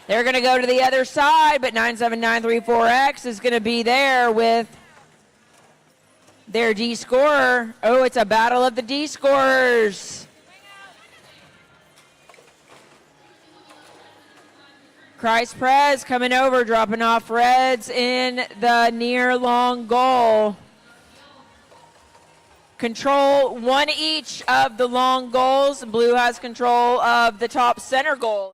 They're going to go to the other side, but 97934X is going to be there with their D scorer. Oh, it's a battle of the D scorers. Christ Prez coming over, dropping off Reds in the near long goal. Control one each of the long goals. Blue has control of the top center goal.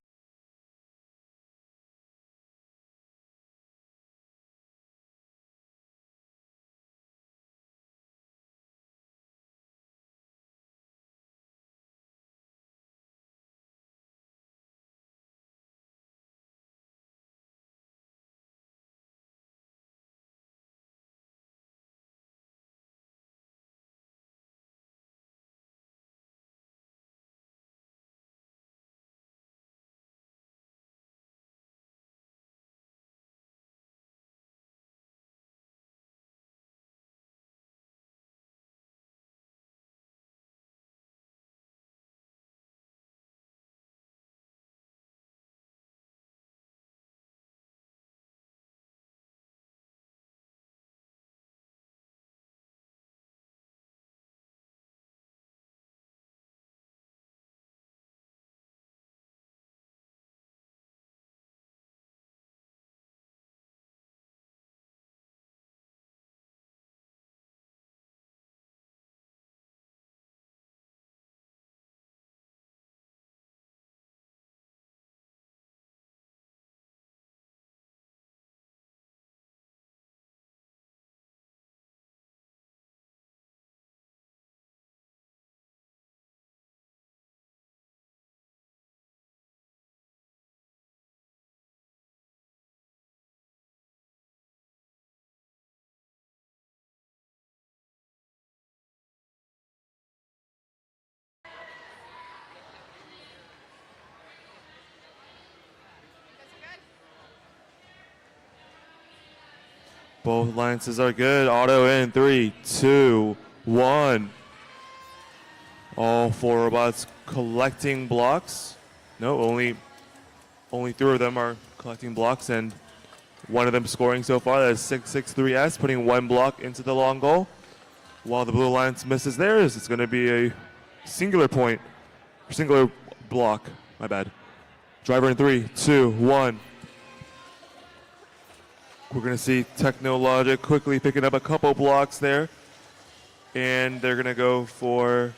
Both alliances are good. Auto in 3, 2, 1. All four robots collecting blocks. No, only 3 of them are collecting blocks, and one of them scoring so far. That is 663S, putting 1 block into the long goal. While the Blue Alliance misses theirs, it's going to be a singular point, singular block. My bad. Driver in 3, 2, 1. We're going to see Technologic quickly picking up a couple blocks there. And they're going to go for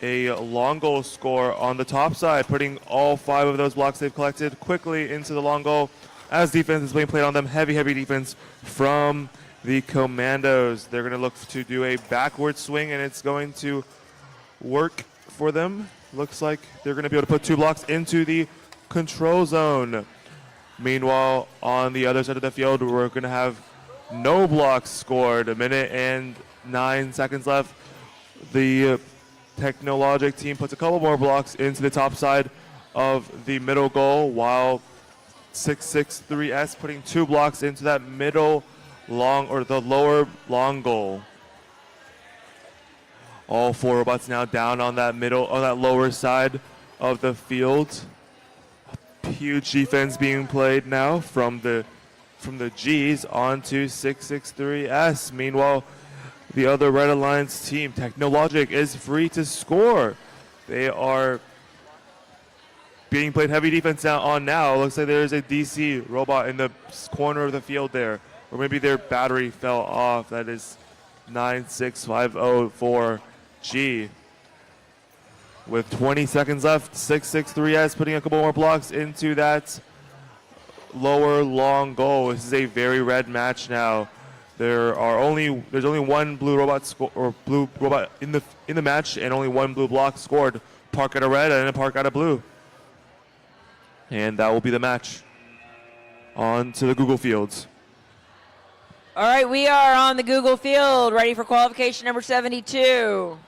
a long goal score on the top side, putting all 5 of those blocks they've collected quickly into the long goal as defense is being played on them. Heavy defense from the Commandos. They're going to look to do a backward swing, and it's going to work for them. Looks like they're going to be able to put 2 blocks into the control zone. Meanwhile, on the other side of the field, we're going to have no blocks scored. 1 minute and 9 seconds left. The Technologic team puts a couple more blocks into the top side of the middle goal, while 663S putting 2 blocks into that middle long, or the lower long goal. All 4 robots now down on that middle, on that lower side of the field. Huge defense being played now from the G's onto 663S. Meanwhile, the other Red Alliance team, Technologic, is free to score. They are being played heavy defense now. Looks like there is a DC robot in the corner of the field there, or maybe their battery fell off. That is 96504G. With 20 seconds left, 663S putting a couple more blocks into that lower long goal. This is a very red match now. There's only 1 blue robot blue robot in the match, and only 1 blue block scored. Park out of red and a park out of blue. And that will be the match. On to the Google Fields. All right, we are on the Google Field, ready for qualification number 72.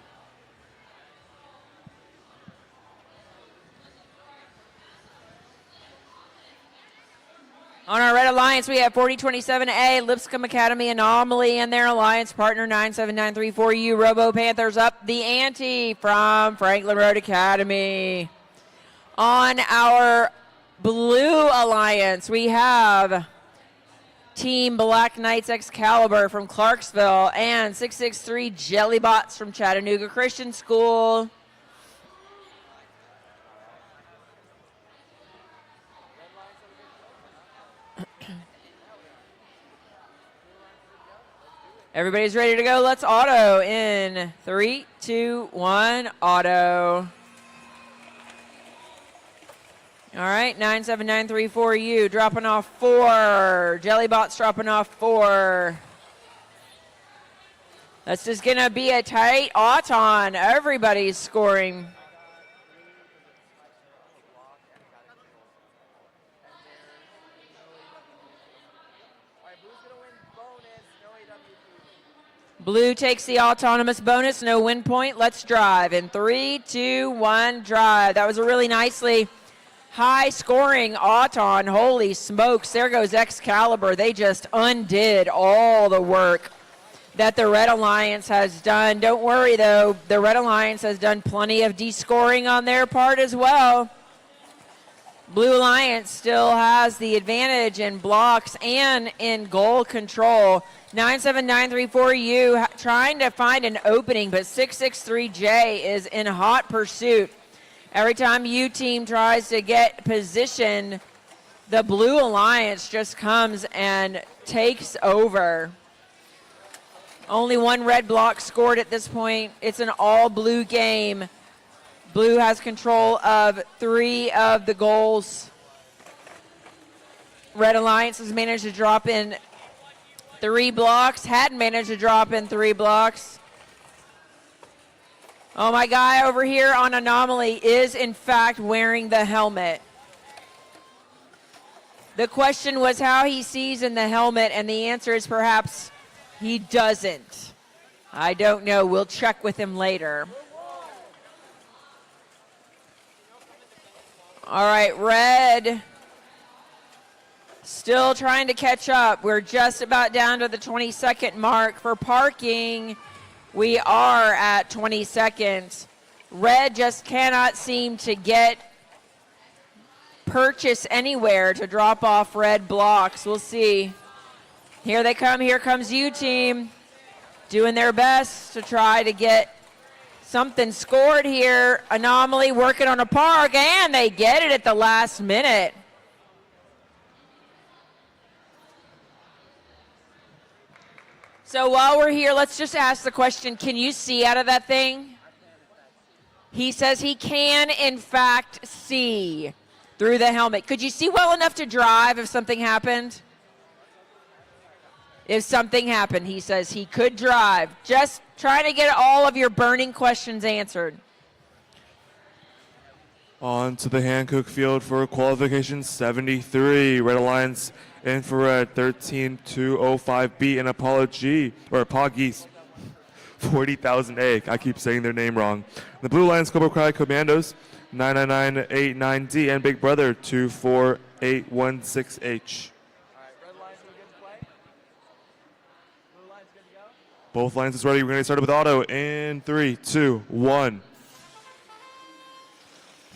On our Red Alliance, we have 4027A, Lipscomb Academy Anomaly, and their alliance partner 97934U, Robo Panthers up the ante from Franklin Road Academy. On our Blue Alliance, we have Team Black Knights Excalibur from Clarksville and 663 Jellybots from Chattanooga Christian School. Everybody's ready to go. Let's auto in 3, 2, 1, auto. All right, 97934U dropping off 4. Jellybots dropping off 4. This is going to be a tight auton. Everybody's scoring. Blue takes the autonomous bonus, no win point. Let's drive in 3, 2, 1, drive. That was a really nicely high-scoring auton. Holy smokes, there goes Excalibur. They just undid all the work that the Red Alliance has done. Don't worry, though. The Red Alliance has done plenty of descoring on their part as well. Blue Alliance still has the advantage in blocks and in goal control. 97934U trying to find an opening, but 663J is in hot pursuit. Every time U team tries to get position, the Blue Alliance just comes and takes over. Only one red block scored at this point. It's an all-blue game. Blue has control of 3 of the goals. Red Alliance has managed to drop in 3 blocks. Hadn't managed to drop in 3 blocks. Oh, my guy over here on Anomaly is, in fact, wearing the helmet. The question was how he sees in the helmet, and the answer is perhaps he doesn't. I don't know. We'll check with him later. All right, Red still trying to catch up. We're just about down to the 20-second mark. For parking, we are at 20 seconds. Red just cannot seem to get purchase anywhere to drop off red blocks. We'll see. Here they come. Here comes U team doing their best to try to get something scored here. Anomaly working on a park, and they get it at the last minute. So while we're here, let's just ask the question, can you see out of that thing? He says he can, in fact, see through the helmet. Could you see well enough to drive if something happened? If something happened, he says he could drive. Just trying to get all of your burning questions answered. On to the Hancock field for qualification 73. Red Alliance Infrared 13205B and Apollo G, or Apollo Geese 40,000A. I keep saying their name wrong. The Blue Alliance Cobra Kai Commandos 99989D and Big Brother 24816H. Both lines is ready. We're going to start with auto in 3, 2, 1.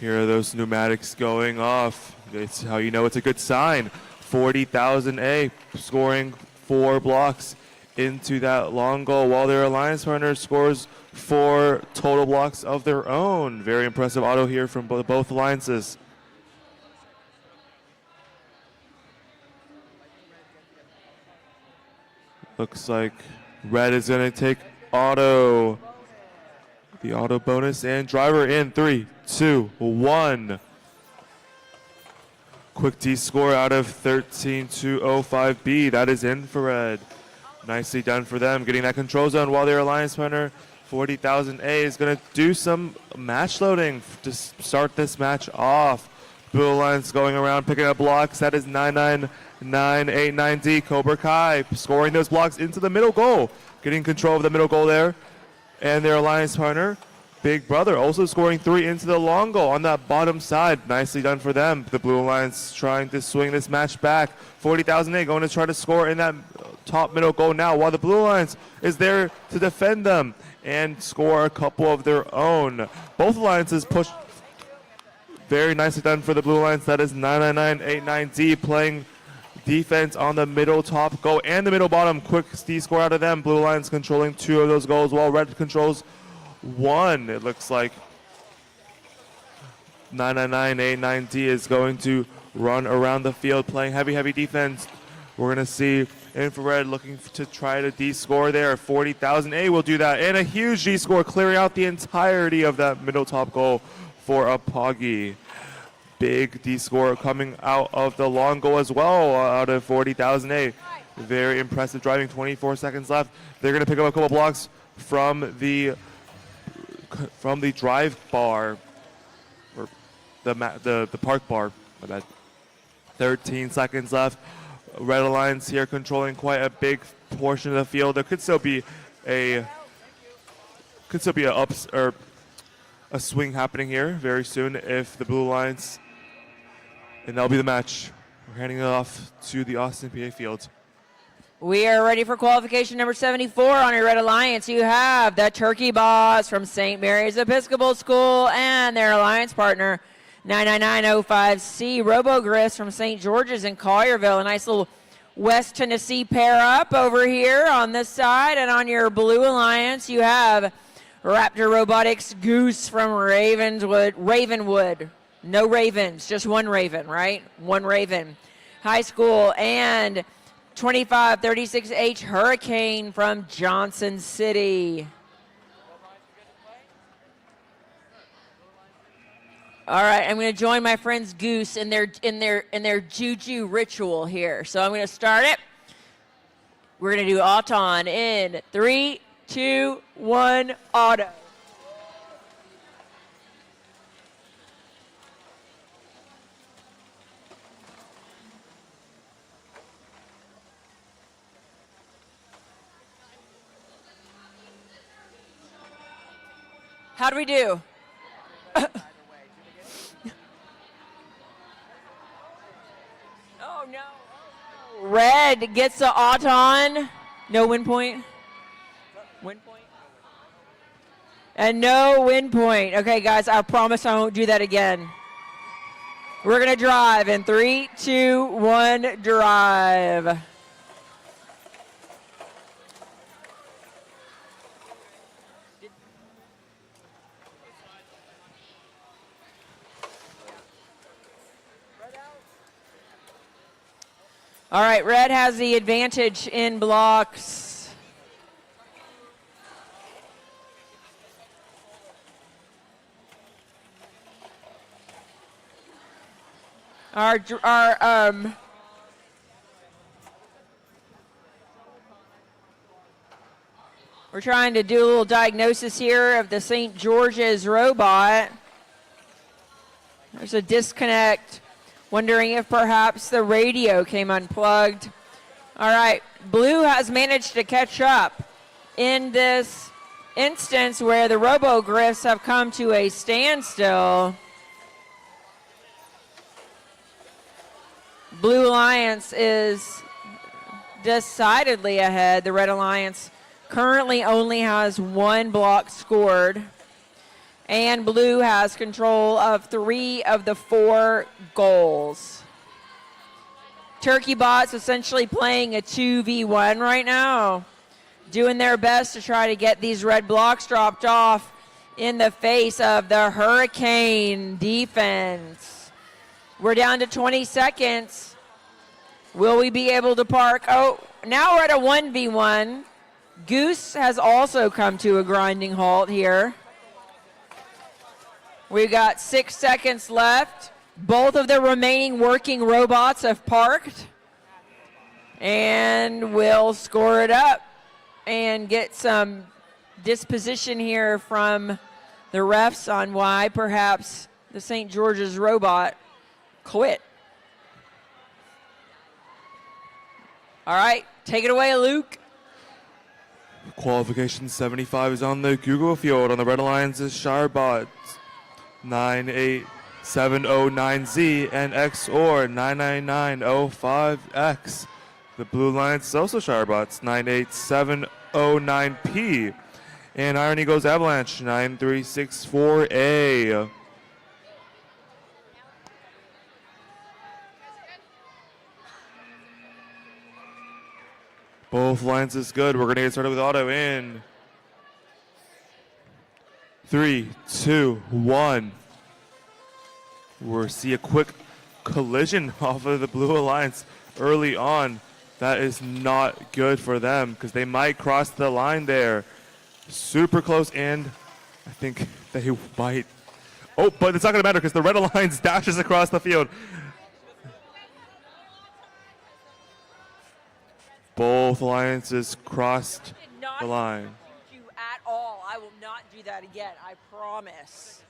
Here are those pneumatics going off. It's how you know it's a good sign. 40,000A scoring 4 blocks into that long goal while their alliance partner scores 4 total blocks of their own. Very impressive auto here from both alliances. Looks like Red is going to take auto. The auto bonus and driver in 3, 2, 1. Quick D score out of 13205B. That is Infrared. Nicely done for them, getting that control zone while their alliance partner 40,000A is going to do some match loading to start this match off. Blue Alliance going around picking up blocks. That is 99989D. Cobra Kai scoring those blocks into the middle goal. Getting control of the middle goal there. And their alliance partner, Big Brother, also scoring 3 into the long goal on that bottom side. Nicely done for them. The Blue Alliance trying to swing this match back. 40,000A going to try to score in that top middle goal now, while the Blue Alliance is there to defend them and score a couple of their own. Both alliances push Very nicely done for the Blue Alliance. That is 99989Z playing defense on the middle top goal and the middle bottom. Quick D score out of them. Blue Alliance controlling 2 of those goals while Red controls 1. It looks like 99989Z is going to run around the field playing heavy defense. We're going to see Infrared looking to try to D-score there. 40,000 A will do that. And a huge D-score clearing out the entirety of that middle top goal for a Poggy. Big D-score coming out of the long goal as well out of 40,000 A. Very impressive driving, 24 seconds left. They're going to pick up a couple blocks from the drive bar, or the park bar, my bad. 13 seconds left. Red Alliance here controlling quite a big portion of the field. There could still be a ups or a swing happening here very soon if the Blue Alliance, and that'll be the match. We're handing it off to the Austin PA field. We are ready for qualification number 74 on your Red Alliance. You have the Turkey Boss from St. Mary's Episcopal School and their alliance partner 99905C Robogriffs from St. George's in Collierville. A nice little West Tennessee pair up over here on this side. And on your Blue Alliance, you have Raptor Robotics Goose from Ravenwood. No Ravens, just one Raven, right? One Raven. High School. And 2536H Hurricane from Johnson City. All right, I'm going to join my friends Goose in their juju ritual here. So I'm going to start it. We're going to do Auton in 3, 2, 1, auto. How do we do? Oh, no. Red gets the Auton. No win point. Win point. And no win point. Okay, guys, I promise I won't do that again. We're going to drive in 3, 2, 1, drive. All right, Red has the advantage in blocks. We're trying to do a little diagnosis here of the St. George's robot. There's a disconnect. Wondering if perhaps the radio came unplugged. All right, Blue has managed to catch up in this instance where the Robogriffs have come to a standstill. Blue Alliance is decidedly ahead. The Red Alliance currently only has 1 block scored. And Blue has control of 3 of the 4 goals. Turkey Bots essentially playing a 2v1 right now, doing their best to try to get these red blocks dropped off in the face of the Hurricane defense. We're down to 20 seconds. Will we be able to park? Oh, now we're at a 1v1. Goose has also come to a grinding halt here. We've got 6 seconds left. Both of the remaining working robots have parked. And we'll score it up and get some disposition here from the refs on why perhaps the St. George's robot quit. All right, take it away, Luke. Qualification 75 is on the Google field on the Red Alliance's Shirebot. 98709Z and XOR 99905X. The Blue Alliance is also Shirebots 98709P. And Iron Eagles Avalanche 9364A. Both lines is good. We're going to get started with auto in 3, 2, 1. We'll see a quick collision off of the Blue Alliance early on. That is not good for them because they might cross the line there. Super close, and I think they might. Oh, but it's not going to matter because the Red Alliance dashes across the field. Both alliances crossed the line. You at all. I will not do that again. I promise.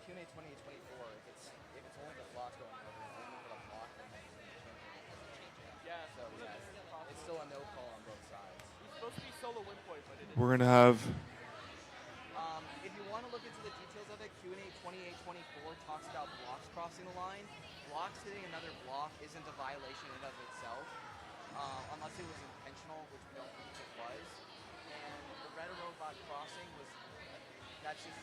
Q&A 20 and 24, if it's only the blocks going over, it's only for the block and then yeah. So yeah, it's still a no call on both sides. It's supposed to be solo win point, but it is. We're going to have. If you want to look into the details of it, Q&A 28-24 talks about blocks crossing the line. Blocks hitting another block isn't a violation in and of itself, unless it was intentional, which we don't think it was. And the red robot crossing was, that's just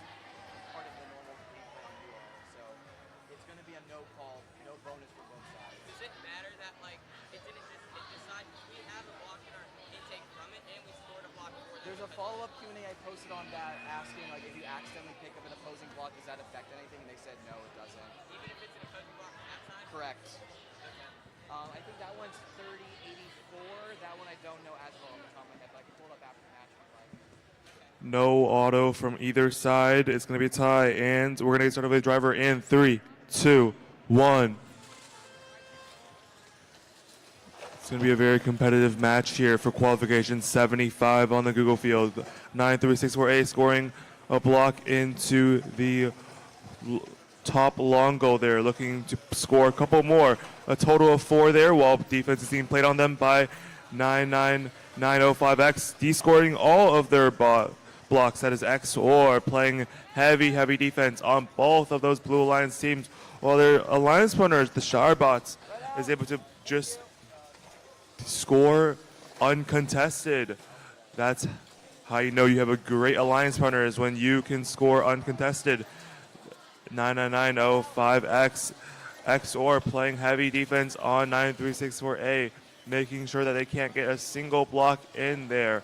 part of the normal gameplay on duo. So it's going to be a no call, no bonus for both sides. Does it matter that like it didn't just decide we have a block in our intake from it and we scored a block for them? There's a follow-up Q&A I posted on that asking like if you accidentally pick up an opposing block, does that affect anything? And they said no, it doesn't. Even if it's an opposing block from that side? Correct. Okay. I think that one's 30-84. That one I don't know as well off the top of my head, but I can pull it up after the match if you'd like. No auto from either side. It's going to be a tie, and we're going to get started with driver in 3, 2, 1. It's going to be a very competitive match here for qualification 75 on the Google field. 9-3-6-4-A scoring a block into the top long goal there, looking to score a couple more. A total of 4 there, while defense is being played on them by 99905X, descoring all of their blocks. That is X or playing heavy defense on both of those Blue Alliance teams, while their alliance runners, the Sharbots, is able to just score uncontested. That's how you know you have a great alliance partner, is when you can score uncontested. 99905X, XOR playing heavy defense on 9364A, making sure that they can't get a single block in there,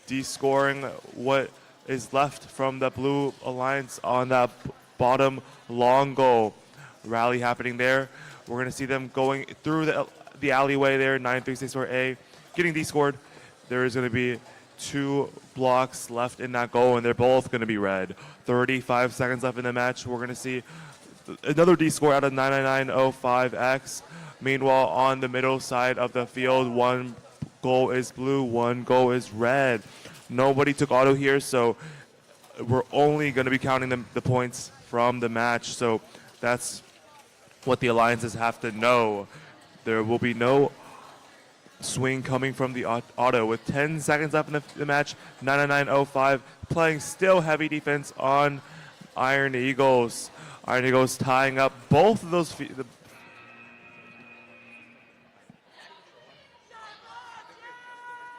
descoring what is left from the Blue Alliance on that bottom long goal. Rally happening there. We're going to see them going through the alleyway there, 9364A, getting descored. There is going to be 2 blocks left in that goal, and they're both going to be red. 35 seconds left in the match. We're going to see another descore out of 99905X. Meanwhile, on the middle side of the field, 1 goal is blue, 1 goal is red. Nobody took auto here, so we're only going to be counting the points from the match. So that's what the alliances have to know. There will be no swing coming from the auto. With 10 seconds left in the match, 99905 playing still heavy defense on Iron Eagles. Iron Eagles tying up both of those.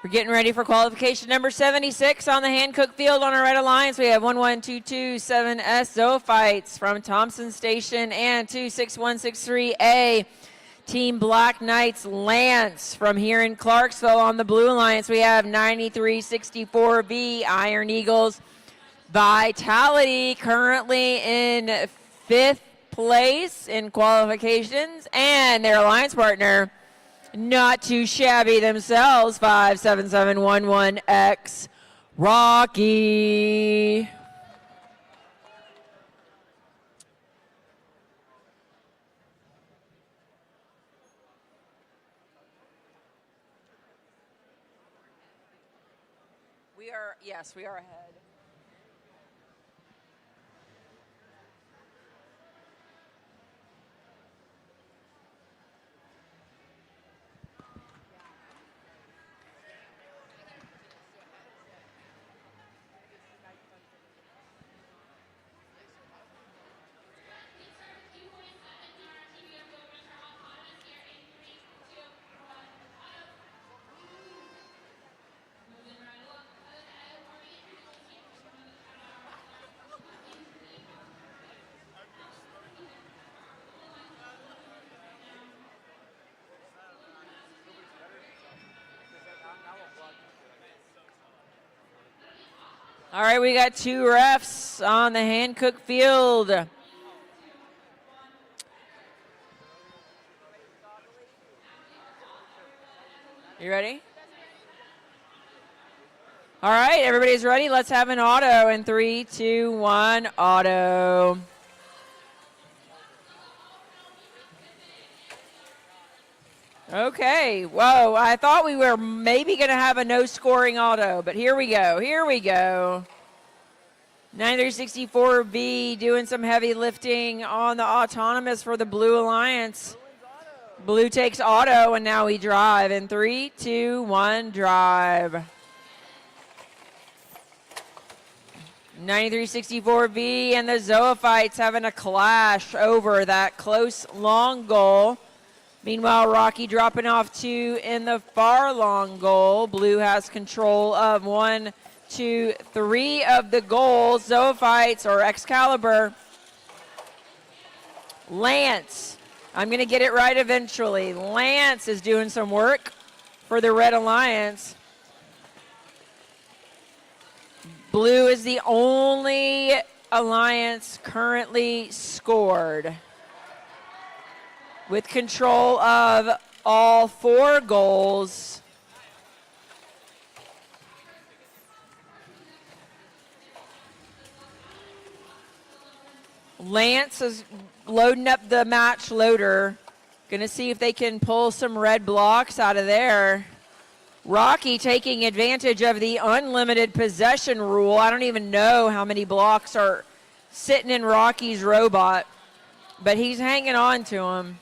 We're getting ready for qualification number 76 on the Hancock field on our Red Alliance. We have 11227S Zoophytes from Thompson Station and 26163A Team Black Knights Lance from here in Clarksville. On the Blue Alliance, we have 9364V Iron Eagles. Vitality currently in 5th place in qualifications, and their alliance partner, not too shabby themselves, 57711X Rocky. We are ahead. All right, we got 2 refs on the Hancock field. You ready? All right, everybody's ready. Let's have an auto in 3, 2, 1, auto. Okay, whoa, I thought we were maybe going to have a no-scoring auto, but here we go, 9364V doing some heavy lifting on the autonomous for the Blue Alliance. Blue takes auto, and now we drive in 3, 2, 1, drive. 9364V and the Zoophytes having a clash over that close long goal. Meanwhile, Rocky dropping off 2 in the far long goal. Blue has control of 1, 2, 3 of the goals. Zoophytes or Excalibur. Lance, I'm going to get it right eventually. Lance is doing some work for the Red Alliance. Blue is the only alliance currently scored, with control of all 4 goals. Lance is loading up the match loader. Gonna see if they can pull some red blocks out of there. Rocky taking advantage of the unlimited possession rule. I don't even know how many blocks are sitting in Rocky's robot, but he's hanging on to them.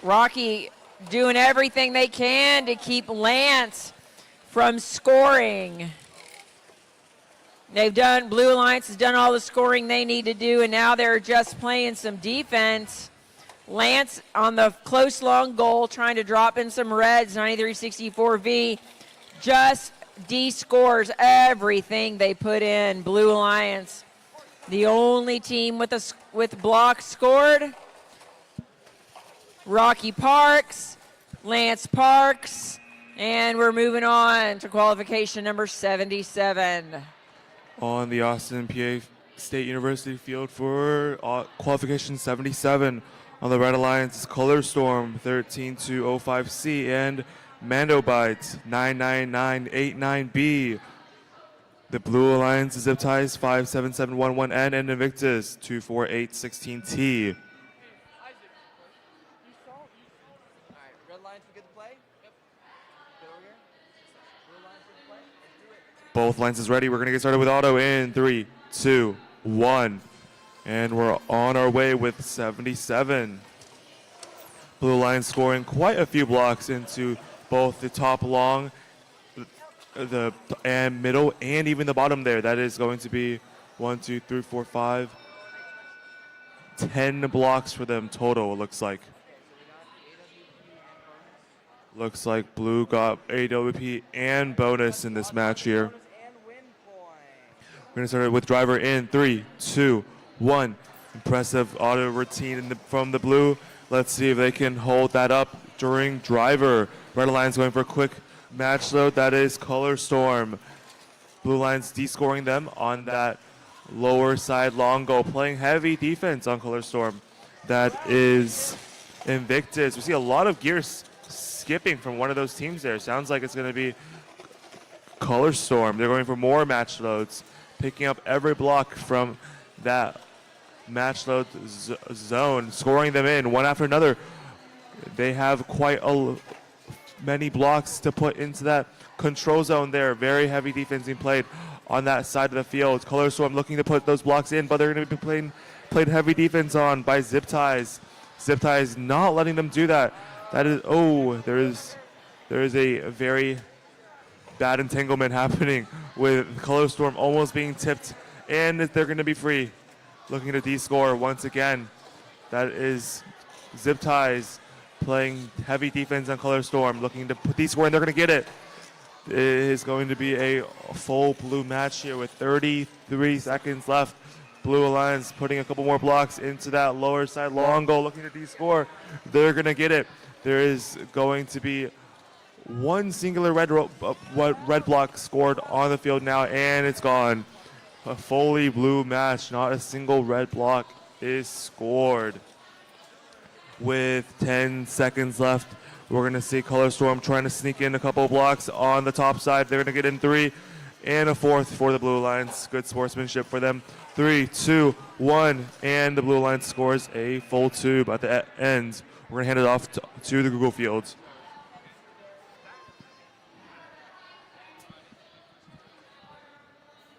Rocky doing everything they can to keep Lance from scoring. Blue Alliance has done all the scoring they need to do, and now they're just playing some defense. Lance on the close long goal, trying to drop in some reds. 9364V just de-scores everything they put in. Blue Alliance, the only team with blocks scored. Rocky Parks, Lance Parks, and we're moving on to qualification number 77. On the Austin PA State University field for qualification 77 on the Red Alliance, Color Storm 13205C and Mandobite 99989B. The Blue Alliance zip ties 57711N and Invictus 24816T. Both lines ready. We're going to get started with auto in 3, 2, 1. And we're on our way with 77. Blue Alliance scoring quite a few blocks into both the top long, the and middle, and even the bottom there. That is going to be 1, 2, 3, 4, 5, 10 blocks for them total, it looks like. Looks like Blue got AWP and bonus in this match here. We're going to start with driver in 3, 2, 1. Impressive auto routine from the blue. Let's see if they can hold that up during driver. Red Alliance going for a quick match load. That is Color Storm. Blue Alliance descoring them on that lower side long goal, playing heavy defense on Color Storm. That is Invictus. We see a lot of gears skipping from one of those teams there. Sounds like it's going to be Color Storm. They're going for more match loads, picking up every block from that match load zone, scoring them in one after another. They have quite many blocks to put into that control zone there. Very heavy defense being played on that side of the field. Color Storm looking to put those blocks in, but they're going to be played heavy defense on by Zip Ties. Zip Ties not letting them do that. That is, there is a very bad entanglement happening with Color Storm almost being tipped, and they're going to be free. Looking to descore once again. That is Zip Ties playing heavy defense on Color Storm, looking to put descore, and they're going to get it. It is going to be a full blue match here with 33 seconds left. Blue Alliance putting a couple more blocks into that lower side long goal, looking to descore. They're going to get it. There is going to be one singular red block scored on the field now, and it's gone. A fully blue match, not a single red block is scored. With 10 seconds left, we're going to see Color Storm trying to sneak in a couple of blocks on the top side. They're going to get in 3 and a 4th for the Blue Alliance. Good sportsmanship for them. 3, 2, 1, and the Blue Alliance scores a full tube at the end. We're going to hand it off to the Google Fields.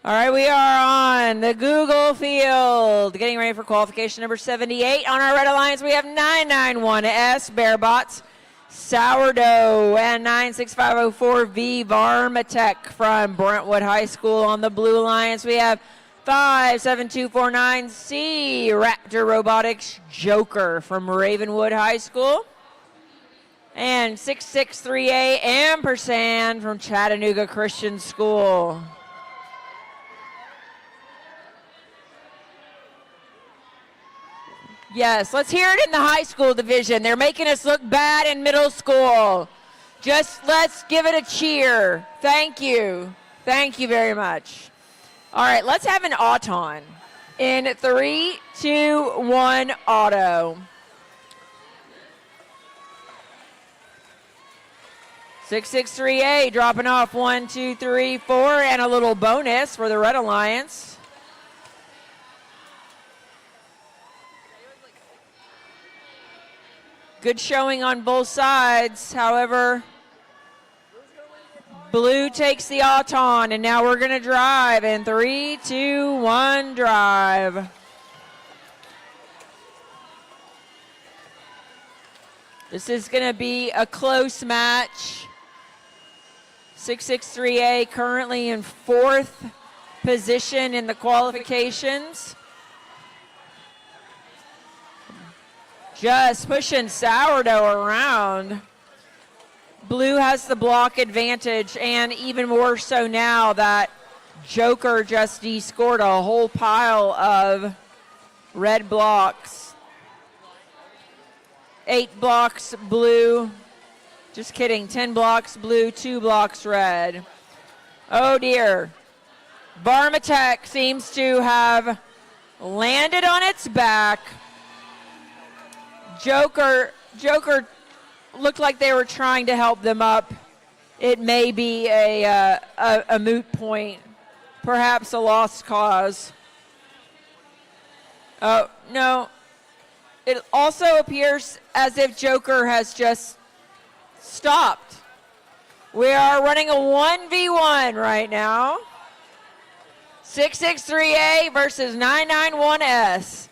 All right, we are on the Google Field, getting ready for qualification number 78. On our Red Alliance, we have 991S Bearbots, Sourdough, and 96504V Varmatech from Brentwood High School. On the Blue Alliance, we have 57249C Raptor Robotics Joker from Ravenwood High School. And 663A Ampersand from Chattanooga Christian School. Yes, let's hear it in the high school division. They're making us look bad in middle school. Just let's give it a cheer. Thank you. Thank you very much. All right, let's have an auton. In 3, 2, 1, auto. 663A dropping off 1, 2, 3, 4, and a little bonus for the Red Alliance. Good showing on both sides. However, blue takes the auton, and now we're going to drive in 3, 2, 1, drive. This is going to be a close match. 663A currently in 4th position in the qualifications. Just pushing Sourdough around. Blue has the block advantage, and even more so now that Joker just scored a whole pile of red blocks. 8 blocks blue. Just kidding, 10 blocks blue, 2 blocks red. Oh dear. Varmatech seems to have landed on its back. Joker looked like they were trying to help them up. It may be a moot point, perhaps a lost cause. Oh, no. It also appears as if Joker has just stopped. We are running a 1v1 right now. 663A versus 991S.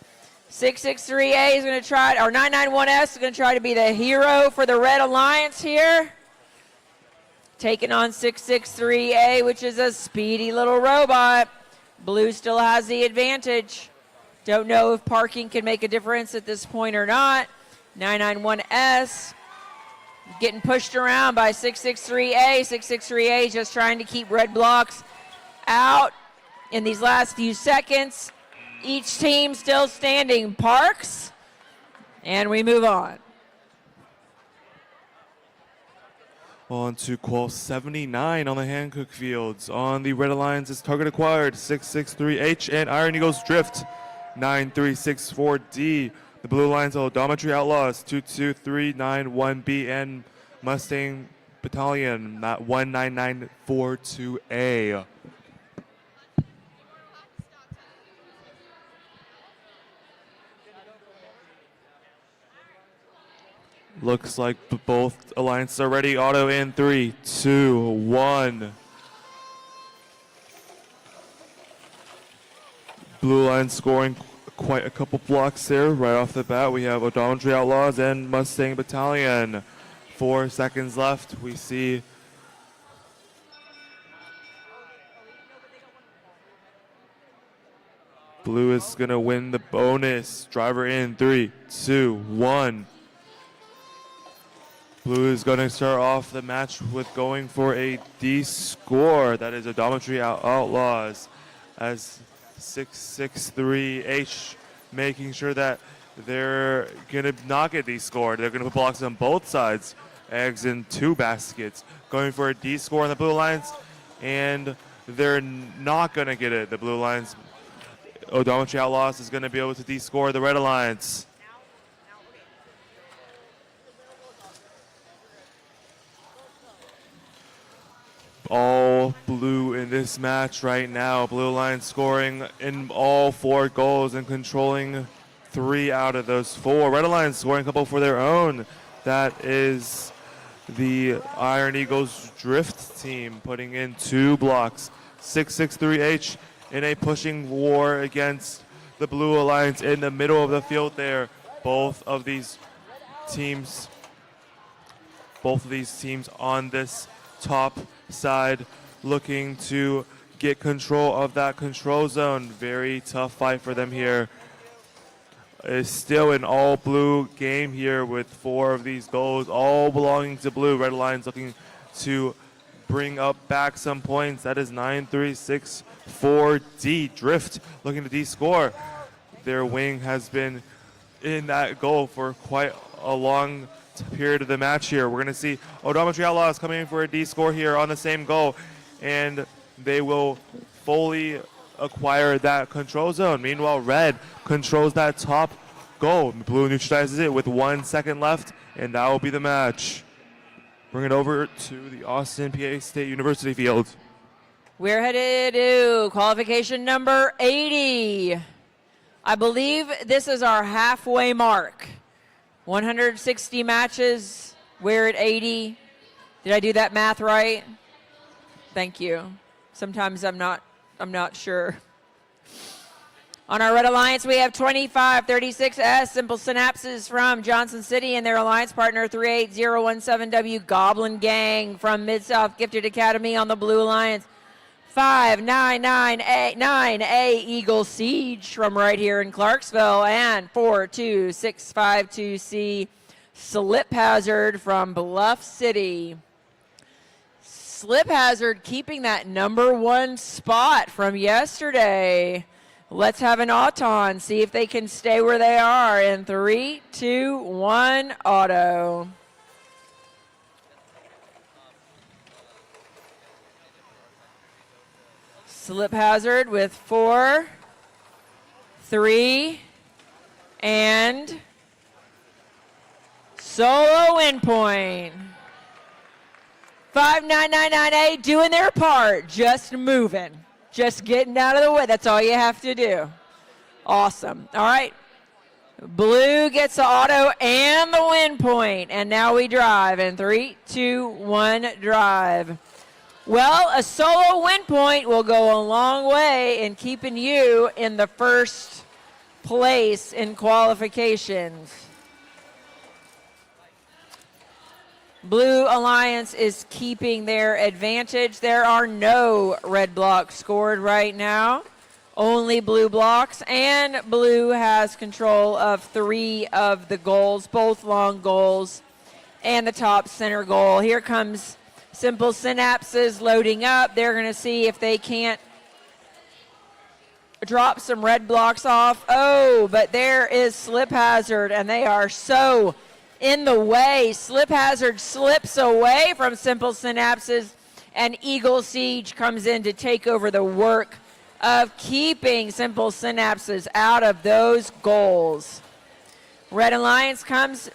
663A is going to try, or 991S is going to try to be the hero for the Red Alliance here. Taking on 663A, which is a speedy little robot. Blue still has the advantage. Don't know if parking can make a difference at this point or not. 991S getting pushed around by 663A. 663A just trying to keep red blocks out in these last few seconds. Each team still standing. Parks. And we move on. On to Qual 79 on the Hancock Fields. On the Red Alliance is target acquired 663H and Iron Eagles Drift 9364D. The Blue Alliance Odometry Outlaws 22391B and Mustang Battalion 19942A. Looks like both alliances are ready. Auto in 3, 2, 1. Blue Alliance scoring quite a couple blocks there right off the bat. We have Odometry Outlaws and Mustang Battalion. 4 seconds left. We see Blue is going to win the bonus. Driver in 3, 2, 1. Blue is going to start off the match with going for a D score. That is Odometry Outlaws as 663H, making sure that they're going to not get D scored. They're going to put blocks on both sides. Eggs in 2 baskets. Going for a D score on the Blue Alliance, and they're not going to get it. The Blue Alliance Odometry Outlaws is going to be able to D score the Red Alliance. All blue in this match right now. Blue Alliance scoring in all 4 goals and controlling 3 out of those 4. Red Alliance scoring a couple for their own. That is the Iron Eagles Drift team putting in 2 blocks. 663H in a pushing war against the Blue Alliance in the middle of the field there. Both of these teams on this top side looking to get control of that control zone. Very tough fight for them here. It's still an all blue game here with 4 of these goals all belonging to blue. Red Alliance looking to bring up back some points. That is 9364D. Drift looking to D score. Their wing has been in that goal for quite a long period of the match here. We're going to see Odometry Outlaws coming in for a D score here on the same goal, and they will fully acquire that control zone. Meanwhile, Red controls that top goal. Blue neutralizes it with 1 second left, and that will be the match. Bring it over to the Austin PA State University field. We're headed to qualification number 80. I believe this is our halfway mark. 160 matches, we're at 80. Did I do that math right? Thank you. Sometimes I'm not sure. On our Red Alliance, we have 2536S Simple Synapses from Johnson City and their alliance partner 38017W Goblin Gang from Mid-South Gifted Academy. On the Blue Alliance, 5999A Eagle Siege from right here in Clarksville, and 42652C Slip Hazard from Bluff City. Slip Hazard keeping that #1 spot from yesterday. Let's have an auton, see if they can stay where they are in 3, 2, 1, auto. Slip Hazard with 4, 3, and solo win point. 5999A doing their part, just moving, just getting out of the way. That's all you have to do. Awesome. All right. Blue gets the auto and the win point, and now we drive in 3, 2, 1, drive. Well, a solo win point will go a long way in keeping you in the first place in qualifications. Blue Alliance is keeping their advantage. There are no red blocks scored right now, only blue blocks, and blue has control of 3 of the goals, both long goals and the top center goal. Here comes Simple Synapses loading up. They're going to see if they can't drop some red blocks off. Oh, but there is Slip Hazard, and they are so in the way. Slip Hazard slips away from Simple Synapses, and Eagle Siege comes in to take over the work of keeping Simple Synapses out of those goals. Red Alliance comes.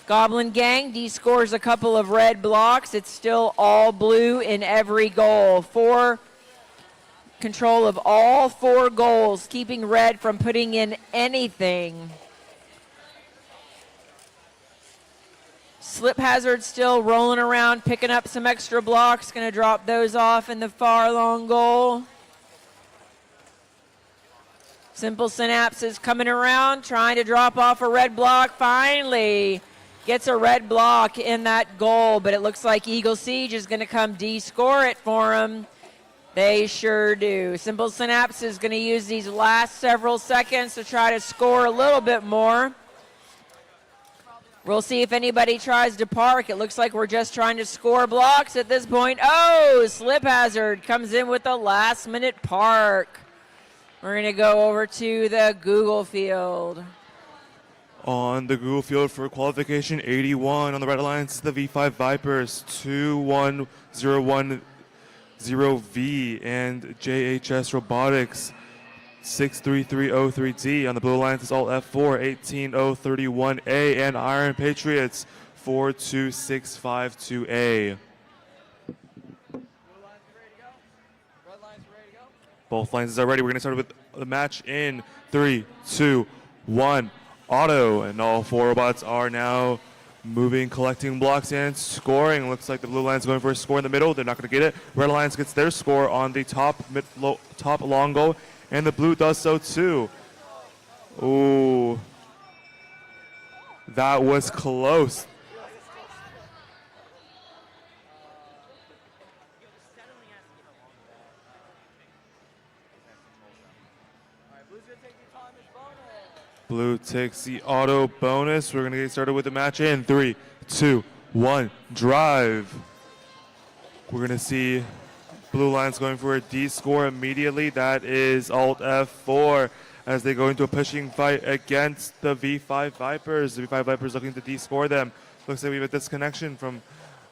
Goblin Gang D-scores a couple of red blocks. It's still all blue in every goal. Control of all 4 goals, keeping red from putting in anything. Slip Hazard still rolling around, picking up some extra blocks. Going to drop those off in the far long goal. Simple Synapses coming around, trying to drop off a red block. Finally gets a red block in that goal, but it looks like Eagle Siege is going to come D-score it for him. They sure do. Simple Synapses is going to use these last several seconds to try to score a little bit more. We'll see if anybody tries to park. It looks like we're just trying to score blocks at this point. Oh, Slip Hazard comes in with the last-minute park. We're going to go over to the Google field. On the Google field for qualification 81 on the Red Alliance, the V5 Vipers 21010V and JHS Robotics 63303D. On the Blue Alliance is Alt F4 18031A and Iron Patriots 42652A. Both lines are ready. We're going to start with the match in 3, 2, 1. Auto, and all 4 robots are now moving, collecting blocks and scoring. Looks like the Blue Alliance going for a score in the middle. They're not going to get it. Red Alliance gets their score on the top long goal, and the blue does so too. Ooh, that was close. Blue takes the auto bonus. We're going to get started with the match in 3, 2, 1, drive. We're going to see Blue Alliance going for a D score immediately. That is Alt F4 as they go into a pushing fight against the V5 Vipers. The V5 Vipers looking to D score them. Looks like we have a disconnection from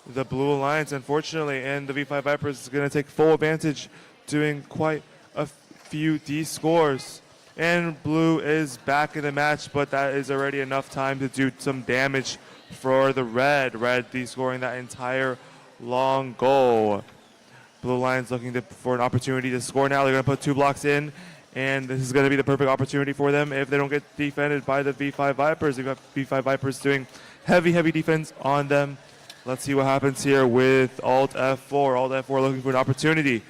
the Blue Alliance, unfortunately, and the V5 Vipers is going to take full advantage, doing quite a few D scores. And blue is back in the match, but that is already enough time to do some damage for the red. Red de-scoring that entire long goal. Blue Lions looking for an opportunity to score now. They're going to put 2 blocks in, and this is going to be the perfect opportunity for them if they don't get defended by the V5 Vipers. They've got V5 Vipers doing heavy defense on them. Let's see what happens here with Alt F4. Alt F4 looking for an opportunity.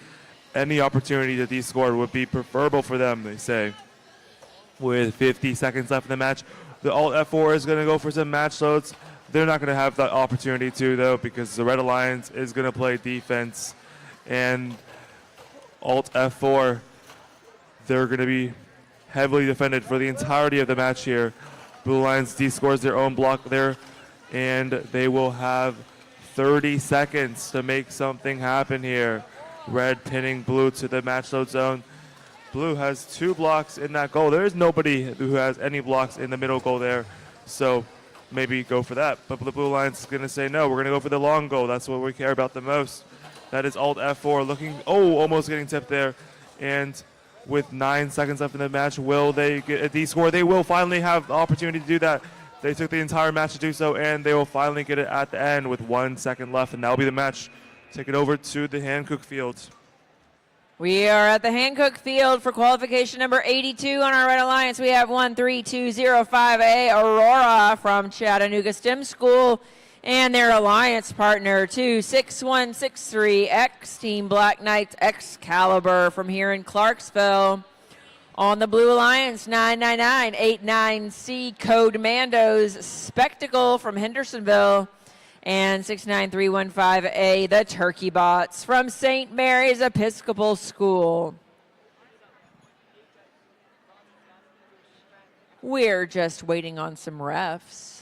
Any opportunity to de-score would be preferable for them, they say. With 50 seconds left in the match, the Alt F4 is going to go for some match loads. They're not going to have that opportunity to, though, because the Red Alliance is going to play defense. And Alt F4, they're going to be heavily defended for the entirety of the match here. Blue Alliance de-scores their own block there, and they will have 30 seconds to make something happen here. Red pinning blue to the match load zone. Blue has 2 blocks in that goal. There is nobody who has any blocks in the middle goal there, so maybe go for that. But the Blue Alliance is going to say no. We're going to go for the long goal. That's what we care about the most. That is Alt F4 looking, almost getting tipped there. And with 9 seconds left in the match, will they get a D score? They will finally have the opportunity to do that. They took the entire match to do so, and they will finally get it at the end with 1 second left, and that'll be the match. Take it over to the Hankook field. We are at the Hankook field for qualification number 82 on our Red Alliance. We have 13205A Aurora from Chattanooga STEM School and their alliance partner 26163X Team Black Knights Excalibur from here in Clarksville. On the Blue Alliance, 99989C Code Mandos Spectacle from Hendersonville. And 69315A, the Turkey Bots from St. Mary's Episcopal School. We're just waiting on some refs.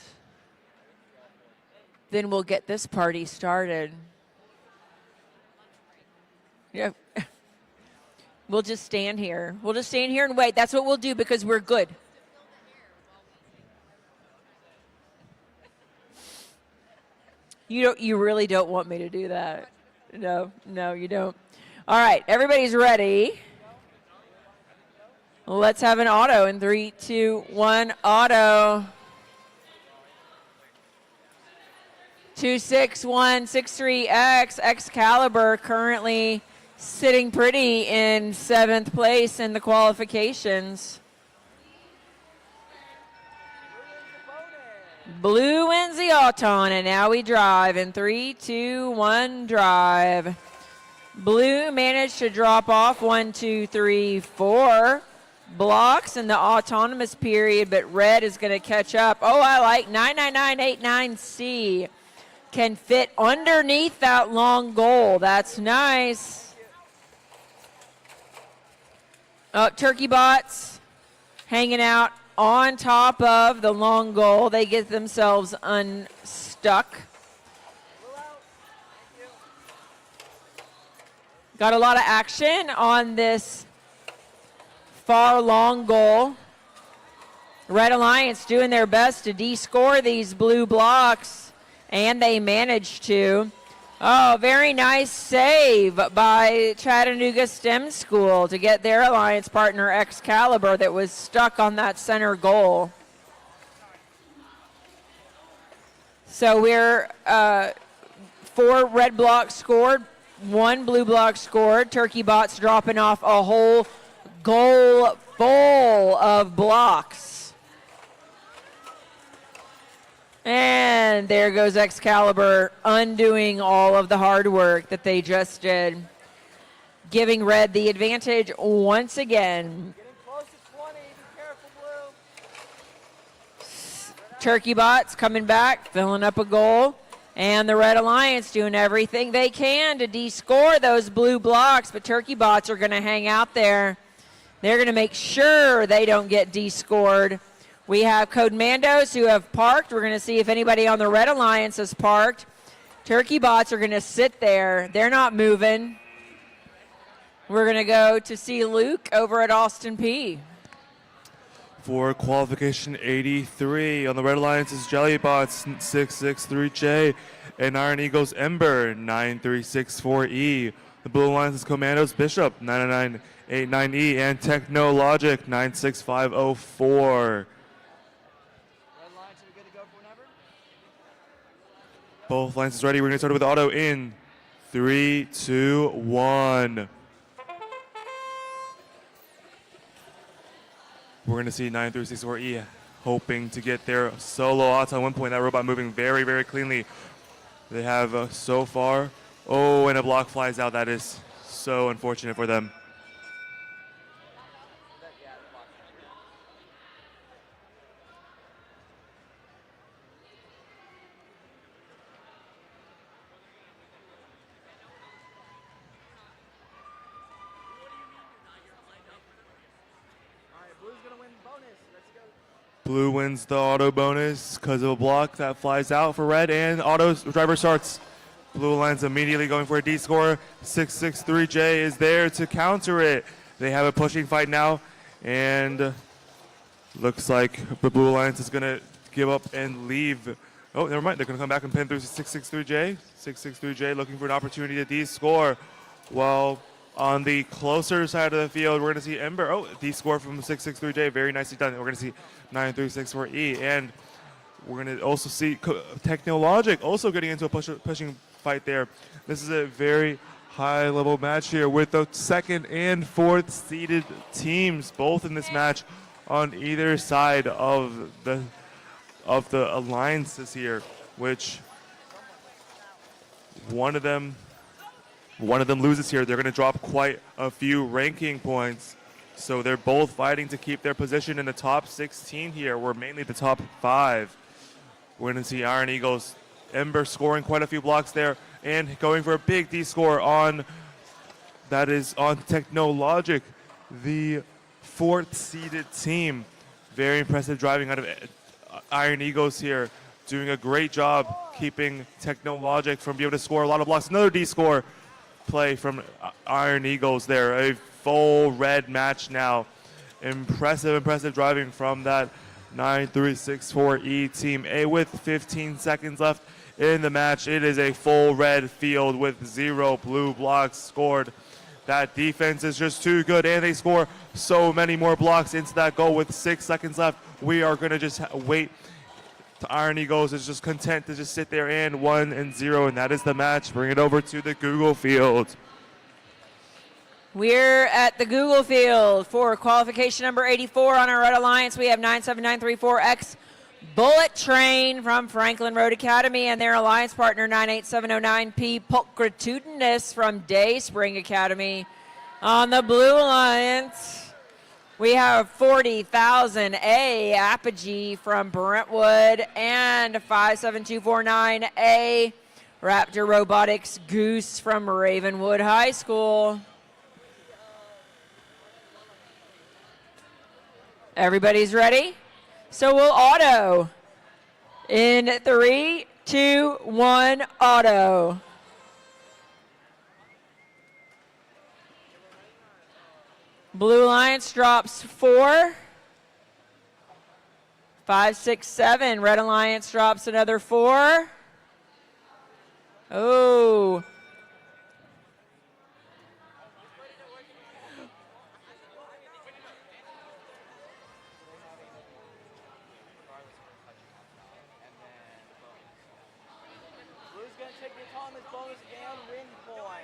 Then we'll get this party started. Yeah. We'll just stand here. We'll just stand here and wait. That's what we'll do because we're good. You really don't want me to do that. No, you don't. All right, everybody's ready. Let's have an auto in 3, 2, 1, auto. 26163X, Excalibur currently sitting pretty in 7th place in the qualifications. Blue wins the Auton, and now we drive in 3, 2, 1, drive. Blue managed to drop off 1, 2, 3, 4 blocks in the autonomous period, but red is going to catch up. Oh, I like 99989C. Can fit underneath that long goal. That's nice. Turkey Bots hanging out on top of the long goal. They get themselves unstuck. Got a lot of action on this far long goal. Red Alliance doing their best to de-score these blue blocks, and they managed to. Oh, very nice save by Chattanooga STEM School to get their alliance partner Excalibur that was stuck on that center goal. So we're 4 red blocks scored, 1 blue block scored. Turkey Bots dropping off a whole goal full of blocks. And there goes Excalibur, undoing all of the hard work that they just did, giving red the advantage once again. Getting close to 20. Be careful, Blue. Turkey Bots coming back, filling up a goal, and the Red Alliance doing everything they can to de-score those blue blocks, but Turkey Bots are going to hang out there. They're going to make sure they don't get de-scored. We have Code Mandos who have parked. We're going to see if anybody on the Red Alliance has parked. Turkey Bots are going to sit there. They're not moving. We're going to go to see Luke over at Austin P. For qualification 83 on the Red Alliance is Jellybots 663J and Iron Eagles Ember 9364E. The Blue Alliance is Commandos Bishop 9989E and Technologic 96504. Both lines ready. We're going to start with auto in 3, 2, 1. We're going to see 9364E hoping to get their solo auto at one point. That robot moving very, very cleanly. They have so far. Oh, and a block flies out. That is so unfortunate for them. Blue wins the auto bonus because of a block that flies out for red, and auto driver starts. Blue Alliance immediately going for a D-score. 663J is there to counter it. They have a pushing fight now, and looks like the Blue Alliance is going to give up and leave. Oh, never mind. They're going to come back and pin through 663J. 663J looking for an opportunity to D-score. While on the closer side of the field, we're going to see Ember. Oh, D-score from 663J. Very nicely done. We're going to see 9364E. And we're going to also see Technologic also getting into a pushing fight there. This is a very high-level match here with the 2nd and 4th seeded teams, both in this match on either side of the alliances here, which one of them loses here. They're going to drop quite a few ranking points. So they're both fighting to keep their position in the top 16 here. We're mainly the top 5. We're going to see Iron Eagles, Ember scoring quite a few blocks there and going for a big D score on Technologic, the 4th seeded team. Very impressive driving out of Iron Eagles here, doing a great job keeping Technologic from being able to score a lot of blocks. Another D score play from Iron Eagles there. A full red match now. Impressive driving from that 9364E Team A with 15 seconds left in the match. It is a full red field with 0 blue blocks scored. That defense is just too good, and they score so many more blocks into that goal with 6 seconds left. We are going to just wait. The Iron Eagles is just content to just sit there and 1-0, and that is the match. Bring it over to the Google field. We're at the Google field for qualification number 84 on our Red Alliance. We have 97934X Bullet Train from Franklin Road Academy and their alliance partner 98709P Pulchritudinous from Day Spring Academy. On the Blue Alliance, we have 40,000A Apogee from Brentwood and 57249A Raptor Robotics Goose from Ravenwood High School. Everybody's ready? So we'll auto. In 3, 2, 1, auto. Blue Alliance drops 4. 5, 6, 7. Red Alliance drops another 4. Oh.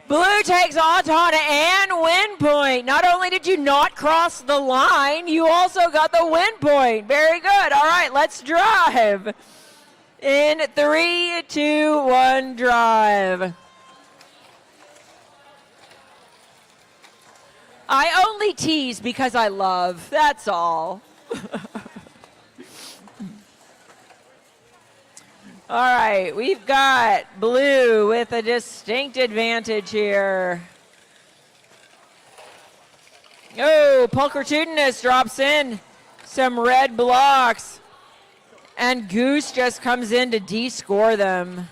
Blue takes Autona and win point. Not only did you not cross the line, you also got the win point. Very good. All right, let's drive. In 3, 2, 1, drive. I only tease because I love. That's all. All right, we've got blue with a distinct advantage here. Oh, Pulchritudinous drops in some red blocks, and Goose just comes in to de-score them.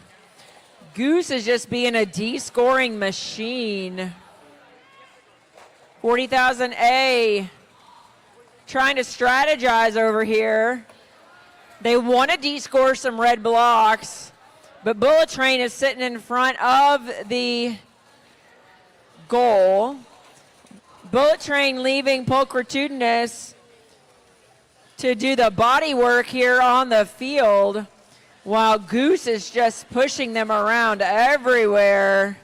Goose is just being a de-scoring machine. 40,000A trying to strategize over here. They want to de-score some red blocks, but Bullet Train is sitting in front of the goal. Bullet Train leaving Pulchritudinous to do the body work here on the field, while Goose is just pushing them around everywhere.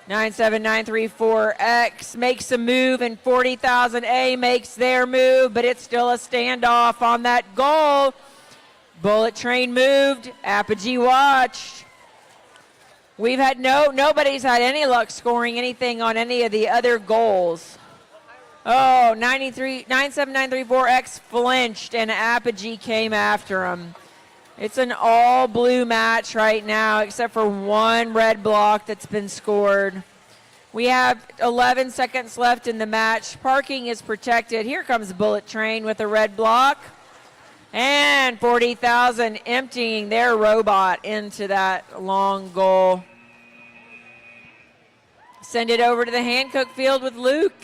97934X makes a move, and 40,000A makes their move, but it's still a standoff on that goal. Bullet Train moved, Apogee watched. We've had nobody's had any luck scoring anything on any of the other goals. Oh, 97934X flinched and Apogee came after him. It's an all blue match right now except for one red block that's been scored. We have 11 seconds left in the match. Parking is protected. Here comes Bullet Train with a red block. And 40,000 emptying their robot into that long goal. Send it over to the Hancock field with Luke.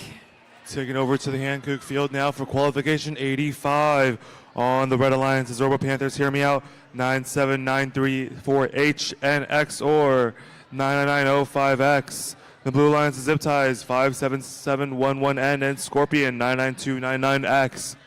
Taking over to the Hancock field now for qualification 85 on the Red Alliance's Robo Panthers. Hear me out. 97934H and or 99905X. The Blue Alliance Zip Ties 57711N and Scorpion 99299X.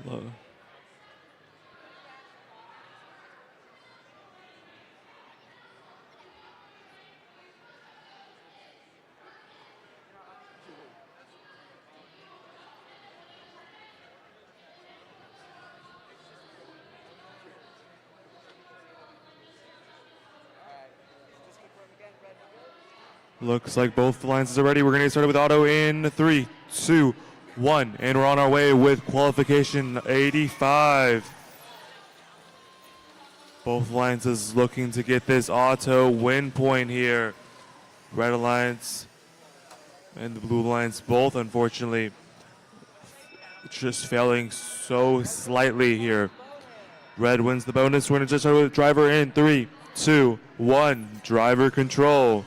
Lo- Looks like both lines are ready. We're going to get started with auto in 3, 2, 1. And we're on our way with qualification 85. Both lines is looking to get this auto win point here. Red Alliance and the Blue Alliance both, unfortunately, just failing so slightly here. Red wins the bonus. We're going to just start with driver in 3, 2, 1. Driver control.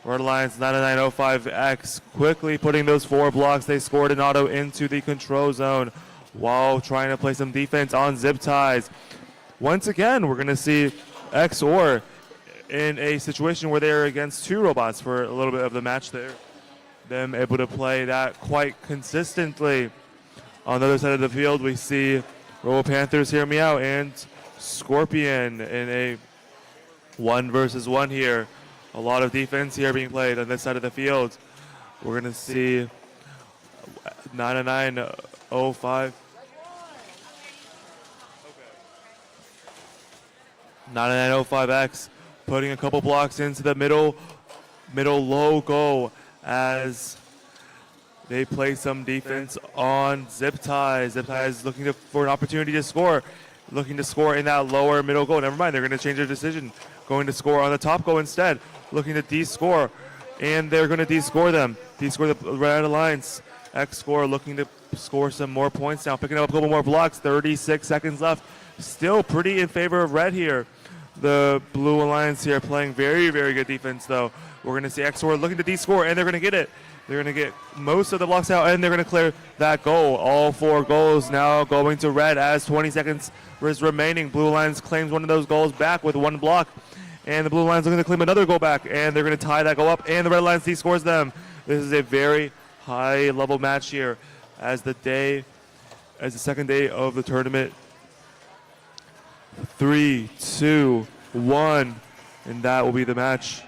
Red Alliance 9905X quickly putting those 4 blocks they scored in auto into the control zone while trying to play some defense on zip ties. Once again, we're going to see XOR in a situation where they're against 2 robots for a little bit of the match there. Them able to play that quite consistently. On the other side of the field, we see Robo Panthers, Hear Me Out, and Scorpion in a 1 versus 1 here. A lot of defense here being played on this side of the field. We're going to see 9905. 9905X putting a couple blocks into the middle low goal as they play some defense on zip ties. Zip ties looking for an opportunity to score. Looking to score in that lower middle goal. Never mind, they're going to change their decision. Going to score on the top goal instead. Looking to de-score. And they're going to de-score them. De-score the Red Alliance. X-Score looking to score some more points now. Picking up a couple more blocks. 36 seconds left. Still pretty in favor of Red here. The Blue Alliance here playing very, very good defense, though. We're going to see X-Score looking to de-score, and they're going to get it. They're going to get most of the blocks out, and they're going to clear that goal. All 4 goals now going to Red as 20 seconds is remaining. Blue Alliance claims one of those goals back with 1 block, and the Blue Alliance looking to claim another goal back, and they're going to tie that goal up, and the Red Alliance de-scores them. This is a very high-level match here as the second day of the tournament. 3, 2, 1, and that will be the match.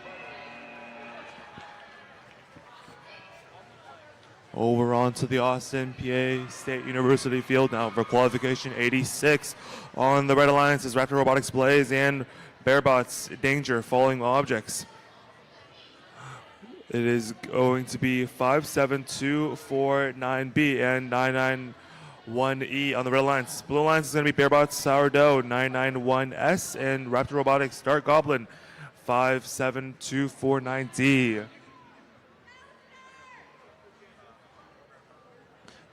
Over onto the Austin PA State University field now for qualification 86 on the Red Alliance's Raptor Robotics Blaze and Bearbots Danger Falling Objects. It is going to be 57249B and 991E on the Red Alliance. Blue Alliance is going to be Bearbots Sourdough 991S and Raptor Robotics Dark Goblin 57249D.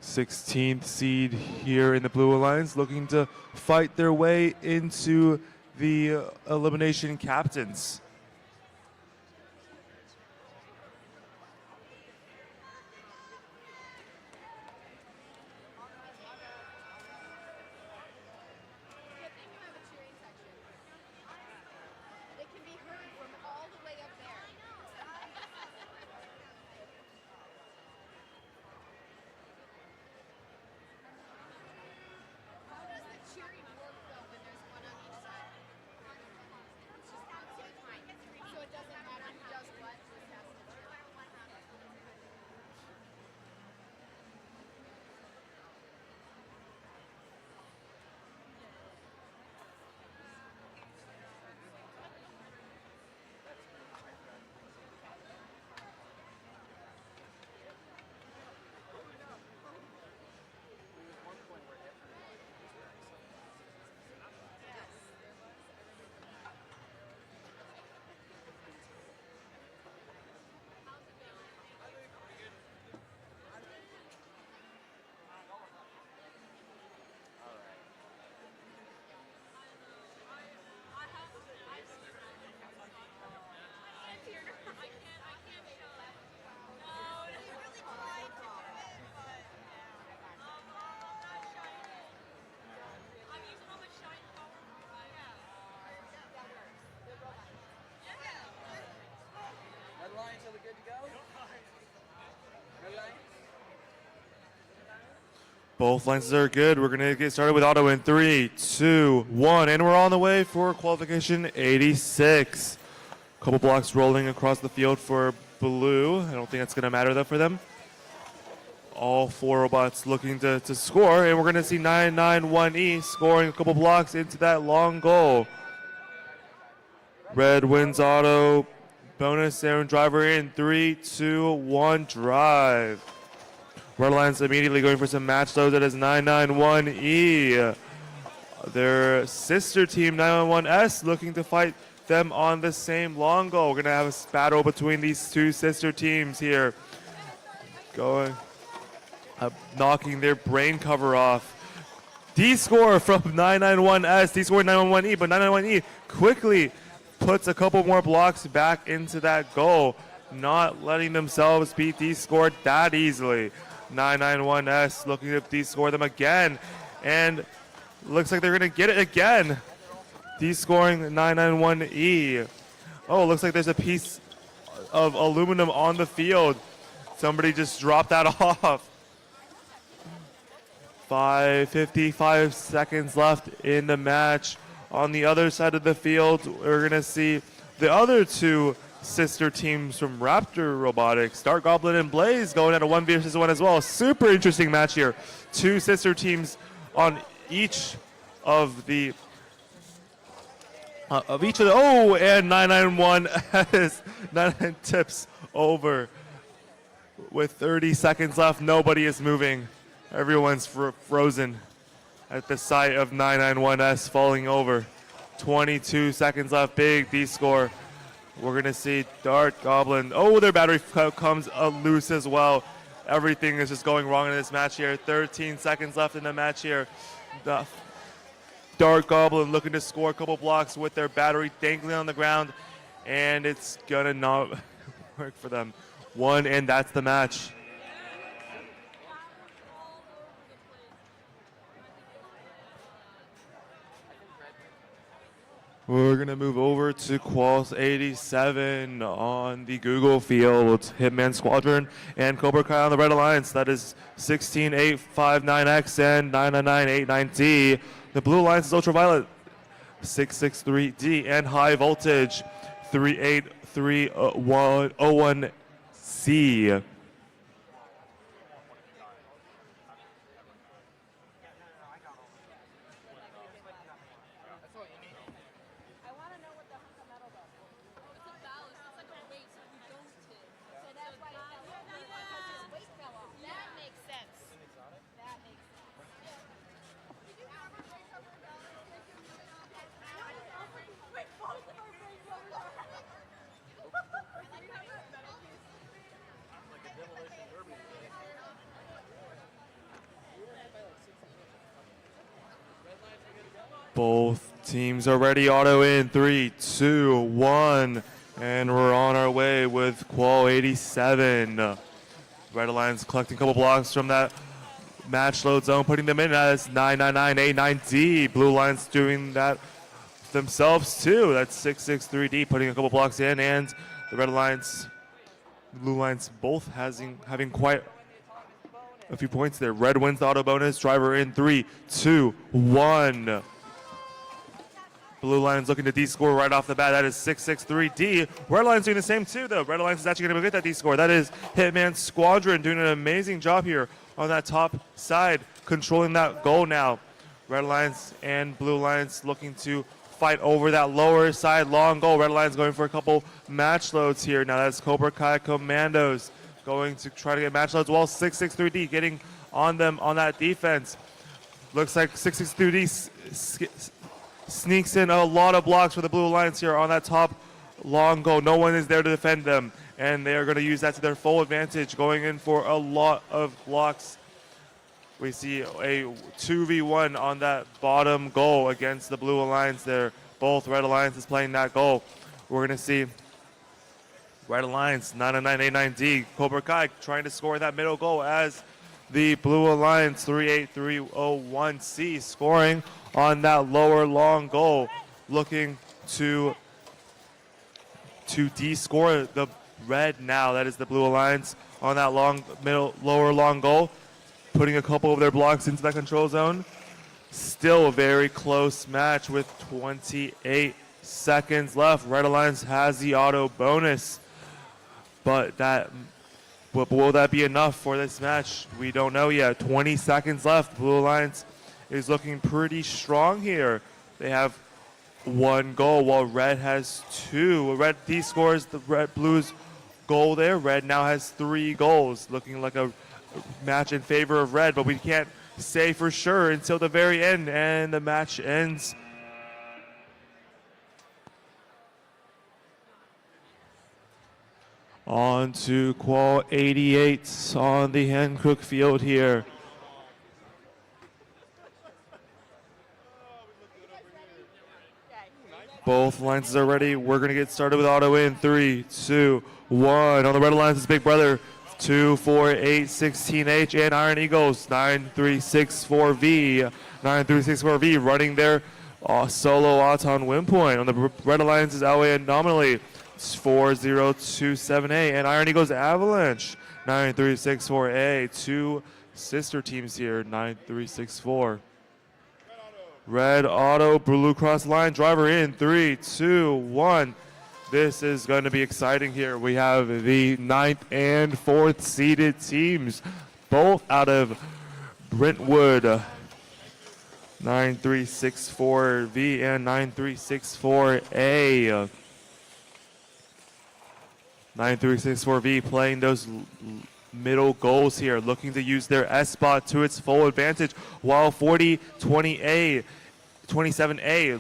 16th seed here in the Blue Alliance looking to fight their way into the elimination captains. Both lenses are good. We're going to get started with auto in 3, 2, 1, and we're on the way for qualification 86. Couple blocks rolling across the field for blue. I don't think that's going to matter though for them. All 4 robots looking to score, and we're going to see 991E scoring a couple blocks into that long goal. Red wins auto. Bonus and driver in 3, 2, 1, drive. Red Lions immediately going for some match loads. That is 991E. Their sister team 911S looking to fight them on the same long goal. We're going to have a battle between these 2 sister teams here. Going, knocking their brain cover off. D-score from 991S, D-score 911E, but 991E quickly puts a couple more blocks back into that goal, not letting themselves beat D-score that easily. 991S looking to D-score them again, and looks like they're going to get it again. D-scoring 991E. Oh, looks like there's a piece of aluminum on the field. Somebody just dropped that off. 55 seconds left in the match. On the other side of the field, we're going to see the other 2 sister teams from Raptor Robotics, Dark Goblin and Blaze, going at a 1 versus 1 as well. Super interesting match here. 2 sister teams on each of the oh, and 991 has 99 tips over. With 30 seconds left, nobody is moving. Everyone's frozen at the sight of 991S falling over. 22 seconds left, big D-score. We're going to see Dark Goblin. Oh, their battery comes loose as well. Everything is just going wrong in this match here. 13 seconds left in the match here. The Dark Goblin looking to score a couple blocks with their battery dangling on the ground, and it's going to not work for them. 1, and that's the match. We're going to move over to Quals 87 on the Google field. Hitman Squadron and Cobra Kai on the Red Alliance. That is 16859X and 99989D. The Blue Alliance is Ultraviolet 663D and High Voltage 38301C. Both teams are ready. Auto in 3, 2, 1, and we're on our way with Qual 87. Red Alliance collecting a couple blocks from that match load zone, putting them in as 99989D. Blue Alliance doing that themselves too. That's 663D, putting a couple blocks in, and the Red Alliance, Blue Alliance both having quite a few points there. Red wins the auto bonus. Driver in 3, 2, 1. Blue Alliance looking to D-score right off the bat. That is 663D. Red Alliance doing the same too, though. Red Alliance is actually going to get that D-score. That is Hitman Squadron doing an amazing job here on that top side, controlling that goal now. Red Alliance and Blue Alliance looking to fight over that lower side long goal. Red Alliance going for a couple match loads here. Now that's Cobra Kai Commandos going to try to get match loads, while 663D getting on them on that defense. Looks like 663D sneaks in a lot of blocks for the Blue Alliance here on that top long goal. No one is there to defend them, and they are going to use that to their full advantage, going in for a lot of blocks. We see a 2v1 on that bottom goal against the Blue Alliance there. Both Red Alliance is playing that goal. We're going to see Red Alliance 99989D, Cobra Kai trying to score that middle goal, as the Blue Alliance 38301C scoring on that lower long goal, looking to D-score the red now. That is the Blue Alliance on that lower long goal. putting a couple of their blocks into that control zone. Still a very close match with 28 seconds left. Red Alliance has the auto bonus, but will that be enough for this match? We don't know yet. 20 seconds left. Blue Alliance is looking pretty strong here. They have 1 goal while Red has 2. Red scores the Blues goal there. Red now has 3 goals, looking like a match in favor of Red, but we can't say for sure until the very end, and the match ends. On to Qual 88 on the Hancock field here. Both lines are ready. We're going to get started with auto in 3, 2, 1. On the Red Alliance is Big Brother 24816H and Iron Eagles 9364V. 9364V running their solo Auton win point. On the Red Alliance is LA Anomaly 40278 and Iron Eagles Avalanche 9364A. 2 sister teams here, 9364. Red Auto, Blue Cross line, driver in 3, 2, 1. This is going to be exciting here. We have the 9th and 4th seeded teams, both out of Brentwood. 9364V and 9364A. 9364V playing those middle goals here, looking to use their S spot to its full advantage, while 27A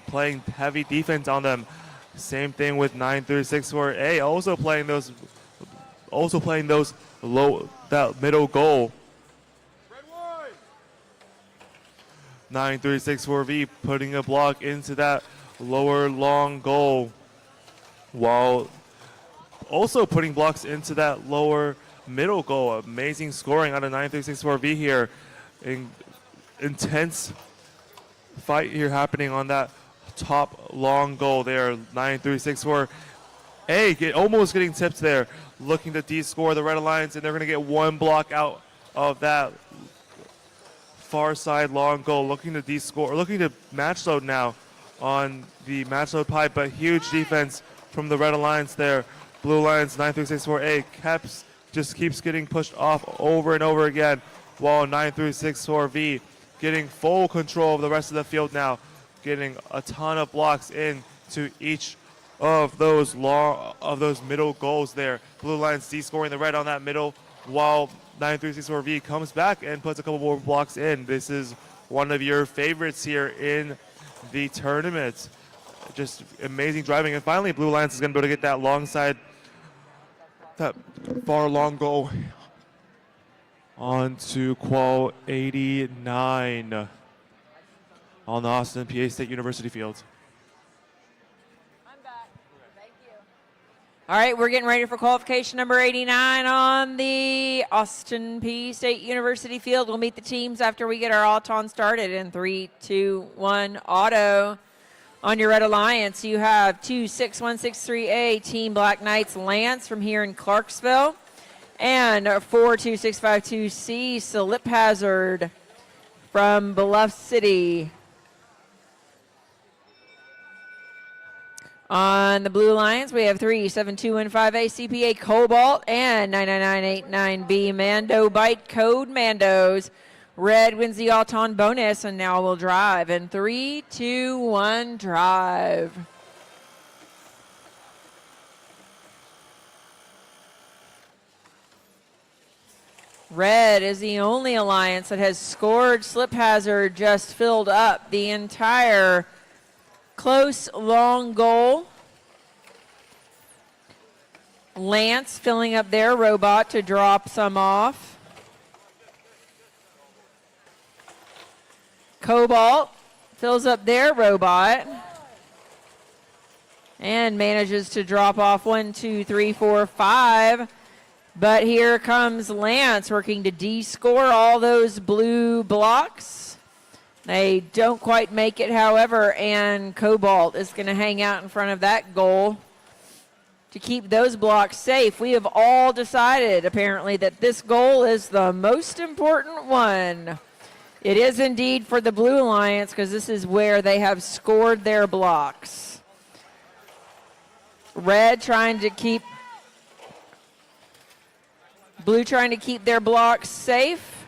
playing heavy defense on them. Same thing with 9364A, also playing those that middle goal. 9364V putting a block into that lower long goal, while also putting blocks into that lower middle goal. Amazing scoring out of 9364V here. Intense fight here happening on that top long goal there. 9364A almost getting tipped there, looking to de-score the Red Alliance, and they're going to get 1 block out of that far side long goal, looking to de-score, looking to match load now on the match load pipe, but huge defense from the Red Alliance there. Blue Alliance 9364A just keeps getting pushed off over and over again, while 9364V getting full control of the rest of the field now, getting a ton of blocks in to each of those middle goals there. Blue Alliance de-scoring the Red on that middle, while 9364V comes back and puts a couple more blocks in. This is one of your favorites here in the tournament. Just amazing driving, and finally Blue Alliance is going to be able to get that long side, that far long goal on to Qual 89 on the Austin PA State University field. I'm back. Thank you. All right, we're getting ready for qualification number 89 on the Austin P State University field. We'll meet the teams after we get our Auton started in 3, 2, 1, auto. On your Red Alliance, you have 26163A Team Black Knights Lance from here in Clarksville, and 42652C Slip Hazard from Bluff City. On the Blue Alliance, we have 37215A CPA Cobalt and 99989B Mando Bite Code Mandos. Red wins the Auton bonus, and now we'll drive in 3, 2, 1, drive. Red is the only alliance that has scored. Slip Hazard just filled up the entire close long goal. Lance filling up their robot to drop some off. Cobalt fills up their robot and manages to drop off 1, 2, 3, 4, 5. But here comes Lance working to de-score all those blue blocks. They don't quite make it, however, and Cobalt is going to hang out in front of that goal. to keep those blocks safe. We have all decided, apparently, that this goal is the most important one. It is indeed for the Blue Alliance because this is where they have scored their blocks. Red trying to keep, Blue trying to keep their blocks safe.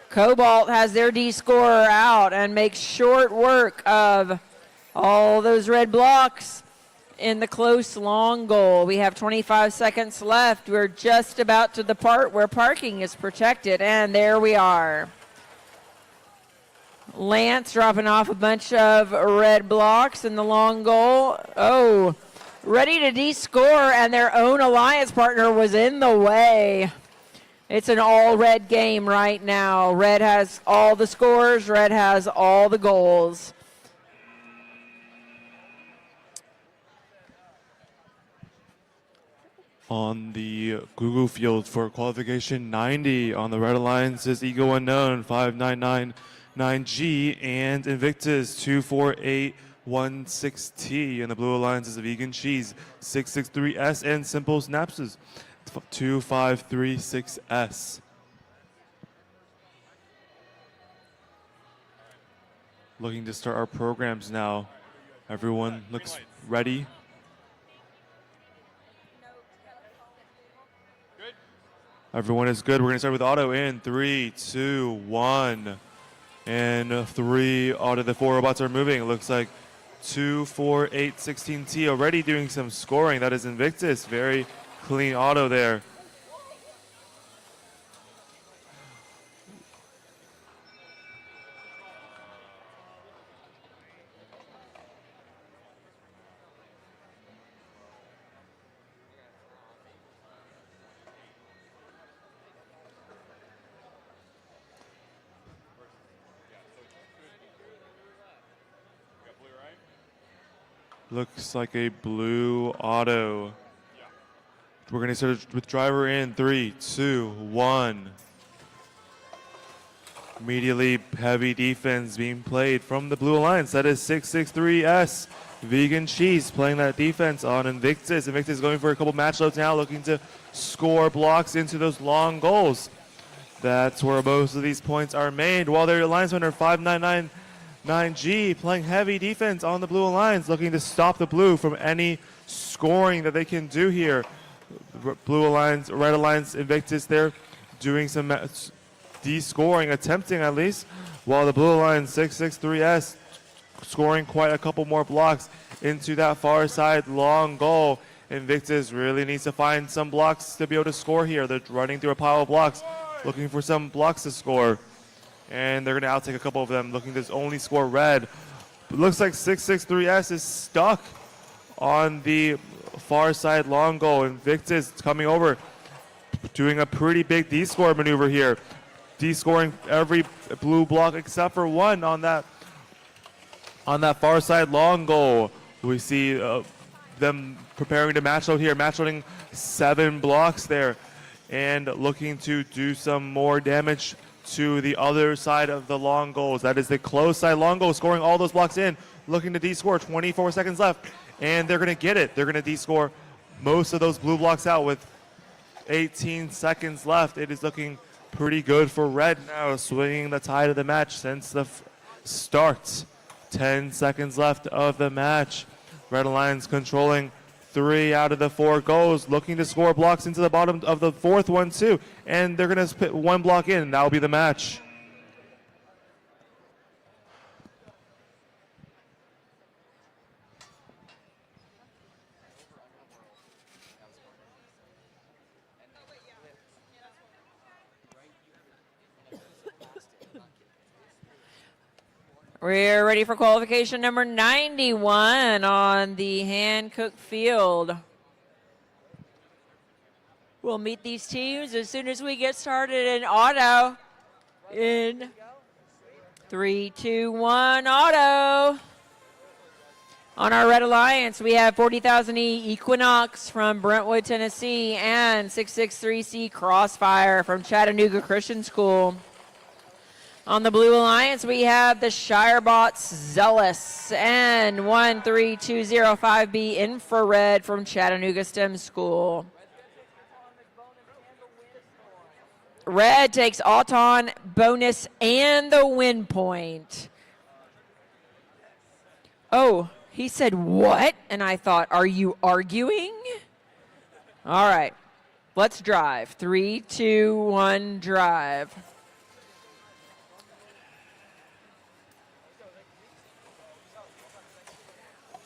Cobalt has their D-scorer out and makes short work of all those red blocks in the close long goal. We have 25 seconds left. We're just about to the part where parking is protected, and there we are. Lance dropping off a bunch of red blocks in the long goal. Oh, ready to de-score, and their own alliance partner was in the way. It's an all-red game right now. Red has all the scores. Red has all the goals. On the Google field for qualification 90 on the Red Alliance is Ego Unknown 5999G and Invictus 24816T. And the Blue Alliance is Vegan Cheese 663S and Simple Snaps 2536S. Looking to start our programs now. Everyone looks ready. Everyone is good. We're going to start with auto in 3, 2, 1. And 3 out of the 4 robots are moving. It looks like 2, 4, 8, 16T already doing some scoring. That is Invictus. Very clean auto there. Looks like a blue auto. We're going to start with driver in 3, 2, 1. Immediately heavy defense being played from the Blue Alliance. That is 663S. Vegan Cheese playing that defense on Invictus. Invictus going for a couple match loads now, looking to score blocks into those long goals. That's where most of these points are made. While their alliance winner 5999G playing heavy defense on the Blue Alliance, looking to stop the Blue from any scoring that they can do here. Blue Alliance, Red Alliance, Invictus there doing some de-scoring, attempting at least, while the Blue Alliance 663S scoring quite a couple more blocks into that far side long goal. Invictus really needs to find some blocks to be able to score here. They're running through a pile of blocks, looking for some blocks to score. And they're going to outtake a couple of them, looking to only score red. It looks like 663S is stuck on the far side long goal. Invictus coming over, doing a pretty big D-score maneuver here. D-scoring every blue block except for one on that far side long goal. We see them preparing to match load here, match loading 7 blocks there, and looking to do some more damage to the other side of the long goals. That is the close side long goal, scoring all those blocks in, looking to D-score. 24 seconds left, and they're going to get it. They're going to D-score most of those blue blocks out with 18 seconds left. It is looking pretty good for red now, swinging the tide of the match since the start. 10 seconds left of the match. Red Alliance controlling 3 out of the 4 goals, looking to score blocks into the bottom of the 4th one too. And they're going to put 1 block in, and that'll be the match. We're ready for qualification number 91 on the Hankook field. We'll meet these teams as soon as we get started in auto. In 3, 2, 1, auto. On our Red Alliance, we have 40,000E Equinox from Brentwood, Tennessee, and 663C Crossfire from Chattanooga Christian School. On the Blue Alliance, we have the Shirebots Zealous and 13205B Infrared from Chattanooga STEM School. Red takes Auton bonus and the win point. Oh, he said what? And I thought, are you arguing? All right, let's drive. 3, 2, 1, drive.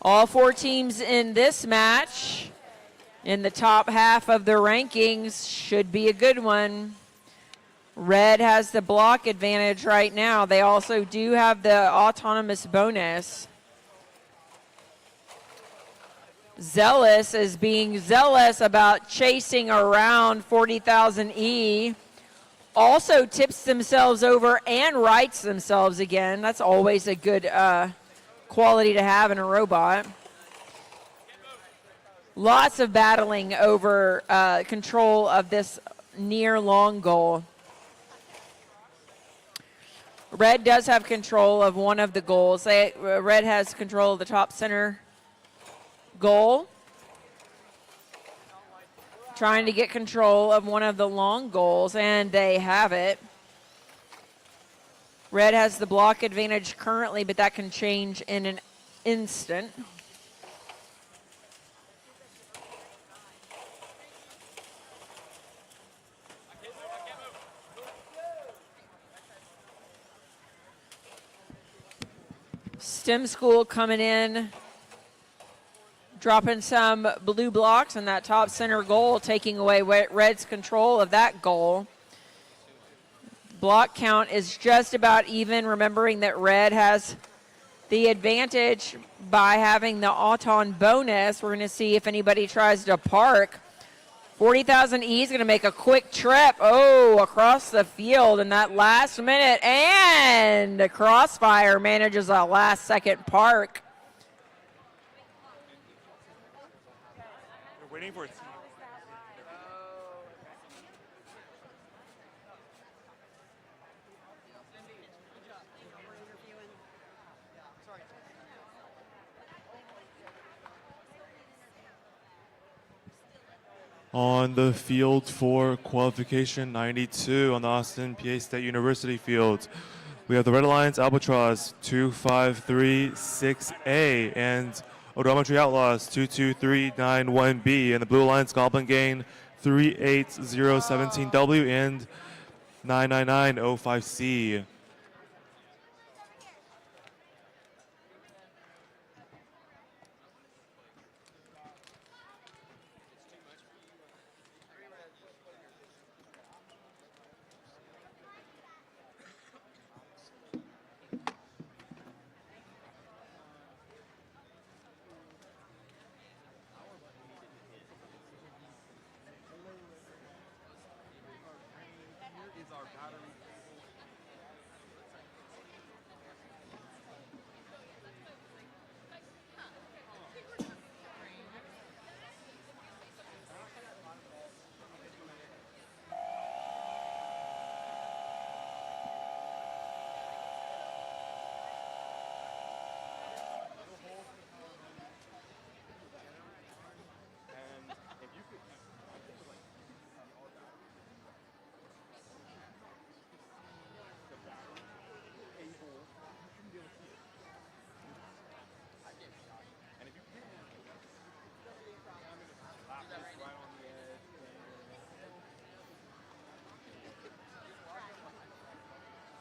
All 4 teams in this match in the top half of the rankings should be a good one. Red has the block advantage right now. They also do have the autonomous bonus. Zealous is being zealous about chasing around 40,000 E. Also tips themselves over and rights themselves again. That's always a good quality to have in a robot. Lots of battling over control of this near long goal. Red does have control of one of the goals. Red has control of the top center goal. Trying to get control of one of the long goals, and they have it. Red has the block advantage currently, but that can change in an instant. STEM School coming in, dropping some blue blocks in that top center goal, taking away Red's control of that goal. Block count is just about even, remembering that Red has the advantage by having the Auton bonus. We're going to see if anybody tries to park. 40,000 E is going to make a quick trip, across the field in that last minute, and Crossfire manages a last-second park. We're waiting for it. On the field for qualification 92 on the Austin PA State University field, we have the Red Alliance Albatross 2536A and Odometry Outlaws 22391B, and the Blue Alliance Goblin Gain 38017W and 99905C.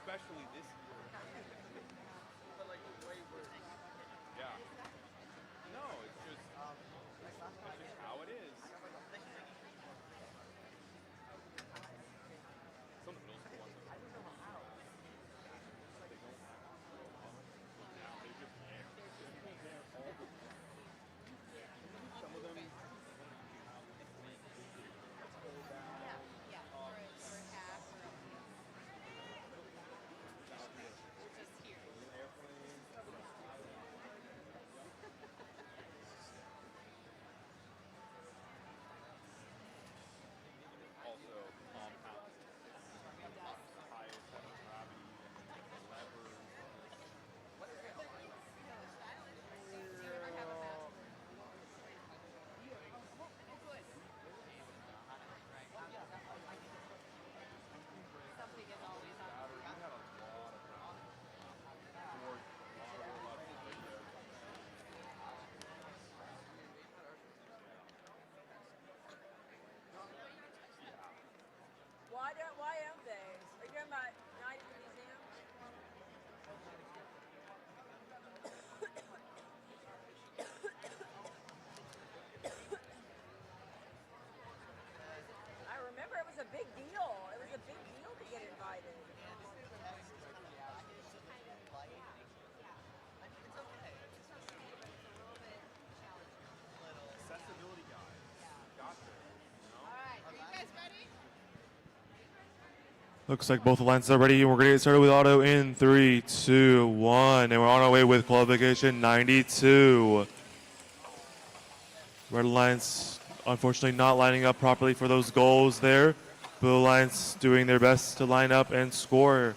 Especially this year. But like way worse. Yeah. No, it's just how it is. Some middle school ones are they don't have now. They're just there. All the time. Some of them Looks like both the lines are ready, and we're going to get started with auto in 3, 2, 1. And we're on our way with qualification 92. Red Alliance, unfortunately, not lining up properly for those goals there. Blue Alliance doing their best to line up and score.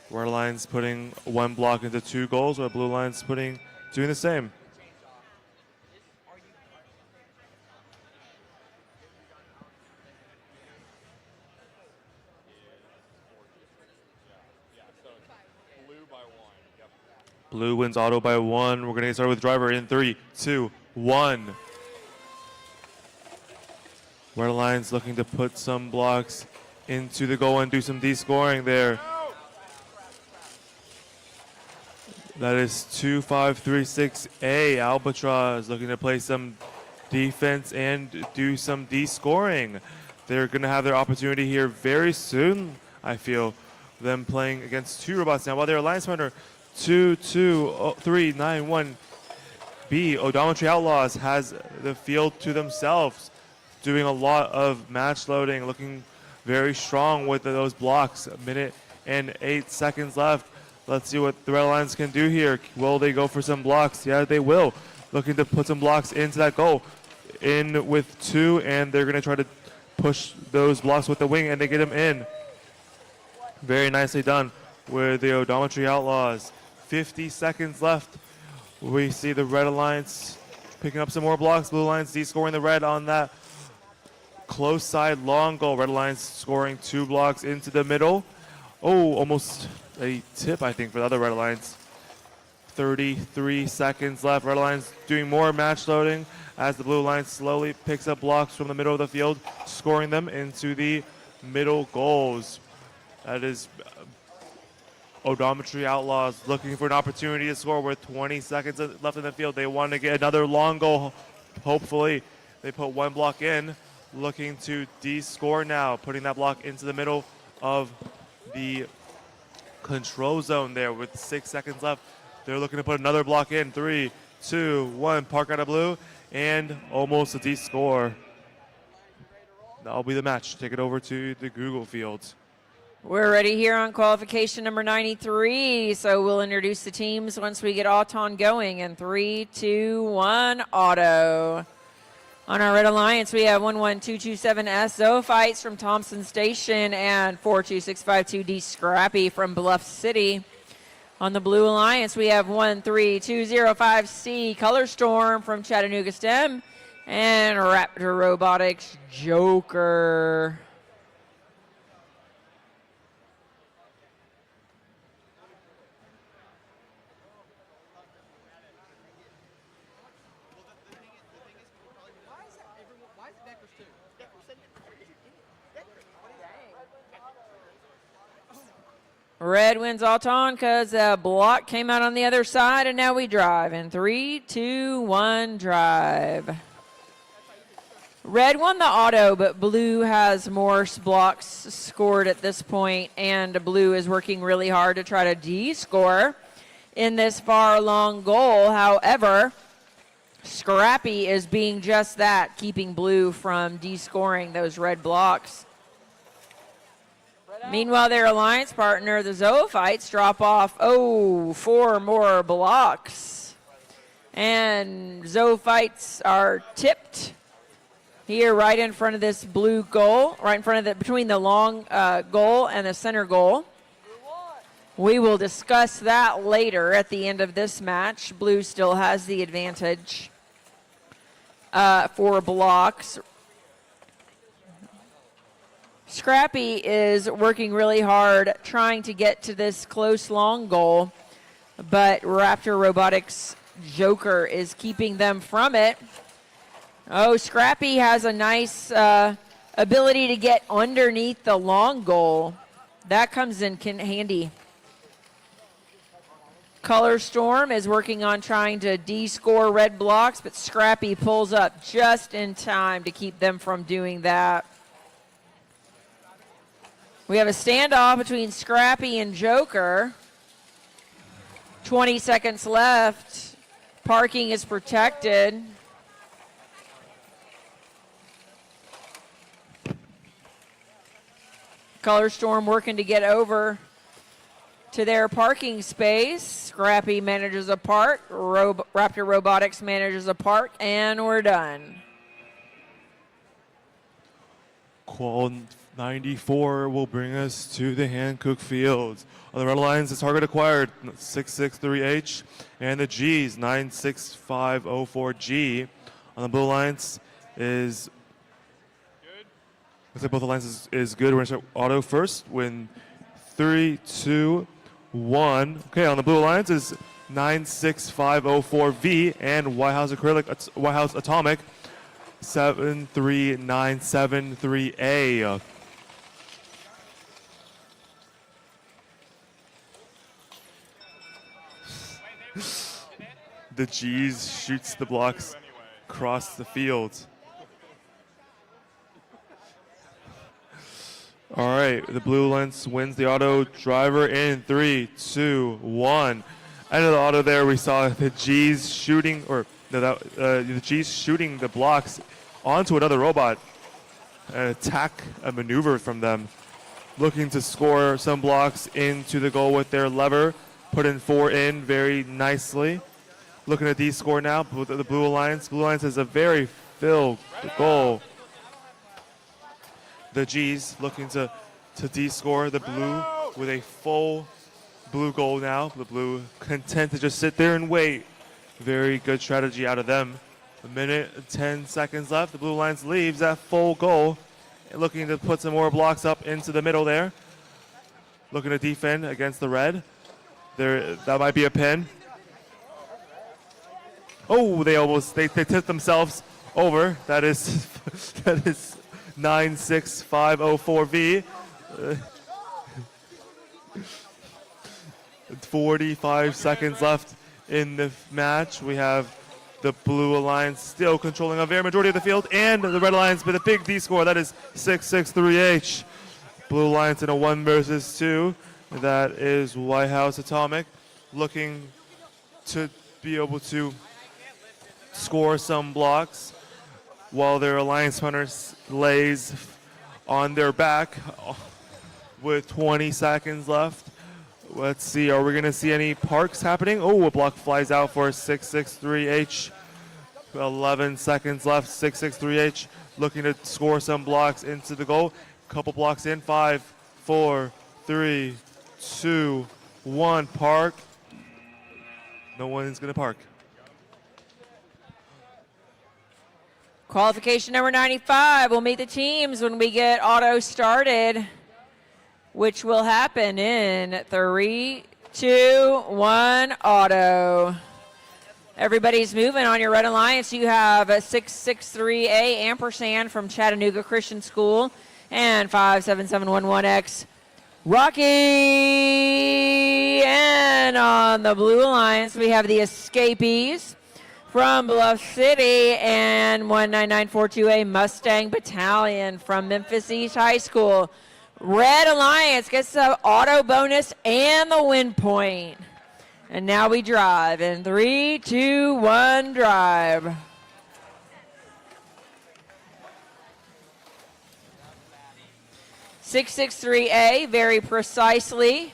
Red Alliance putting 1 block into 2 goals, while Blue Alliance doing the same. Blue wins auto by 1. We're going to get started with driver in 3, 2, 1. Red Alliance looking to put some blocks into the goal and do some D-scoring there. That is 2536A. Albatross looking to play some defense and do some D-scoring. They're going to have their opportunity here very soon, I feel. Them playing against 2 robots now, while their Alliance partner 2-2-3-9-1 B, Odometry Outlaws, has the field to themselves, doing a lot of match loading, looking very strong with those blocks. A minute and 8 seconds left. Let's see what the Red Alliance can do here. Will they go for some blocks? Yeah, they will. Looking to put some blocks into that goal. In with 2, and they're going to try to push those blocks with the wing, and they get them in. Very nicely done with the Odometry Outlaws. 50 seconds left. We see the Red Alliance picking up some more blocks. Blue Alliance D-scoring the red on that close side long goal. Red Alliance scoring 2 blocks into the middle. Oh, almost a tip, I think, for the other Red Alliance. 33 seconds left. Red Alliance doing more match loading as the Blue Alliance slowly picks up blocks from the middle of the field, scoring them into the middle goals. That is Odometry Outlaws looking for an opportunity to score with 20 seconds left in the field. They want to get another long goal, hopefully. They put 1 block in, looking to D-score now, putting that block into the middle of the control zone there with 6 seconds left. They're looking to put another block in. 3, 2, 1, park out of blue, and almost a D-score. That'll be the match. Take it over to the Google fields. We're ready here on qualification number 93, so we'll introduce the teams once we get Auton going in 3, 2, 1, auto. On our Red Alliance, we have 11227S Zoophytes from Thompson Station and 42652D Scrappy from Bluff City. On the Blue Alliance, we have 13205C Color Storm from Chattanooga STEM and Raptor Robotics Joker. Red wins Auton because a block came out on the other side, and now we drive in 3, 2, 1, drive. Red won the auto, but Blue has more blocks scored at this point, and Blue is working really hard to try to D-score in this far long goal. However, Scrappy is being just that, keeping Blue from D-scoring those red blocks. Meanwhile, their alliance partner, the Zoophytes, drop off, 4 more blocks. And Zoophytes are tipped here right in front of this blue goal, right in front of between the long goal and the center goal. We will discuss that later at the end of this match. Blue still has the advantage for blocks. Scrappy is working really hard trying to get to this close long goal, but Raptor Robotics Joker is keeping them from it. Scrappy has a nice ability to get underneath the long goal. That comes in handy. Color Storm is working on trying to D-score red blocks, but Scrappy pulls up just in time to keep them from doing that. We have a standoff between Scrappy and Joker. 20 seconds left. Parking is protected. Color Storm working to get over to their parking space. Scrappy manages a park. Raptor Robotics manages a park, and we're done. Qual 94 will bring us to the Hankook Field. On the red lines, the target acquired 663H and the G's 96504G. On the blue lines is looks like both the lines is good. We're gonna start auto first. When 3, 2, 1. Okay, on the blue lines is 96504V and White House Atomic 73973A. The G's shoots the blocks across the field. All right, the blue lens wins the auto driver in 3, 2, 1. End of the auto there, we saw the G's shooting, the G's shooting the blocks onto another robot. An attack, a maneuver from them. Looking to score some blocks into the goal with their lever. Put in 4 in very nicely. Looking at D score now with the Blue Alliance. Blue Alliance has a very filled goal. The G's looking to D-score the blue with a full blue goal now. The blue content to just sit there and wait. Very good strategy out of them. A minute and 10 seconds left. The Blue Alliance leaves that full goal. Looking to put some more blocks up into the middle there. Looking to defend against the red. That might be a pin. Oh, they tipped themselves over. That is 96504V. 45 seconds left in the match. We have the Blue Alliance still controlling a very majority of the field, and the Red Alliance with a big D score. That is 663H. Blue Alliance in a 1 versus 2. That is White House Atomic looking to be able to score some blocks while their Alliance Hunter lays on their back with 20 seconds left. Let's see, are we going to see any parks happening? Oh, a block flies out for 663H. 11 seconds left, 663H looking to score some blocks into the goal. Couple blocks in, 5, 4, 3, 2, 1, park. No one's going to park. Qualification number 95 will meet the teams when we get auto started, which will happen in 3, 2, 1, auto. Everybody's moving on your Red Alliance. You have a 663A ampersand from Chattanooga Christian School and 57711X Rocky. And on the Blue Alliance, we have the Escapees from Bluff City and 19942A Mustang Battalion from Memphis East High School. Red Alliance gets the auto bonus and the win point. And now we drive in 3, 2, 1, drive. .663A very precisely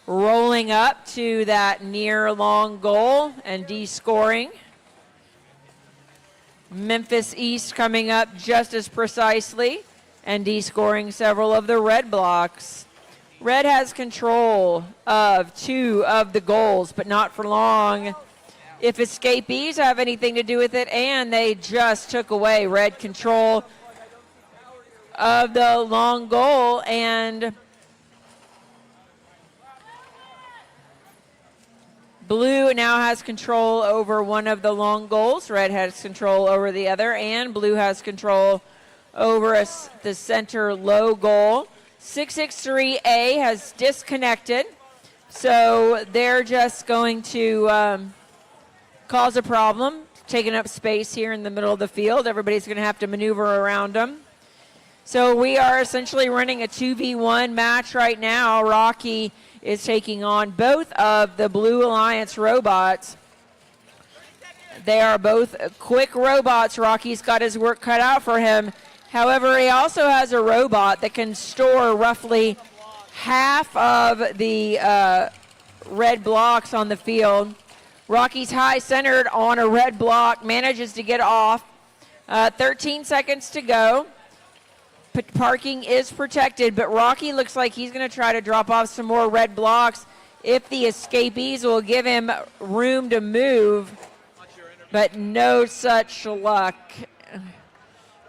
rolling up to that near long goal and D-scoring. Memphis East coming up just as precisely and D-scoring several of the red blocks. Red has control of 2 of the goals, but not for long. If Escapees have anything to do with it, and they just took away red control of the long goal, and Blue now has control over one of the long goals. Red has control over the other, and Blue has control over the center low goal. 663A has disconnected, so they're just going to cause a problem, taking up space here in the middle of the field. Everybody's going to have to maneuver around them. So we are essentially running a 2v1 match right now. Rocky is taking on both of the Blue Alliance robots. They are both quick robots. Rocky's got his work cut out for him. However, he also has a robot that can store roughly half of the red blocks on the field. Rocky's high centered on a red block, manages to get off. 13 seconds to go. Parking is protected, but Rocky looks like he's going to try to drop off some more red blocks if the escapees will give him room to move, but no such luck.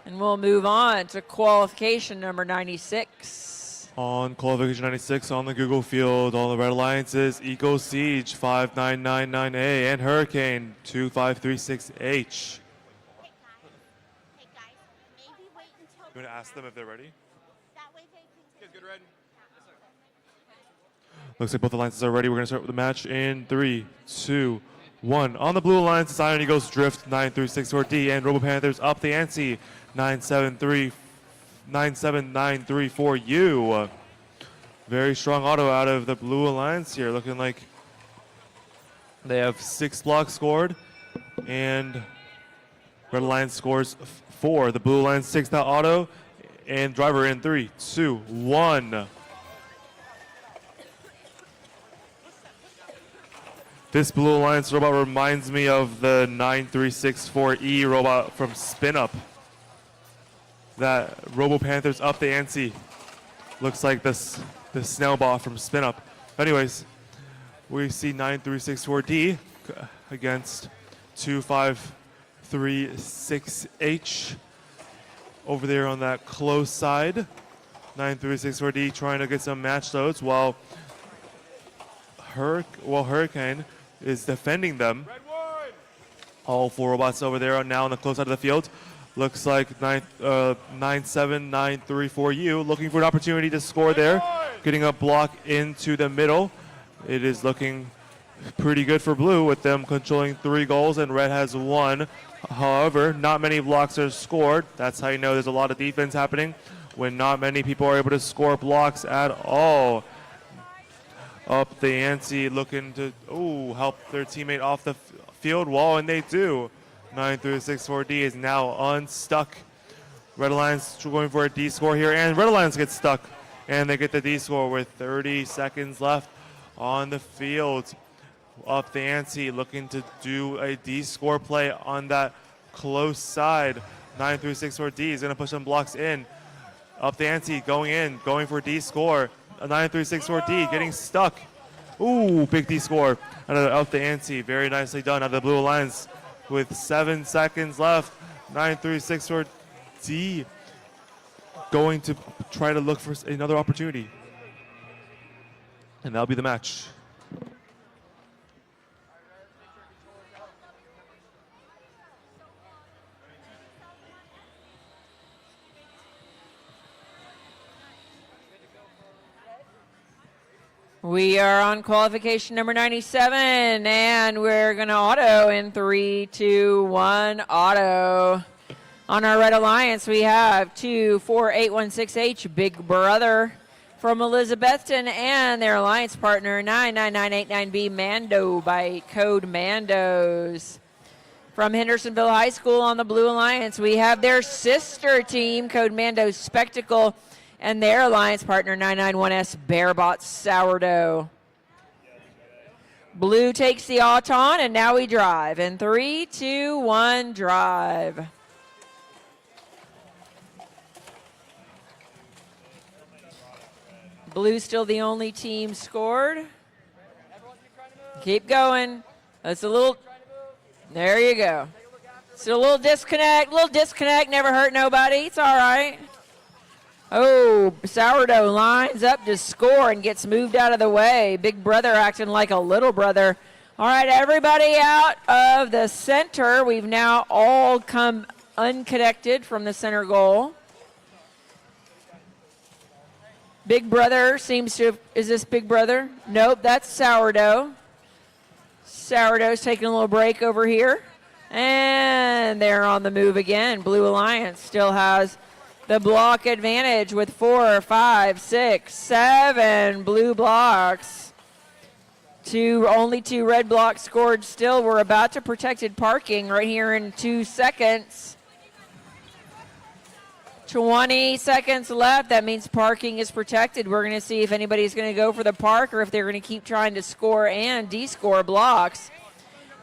And we'll move on to qualification number 96. On qualification 96 on the Google field, on the Red Alliances, Eco Siege 5999A and Hurricane 2536H. You want to ask them if they're ready? Get ready. Looks like both alliances are ready. We're going to start with the match in 3, 2, 1. On the Blue Alliance, it's Iron Eagles Drift 9364D and Robo Panthers up the ante 97934U. Very strong auto out of the Blue Alliance here. Looking like they have 6 blocks scored and Red Alliance scores 4. The Blue Alliance takes that auto and driver in 3, 2, 1. This Blue Alliance robot reminds me of the 9364E robot from Spin Up. That Robo Panthers up the ante. Looks like the Snellbot from Spin Up. Anyways, we see 9364D against 2536H over there on that close side. 9364D trying to get some match loads while Hurricane is defending them. All 4 robots over there are now on the close side of the field. Looks like 97934U looking for an opportunity to score there. Getting a block into the middle. It is looking pretty good for Blue with them controlling 3 goals and Red has 1. However, not many blocks are scored. That's how you know there's a lot of defense happening when not many people are able to score blocks at all. Up the ante looking to help their teammate off the field wall, and they do. 9364D is now unstuck. Red Alliance going for a D score here, and Red Alliance gets stuck. And they get the D score with 30 seconds left on the field. Up the ante looking to do a D score play on that close side. 9364D is going to push some blocks in. Up the ante going in, going for D score. 9364D getting stuck. Ooh, big D score out of the ante. Very nicely done out of the Blue Alliance with 7 seconds left. 9364D going to try to look for another opportunity. And that'll be the match. We are on qualification number 97, and we're going to auto in 3, 2, 1, auto. On our Red Alliance, we have 24816H, Big Brother from Elizabethton, and their alliance partner, 99989B, Mando by code Mandos. From Hendersonville High School on the Blue Alliance, we have their sister team, code Mandos Spectacle, and their alliance partner, 991S, Bearbot Sourdough. Blue takes the Auton, and now we drive. In 3, 2, 1, drive. Blue still the only team scored. Keep going. That's a little, there you go. Still a little disconnect, never hurt nobody. It's all right. Oh, Sourdough lines up to score and gets moved out of the way. Big Brother acting like a little brother. All right, everybody out of the center. We've now all come unconnected from the center goal. Big Brother seems to have, is this Big Brother? Nope, that's Sourdough. Sourdough's taking a little break over here. And they're on the move again. Blue Alliance still has the block advantage with 4, 5, 6, 7 blue blocks. Only 2 red blocks scored still. We're about to protected parking right here in 2 seconds. 20 seconds left. That means parking is protected. We're going to see if anybody's going to go for the park or if they're going to keep trying to score and de-score blocks.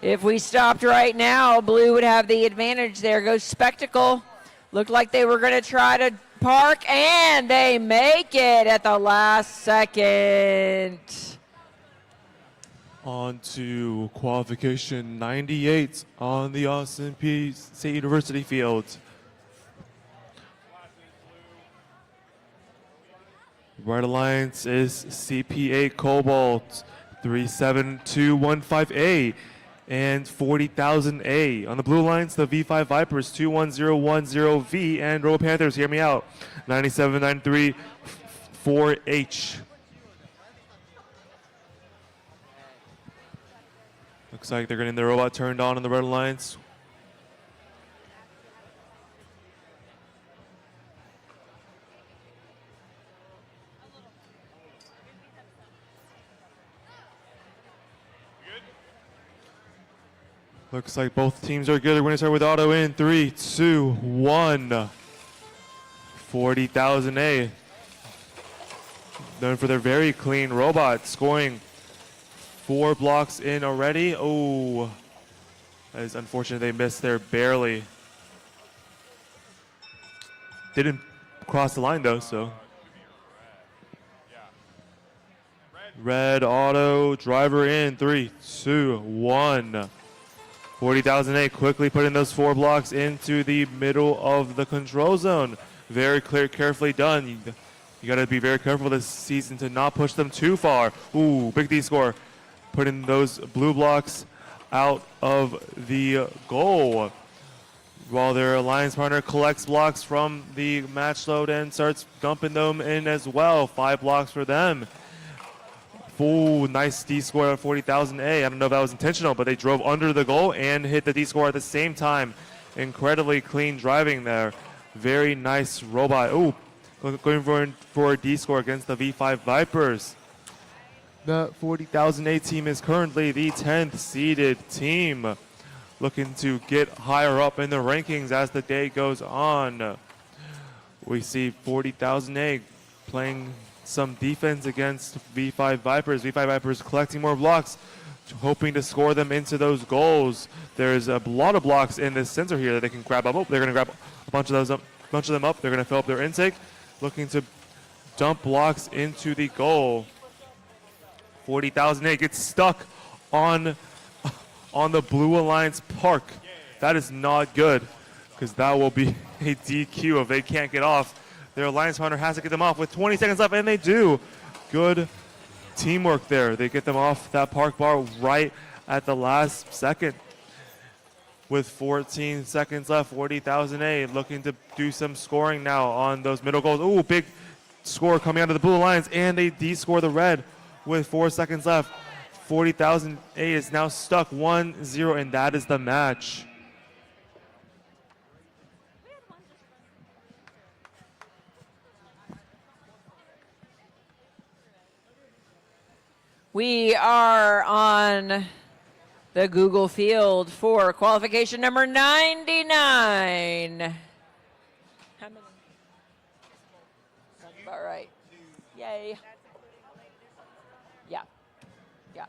If we stopped right now, blue would have the advantage. There goes Spectacle. Looked like they were going to try to park, and they make it at the last second. On to qualification 98 on the Austin Peay State University field. Red Alliance is CPA Cobalt 37215A and 40,000A. On the Blue Alliance, the V5 Vipers 21010V and Robo Panthers, hear me out, 9793 4H. Looks like they're getting the robot turned on in the Red Alliance. Looks like both teams are good. We're going to start with auto in 3, 2, 1. 40,000A. Known for their very clean robot, scoring 4 blocks in already. Oh, that is unfortunate. They missed there barely. Didn't cross the line though, so. Red auto, driver in 3, 2, 1. 40,000A quickly putting those 4 blocks into the middle of the control zone. Very clear, carefully done. You got to be very careful this season to not push them too far. Ooh, big D score. Putting those blue blocks out of the goal. While their alliance partner collects blocks from the match load and starts dumping them in as well. 5 blocks for them. Ooh, nice D score at 40,000A. I don't know if that was intentional, but they drove under the goal and hit the D score at the same time. Incredibly clean driving there. Very nice robot. Ooh, going for a D score against the V5 Vipers. The 40,000A team is currently the 10th seeded team, looking to get higher up in the rankings as the day goes on. We see 40,000A playing some defense against V5 Vipers. V5 Vipers collecting more blocks, hoping to score them into those goals. There's a lot of blocks in this sensor here that they can grab up. Oh, they're going to grab a bunch of them up. They're going to fill up their intake, looking to dump blocks into the goal. 40,000A gets stuck on the Blue Alliance park. That is not good, because that will be a DQ if they can't get off. Their alliance partner has to get them off with 20 seconds left, and they do. Good teamwork there. They get them off that park bar right at the last second. With 14 seconds left, 40,000A looking to do some scoring now on those middle goals. Ooh, big score coming out of the Blue Alliance, and they de-score the red with 4 seconds left. 40,000A is now stuck 1-0, and that is the match. We are on the Google field for qualification number 99. How many? That's about right. Yay. Yeah. Yeah.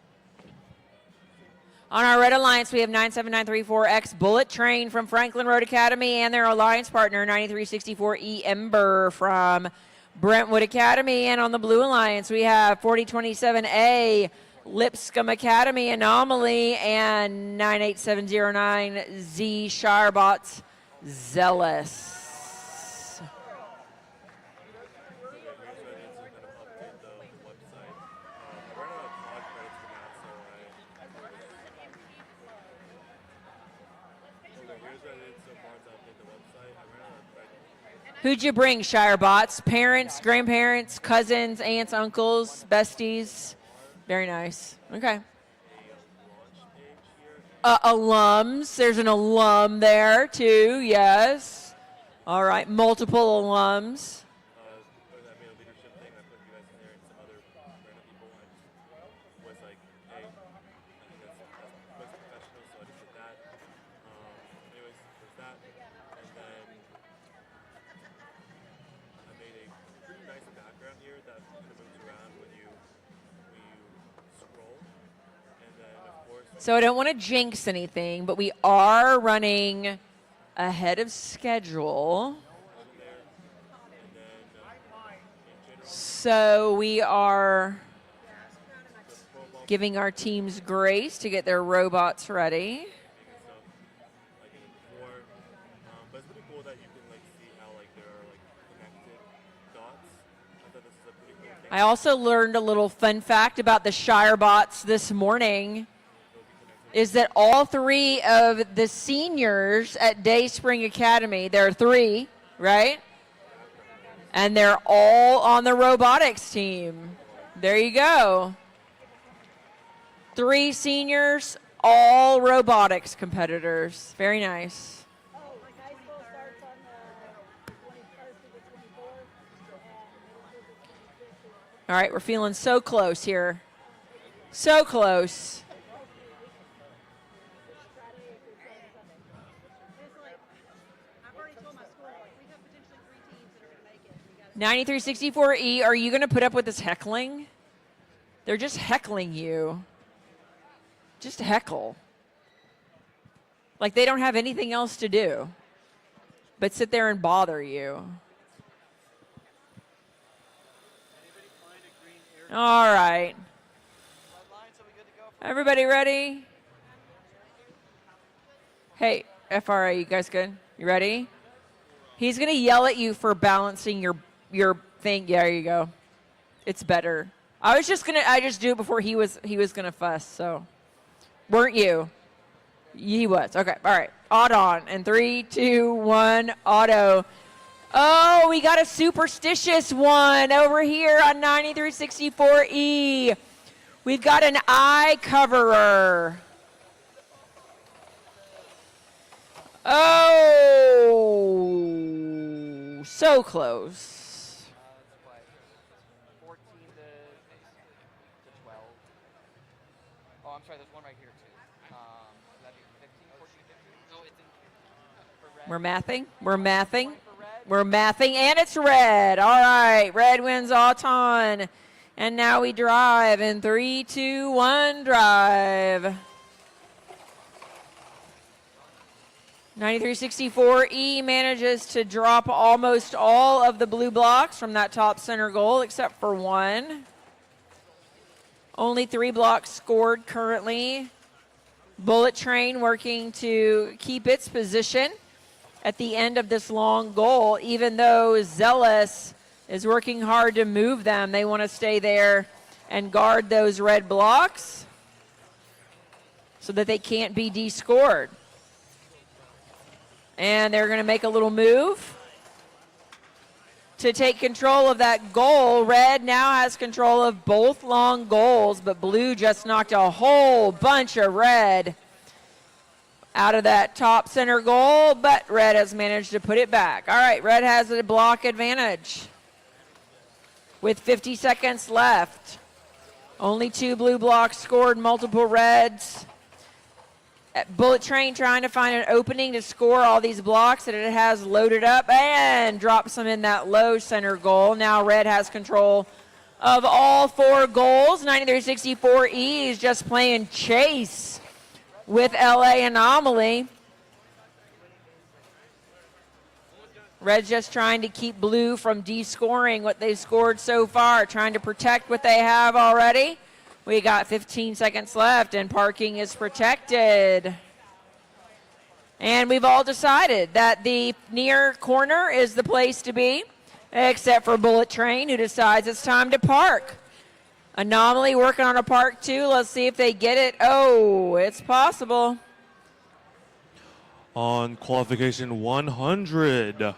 On our Red Alliance, we have 97934X Bullet Train from Franklin Road Academy and their alliance partner 9364E Ember from Brentwood Academy. And on the Blue Alliance, we have 4027A Lipscomb Academy Anomaly and 98709Z Shirebots Zealous. Who'd you bring, Shirebots? Parents, grandparents, cousins, aunts, uncles, besties? Very nice. Okay. Alums. There's an alum there, too. Yes. All right. Multiple alums. So I don't want to jinx anything, but we are running ahead of schedule. So we are giving our teams grace to get their robots ready. But it's pretty cool that you can see how there are connected dots. I thought this is a pretty cool thing. I also learned a little fun fact about the Shire bots this morning is that all 3 of the seniors at Day Spring Academy, there are 3, right? And they're all on the robotics team. There you go. 3 seniors, all robotics competitors. Very nice. All right, we're feeling so close here. So close. 9364E, are you going to put up with this heckling? They're just heckling you. Just heckle. Like they don't have anything else to do but sit there and bother you. All right. Everybody ready? Hey, FRA, you guys good? You ready? He's going to yell at you for balancing your thing. Yeah, there you go. It's better. I just do it before he was going to fuss, so. Weren't you? He was. Okay, all right. Auto on. And 3, 2, 1, auto. Oh, we got a superstitious one over here on 9364E. We've got an eye coverer. Oh, so close. That's what, 14 to 12. Oh, I'm sorry, there's one right here too. That'd be 15, 14, 15. Oh, it's in for red. We're mathing. We're mathing. Point for red. We're mathing, and it's red. All right, red wins Auton. And now we drive in 3, 2, 1, drive. 9364E manages to drop almost all of the blue blocks from that top center goal except for 1. Only 3 blocks scored currently. Bullet Train working to keep its position at the end of this long goal, even though Zealous is working hard to move them. They want to stay there and guard those red blocks so that they can't be descored. And they're going to make a little move to take control of that goal. Red now has control of both long goals, but blue just knocked a whole bunch of red out of that top center goal, but red has managed to put it back. All right, red has a block advantage with 50 seconds left. Only 2 blue blocks scored, multiple reds. Bullet Train trying to find an opening to score all these blocks that it has loaded up and drops them in that low center goal. Now red has control of all 4 goals. 9364E is just playing chase with LA Anomaly. Red's just trying to keep blue from descoring what they've scored so far, trying to protect what they have already. We got 15 seconds left, and parking is protected. And we've all decided that the near corner is the place to be, except for Bullet Train, who decides it's time to park. Anomaly working on a park, too. Let's see if they get it. Oh, it's possible. On qualification 100, the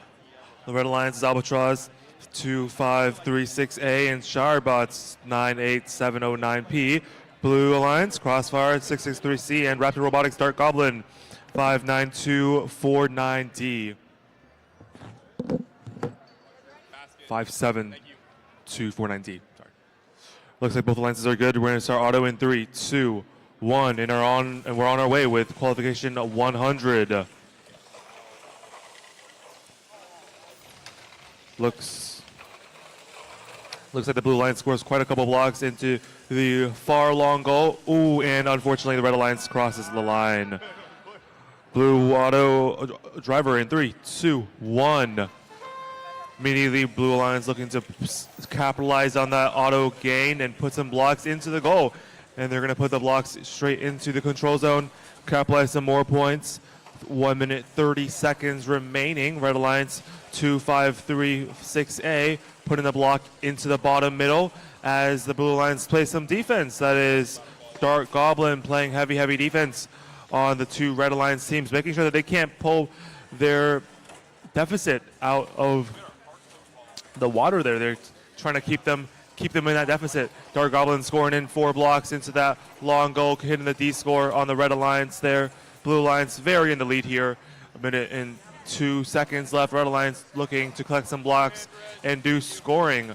Red Alliance is Albatross 2536A and Sharebots 98709P. Blue Alliance, Crossfire 663C, and Rapid Robotics Dark Goblin 59249D. 57249D. Sorry. Looks like both alliances are good. We're going to start auto in 3, 2, 1, and we're on our way with qualification 100. Looks Looks like the blue line scores quite a couple blocks into the far long goal. Ooh, and unfortunately the red alliance crosses the line. Blue auto driver in 3, 2, 1. Immediately, Blue Alliance looking to capitalize on that auto gain and put some blocks into the goal. And they're going to put the blocks straight into the control zone, capitalize some more points. 1 minute 30 seconds remaining. Red Alliance 2-5-3-6A putting the block into the bottom middle as the Blue Alliance play some defense. That is Dark Goblin playing heavy defense on the two Red Alliance teams, making sure that they can't pull their deficit out of the water there. They're trying to keep them in that deficit. Dark Goblin scoring in 4 blocks into that long goal, hitting the D score on the Red Alliance there. Blue Alliance very in the lead here. 1 minute and 2 seconds left. Red Alliance looking to collect some blocks and do scoring.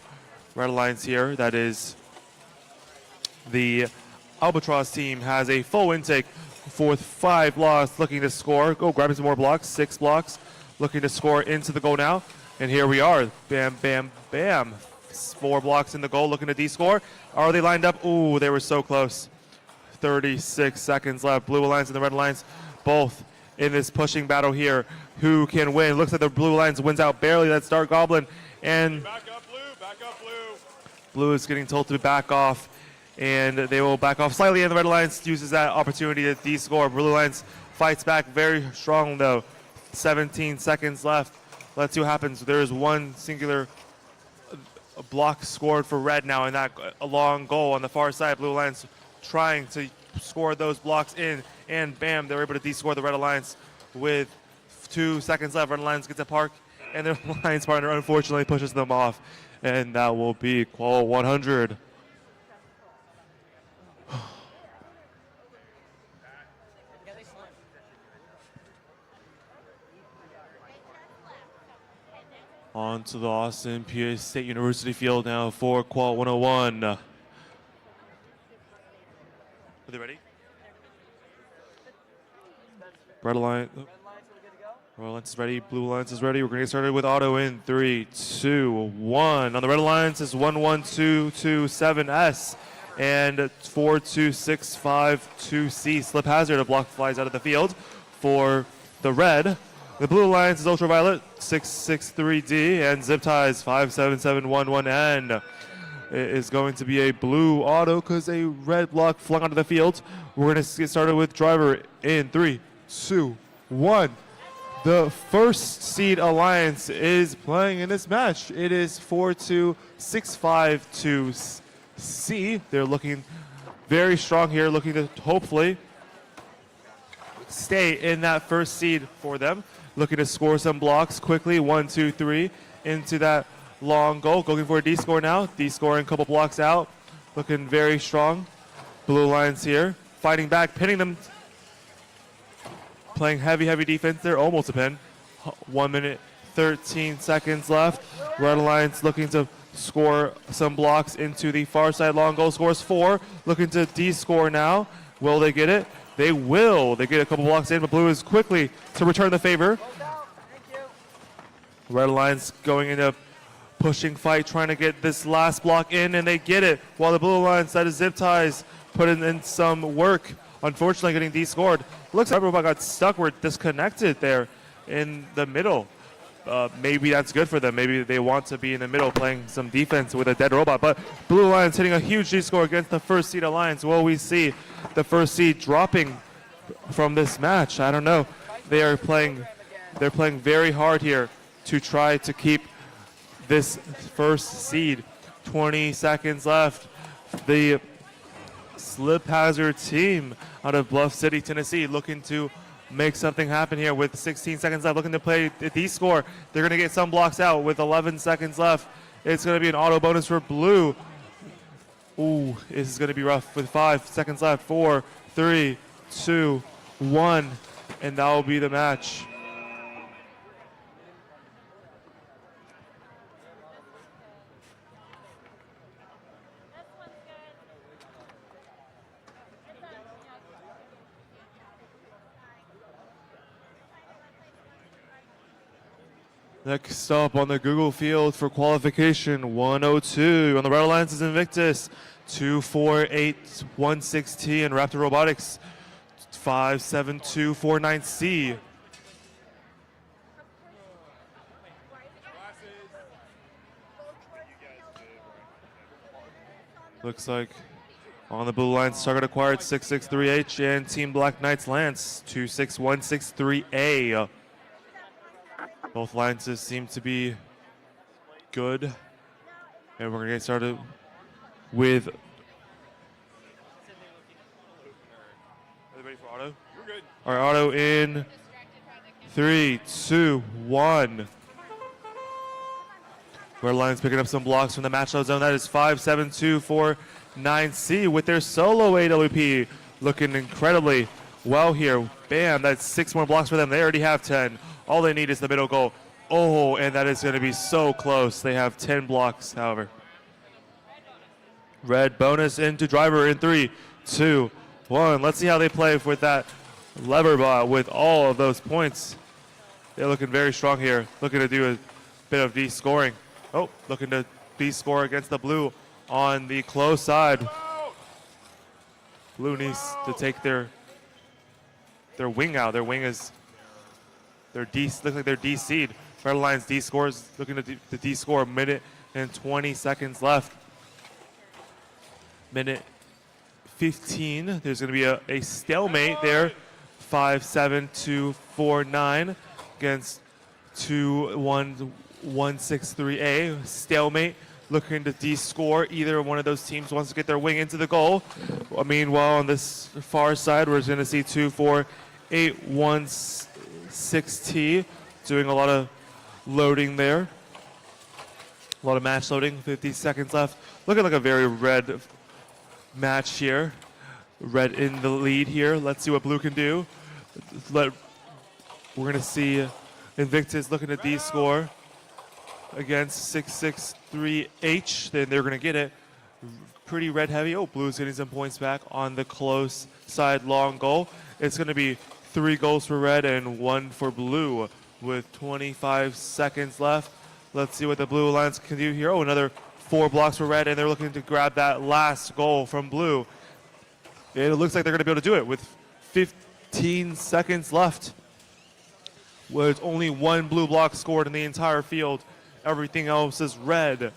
Red Alliance here, that is the Albatross team, has a full intake for 5 blocks, looking to score. Go grabbing some more blocks, 6 blocks, looking to score into the goal now. And here we are, bam, bam, bam. 4 blocks in the goal, looking to D-score. Are they lined up? Ooh, they were so close. 36 seconds left. Blue Alliance and the Red Alliance both in this pushing battle here. Who can win? Looks like the Blue Alliance wins out barely. That's Dark Goblin. And Back up, Blue. Back up, Blue. Blue is getting told to back off. And they will back off slightly, and the Red Alliance uses that opportunity to D-score. Blue Alliance fights back very strong, though. 17 seconds left. Let's see what happens. There is one singular block scored for Red now, and that a long goal on the far side. Blue Alliance trying to score those blocks in, and bam, they're able to D-score the Red Alliance with 2 seconds left. Red Alliance gets a park, and their Alliance partner unfortunately pushes them off, and that will be Qual 100. On to the Austin PA State University field now for Qual 101. Are they ready? Red Alliance. Red Alliance is ready. Blue Alliance is ready. We're going to get started with auto in 3, 2, 1. On the Red Alliance is 11227S and 42652C. Slip hazard. A block flies out of the field for the red. The Blue Alliance is Ultraviolet 663D and Zip Ties 57711N. It is going to be a blue auto because a red block flung onto the field. We're going to get started with driver in 3, 2, 1. The first seed Alliance is playing in this match. It is 42652C. They're looking very strong here, looking to hopefully stay in that first seed for them. Looking to score some blocks quickly. 1, 2, 3 into that long goal. Looking for a D-score now. D-scoring a couple blocks out. Looking very strong. Blue Alliance here. Fighting back, pinning them. Playing heavy defense there. Almost a pin. 1 minute, 13 seconds left. Red Alliance looking to score some blocks into the far side long goal. Scores 4. Looking to D-score now. Will they get it? They will. They get a couple blocks in, but Blue is quickly to return the favor. Red Alliance going into pushing fight, trying to get this last block in, and they get it. While the Blue Alliance, that is Zip Ties, putting in some work. Unfortunately, getting D-scored. Looks like everyone got stuck. We're disconnected there in the middle. Maybe that's good for them. Maybe they want to be in the middle playing some defense with a dead robot. But Blue Alliance hitting a huge D-score against the first seed Alliance. Will we see the first seed dropping from this match? I don't know. They're playing very hard here to try to keep this first seed. 20 seconds left. The Slip Hazard team out of Bluff City, Tennessee, looking to make something happen here with 16 seconds left. Looking to play the D-score. They're going to get some blocks out with 11 seconds left. It's going to be an auto bonus for Blue. Ooh, this is going to be rough with 5 seconds left. 4, 3, 2, 1, and that will be the match. Next up on the Google field for qualification 102 on the Red Alliance is Invictus 24816T and Raptor Robotics 57249C. Looks like on the blue line, target acquired 663H and Team Black Knights Lance 26163A. Both lances seem to be good. And we're going to get started with. Are they ready for auto? We're good. All right, auto in 3, 2, 1. Red Lions picking up some blocks from the match load zone. That is 57249C with their solo AWP looking incredibly well here. Bam, that's 6 more blocks for them. They already have 10. All they need is the middle goal. Oh, and that is going to be so close. They have 10 blocks, however. Red bonus into driver in 3, 2, 1. Let's see how they play with that lever bot with all of those points. They're looking very strong here. Looking to do a bit of de-scoring. Oh, looking to de-score against the blue on the close side. Blue needs to take their wing out. Their wing is, looks like they're DC'd. Red Lions D-scores, looking to D-score. A minute and 20 seconds left. Minute 15. There's going to be a stalemate there. 57249 against 21163A. Stalemate. Looking to D-score. Either one of those teams wants to get their wing into the goal. Meanwhile, on this far side, we're going to see 24816T doing a lot of loading there. A lot of match loading. 50 seconds left. Looking like a very red match here. Red in the lead here. Let's see what blue can do. We're going to see Invictus looking to D-score against 663H. Then they're going to get it. Pretty red heavy. Oh, blue's getting some points back on the close side long goal. It's going to be 3 goals for red and 1 for blue with 25 seconds left. Let's see what the Blue Alliance can do here. Oh, another 4 blocks for red, and they're looking to grab that last goal from blue. It looks like they're going to be able to do it with 15 seconds left. With only 1 blue block scored in the entire field. Everything else is red.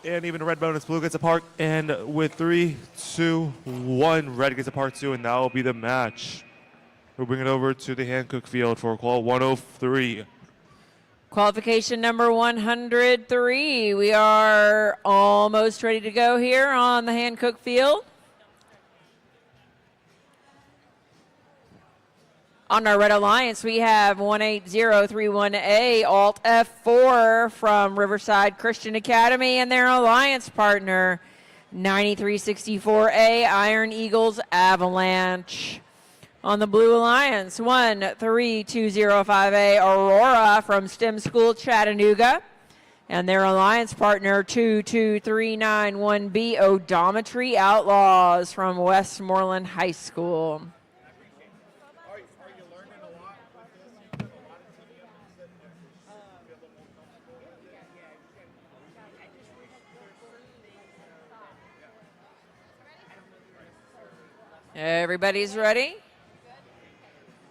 And even a red bonus, blue gets a park. And with 3, 2, 1, red gets a park too, and that will be the match. We'll bring it over to the Hancock field for call 103. Qualification number 103. We are almost ready to go here on the Hancock field. On our Red Alliance, we have 18031A Alt F4 from Riverside Christian Academy and their alliance partner, 9364A Iron Eagles Avalanche. On the Blue Alliance, 13205A Aurora from STEM School Chattanooga and their alliance partner, 22391B Odometry Outlaws from Westmoreland High School. Everybody's ready?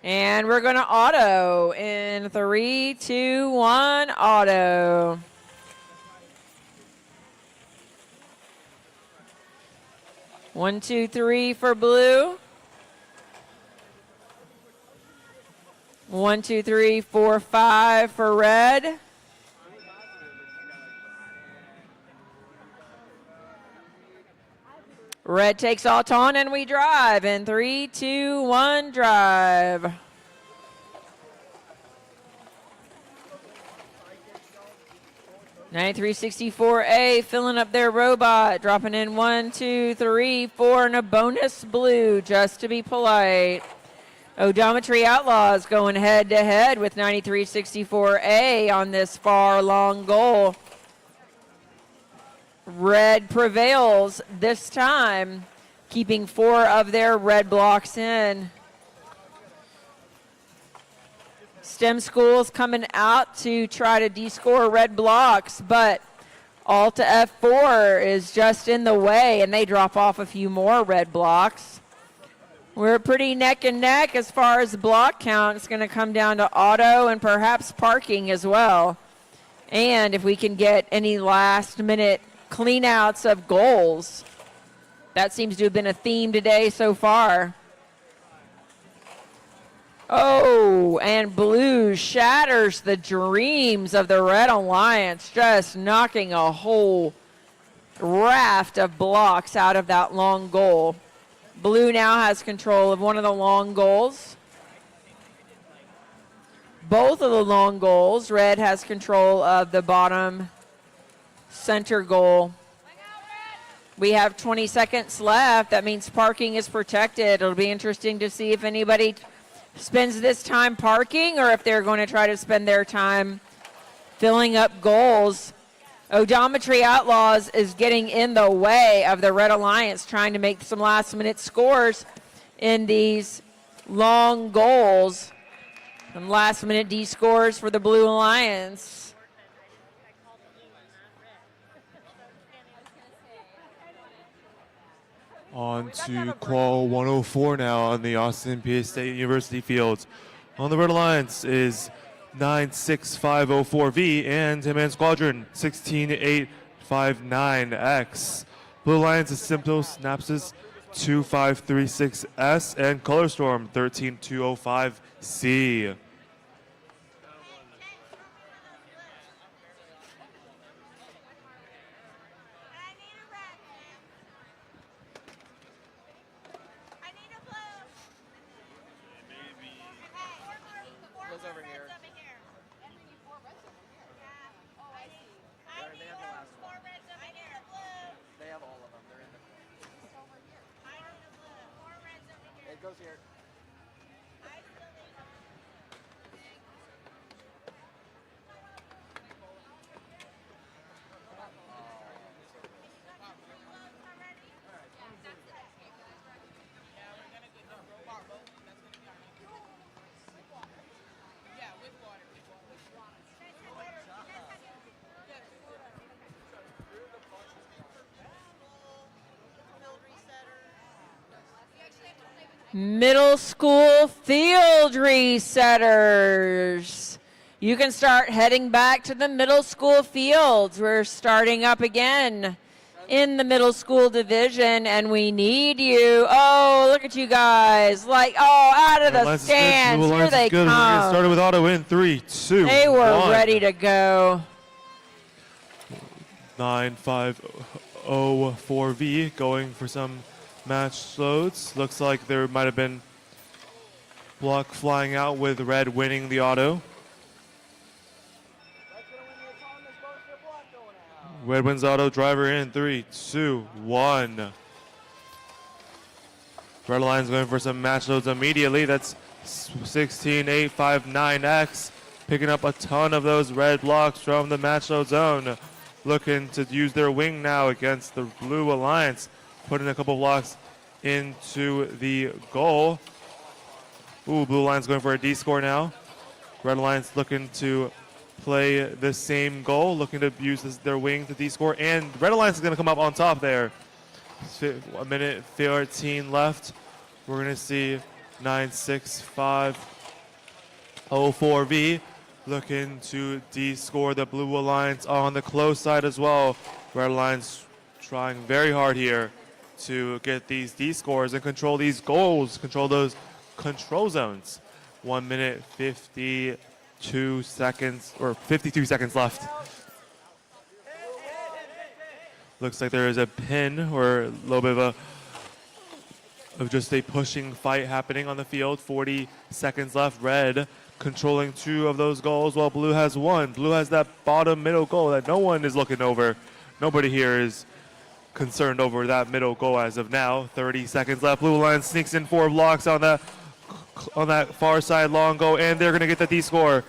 And we're going to auto in 3, 2, 1, auto. One, 2, 3 for blue. 1, 2, 3, 4, 5 for red. Red takes Auton and we drive in 3, 2, 1, drive. (9364A) filling up their robot, dropping in 1, 2, 3, 4, and a bonus blue just to be polite. Odometry Outlaws going head to head with 9364A on this far long goal. Red prevails this time, keeping 4 of their red blocks in. STEM schools coming out to try to de-score red blocks, but Alta F4 is just in the way, and they drop off a few more red blocks. We're pretty neck and neck as far as block count. It's going to come down to auto and perhaps parking as well. And if we can get any last-minute cleanouts of goals. That seems to have been a theme today so far. Oh, and blue shatters the dreams of the Red Alliance, just knocking a whole raft of blocks out of that long goal. Blue now has control of one of the long goals. Both of the long goals. Red has control of the bottom center goal. We have 20 seconds left. That means parking is protected. It'll be interesting to see if anybody spends this time parking or if they're going to try to spend their time filling up goals. Odometry Outlaws is getting in the way of the Red Alliance trying to make some last-minute scores in these long goals. And last-minute D scores for the Blue Alliance. On to Qual 104 now on the Austin Peay State University fields. On the Red Alliance is 96504V and Hitman Squadron 16859X. Blue Alliance is Symptos Napsis 2536S and Color Storm 13205C. Goes here. Middle school field resetters. You can start heading back to the middle school fields. We're starting up again in the middle school division, and we need you. Oh, look at you guys. Like, oh, out of the stands. Here they come. We're going to get started with auto in 3, 2, They were 1. ready to go. 9504V going for some match loads. Looks like there might have been block flying out with red winning the auto. Red wins auto, driver in 3, 2, 1. Red Alliance going for some match loads immediately. That's 16859X picking up a ton of those red blocks from the match load zone. Looking to use their wing now against the Blue Alliance. Putting a couple blocks into the goal. Ooh, Blue Alliance going for a D score now. Red Alliance looking to play the same goal, looking to use their wing to D score. And Red Alliance is going to come up on top there. 1 minute 13 left. We're going to see 96504V looking to D score the Blue Alliance on the close side as well. Red Alliance trying very hard here to get these D scores and control these goals, control those control zones. 1 minute 52 seconds left. Looks like there is a pin or a little bit of just a pushing fight happening on the field. 40 seconds left. Red controlling 2 of those goals while Blue has 1. Blue has that bottom middle goal that no one is looking over. Nobody here is concerned over that middle goal as of now. 30 seconds left. Blue Alliance sneaks in 4 blocks on that far side long goal, and they're going to get the D score.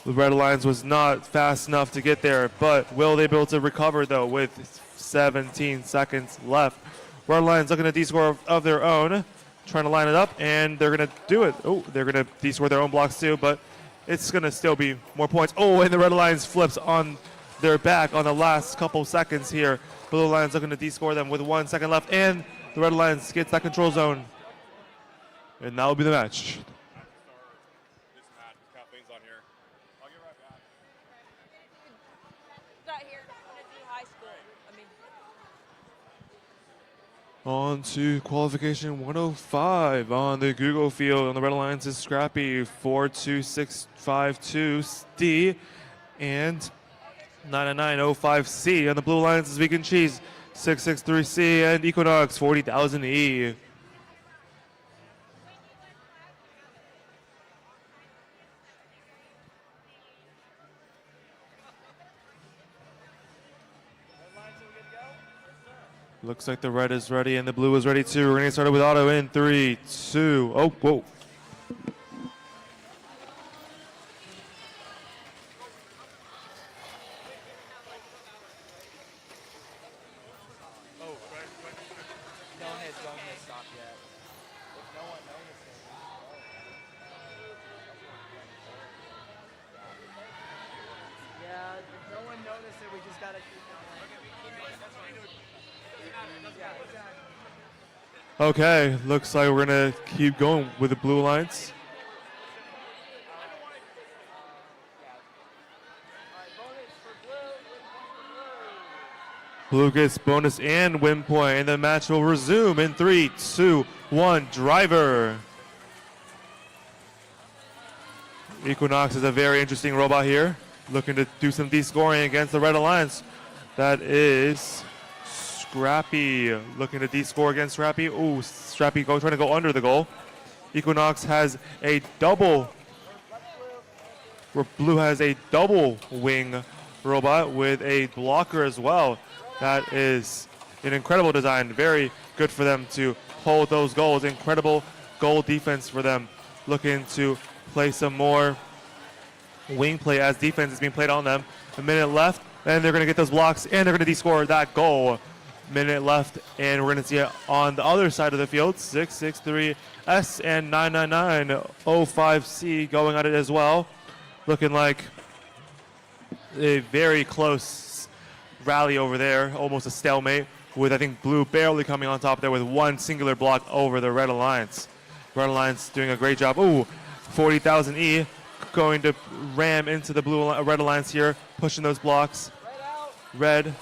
The Red Alliance was not fast enough to get there, but will they be able to recover though with 17 seconds left? Red Alliance looking at D score of their own, trying to line it up, and they're going to do it. Oh, they're going to D score their own blocks too, but it's going to still be more points. Oh, and the Red Alliance flips on their back on the last couple seconds here. Blue Alliance looking to descore them with 1 second left, and the Red Alliance gets that control zone. And that will be the match. This match, Kathleen's on here. I'll get right back. Not here. I'm gonna do high school. On to qualification 105 on the Google field. On the Red Alliance is Scrappy, 42652D, and 99905C. On the Blue Alliance is Vegan Cheese, 663C, and Equinox, 40,000E. Looks like the red is ready and the blue is ready too. We're going to get started with auto in 3, 2. Oh, whoa. Don't hit stop yet. If no one noticed it, yeah, if no one noticed it, we just gotta keep going. Yeah, exactly. Okay, looks like we're going to keep going with the Blue Alliance. Blue gets bonus and win point, and the match will resume in 3, 2, 1. Driver. Equinox is a very interesting robot here, looking to do some descoring against the Red Alliance. That is Scrappy looking to descore against Scrappy. Ooh, Scrappy trying to go under the goal. Equinox has a double. Blue has a double wing robot with a blocker as well. That is an incredible design. Very good for them to hold those goals. Incredible goal defense for them. Looking to play some more wing play as defense is being played on them. A minute left, and they're going to get those blocks, and they're going to descore that goal. Minute left, and we're going to see it on the other side of the field. 663S and 99905C going at it as well. Looking like a very close rally over there, almost a stalemate, with I think Blue barely coming on top there with one singular block over the Red Alliance. Red Alliance doing a great job. Ooh, 40,000E going to ram into the Red Alliance here, pushing those blocks. Red.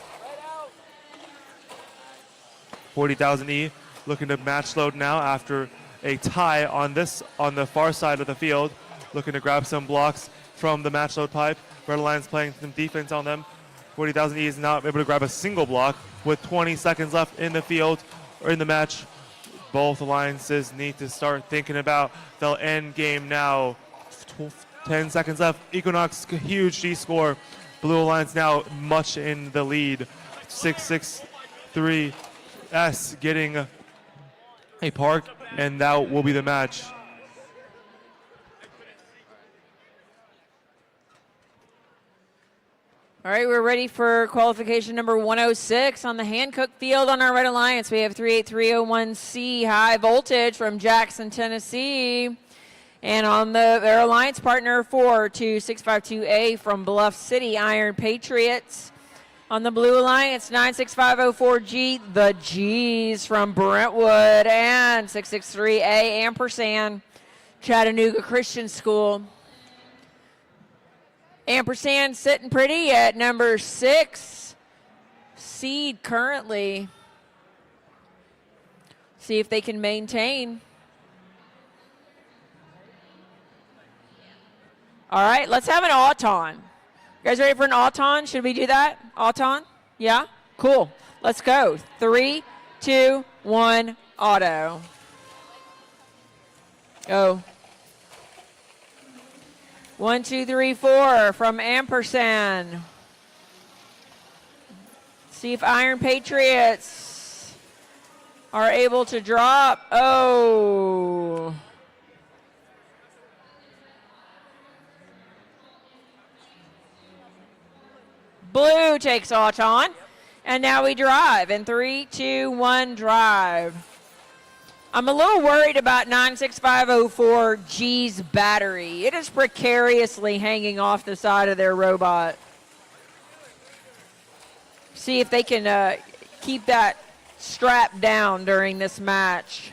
40,000E looking to match load now after a tie on the far side of the field, looking to grab some blocks from the match load pipe. Red Alliance playing some defense on them. 40,000E is not able to grab a single block with 20 seconds left in the field or in the match. Both alliances need to start thinking about the end game now. 10 seconds left. Equinox, huge G-score. Blue Alliance now much in the lead. 663S getting a park, and that will be the match. All right, we're ready for qualification number 106 on the Hancock field on our Red Alliance. We have 38301C High Voltage from Jackson, Tennessee. And on their alliance partner 42652A from Bluff City, Iron Patriots. On the Blue Alliance, 96504G, the G's from Brentwood, and 663A Ampersand, Chattanooga Christian School. Ampersand sitting pretty at number 6 seed currently. See if they can maintain. All right, let's have an auton. You guys ready for an auton? Should we do that? Auton? Yeah? Cool. Let's go. 3, 2, 1, auto. Go. 1, 2, 3, 4 from Ampersand. See if Iron Patriots are able to drop. Oh. Blue takes auton. And now we drive in 3, 2, 1, drive. I'm a little worried about 96504G's battery. It is precariously hanging off the side of their robot. See if they can keep that strap down during this match.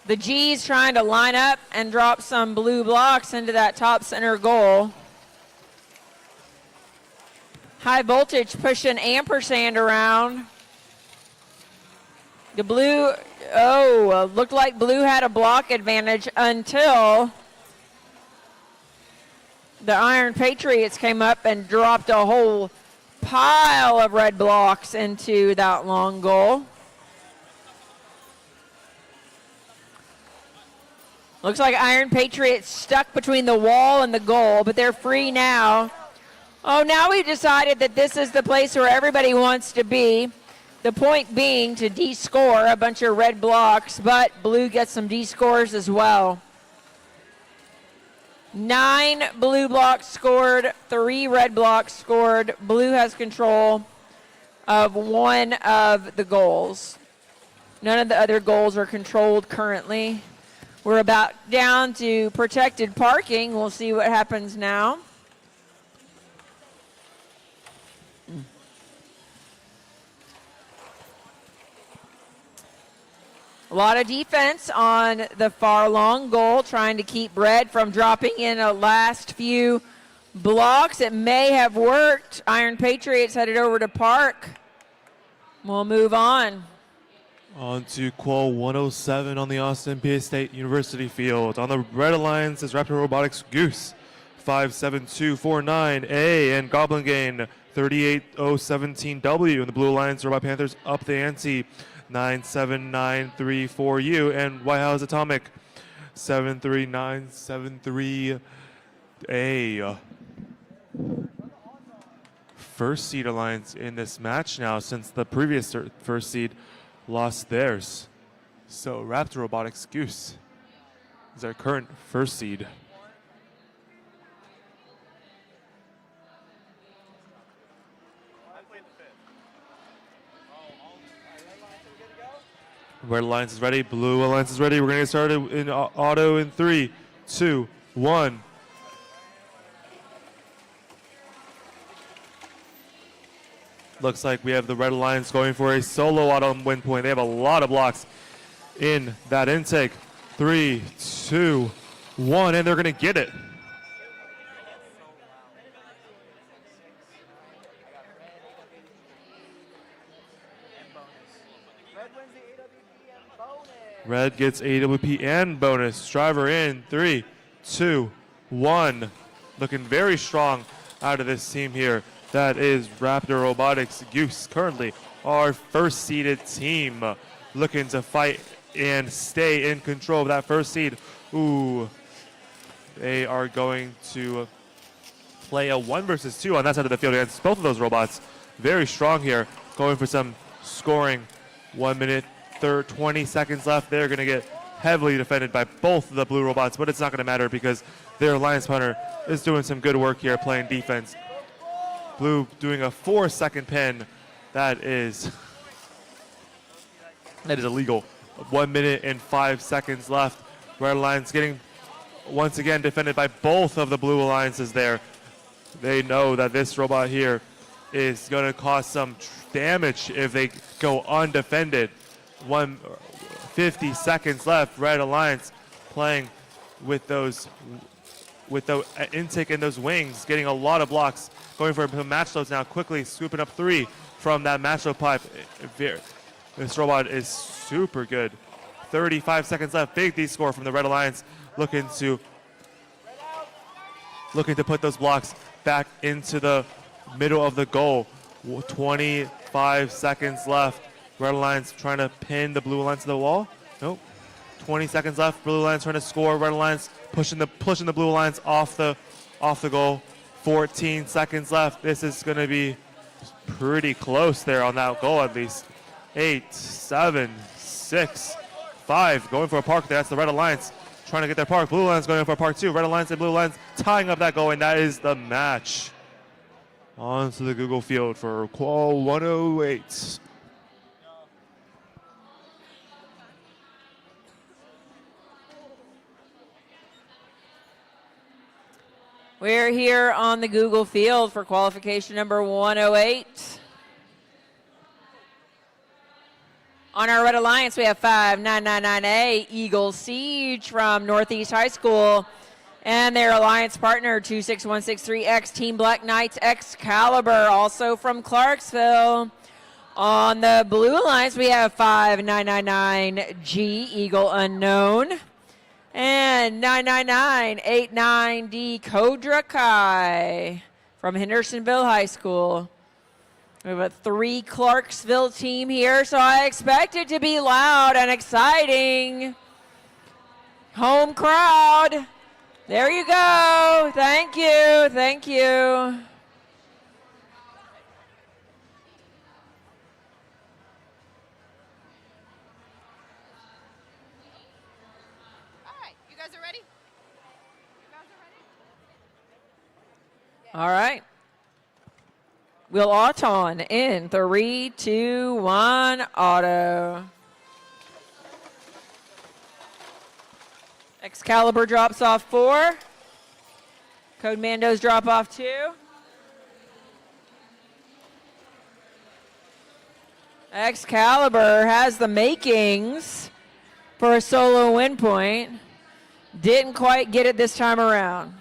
The G's trying to line up and drop some blue blocks into that top center goal. High voltage pushing ampersand around. The blue, looked like blue had a block advantage until the Iron Patriots came up and dropped a whole pile of red blocks into that long goal. Looks like Iron Patriots stuck between the wall and the goal, but they're free now. Oh, now we've decided that this is the place where everybody wants to be. The point being to de-score a bunch of red blocks, but blue gets some de-scores as well. 9 blue blocks scored, 3 red blocks scored. Blue has control of 1 of the goals. None of the other goals are controlled currently. We're about down to protected parking. We'll see what happens now. A lot of defense on the far long goal, trying to keep red from dropping in a last few blocks. It may have worked. Iron Patriots headed over to park. We'll move on. On to Qual 107 on the Austin Peay State University field. On the Red Alliance is Raptor Robotics Goose 57249A and Goblin Gain 38017W. And the Blue Alliance Robot Panthers up the ante 97934U and White House Atomic 73973A. First seed alliance in this match now since the previous first seed lost theirs. So Raptor Robotics Goose is our current first seed. Red Alliance is ready, Blue Alliance is ready. We're going to get started in auto in 3, 2, 1. Looks like we have the Red Alliance going for a solo auto win point. They have a lot of blocks in that intake. 3, 2, 1, and they're going to get it. Red gets AWP and bonus. Driver in 3, 2, 1. Looking very strong out of this team here. That is Raptor Robotics Goose, currently our first seeded team, looking to fight and stay in control of that first seed. Ooh, they are going to play a 1 versus 2 on that side of the field against both of those robots. Very strong here, going for some scoring. 1 minute, 20 seconds left. They're going to get heavily defended by both of the blue robots, but it's not going to matter because their alliance punter is doing some good work here playing defense. Blue doing a 4-second pin. That is illegal. 1 minute and 5 seconds left. Red Alliance getting once again defended by both of the blue alliances there. They know that this robot here is going to cause some damage if they go undefended. 50 seconds left. Red Alliance playing with those, with the intake in those wings, getting a lot of blocks. Going for match loads now, quickly scooping up 3 from that match load pipe. This robot is super good. 35 seconds left. Big D score from the Red Alliance, looking to put those blocks back into the middle of the goal. 25 seconds left. Red Alliance trying to pin the Blue Alliance to the wall. Nope. 20 seconds left. Blue Alliance trying to score. Red Alliance pushing the Blue Alliance off the goal. 14 seconds left. This is going to be pretty close there on that goal at least. 8, 7, 6, 5. Going for a park there. That's the Red Alliance trying to get their park. Blue Alliance going for a park too. Red Alliance and Blue Alliance tying up that goal, and that is the match. onto the Google field for qual 108. We're here on the Google field for qualification number 108. On our Red Alliance, we have 5999A Eagle Siege from Northeast High School and their alliance partner 26163X Team Black Knights Excalibur, also from Clarksville. On the Blue Alliance, we have 5999G Eagle Unknown and 99989D Kodra Kai from Hendersonville High School. We have a 3 Clarksville team here, so I expect it to be loud and exciting. Home crowd. There you go. Thank you. Thank you. All right, you guys are ready? All right. We'll auton in 3, 2, 1, auto. Excalibur drops off 4. Code Mandos drop off 2. Excalibur has the makings for a solo win point. Didn't quite get it this time around.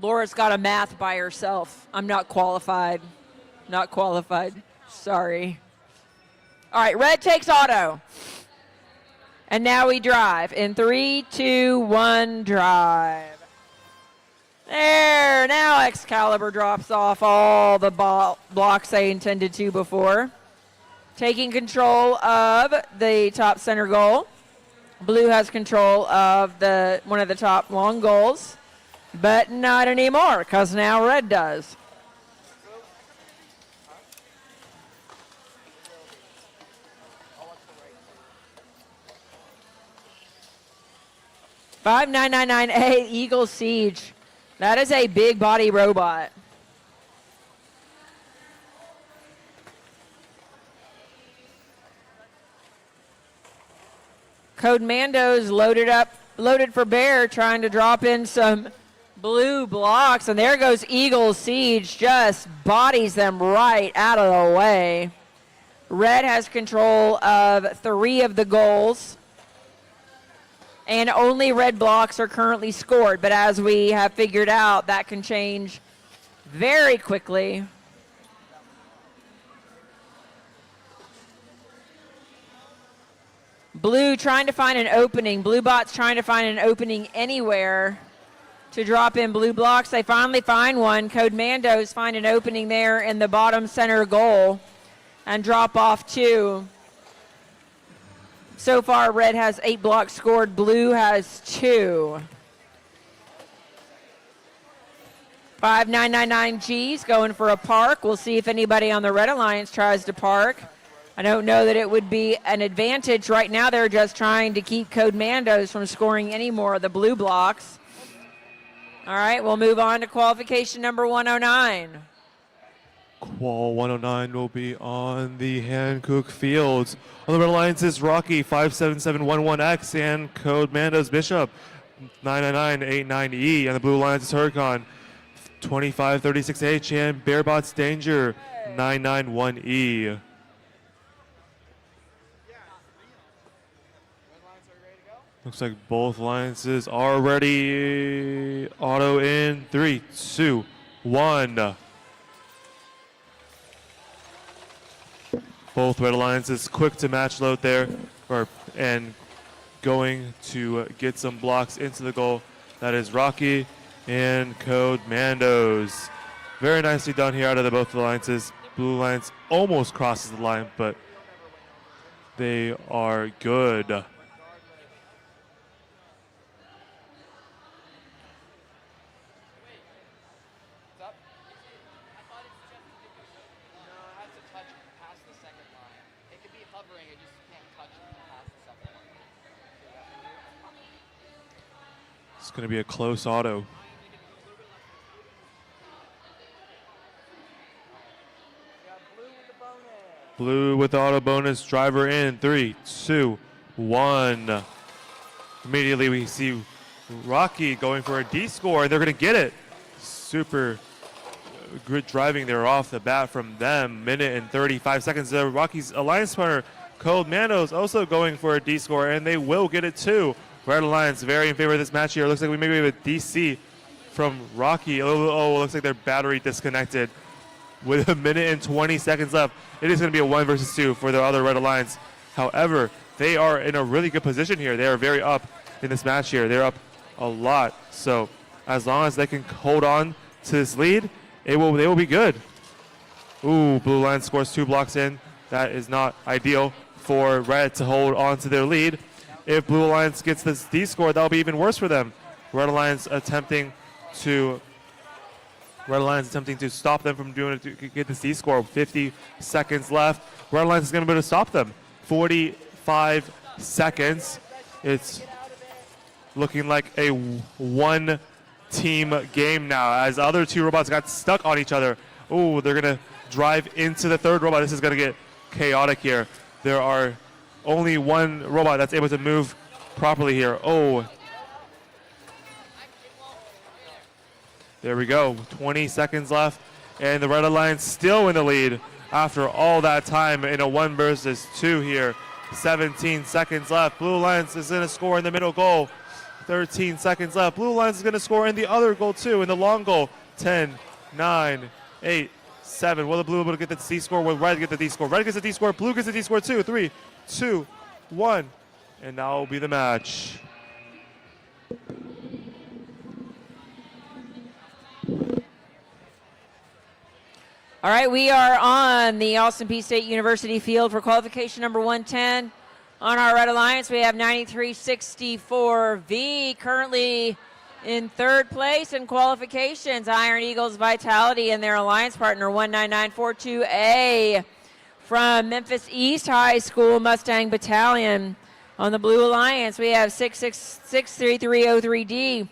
Laura's got a math by herself. I'm not qualified. Not qualified. Sorry. All right, red takes auto. And now we drive in 3, 2, 1, drive. There, now Excalibur drops off all the blocks they intended to before. Taking control of the top center goal. Blue has control of one of the top long goals. But not anymore, because now red does. $5999A Eagle Siege. That is a big body robot. Code Mando's loaded for bear, trying to drop in some blue blocks, and there goes Eagle Siege, just bodies them right out of the way. Red has control of 3 of the goals, and only red blocks are currently scored, but as we have figured out, that can change very quickly. Blue trying to find an opening. Blue bot's trying to find an opening anywhere to drop in blue blocks. They finally find one. Code Mandos find an opening there in the bottom center goal and drop off 2. So far, red has 8 blocks scored. Blue has 2. 5999G's going for a park. We'll see if anybody on the Red Alliance tries to park. I don't know that it would be an advantage. Right now, they're just trying to keep Code Mandos from scoring any more of the blue blocks. All right, we'll move on to qualification number 109. Qual 109 will be on the Hankook Fields. On the Red Alliance is Rocky 57711X and Code Mandos Bishop 99989E. And the Blue Alliance is Huracan 2536H and Bearbots Danger 991E. Looks like both alliances are ready. Auto in 3, 2, 1. Both Red Alliances quick to match load there, and going to get some blocks into the goal. That is Rocky and Code Mandos. Very nicely done here out of both alliances. Blue Alliance almost crosses the line, but they are good. hovering, it just can't touch past the second one. It's going to be a close auto. Blue with the auto bonus, driver in, 3, 2, 1. Immediately we see Rocky going for a D score, and they're going to get it. Super good driving there off the bat from them. Minute and 35 seconds. Rocky's alliance partner, Cold Manos, also going for a D score, and they will get it too. Red Alliance very in favor of this match here. Looks like we maybe have a DC from Rocky. Oh, looks like their battery disconnected. With a minute and 20 seconds left, it is going to be a 1 versus 2 for the other Red Alliance. However, they are in a really good position here. They are very up in this match here. They're up a lot. So as long as they can hold on to this lead, they will be good. Ooh, Blue Alliance scores 2 blocks in. That is not ideal for Red to hold on to their lead. If Blue Alliance gets this D score, that'll be even worse for them. Red Alliance attempting to stop them from doing it to get this D score. 50 seconds left. Red Alliance is going to be able to stop them. 45 seconds. It's looking like a one-team game now as other 2 robots got stuck on each other. Oh, they're going to drive into the 3rd robot. This is going to get chaotic here. There are only 1 robot that's able to move properly here. Oh. There we go, 20 seconds left, and the Red Alliance still in the lead after all that time in a 1 versus 2 here. 17 seconds left. Blue Alliance is going to score in the middle goal. 13 seconds left. Blue Alliance is going to score in the other goal too, in the long goal. 10, 9, 8, 7. Will the Blue able to get the D score? Will Red get the D score? Red gets the D score. Blue gets the D score too. 3, 2, 1. And now will be the match. All right, we are on the Austin Peay State University field for qualification number 110. On our Red Alliance, we have 9364V currently in 3rd place in qualifications. Iron Eagles Vitality and their alliance partner 19942A from Memphis East High School Mustang Battalion. On the Blue Alliance, we have 66303D.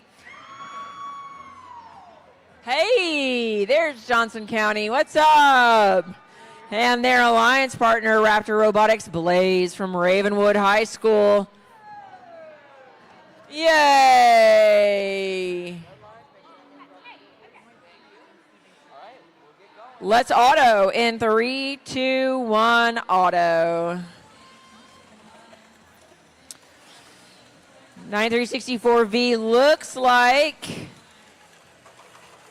Hey, there's Johnson County. What's up? And their alliance partner, Raptor Robotics Blaze from Ravenwood High School. Yay! Let's auto in 3, 2, 1, auto. 9364V looks like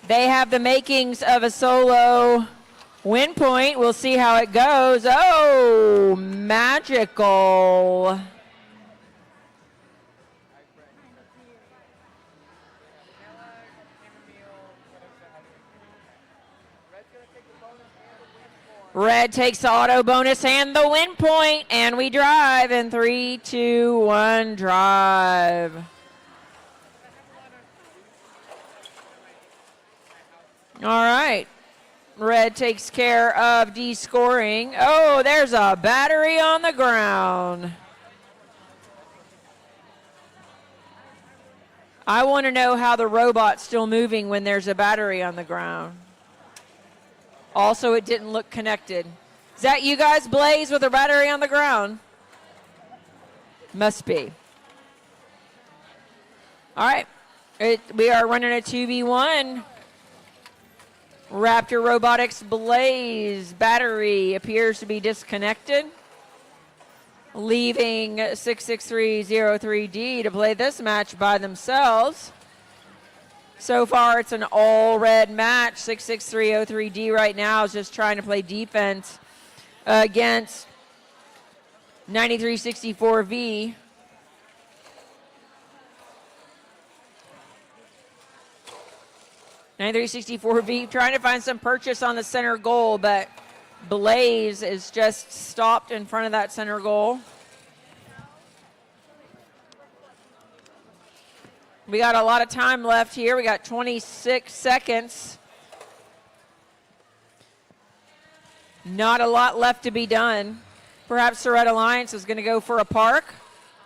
they have the makings of a solo win point. We'll see how it goes. Oh, magical. Red takes the auto bonus and the win point, and we drive in 3, 2, 1, drive. All right. Red takes care of D-scoring. Oh, there's a battery on the ground. I want to know how the robot's still moving when there's a battery on the ground. Also, it didn't look connected. Is that you guys, Blaze, with a battery on the ground? Must be. All right. We are running a 2v1. Raptor Robotics Blaze battery appears to be disconnected, leaving 66303D to play this match by themselves. So far, it's an all-red match. 66303D right now is just trying to play defense against 9364V. V trying to find some purchase on the center goal, but Blaze is just stopped in front of that center goal. We got a lot of time left here. We got 26 seconds. Not a lot left to be done. Perhaps the Red Alliance is going to go for a park,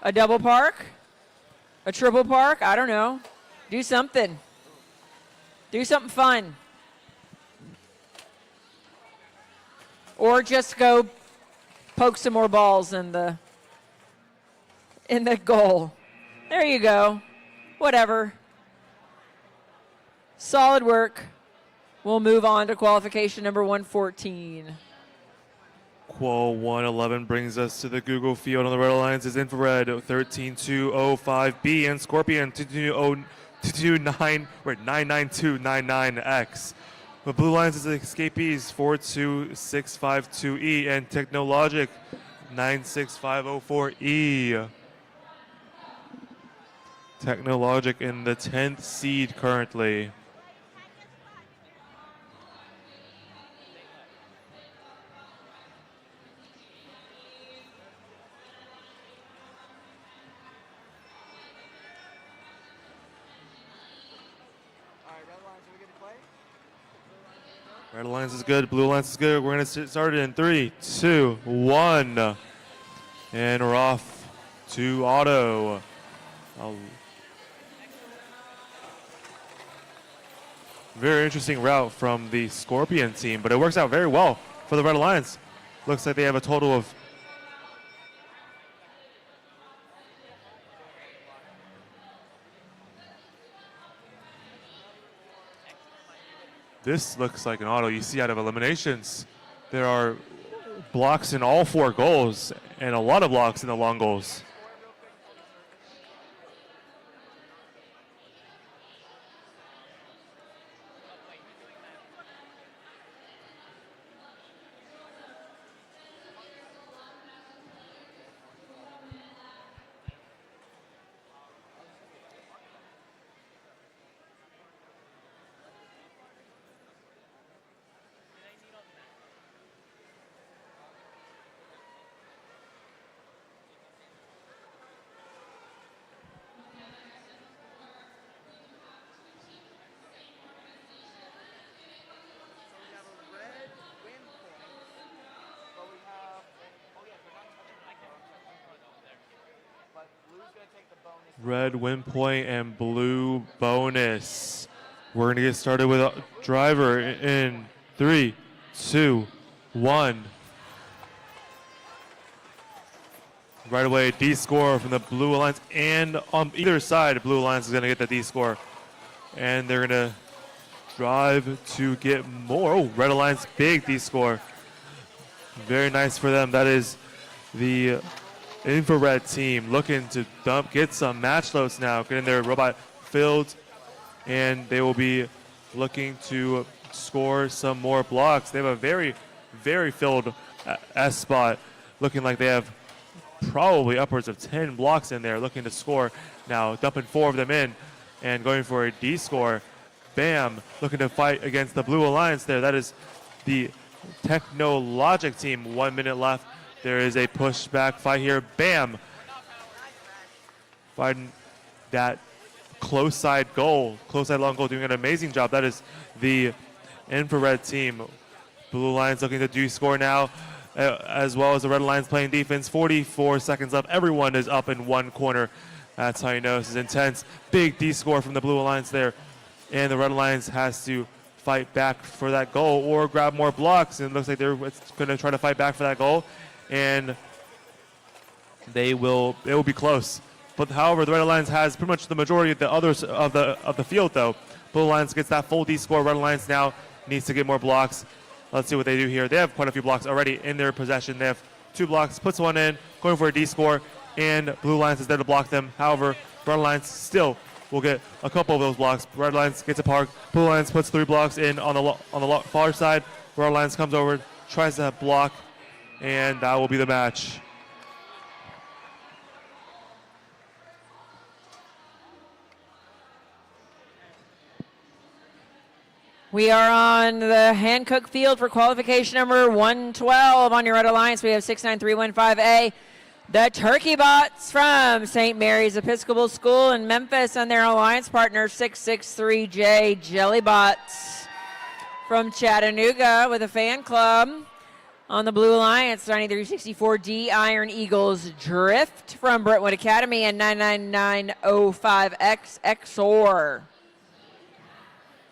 a double park, a triple park. I don't know. Do something. Do something fun. Or just go poke some more balls in the goal. There you go. Whatever. Solid work. We'll move on to qualification number 114. Qual 111 brings us to the Google field on the Red Alliance is Infrared 13205B and Scorpion 99299X. The Blue Alliance is Escapees 42652E and Technologic 96504E. Technologic in the 10th seed currently. Red Alliance is good, Blue Alliance is good. We're going to start it in 3, 2, 1. And we're off to auto. Very interesting route from the Scorpion team, but it works out very well for the Red Alliance. Looks like they have a total of this looks like an auto you see out of eliminations. There are blocks in all 4 goals and a lot of blocks in the long goals. Red win point and blue bonus. We're going to get started with a driver in 3, 2, 1. Right away, D score from the Blue Alliance, and on either side, Blue Alliance is going to get the D score. And they're going to drive to get more. Oh, Red Alliance, big D score. Very nice for them. That is the Infrared team looking to get some match loads now, getting their robot filled, and they will be looking to score some more blocks. They have a very, very filled S spot, looking like they have probably upwards of 10 blocks in there looking to score. Now dumping 4 of them in and going for a D score. Bam, looking to fight against the Blue Alliance there. That is the Technologic team. 1 minute left. There is a pushback fight here. Bam! Fighting that close side goal, close side long goal, doing an amazing job. That is the Infrared team. Blue Alliance looking to do score now, as well as the Red Alliance playing defense. 44 seconds left. Everyone is up in one corner. That's how you know this is intense. Big D score from the Blue Alliance there. And the Red Alliance has to fight back for that goal or grab more blocks. And it looks like they're going to try to fight back for that goal. And it will be close. But however, the Red Alliance has pretty much the majority of the others of the field though. Blue Alliance gets that full D score. Red Alliance now needs to get more blocks. Let's see what they do here. They have quite a few blocks already in their possession. They have 2 blocks, puts 1 in, going for a D score, and Blue Alliance is there to block them. However, Red Alliance still will get a couple of those blocks. Red Alliance gets a park. Blue Alliance puts 3 blocks in on the far side. Red Alliance comes over, tries to block, and that will be the match. We are on the Hancock field for qualification number 112. On your Red Alliance, we have 69315A. The Turkey Bots from St. Mary's Episcopal School in Memphis and their alliance partner 663J Jelly Bots from Chattanooga with a fan club. On the Blue Alliance, 9364D Iron Eagles Drift from Brentwood Academy and 99905X XOR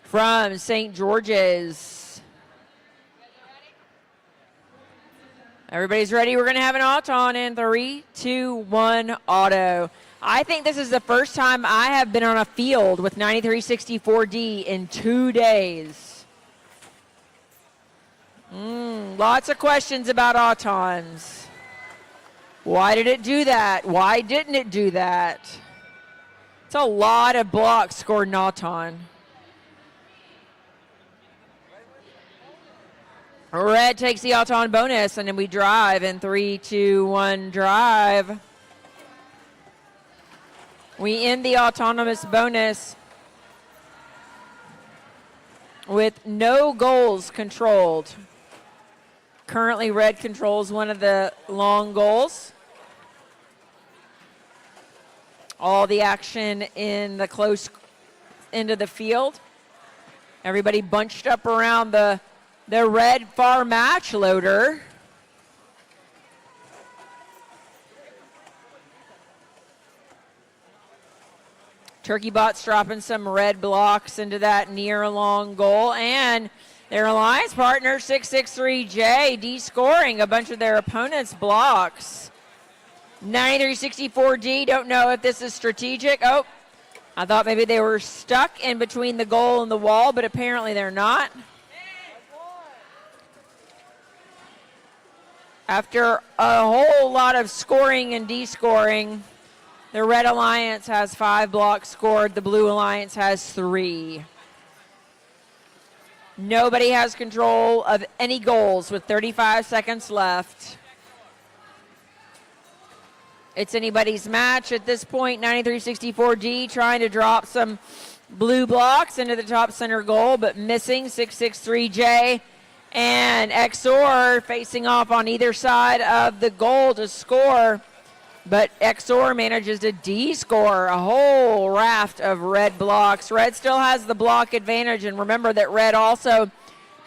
from St. George's. Everybody's ready. We're going to have an auto in 3, 2, 1, auto. I think this is the first time I have been on a field with 9364D in 2 days. Lots of questions about autons. Why did it do that? Why didn't it do that? It's a lot of blocks scored in auton. Red takes the auton bonus, and then we drive in 3, 2, 1, drive. We end the autonomous bonus with no goals controlled. Currently, red controls one of the long goals. All the action in the close end of the field. Everybody bunched up around the red far match loader. Turkey Bot's dropping some red blocks into that near long goal, and their alliance partner 663J de-scoring a bunch of their opponent's blocks. 9364D, don't know if this is strategic. Oh, I thought maybe they were stuck in between the goal and the wall, but apparently they're not. After a whole lot of scoring and de-scoring, the Red Alliance has 5 blocks scored. The Blue Alliance has 3. Nobody has control of any goals with 35 seconds left. It's anybody's match at this point. 9364D trying to drop some blue blocks into the top center goal, but missing. 663J and XOR facing off on either side of the goal to score. But XOR manages to de-score a whole raft of red blocks. Red still has the block advantage, and remember that red also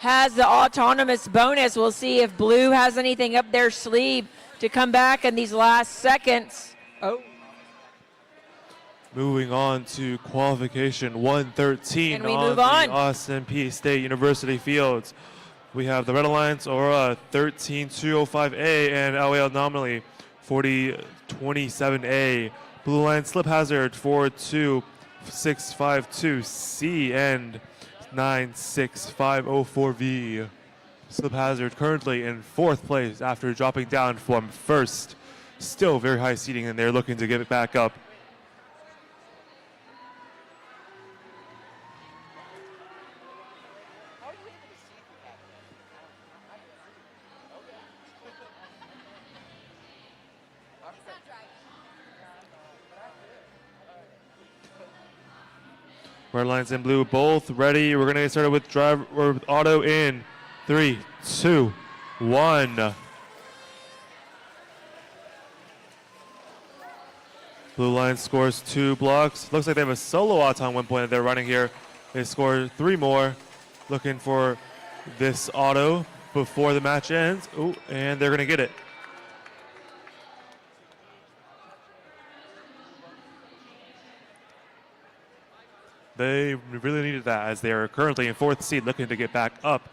has the autonomous bonus. We'll see if blue has anything up their sleeve to come back in these last seconds. Oh. Moving on to qualification 113 And we on move the on. Austin Peay State University fields. We have the Red Alliance Aurora 13205A and LAL Anomaly 4027A. Blue Alliance Slip Hazard 42652C and 96504V. Slip Hazard currently in 4th place after dropping down from 1st. Still very high seating, and they're looking to get it back up. Red Alliance and blue both ready. We're going to get started with drive or with auto in 3, 2, 1. Blue Alliance scores 2 blocks. Looks like they have a solo auto 1 point that they're running here. They score 3 more. Looking for this auto before the match ends. Ooh, and they're going to get it. They really needed that as they are currently in 4th seed looking to get back up.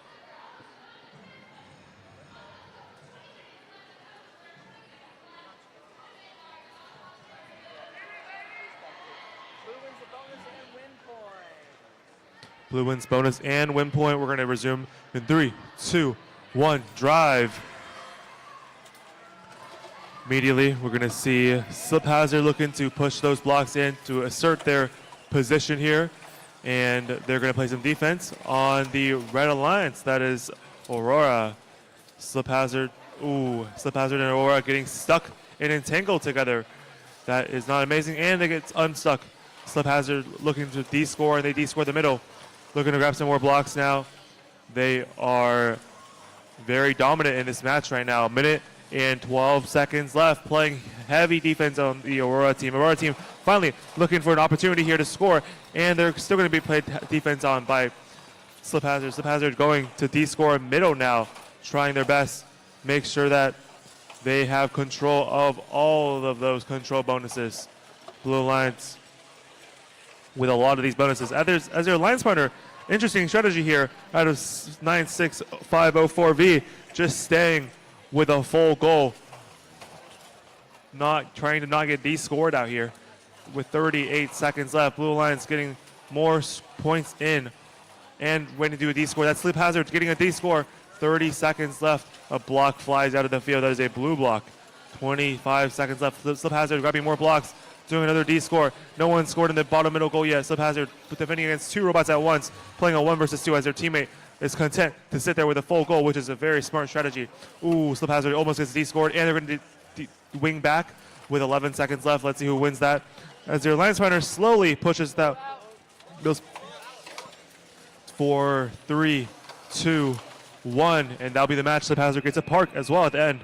Blue wins bonus and win point. We're going to resume in 3, 2, 1, drive. Immediately, we're going to see Slip Hazard looking to push those blocks in to assert their position here, and they're going to play some defense on the Red Alliance. That is Aurora. Slip Hazard, Slip Hazard and Aurora getting stuck and entangled together. That is not amazing, and they get unstuck. Slip Hazard looking to de-score, and they de-score the middle. Looking to grab some more blocks now. They are very dominant in this match right now. A minute and 12 seconds left, playing heavy defense on the Aurora team. Aurora team finally looking for an opportunity here to score, and they're still going to be played defense on by Slip Hazard. Slip Hazard going to de-score middle now, trying their best make sure that they have control of all of those control bonuses. Blue Alliance with a lot of these bonuses. As their alliance partner, interesting strategy here out of 96504V, just staying with a full goal. Not trying to not get descored out here with 38 seconds left. Blue Alliance getting more points in and when to do a D-score. That Sleep Hazard getting a D-score. 30 seconds left. A block flies out of the field. That is a blue block. 25 seconds left. Slip Hazard grabbing more blocks. Doing another D-score. No one scored in the bottom middle goal yet. Slip Hazard defending against 2 robots at once. Playing a 1 versus 2 as their teammate is content to sit there with a full goal, which is a very smart strategy. Ooh, Slip Hazard almost gets D-scored. And they're going to wing back with 11 seconds left. Let's see who wins that. As their alliance partner slowly pushes that. Goes 4, 3, 2, 1, and that'll be the match. Slip Hazard gets a park as well at the end.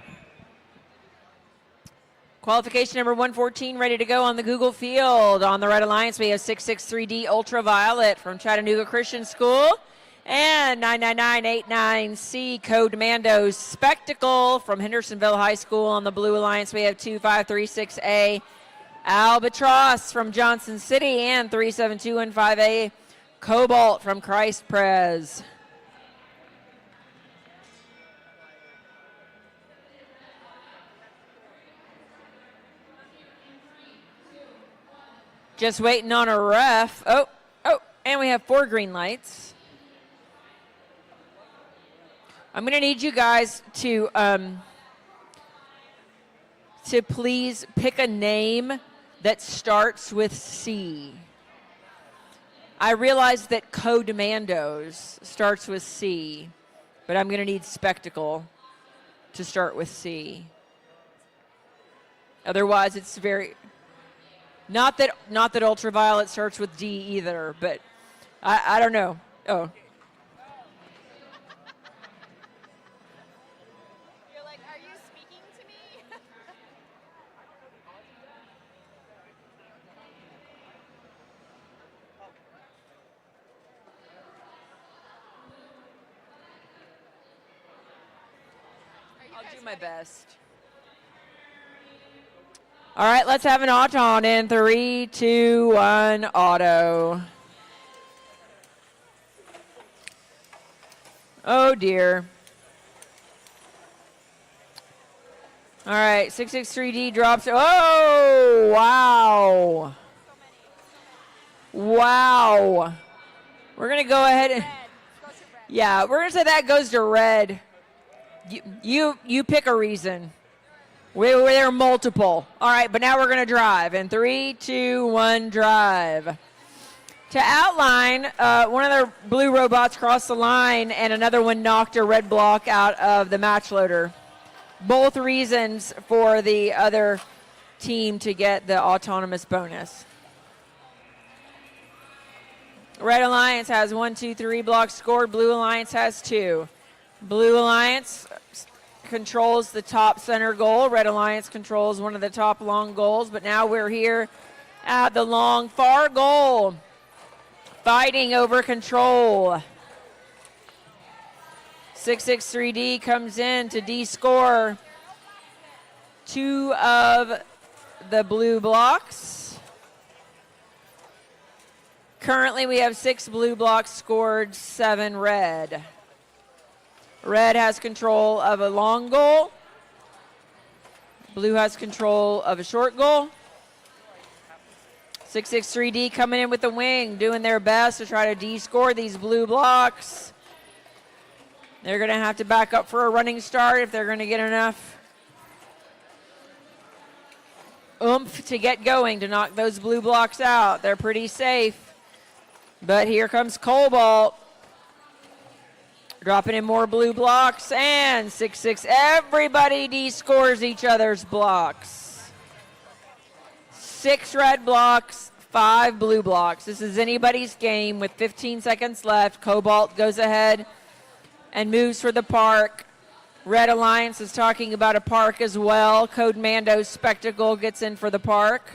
Qualification number 114 ready to go on the Google field. On the Red Alliance, we have 663D Ultraviolet from Chattanooga Christian School and 99989C Code Mando's Spectacle from Hendersonville High School. On the Blue Alliance, we have 2536A Albatross from Johnson City and 37215A Cobalt from Christ Pres. Just waiting on a ref. Oh, and we have 4 green lights. I'm going to need you guys to please pick a name that starts with C. I realize that Codemandos starts with C, but I'm going to need Spectacle to start with C. Otherwise, it's very... Not that Ultraviolet starts with D either, but I don't know. Oh. You're like, are you speaking to me? I'll do my best. All right, let's have an auto in 3, 2, 1, auto. Oh, dear. All right, 663D drops. Oh, wow. Wow. We're going to go ahead and... Yeah, we're going to say that goes to red. You pick a reason. There are multiple. All right, but now we're going to drive. In 3, 2, 1, drive. To outline, one of their blue robots crossed the line, and another one knocked a red block out of the match loader. Both reasons for the other team to get the autonomous bonus. Red Alliance has 1, 2, 3 blocks scored. Blue Alliance has 2. Blue Alliance controls the top center goal. Red Alliance controls one of the top long goals, but now we're here at the long far goal, fighting over control. 663D comes in to D-score 2 of the blue blocks. Currently we have 6 blue blocks scored, 7 red. Red has control of a long goal. Blue has control of a short goal. 663D coming in with the wing, doing their best to try to D-score these blue blocks. They're going to have to back up for a running start if they're going to get enough oomph to get going to knock those blue blocks out. They're pretty safe. But here comes Cobalt. Dropping in more blue blocks, and 6-6. Everybody D-scores each other's blocks. 6 red blocks, 5 blue blocks. This is anybody's game with 15 seconds left. Cobalt goes ahead and moves for the park. Red Alliance is talking about a park as well. Code Mando's Spectacle gets in for the park.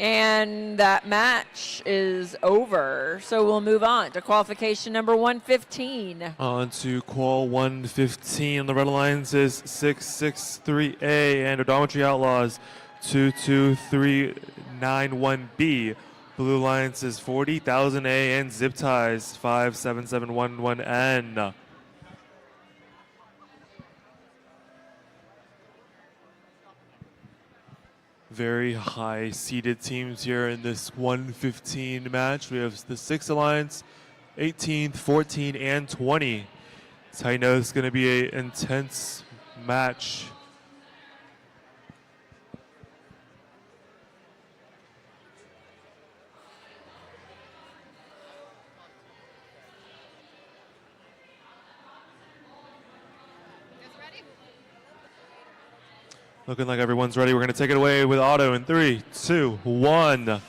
And that match is over. So we'll move on to qualification number 115. On to qual 115. The Red Alliance is 663A and Odometry Outlaws 22391B. Blue Alliance is 40,000A and Zip Ties 57711N. Very high seeded teams here in this 115 match. We have the 6 Alliance, 18th, 14, and 20. So I know it's going to be an intense match. Looking like everyone's ready. We're going to take it away with auto in 3, 2, 1.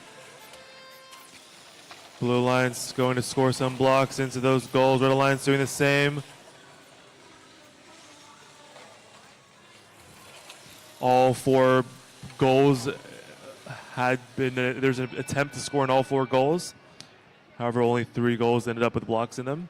Blue Alliance going to score some blocks into those goals. Red Alliance doing the same. All 4 goals had been, there's an attempt to score in all 4 goals. However, only 3 goals ended up with blocks in them.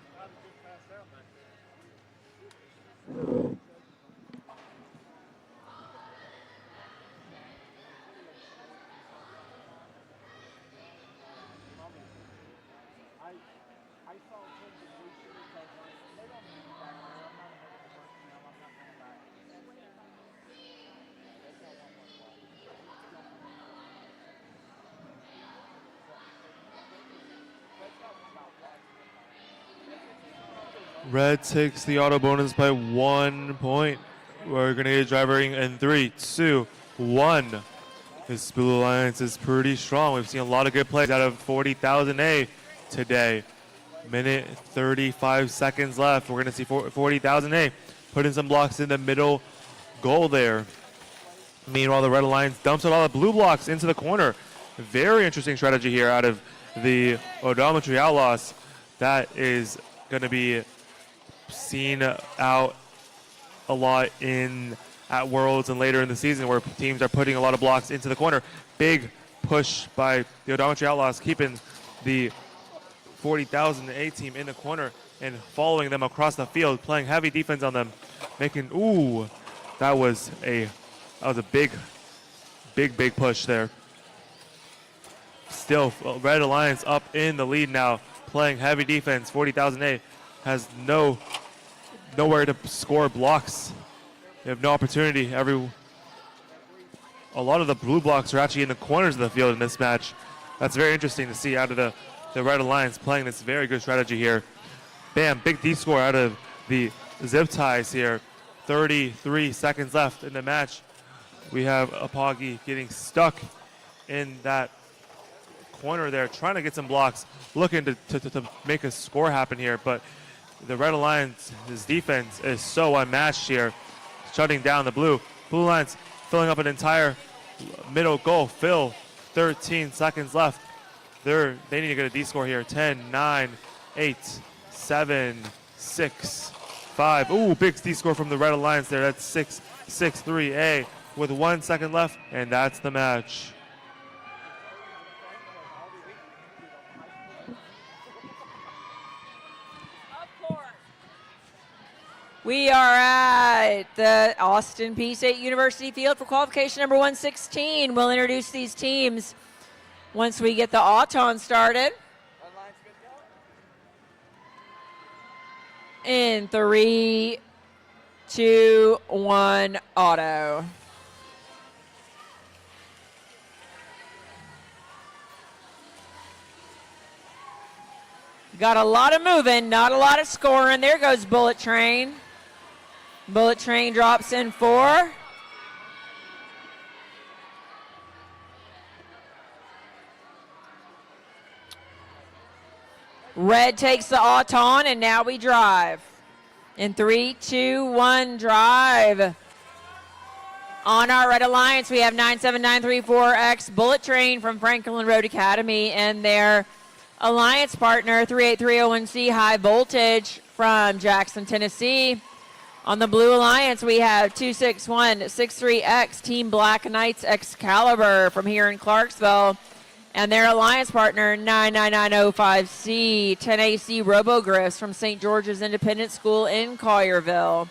Red takes the auto bonus by 1 point. We're going to get driving in 3, 2, 1. This Blue Alliance is pretty strong. We've seen a lot of good plays out of 40,000A today. Minute 35 seconds left. We're going to see 40,000A put in some blocks in the middle goal there. Meanwhile, the Red Alliance dumps out all the blue blocks into the corner. Very interesting strategy here out of the Odometry Outlaws. That is going to be seen out a lot at Worlds and later in the season, where teams are putting a lot of blocks into the corner. Big push by the Odometry Outlaws, keeping the 40,000A team in the corner and following them across the field, playing heavy defense on them, making, that was a big push there. Still, Red Alliance up in the lead now, playing heavy defense. 40,000A has nowhere to score blocks. They have no opportunity. A lot of the blue blocks are actually in the corners of the field in this match. That's very interesting to see out of the Red Alliance playing this very good strategy here. Bam, big D score out of the Zip Ties here. 33 seconds left in the match. We have Apagi getting stuck in that corner there, trying to get some blocks, looking to make a score happen here, but the Red Alliance's defense is so unmatched here, shutting down the Blue Alliance, filling up an entire middle goal. 13 seconds left. They need to get a D score here. 10, 9, 8, 7, 6, 5. Ooh, big D score from the Red Alliance there. That's 6-6-3A with 1 second left, and that's the match. We are at the Austin Peay State University field for qualification number 116. We'll introduce these teams once we get the auton started. In 3, 2, 1, auto. Got a lot of moving, not a lot of scoring. There goes Bullet Train. Bullet Train drops in 4. Red takes the auton, and now we drive. In 3, 2, 1, drive. On our Red Alliance, we have 97934X Bullet Train from Franklin Road Academy and their alliance partner 38301C High Voltage from Jackson, Tennessee. On the Blue Alliance, we have 26163X Team Black Knights Excalibur from here in Clarksville. and their alliance partner 99905C 10AC RoboGriffs from St. George's Independent School in Collierville.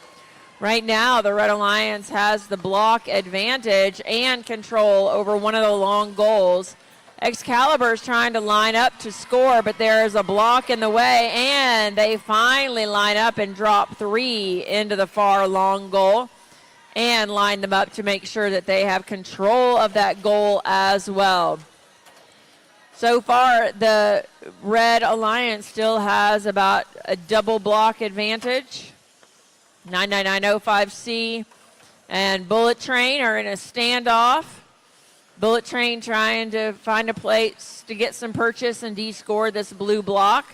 Right now, the Red Alliance has the block advantage and control over one of the long goals. Excalibur's trying to line up to score, but there is a block in the way, and they finally line up and drop 3 into the far long goal and line them up to make sure that they have control of that goal as well. So far, the Red Alliance still has about a double block advantage. 99905C and Bullet Train are in a standoff. Bullet Train trying to find a place to get some purchase and de-score this blue block.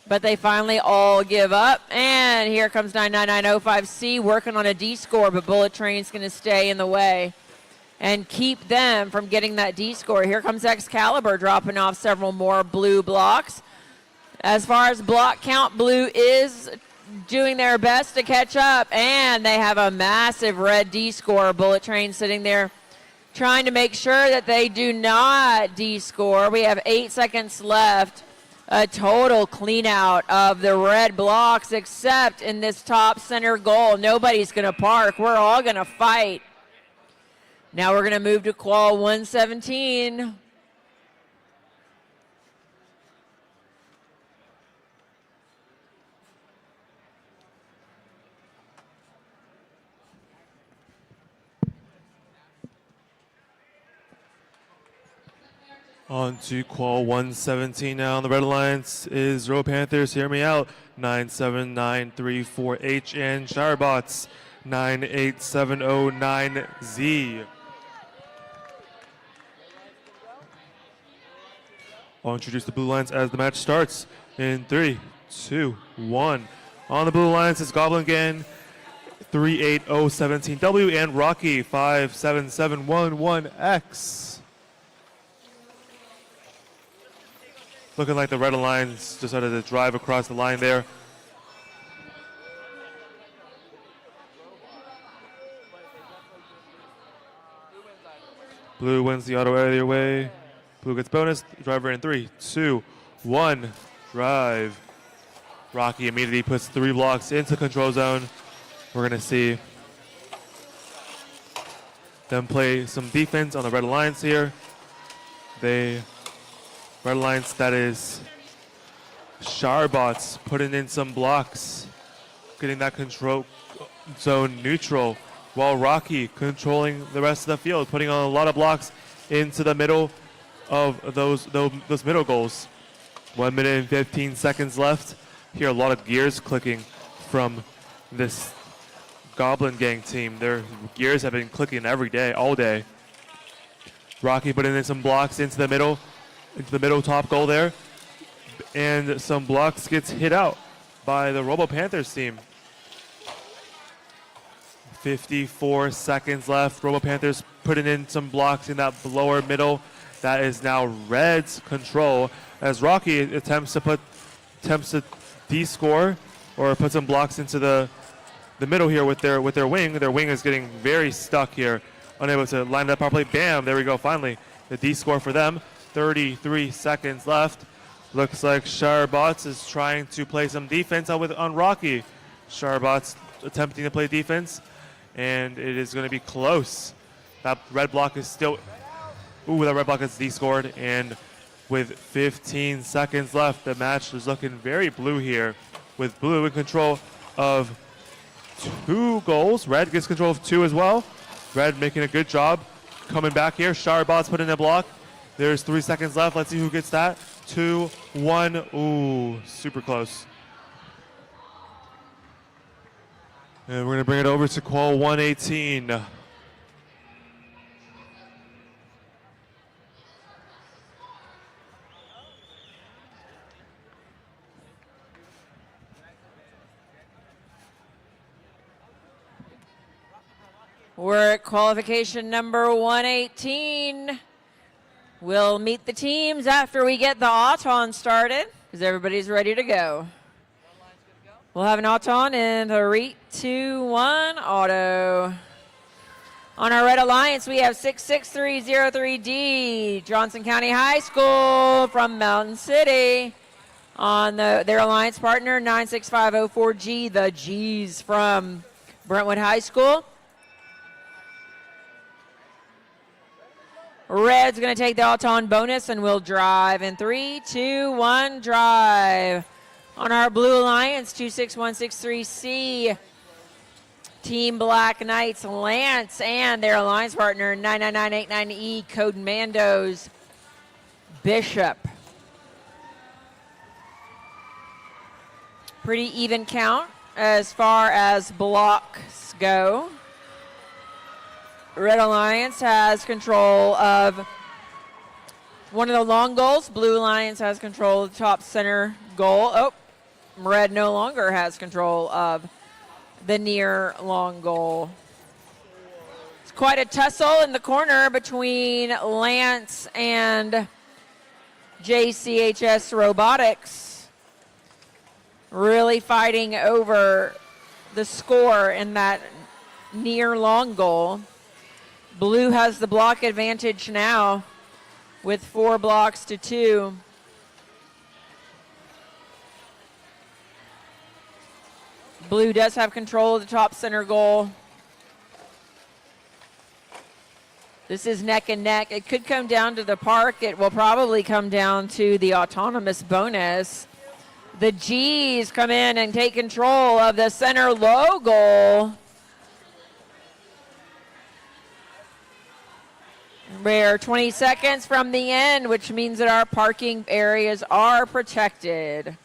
But they finally all give up. And here comes 99905C working on a D-score, but Bullet Train's going to stay in the way and keep them from getting that D-score. Here comes Excalibur dropping off several more blue blocks. As far as block count, blue is doing their best to catch up, and they have a massive red D-score. Bullet Train sitting there trying to make sure that they do not D-score. We have 8 seconds left. A total clean out of the red blocks, except in this top center goal. Nobody's going to park. We're all going to fight. Now we're going to move to qual 117. On to qual 117 now. On the Red Alliance is Robo Panthers, hear me out, 97934H, and Shirebots, 98709Z. I'll introduce the Blue Alliance as the match starts in 3, 2, 1. On the Blue Alliance is Goblin Gang, 38017W, and Rocky, 57711X. Looking like the Red Alliance decided to drive across the line there. Blue wins the auto either way. Blue gets bonus. Driver in 3, 2, 1. Drive. Rocky immediately puts 3 blocks into control zone. We're going to see them play some defense on the Red Alliance here. Red Alliance, that is Sharbots putting in some blocks, getting that control zone neutral, while Rocky controlling the rest of the field, putting on a lot of blocks into the middle of those middle goals. 1 minute and 15 seconds left. Hear a lot of gears clicking from this Goblin Gang team. Their gears have been clicking every day, all day. Rocky putting in some blocks into the middle top goal there. And some blocks gets hit out by the Robo Panthers team. 54 seconds left. Robo Panthers putting in some blocks in that lower middle. That is now Red's control as Rocky attempts to de-score or put some blocks into the middle here with their wing. Their wing is getting very stuck here, unable to line it up properly. Bam, there we go, finally. The D-score for them. 33 seconds left. Looks like Sharbots is trying to play some defense on Rocky. Sharbots attempting to play defense, and it is going to be close. That red block is still... Ooh, that red block is D-scored, and with 15 seconds left, the match is looking very blue here, with blue in control of 2 goals. Red gets control of 2 as well. Red making a good job coming back here. Sharbots put in a block. There's 3 seconds left. Let's see who gets that. 2, 1. Ooh, super close. And we're going to bring it over to qual 118. We're at qualification number 118. We'll meet the teams after we get the auton started, because everybody's ready to go. We'll have an auton in 3, 2, 1, auto. On our Red Alliance, we have 66303D, Johnson County High School from Mountain City. On their alliance partner, 96504G, the G's from Brentwood High School. Red's going to take the Alton bonus and will drive in 3, 2, 1, drive. On our Blue Alliance, 26163C, Team Black Knights, Lance, and their alliance partner, 99989E, Code Mandos, Bishop. Pretty even count as far as blocks go. Red Alliance has control of one of the long goals. Blue Alliance has control of the top center goal. Oh, Red no longer has control of the near long goal. It's quite a tussle in the corner between Lance and JCHS Robotics. Really fighting over the score in that near long goal. Blue has the block advantage now with 4 blocks to 2. Blue does have control of the top center goal. This is neck and neck. It could come down to the park. It will probably come down to the autonomous bonus. The G's come in and take control of the center low goal. We're 20 seconds from the end, which means that our parking areas are protected.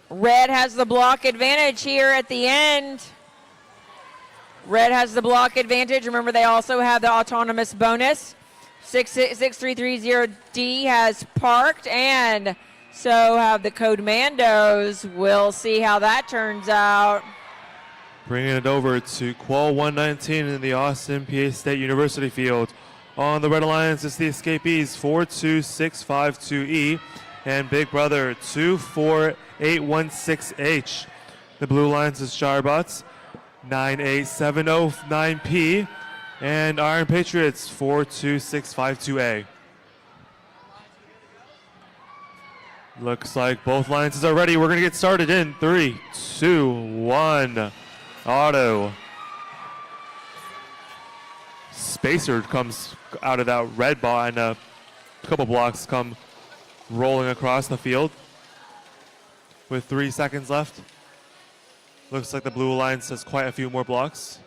Red has the block advantage here at the end. Red has the block advantage. Remember, they also have the autonomous bonus. 6330D has parked, and so have the Code Mandos. We'll see how that turns out. Bringing it over to Qual 119 in the Austin PA State University field. On the Red Alliance, it's the Escapees 42652E and Big Brother 24816H. The Blue Alliance is Charbots 98709P and Iron Patriots 42652A. Looks like both alliances are ready. We're going to get started in 3, 2, 1. Auto. Spacer comes out of that red ball, and a couple blocks come rolling across the field with 3 seconds left. Looks like the Blue Alliance has quite a few more blocks.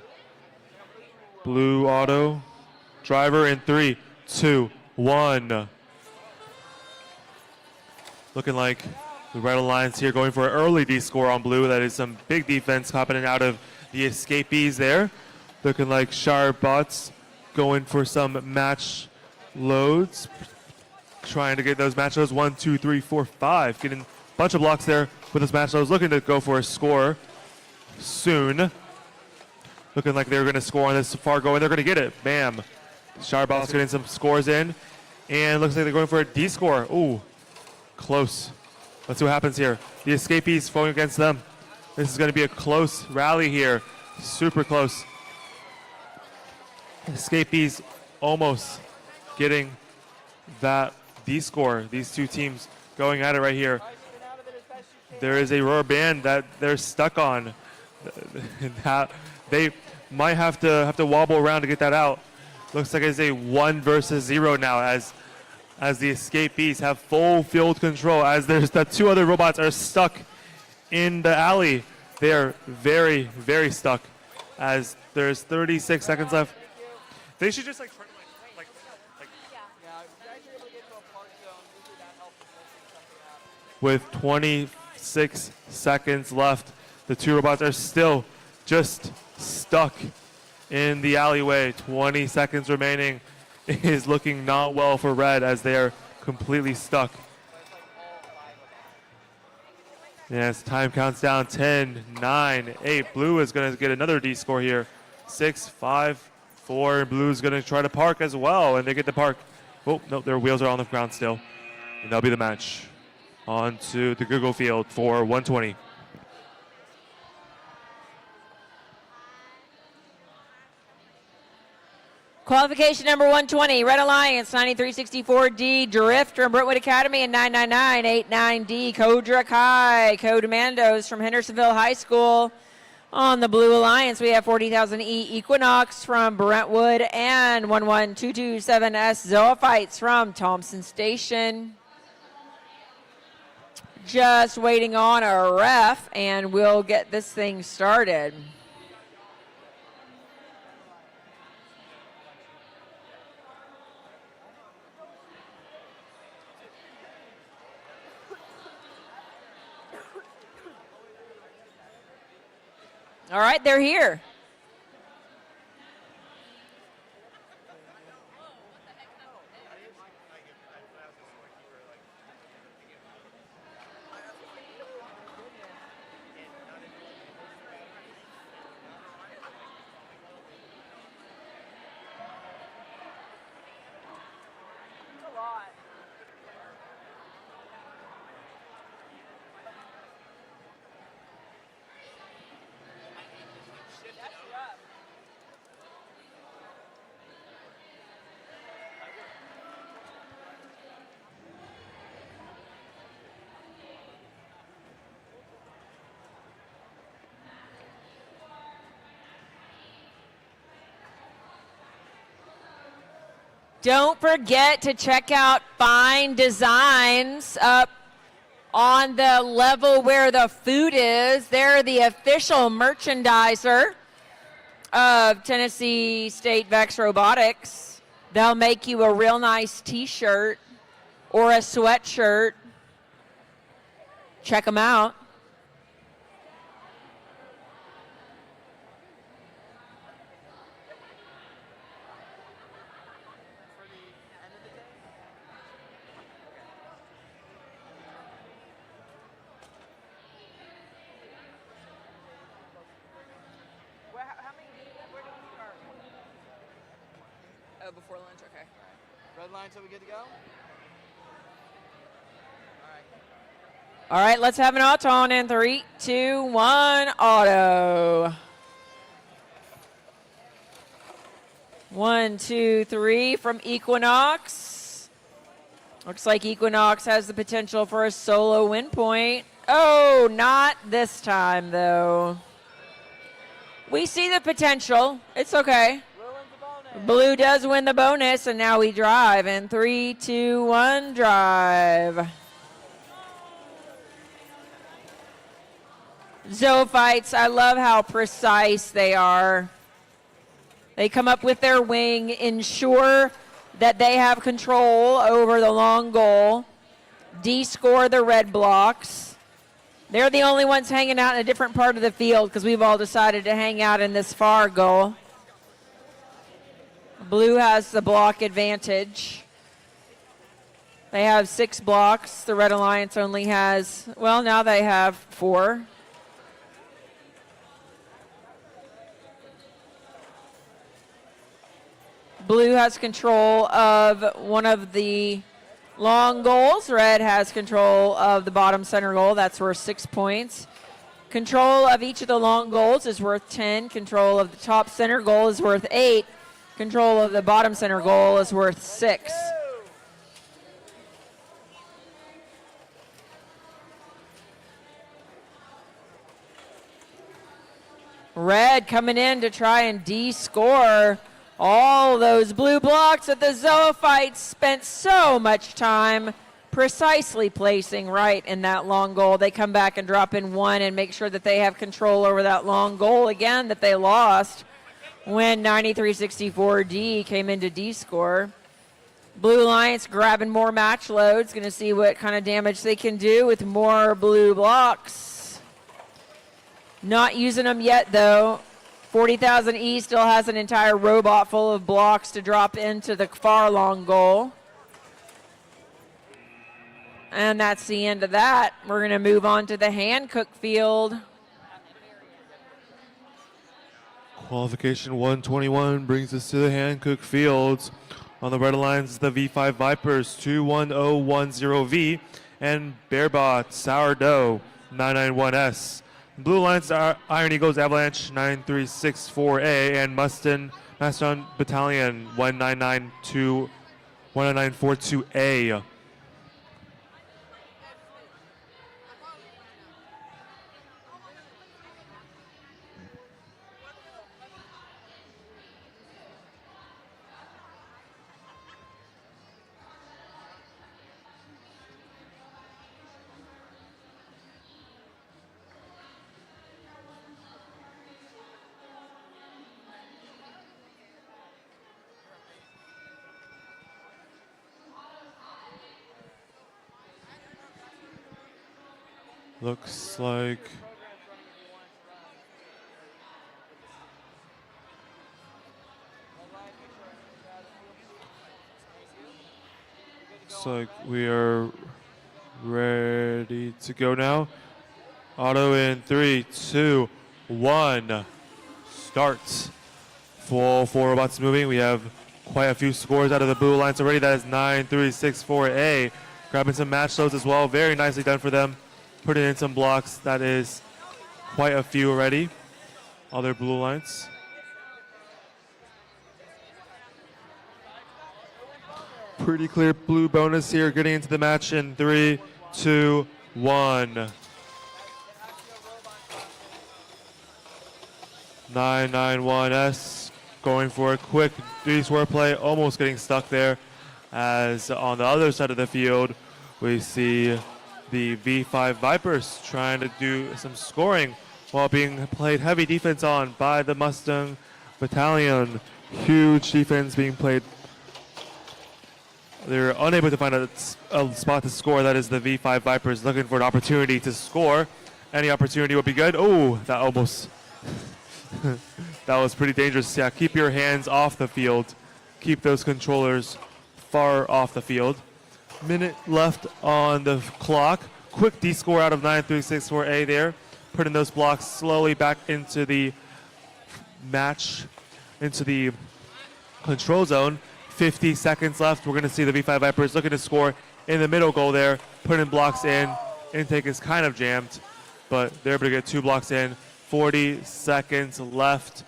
Blue auto driver in 3, 2, 1. Looking like the Red Alliance here going for an early D score on blue. That is some big defense happening out of the Escapees there. Looking like Charbots going for some match loads. Trying to get those match loads. 1, 2, 3, 4, 5. Getting a bunch of blocks there with those match loads. Looking to go for a score soon. Looking like they're going to score on this Fargo, and they're going to get it. Bam. Charbots getting some scores in. And looks like they're going for a D score. Ooh, close. Let's see what happens here. The Escapees going against them. This is going to be a close rally here. Super close. Escapees almost getting that D score. These two teams going at it right here. There is a rubber band that they're stuck on. That they might have to wobble around to get that out. Looks like it's a 1 versus 0 now as the Escapees have full field control, as there's the 2 other robots are stuck in the alley. They are very, very stuck, as there's 36 seconds left. They should just like Yeah, you guys are able to get to a park zone. Usually that helps with something out. with 26 seconds left. The 2 robots are still just stuck in the alleyway. 20 seconds remaining. It is looking not well for Red, as they are completely stuck. Yes, time counts down. 10, 9, 8. Blue is going to get another D score here. 6, 5, 4. Blue's going to try to park as well, and they get the park. Oh, no, their wheels are on the ground still. And that'll be the match. On to the Google field for 120. Qualification number 120, Red Alliance 9364D, Drift from Brentwood Academy, and 99989D, Kodra Kai, Codemandos from Hendersonville High School. On the Blue Alliance, we have 40,000E Equinox from Brentwood and 11227S Zoophytes from Thompson Station. Just waiting on a ref, and we'll get this thing started. All right, they're here. Don't forget to check out Fine Designs up on the level where the food is. They're the official merchandiser of Tennessee State VEX Robotics. They'll make you a real nice t-shirt or a sweatshirt. Check them out. Before lunch, okay. Red line, so we good to go? All right, let's have an auto on in 3, 2, 1, auto. 1, 2, 3 from Equinox. Looks like Equinox has the potential for a solo win point. Oh, not this time, though. We see the potential. It's okay. Blue does win the bonus, and now we drive in 3, 2, 1, drive. Zoophytes, I love how precise they are. They come up with their wing, ensure that they have control over the long goal, de-score the red blocks. They're the only ones hanging out in a different part of the field because we've all decided to hang out in this far goal. Blue has the block advantage. They have 6 blocks. The Red Alliance only has, well, now they have 4. Blue has control of one of the long goals. Red has control of the bottom center goal. That's worth 6 points. Control of each of the long goals is worth 10. Control of the top center goal is worth 8. Control of the bottom center goal is worth 6. Red coming in to try and de-score all those blue blocks that the Zoophytes spent so much time precisely placing right in that long goal. They come back and drop in 1 and make sure that they have control over that long goal again that they lost when 9364D came into D-score. Blue Alliance grabbing more match loads. Going to see what kind of damage they can do with more blue blocks. Not using them yet, though. 40,000E still has an entire robot full of blocks to drop into the far long goal. And that's the end of that. We're going to move on to the Hancock field. Qualification 121 brings us to the Hancock Fields. On the Red Alliance, the V5 Vipers 21010V and Bearbot Sourdough 991S. Blue Alliance Iron Eagles Avalanche 9364A and Mustin Battalion 1942A. Looks like we are ready to go now. Auto in 3, 2, 1. Starts. Full 4 robots moving. We have quite a few scores out of the Blue Alliance already. That is 9364A. Grabbing some match loads as well. Very nicely done for them. Putting in some blocks. That is quite a few already. Other Blue Alliance. Pretty clear blue bonus here. Getting into the match in 3, 2, 1. 991S going for a quick D-square play, almost getting stuck there. As on the other side of the field, we see the V5 Vipers trying to do some scoring while being played heavy defense on by the Mustang Battalion. Huge defense being played. They're unable to find a spot to score. That is the V5 Vipers looking for an opportunity to score. Any opportunity would be good. Oh, that almost... that was pretty dangerous. Yeah, keep your hands off the field. Keep those controllers far off the field. Minute left on the clock. Quick D-score out of 9364A there. Putting those blocks slowly back into the match, into the control zone. 50 seconds left. We're going to see the V5 Vipers looking to score in the middle goal there. Putting blocks in. Intake is kind of jammed, but they're able to get 2 blocks in. 40 seconds left.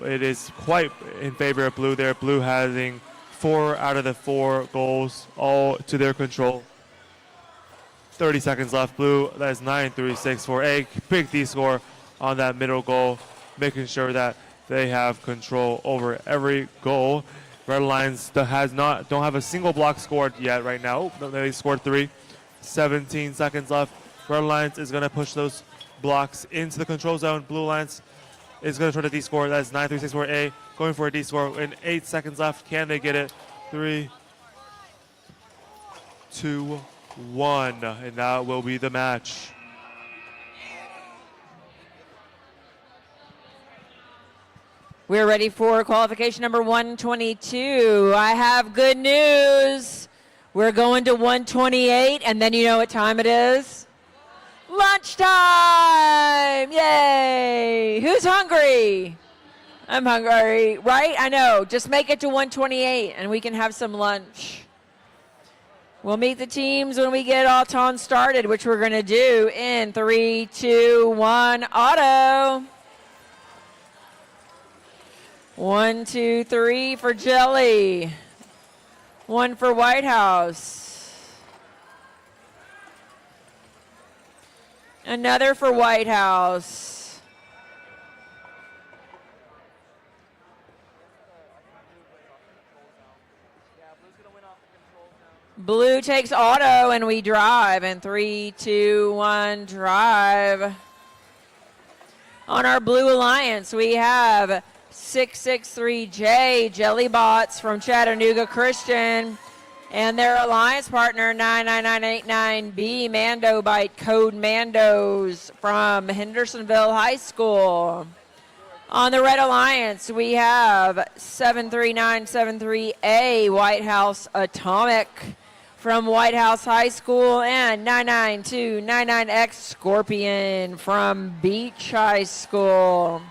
It is quite in favor of Blue there. Blue having 4 out of the 4 goals all to their control. 30 seconds left. Blue, that is 9364A. Big D score on that middle goal, making sure that they have control over every goal. Red Alliance don't have a single block scored yet right now. Oh, they scored 3. 17 seconds left. Red Alliance is going to push those blocks into the control zone. Blue Alliance is going to try to D-score. That is 9364A going for a D-score in 8 seconds left. Can they get it? 3, 2, 1. And that will be the match. We're ready for qualification number 122. I have good news. We're going to 128, and then you know what time it is? Lunchtime! Yay! Who's hungry? I'm hungry, right? I know. Just make it to 128 and we can have some lunch. We'll meet the teams when we get Auton started, which we're going to do in 3, 2, 1, auto. 1, 2, 3 for Jelly. 1 for White House. Another for White House. Blue takes auto and we drive in 3, 2, 1, drive. On our Blue Alliance, we have 663J Jellybots from Chattanooga Christian. And their alliance partner, 99989B, Mando Bite, code Mandos from Hendersonville High School. On the Red Alliance, we have 73973A, White House Atomic from White House High School, and 99299X Scorpion from Beach High School.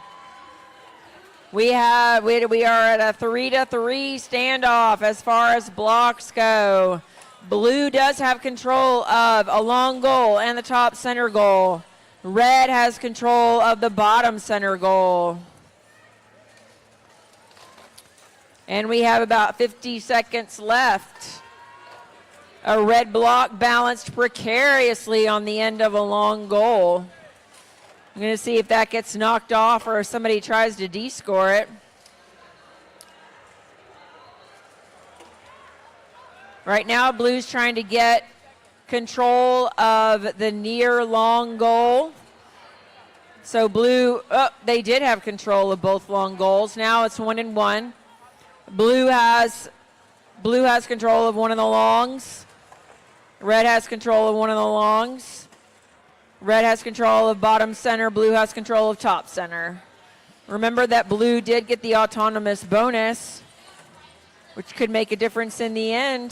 We are at a 3-3 standoff as far as blocks go. Blue does have control of a long goal and the top center goal. Red has control of the bottom center goal. And we have about 50 seconds left. A red block balanced precariously on the end of a long goal. I'm going to see if that gets knocked off or if somebody tries to de-score it. Right now, Blue's trying to get control of the near long goal. So Blue, they did have control of both long goals. Now it's 1-1. Blue has control of one of the longs. Red has control of one of the longs. Red has control of bottom center. Blue has control of top center. Remember that Blue did get the autonomous bonus, which could make a difference in the end.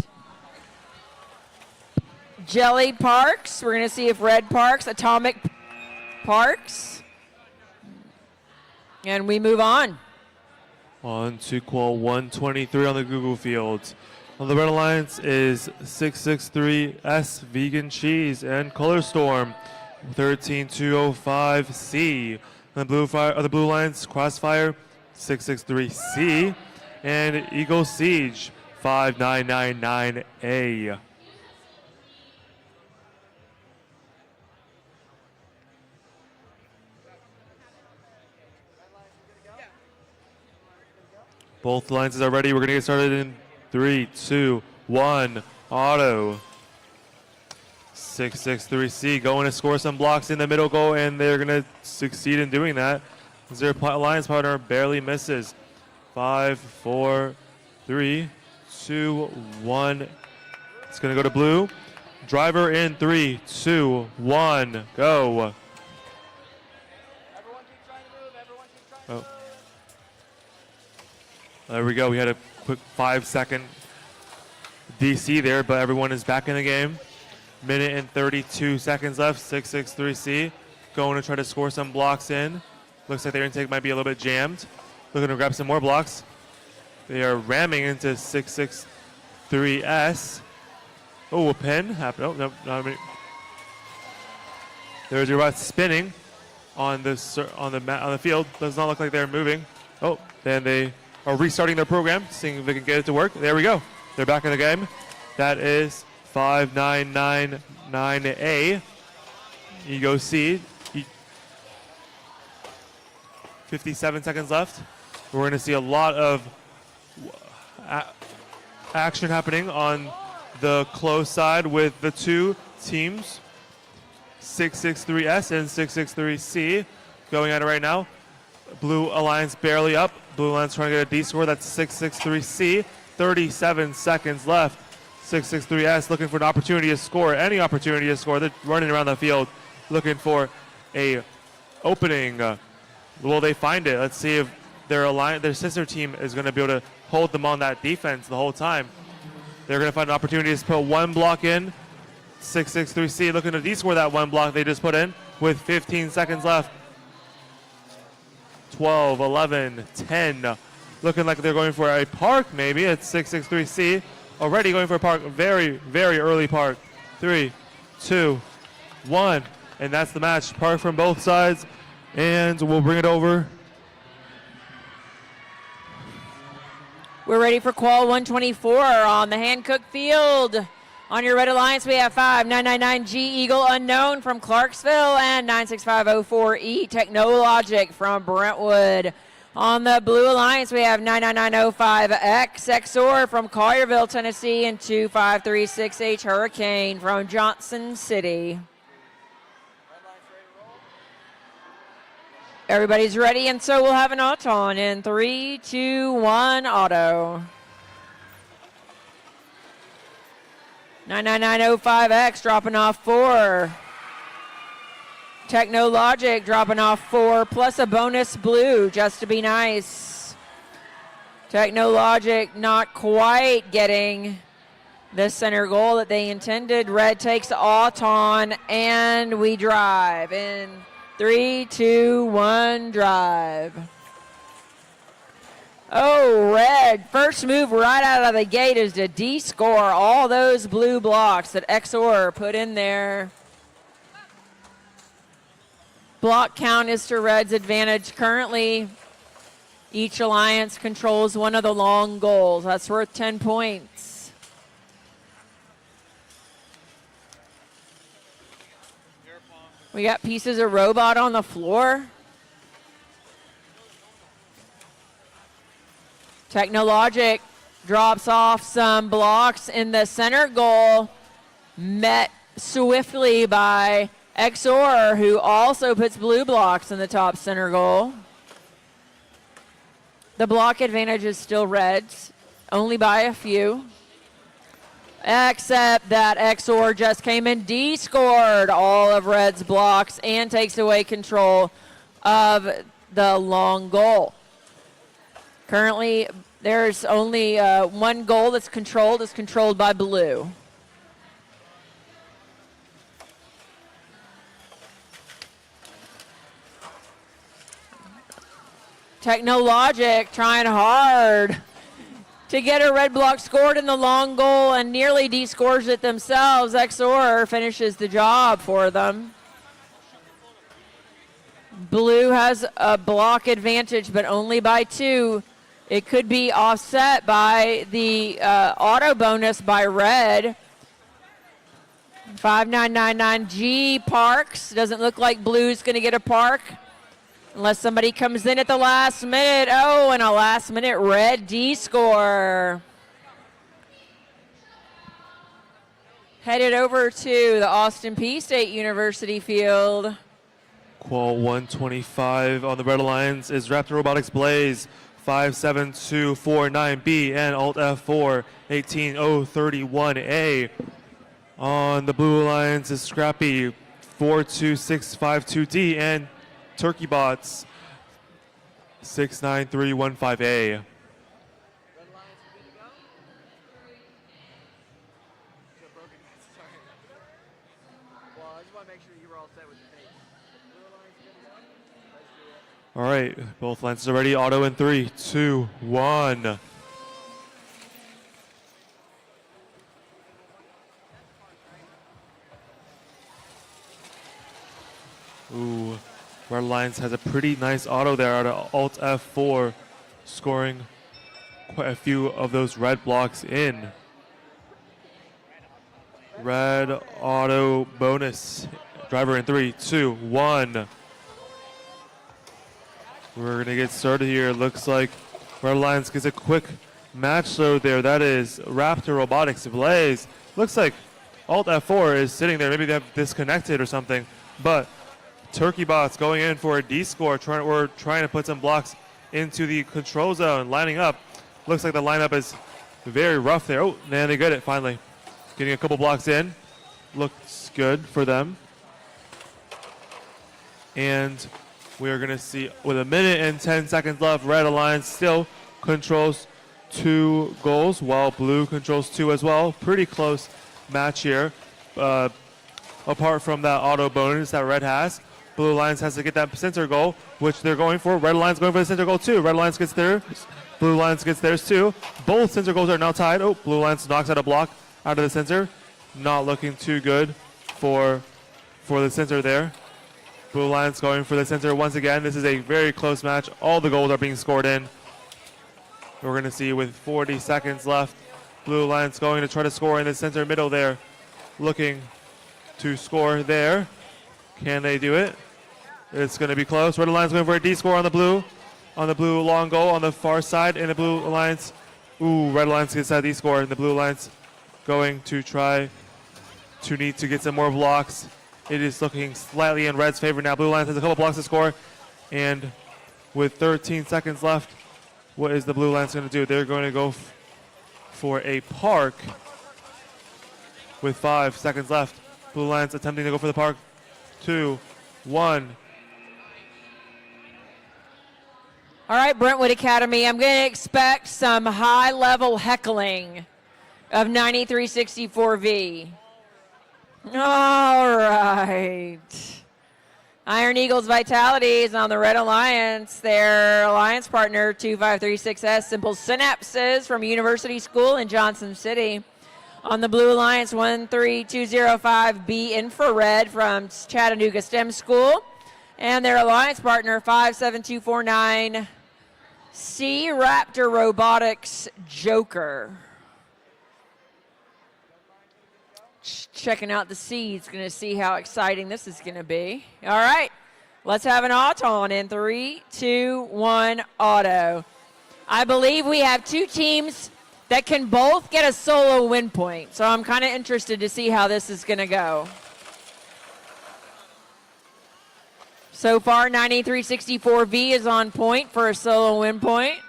Jelly Parks. We're going to see if Red Parks, Atomic Parks. And we move on. On to qual 123 on the Google Fields. On the Red Alliance is 663S Vegan Cheese and Color Storm 13205C. On the Blue Alliance, Crossfire 663C and Eagle Siege 5999A. Both alliances are ready. We're going to get started in 3, 2, 1. Auto. 663C going to score some blocks in the middle goal, and they're going to succeed in doing that. Their alliance partner barely misses. 5, 4, 3, 2, 1. It's going to go to Blue. Driver in 3, 2, 1. Go. Oh. There we go. We had a quick 5-second DC there, but everyone is back in the game. Minute and 32 seconds left. 663C going to try to score some blocks in. Looks like their intake might be a little bit jammed. Looking to grab some more blocks. They are ramming into 663S. Oh, a pin happened. Oh, no, not me. There's your robot spinning on the field. Does not look like they're moving. Oh, then they are restarting their program, seeing if they can get it to work. There we go. They're back in the game. That is 5999A. Ego Seed. 57 seconds left. We're going to see a lot of action happening on the close side with the two teams, 663S and 663C, going at it right now. Blue Alliance barely up. Blue Alliance trying to get a D score. That's 663C. 37 seconds left. 663S looking for an opportunity to score. Any opportunity to score. They're running around the field looking for a opening. Will they find it? Let's see if their sister team is going to be able to hold them on that defense the whole time. They're going to find an opportunity to put one block in. 663C looking to D-score that one block they just put in with 15 seconds left. 12, 11, 10. Looking like they're going for a park maybe. It's 663C already going for a park. Very, very early park. 3, 2, 1. And that's the match. Park from both sides. And we'll bring it over. We're ready for qual 124 on the Hancock field. On your Red Alliance, we have 5999G Eagle Unknown from Clarksville and 96504E Technologic from Brentwood. On the Blue Alliance, we have 99905X XOR from Collierville, Tennessee, and 2536H Hurricane from Johnson City. Everybody's ready, and so we'll have an auto in 3, 2, 1, auto. 99905X dropping off 4. Technologic dropping off 4 plus a bonus blue just to be nice. Technologic not quite getting the center goal that they intended. Red takes Auton and we drive in 3, 2, 1, drive. Oh, Red, first move right out of the gate is to de-score all those blue blocks that XOR put in there. Block count is to Red's advantage. Currently, each alliance controls one of the long goals. That's worth 10 points. We got pieces of robot on the floor. Technologic drops off some blocks in the center goal, met swiftly by XOR, who also puts blue blocks in the top center goal. The block advantage is still Reds, only by a few. Except that XOR just came and D-scored all of Red's blocks and takes away control of the long goal. Currently, there's only one goal that's controlled. It's controlled by blue. Technologic trying hard to get a red block scored in the long goal and nearly D-scores it themselves. XOR finishes the job for them. Blue has a block advantage, but only by 2. It could be offset by the auto bonus by Red. 5999G parks. Doesn't look like Blue's going to get a park unless somebody comes in at the last minute. Oh, and a last minute Red D score. Headed over to the Austin Peay State University field. Qual 125 on the Red Alliance is Raptor Robotics Blaze 57249B and Alt F4 18031A. On the Blue Alliance is Scrappy 42652D and Turkey Bots 69315A. All right, both lances are ready. Auto in 3, 2, 1. Ooh, Red Alliance has a pretty nice auto there out of Alt F4, scoring quite a few of those red blocks in. Red auto bonus. Driver in 3, 2, 1. We're going to get started here. Looks like Red Alliance gets a quick match load there. That is Raptor Robotics Blaze. Looks like Alt F4 is sitting there. Maybe they have disconnected or something. But Turkey Bots going in for a D score. We're trying to put some blocks into the control zone, lining up. Looks like the lineup is very rough there. Oh, man, they get it finally. Getting a couple blocks in. Looks good for them. And we are going to see, with a minute and 10 seconds left, Red Alliance still controls 2 goals, while Blue controls 2 as well. Pretty close match here. Apart from that auto bonus that Red has, Blue Alliance has to get that center goal, which they're going for. Red Alliance going for the center goal too. Red Alliance gets theirs. Blue Alliance gets theirs too. Both center goals are now tied. Oh, Blue Alliance knocks out a block out of the center. Not looking too good for the center there. Blue Alliance going for the center once again. This is a very close match. All the goals are being scored in. We're going to see with 40 seconds left, Blue Alliance going to try to score in the center middle there. Looking to score there. Can they do it? It's going to be close. Red Alliance going for a D score on the blue. On the blue long goal on the far side. And the Blue Alliance. Ooh, Red Alliance gets that D score. And the Blue Alliance going to try to need to get some more blocks. It is looking slightly in Red's favor now. Blue Alliance has a couple blocks to score. And with 13 seconds left, what is the Blue Alliance going to do? They're going to go for a park with 5 seconds left. Blue Alliance attempting to go for the park. 2, 1. All right, Brentwood Academy, I'm going to expect some high-level heckling of 9364V. All right. Iron Eagles Vitality is on the Red Alliance. Their alliance partner, 2536S, Simple Synapses from University School in Johnson City. On the Blue Alliance, 13205B Infrared from Chattanooga STEM School. And their alliance partner, 57249 C Raptor Robotics Joker. Checking out the seeds, going to see how exciting this is going to be. All right, let's have an auto in 3, 2, 1, auto. I believe we have two teams that can both get a solo win point, so I'm kind of interested to see how this is going to go. So far, 9364V is on point for a solo win point.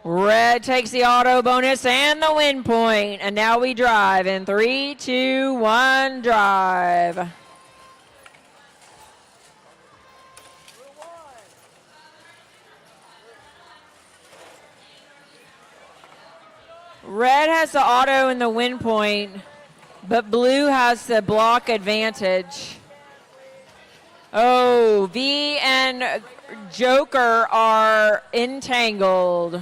Red takes the auto bonus and the win point. And now we drive in 3, 2, 1, drive. Red has the auto and the win point, but blue has the block advantage. Oh, V and Joker are entangled.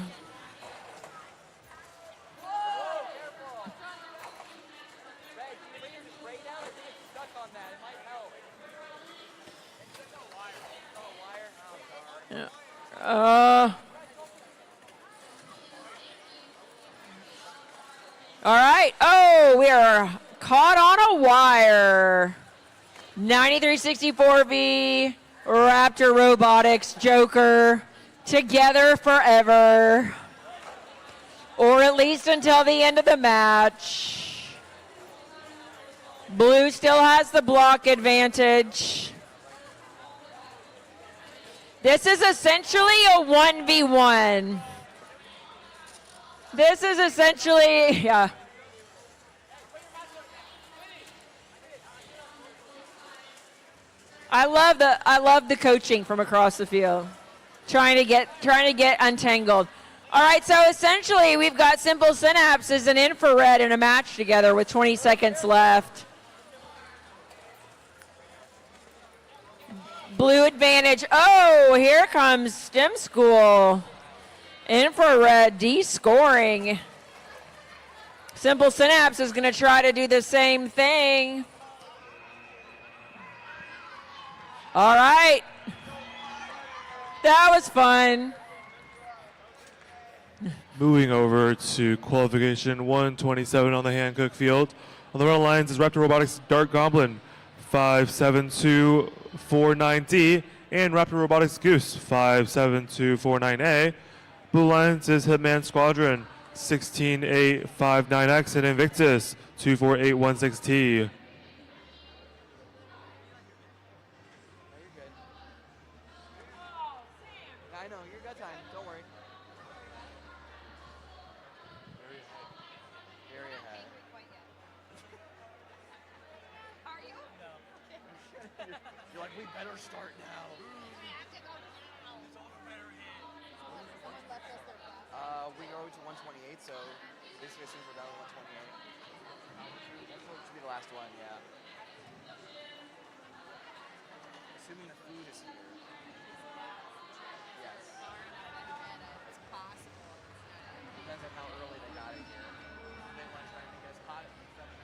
All right. Oh, we are caught on a wire. 9364V, Raptor Robotics, Joker, together forever. Or at least until the end of the match. Blue still has the block advantage. This is essentially a 1v1. This is essentially, yeah. I love the coaching from across the field. Trying to get untangled. All right, so essentially we've got Simple Synapses and Infrared in a match together with 20 seconds left. Blue advantage. Oh, here comes STEM School. Infrared de-scoring. Simple Synapse is going to try to do the same thing. All right. That was fun. Moving over to qualification 127 on the Hancock field. On the run lines is Raptor Robotics Dark Goblin 57249D and Raptor Robotics Goose 57249A. Blue lines is Hitman Squadron 16859X and Invictus 24816T. So basically as soon as we're done with 128. That should be the last one, yeah. Assuming the food is here. Yes. It's possible. Depends on how early they got it here. They want to try and make it as hot as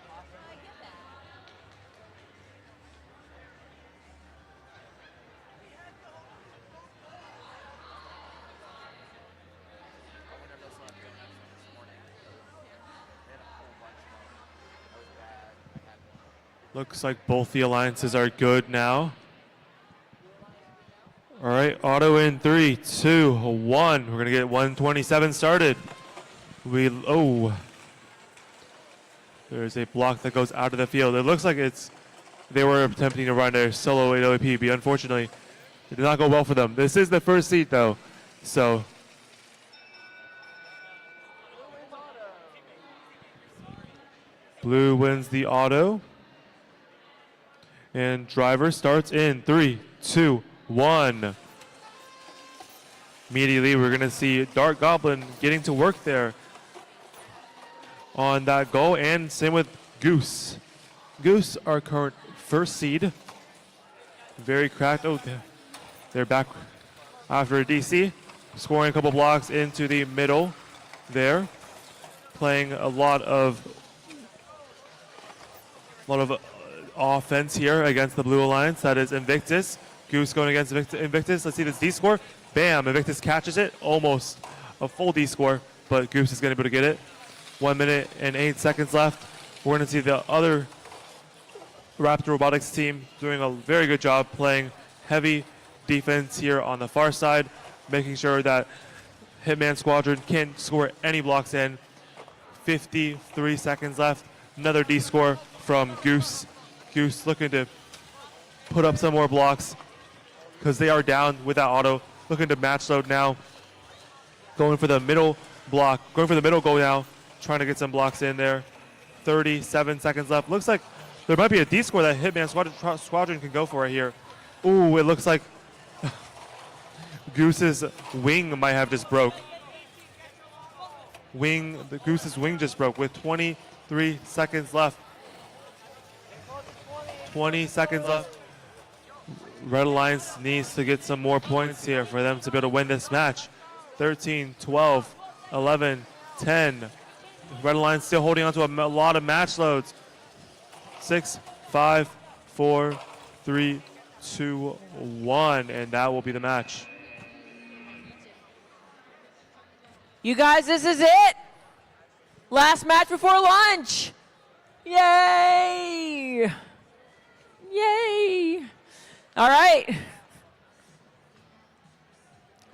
possible. I get that. Looks like both the alliances are good now. All right, auto in 3, 2, 1. We're going to get 127 started. There's a block that goes out of the field. It looks like they were attempting to run their solo 8 but unfortunately, it did not go well for them. This is the first seat though, so. Blue wins the auto. And driver starts in 3, 2, 1. Immediately, we're going to see Dark Goblin getting to work there. on that goal, and same with Goose. Goose, our current first seed. Very cracked. Oh, they're back after a DC. Scoring a couple blocks into the middle there. Playing a lot of offense here against the Blue Alliance. That is Invictus. Goose going against Invictus. Let's see this D score. Bam, Invictus catches it. Almost a full D score, but Goose is going to be able to get it. 1 minute and 8 seconds left. We're going to see the other Raptor Robotics team doing a very good job playing heavy defense here on the far side, making sure that Hitman Squadron can't score any blocks in. 53 seconds left. Another D score from Goose. Goose looking to put up some more blocks because they are down with that auto. Looking to match load now. Going for the middle block. Going for the middle goal now. Trying to get some blocks in there. 37 seconds left. Looks like there might be a D score that Hitman Squadron can go for right here. Ooh, it looks like Goose's wing might have just broke. Goose's wing just broke with 23 seconds left. 20 seconds left. Red Alliance needs to get some more points here for them to be able to win this match. 13, 12, 11, 10. Red Alliance still holding on to a lot of match loads. 6, 5, 4, 3, 2, 1, and that will be the match. You guys, this is it. Last match before lunch. Yay! Yay! All right.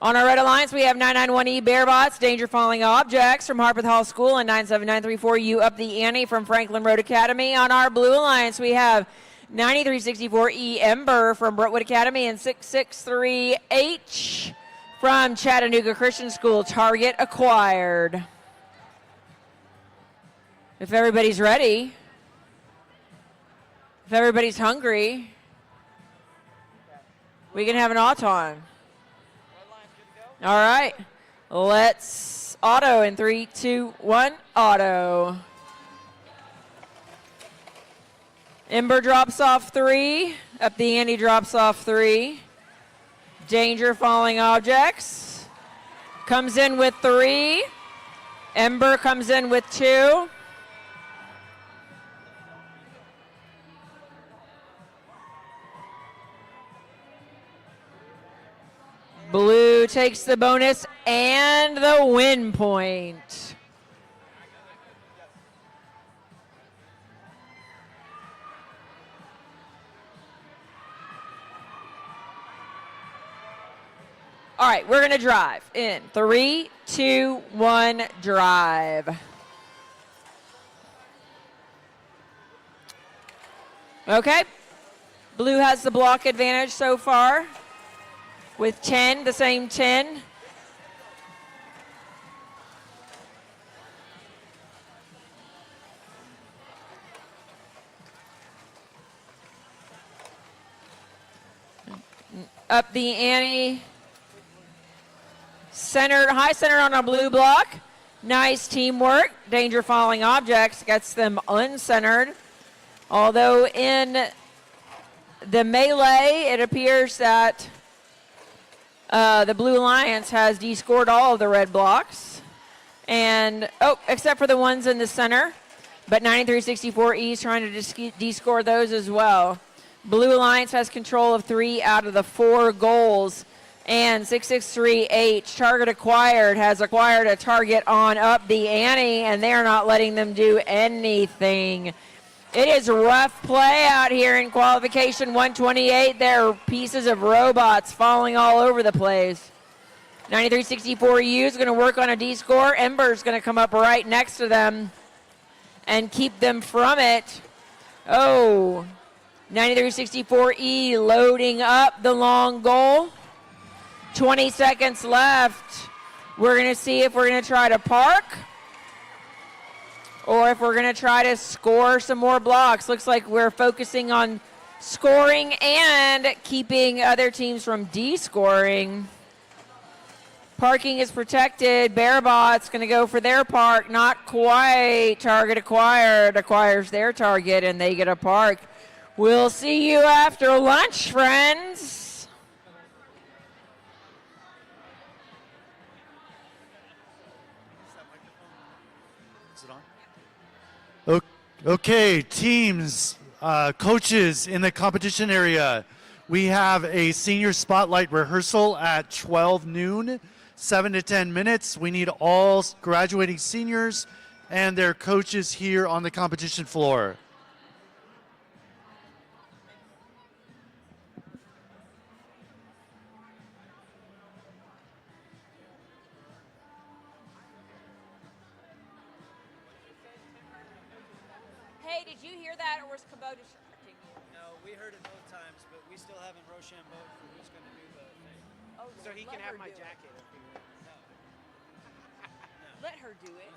On our Red Alliance, we have 991E Bearbots, Danger Falling Objects from Harpeth Hall School, and 97934U Up the Ante from Franklin Road Academy. On our Blue Alliance, we have 9364E Ember from Brentwood Academy and 663H from Chattanooga Christian School. Target acquired. If everybody's ready, if everybody's hungry, we can have an auto-on. All right, let's auto in 3, 2, 1, auto. Ember drops off 3. Up the Ante drops off 3. Danger Falling Objects comes in with 3. Ember comes in with 2. Blue takes the bonus and the win point. All right, we're going to drive in 3, 2, 1, drive. Okay. Blue has the block advantage so far with 10, the same 10. Up the ante. Centered, high center on a blue block. Nice teamwork. Danger Falling Objects gets them uncentered. Although in the melee, it appears that the Blue Alliance has de-scored all of the red blocks. And, except for the ones in the center. But 9364E is trying to de-score those as well. Blue Alliance has control of 3 out of the 4 goals. And 663H, target acquired, has acquired a target on Up the Ante, and they're not letting them do anything. It is rough play out here in qualification 128. There are pieces of robots falling all over the place. 9364U is going to work on a D score. Ember's going to come up right next to them and keep them from it. 9364E loading up the long goal. 20 seconds left. We're going to see if we're going to try to park or if we're going to try to score some more blocks. Looks like we're focusing on scoring and keeping other teams from de-scoring. Parking is protected. Bearbot's going to go for their park. Not quite. Target acquired. Acquires their target, and they get a park. We'll see you after lunch, friends. Is it on? Okay, teams, coaches in the competition area. We have a senior spotlight rehearsal at 12 noon, 7 to 10 minutes. We need all graduating seniors and their coaches here on the competition floor. Hey, did you hear that, or was Kubota distracting you? No, we heard it both times, but we still haven't Rochambeau for who's going to do the thing. Oh, So he let can have her my do it. jacket if he wins. No. Let her do it.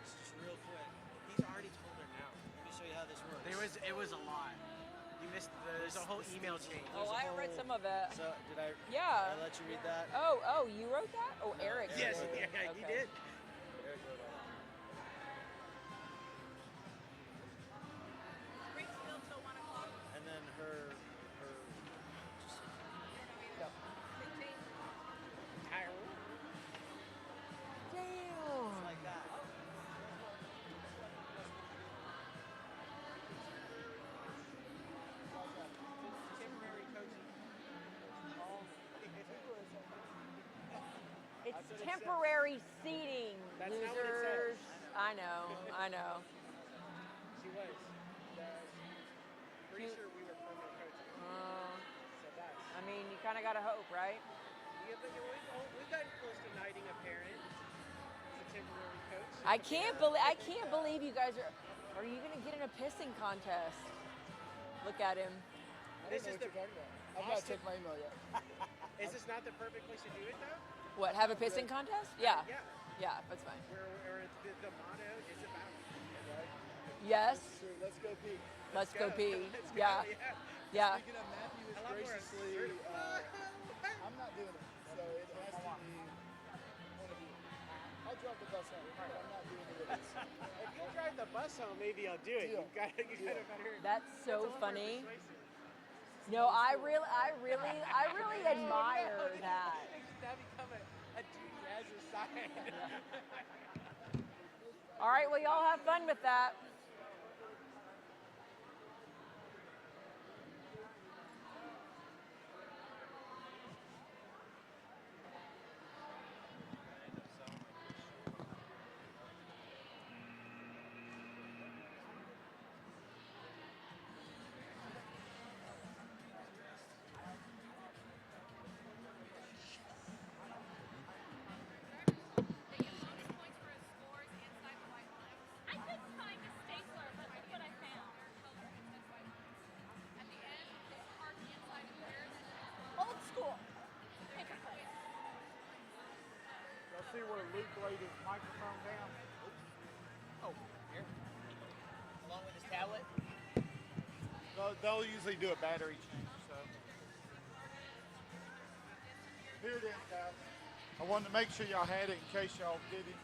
Just real quick. He's already told her now. Let me show you how this works. It was a lot. You missed there's a whole email chain. Oh, I read some of it. So did I? Yeah. Did I let you read that? Oh, you wrote that? Oh, Eric. Yes, did. yeah, he Okay. did. Eric wrote all that. And then her Damn. like that. Temporary coaching. It's temporary seating, That's not what it losers. says. I know. She was. Pretty sure we were permanent coaches. So that's. I mean, you kind of got to hope, right? Yeah, but we've gotten close to knighting a parent. It's a temporary coach. I can't believe you guys are. Are you gonna get in a pissing contest? Look at him. This is the. I've not checked my email yet. Is this not the perfect place to do it though? What? Have a pissing contest? Yeah. Yeah. Yeah, that's fine. Where the motto is about. Right? Yes. Sure, let's go pee. Let's go pee. Let's go, Yeah. Yeah. Speaking of, Matthew is I love where graciously, certified. I'm not doing it, so it has to be one of you. I'll drive the bus home, but I'm not doing the race. If you'll drive the bus home, maybe I'll do it. Deal. You got a better. That's so a little more funny. persuasive. No, I really admire that. That become a duty as a side. All right, well, y'all have fun with that. Old school. Y'all see where Luke laid his microphone down? Oh, here. Along with his tablet. They'll usually do a battery change, so. Here it is, guys. I wanted to make sure y'all had it in case y'all didn't.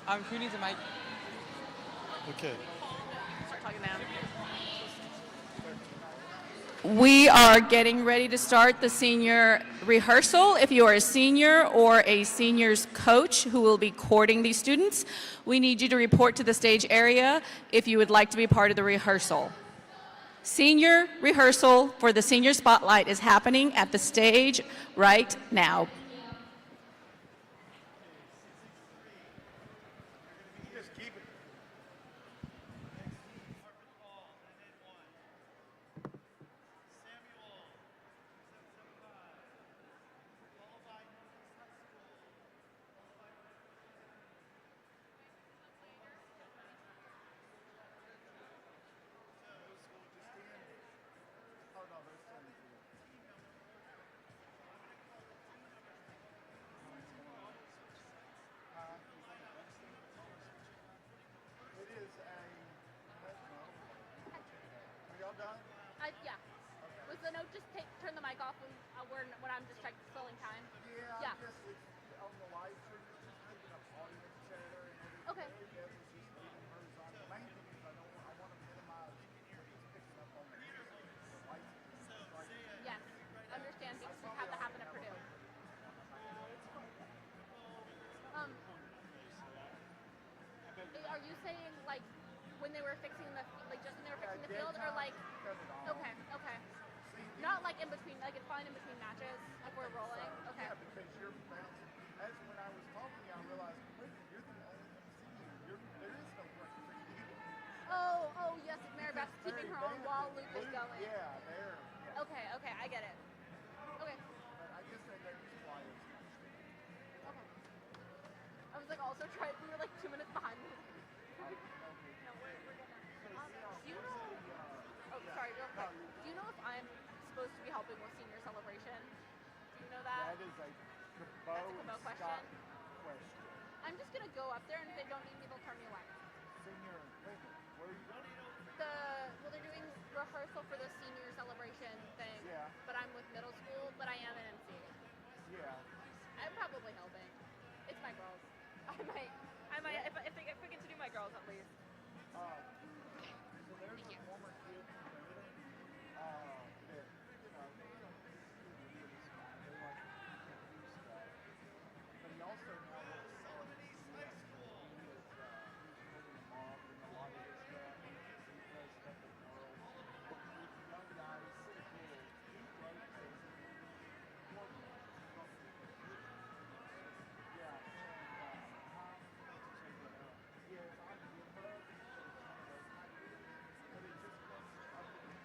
Who needs a mic? Okay. Start talking now. We are getting ready to start the senior rehearsal. If you are a senior or a senior's coach who will be courting these students, we need you to report to the stage area if you would like to be part of the rehearsal. Senior rehearsal for the senior spotlight is happening at the stage right now. Yeah. Was the note just turn the mic off when I'm just filling time? Yeah. On the live stream, it's just picking up audience chatter and everything. Okay. Yeah, it's just leaving hers on. The main thing is I want to minimize what's picking up on the lights. Yes. Understand because we have that happen at Purdue. Are you saying like when they were fixing the just when they were fixing the field or like okay. Not like in between, like it's fine in between matches if we're rolling. Okay. Yeah, because you're bouncing. As when I was talking to you, I realized, wait, you're the only MC. There is no break for you. Oh yes, Maribeth's keeping her on while Luke is going. Yeah, there. Yeah. Okay, I get it. Okay. But I guess they make these flyers. Okay. I was like also trying. We were like 2 minutes behind. No, we're gonna. Do you know? Oh, sorry, real quick. Do you know if I'm supposed to be helping with senior celebration? Do you know that? That is a Cabot question. I'm just gonna go up there, and if they don't need me, they'll turn me away. Senior, wait a minute, where are you going? They're doing rehearsal for the senior celebration thing. Yeah. But I'm with middle school, but I am an MC. Yeah. I'm probably helping. It's my girls. I might. If we get to do my girls at least. So there's a former kid from Baylor that, they like to do stuff. But he also now works on the CS. He is holding them off and a lot of his stuff. He does stuff in the world. With young guys, kids, he wrote this. Yeah. Yeah, it's on GitHub. But it just comes up with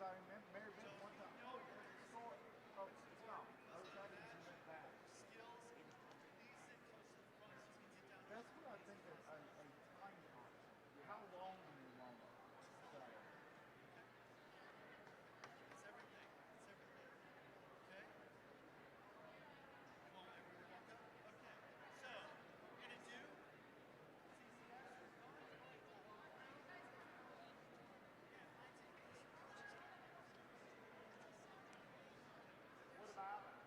Because I remember Mary Beth one time, oh, there's a store. Oh, stop. Those seconds and then back. That's what I think a time option. How long do you want it? So, It's everything. It's everything. Okay? Come on, everyone walk up. Okay. So, we're going to do what about it?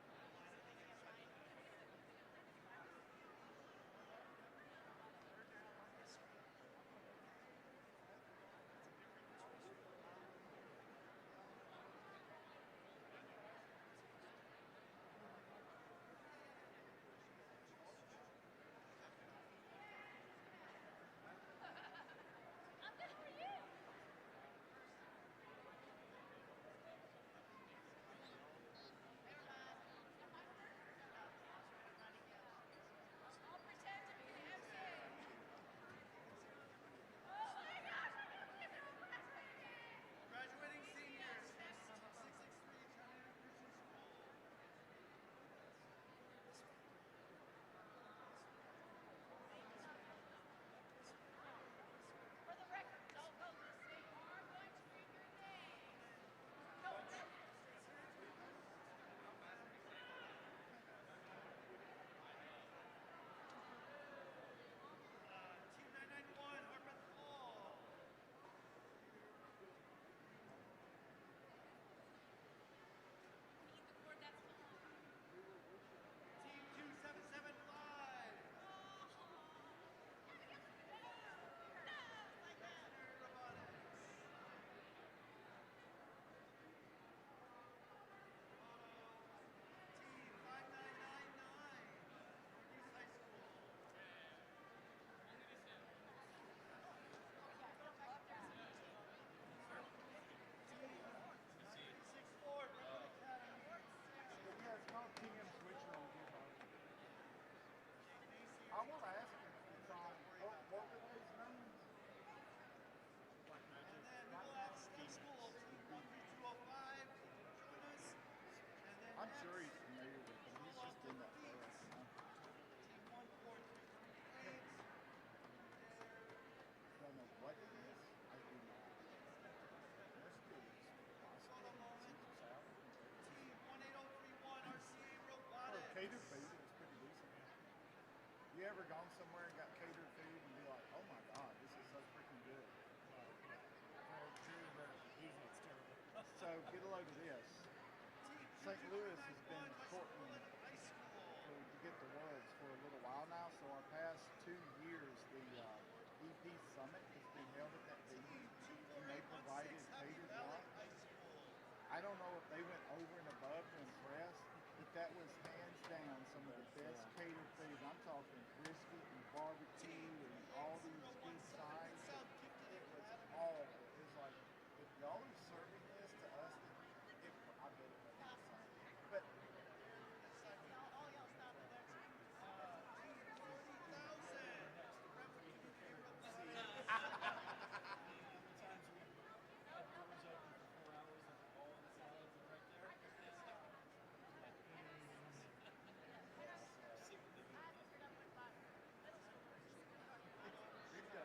graduating seniors from 663 China Christian School. For the record, don't go this way. You are going to read your name. No, no. Team 991, Harper Hall. Need the cord that's long. Team 2775. F&M Robotics. Team 5999. Northeast High School. 364 Brentwood Academy. Yeah, it's called TM Switcher on Gearbox. I want to ask him if it's on, what were those names? And then we will have State School, Team 13205, join us. And then I'm next, sure he's familiar with them. He's just in that class. Team 14338. Don't know what it is. I do not. Their school is awesome. It's out. Team 18031, RCA For Robotics. catered food, it's pretty decent. You ever gone somewhere and got catered food and be like, oh my god, this is so freaking good? Usually it's terrible. So get a load of this. St. Louis has been courting High School. to get the worlds for a little while now. So our past 2 years, the EP Summit has been held at that venue, and they provided catered lunch. I don't know if they went over and above to impress, but that was hands down some of the best catered food. I'm talking brisket and barbecue and all these good sides. It was all of it. It was like, if y'all are serving this to us, I bet it wasn't the same. But All y'all stop at that team. Team 40,000. Brentwood Community Robotics. we've got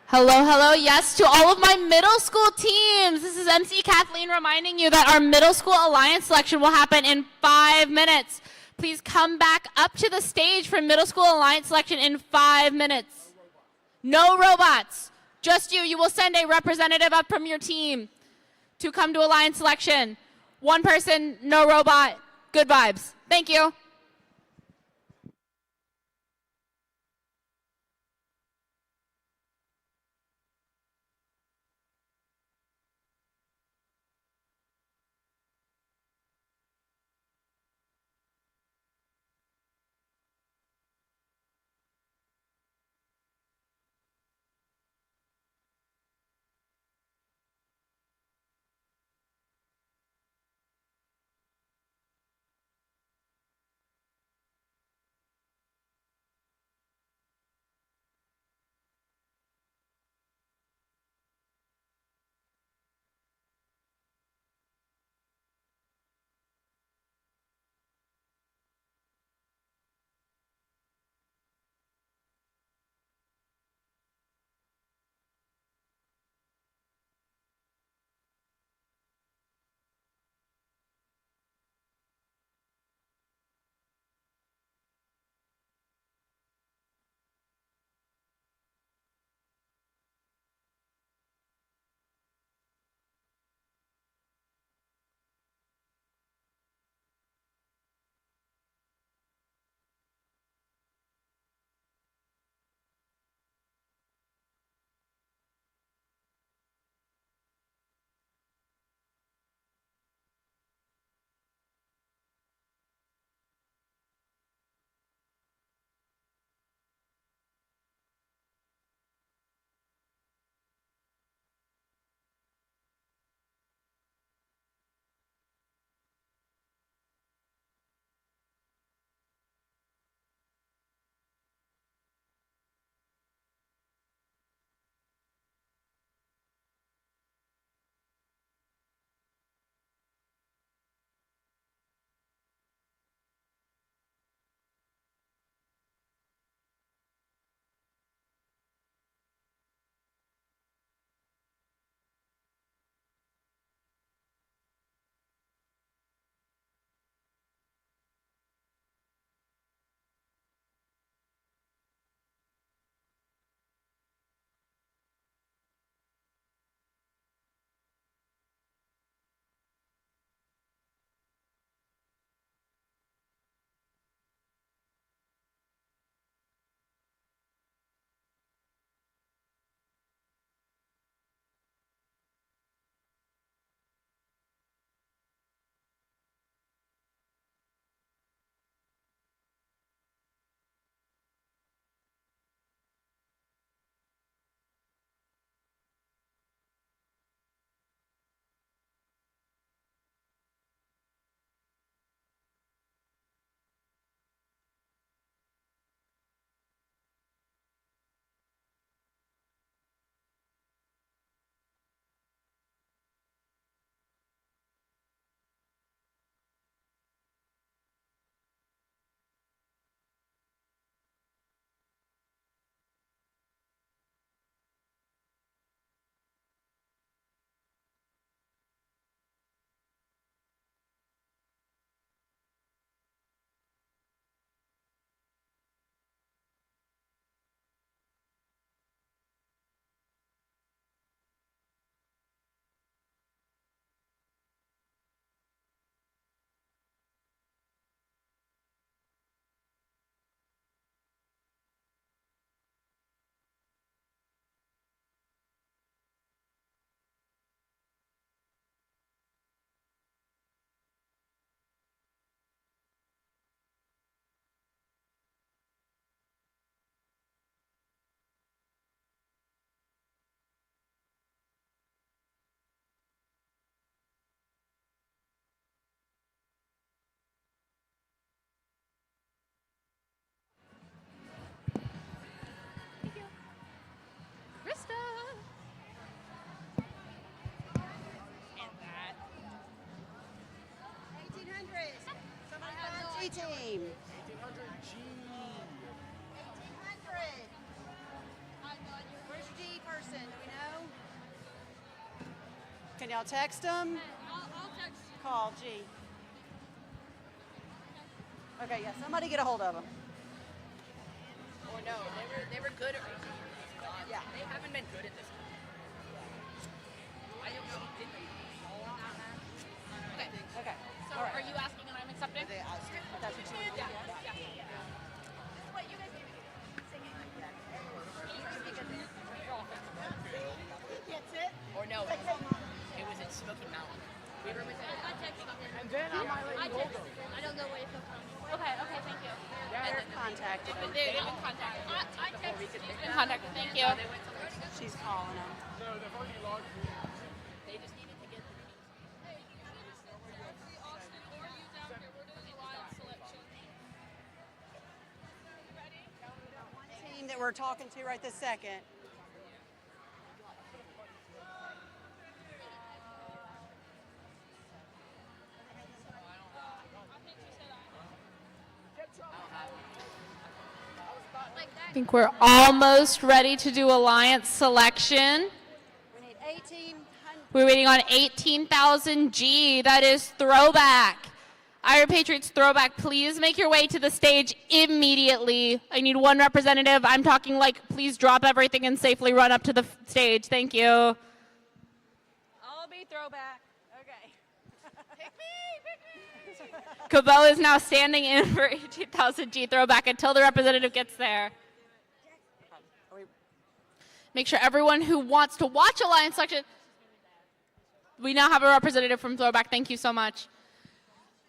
Hello, hello. Yes, to all of my middle school teams. This is MC Kathleen reminding you that our middle school alliance selection will happen in 5 minutes. Please come back up to the stage for middle school alliance selection in 5 minutes. No robots. Just you. You will send a representative up from your team to come to alliance selection. One person, no robot. Good vibes. Thank you. Team. 1800 G. 1800. Can y'all text them? I'll text you. Call G. Okay, yeah, somebody get a hold of them. Or no, they were good at Yeah. They haven't been good at this. I don't know. Did they all on that match? Okay. Okay. So All right. are you asking and I'm accepting? That's what you want to do? Yeah. What you guys Gets it? Or no, it was in Smoky Mountain. We were with I texted him. And then I might let you hold them. I don't know where he'll come from. Okay, thank you. They're contacted. They've been contacted. I texted him. Been contacted. Thank you. She's calling them. No, they've already logged me. They just needed to get the Team that we're talking to right this second. I think we're almost ready to do alliance selection. We need 1,800. We're waiting on 18,000 G. That is throwback. Ira Patriots throwback. Please make your way to the stage immediately. I need one representative. I'm talking like, please drop everything and safely run up to the stage. Thank you. I'll be throwback. Okay. Pick me. Cabot is now standing in for 18,000 G throwback until the representative gets there. Make sure everyone who wants to watch alliance selection, we now have a representative from throwback. Thank you so much.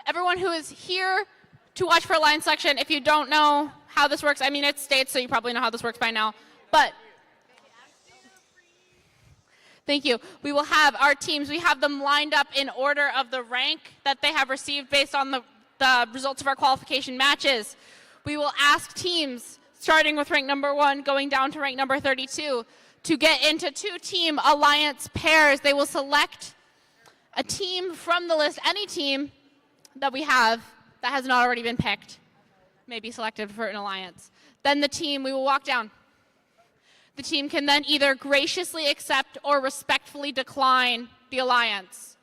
Everyone who is here to watch for alliance selection, if you don't know how this works, I mean, it's states, so you probably know how this works by now. But thank you. We will have our teams, we have them lined up in order of the rank that they have received based on the results of our qualification matches. We will ask teams, starting with rank number 1, going down to rank number 32, to get into 2-team alliance pairs. They will select a team from the list, any team that we have that has not already been picked, may be selected for an alliance. Then the team, we will walk down. The team can then either graciously accept or respectfully decline the alliance.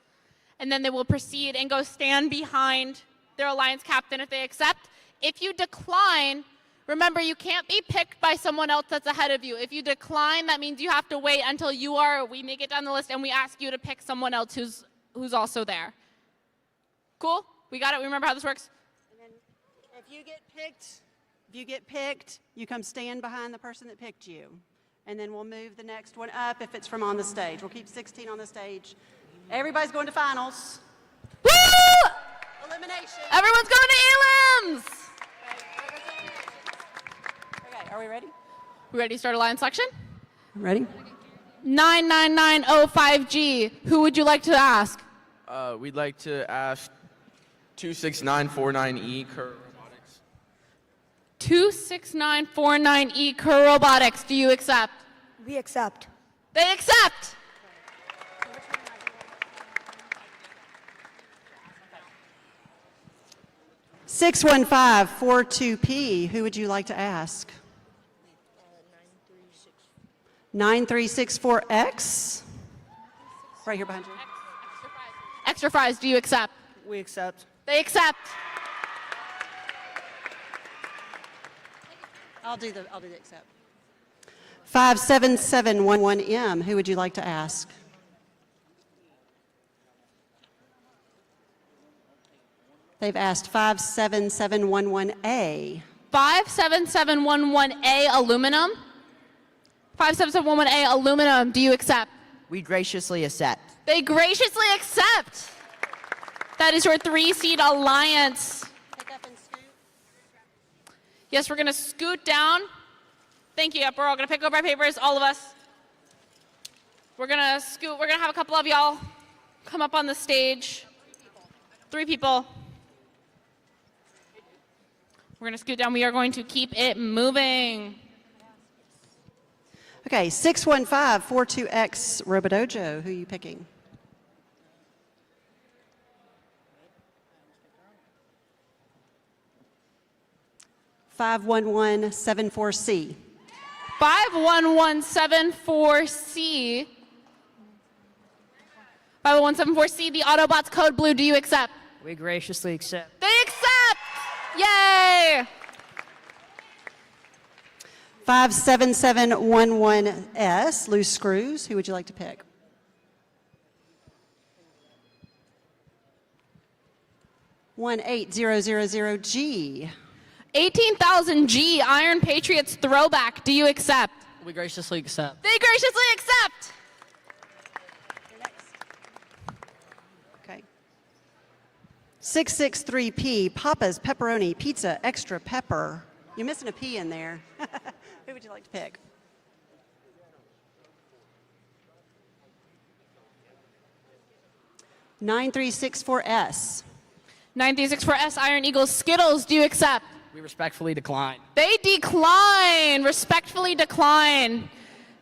And then they will proceed and go stand behind their alliance captain if they accept. If you decline, remember, you can't be picked by someone else that's ahead of you. If you decline, that means you have to wait until we make it down the list and we ask you to pick someone else who's also there. Cool? We got it? We remember how this works? And then if you get picked, you come stand behind the person that picked you. And then we'll move the next one up if it's from on the stage. We'll keep 16 on the stage. Everybody's going to finals. Woo! Elimination. Everyone's going to elims! Okay, are we ready? We ready to start alliance selection? Ready? 99905G. Who would you like to ask? We'd like to ask 26949E Kerr Robotics. 26949E Kerr Robotics. Do you accept? We accept. They accept. 61542P. Who would you like to ask? 9364X. Right here behind you. Extra fries. Do you accept? We accept. They accept. I'll do the accept. 57711M. Who would you like to ask? They've asked 57711A. 57711A aluminum. 57711A aluminum. Do you accept? We graciously accept. They graciously accept. That is your 3-seed alliance. Pick up and scoot. Yes, we're going to scoot down. Thank you. Yep, we're all going to pick up our papers, all of us. We're going to scoot. We're going to have a couple of y'all come up on the stage. 3 people. We're going to scoot down. We are going to keep it moving. Okay, 61542X Robodojo. Who are you picking? $51174C. 51174C. 50174C, the Autobots code blue. Do you accept? We graciously accept. They accept! Yay! 57711S, loose screws. Who would you like to pick? $18,000G. 18,000G, Iron Patriots throwback. Do you accept? We graciously accept. They graciously accept! Okay. 663P, Papa's Pepperoni Pizza Extra Pepper. You're missing a P in there. Who would you like to pick? $9364S. 9364S, Iron Eagles Skittles. Do you accept? We respectfully decline. They decline. Respectfully decline.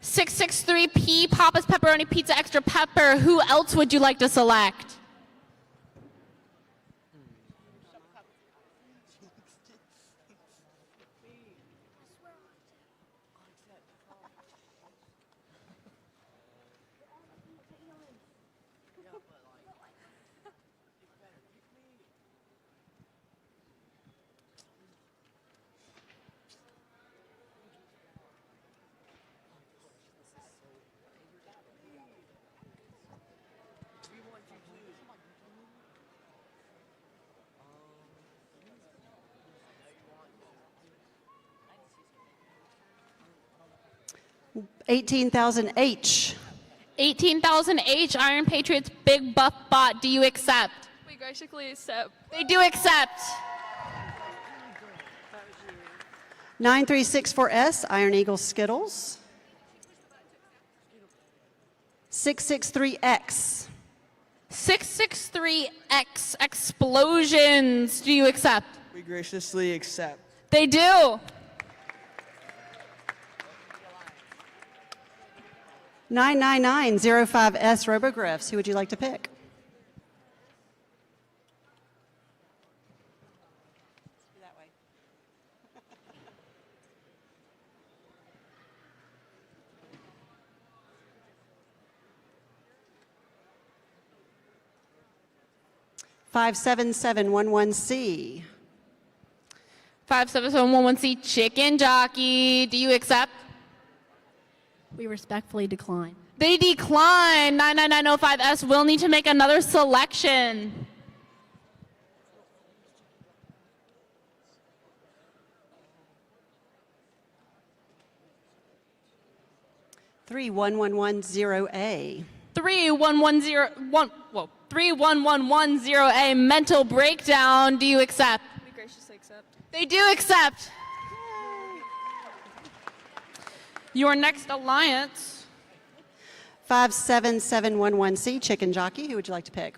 663P, Papa's Pepperoni Pizza Extra Pepper. Who else would you like to select? $18,000H. 18,000H, Iron Patriots Big Buff Bot. Do you accept? We graciously accept. They do accept. 9364S, Iron Eagle Skittles. 663X. 663X, Explosions. Do you accept? We graciously accept. They do. 99905S Robogriffs. Who would you like to pick? That way. 57711C. 57711C, Chicken Jockey. Do you accept? We respectfully decline. They decline. 99905S will need to make another selection. $31,110A. 3110A, Mental Breakdown. Do you accept? We graciously accept. They do accept. Your next alliance. 57711C, Chicken Jockey. Who would you like to pick?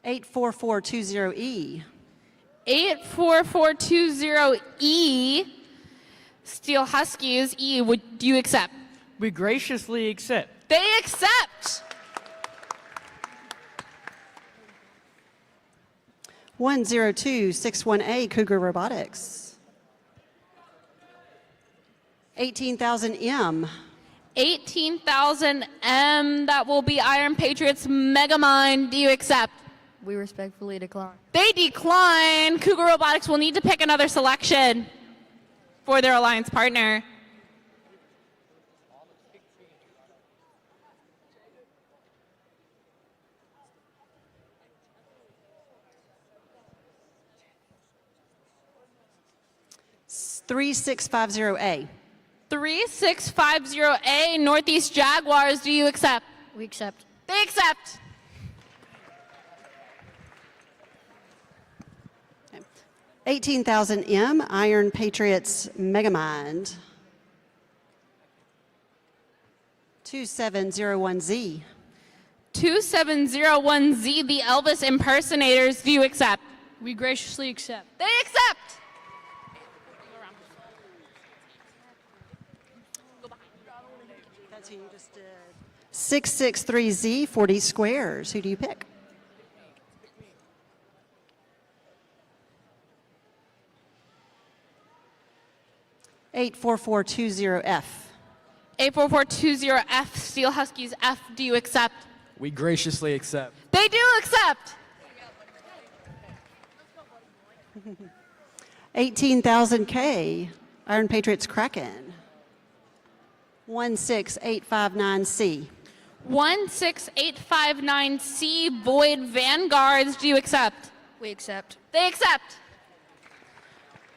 $84420E. 84420E, Steel Huskies. E, do you accept? We graciously accept. They accept. 10261A, Cougar Robotics. 18,000M. 18,000M, that will be Iron Patriots Megamind. Do you accept? We respectfully decline. They decline. Cougar Robotics will need to pick another selection for their alliance partner. It's 3650A. 3650A, Northeast Jaguars. Do you accept? We accept. They accept. Okay. 18,000M, Iron Patriots Megamind. 2701Z. 2701Z, the Elvis Impersonators. Do you accept? We graciously accept. They accept. 663Z, 40 squares. Who do you pick? 84420F. 84420F, Steel Huskies F, do you accept? We graciously accept. They do accept. 18,000K, Iron Patriots Kraken. 16859C. 16859C, Void Vanguards, do you accept? We accept. They accept.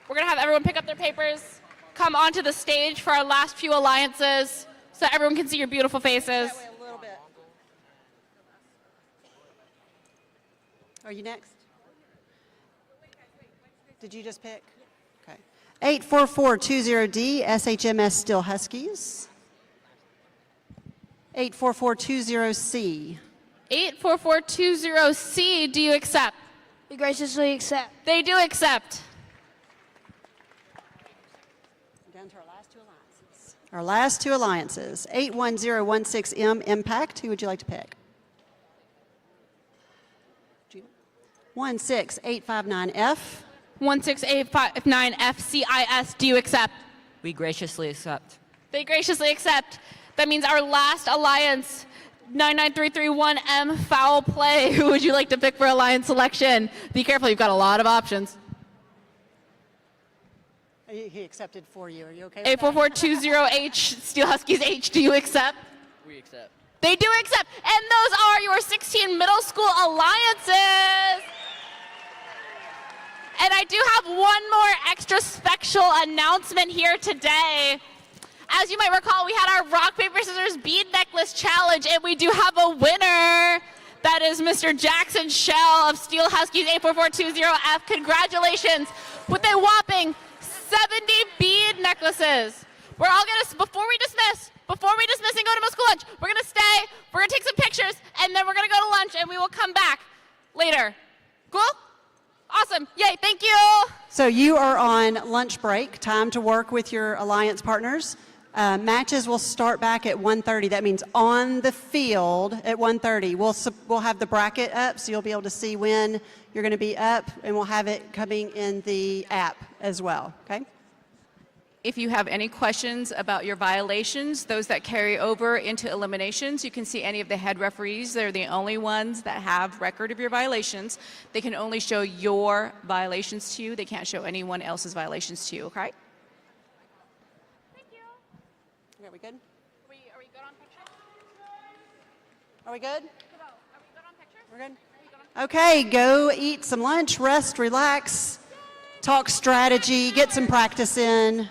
We're going to have everyone pick up their papers, come onto the stage for our last few alliances so everyone can see your beautiful faces. That way a little bit. Are you next? Did you just pick? Okay. 84420D, SHMS Steel Huskies. 84420C. 84420C, do you accept? We graciously accept. They do accept. Down to our last two alliances. Our last two alliances. 81016M Impact. Who would you like to pick? 16859F. 16859FCIS, do you accept? We graciously accept. They graciously accept. That means our last alliance, 99331M Foul Play. Who would you like to pick for alliance selection? Be careful, you've got a lot of options. He accepted for you. Are you okay with that? 84420H, Steel Huskies H, do you accept? We accept. They do accept. And those are your 16 middle school alliances. And I do have one more extra special announcement here today. As you might recall, we had our rock, paper, scissors, bead necklace challenge, and we do have a winner. That is Mr. Jackson Shell of Steel Huskies 84420F. Congratulations with a whopping 70 bead necklaces. We're all gonna, before we dismiss and go to middle school lunch, we're gonna stay, we're gonna take some pictures, and then we're gonna go to lunch, and we will come back later. Cool? Awesome. Yay, thank you. So you are on lunch break, time to work with your alliance partners. Matches will start back at 1:30. That means on the field at 1:30. We'll have the bracket up, so you'll be able to see when you're going to be up, and we'll have it coming in the app as well. Okay. If you have any questions about your violations, those that carry over into eliminations, you can see any of the head referees. They're the only ones that have record of your violations. They can only show your violations to you. They can't show anyone else's violations to you, okay? Thank you. Are we good? Are we good on pictures? Are we good? Are we good on pictures? We're good? Okay, go eat some lunch, rest, relax, talk strategy, get some practice in.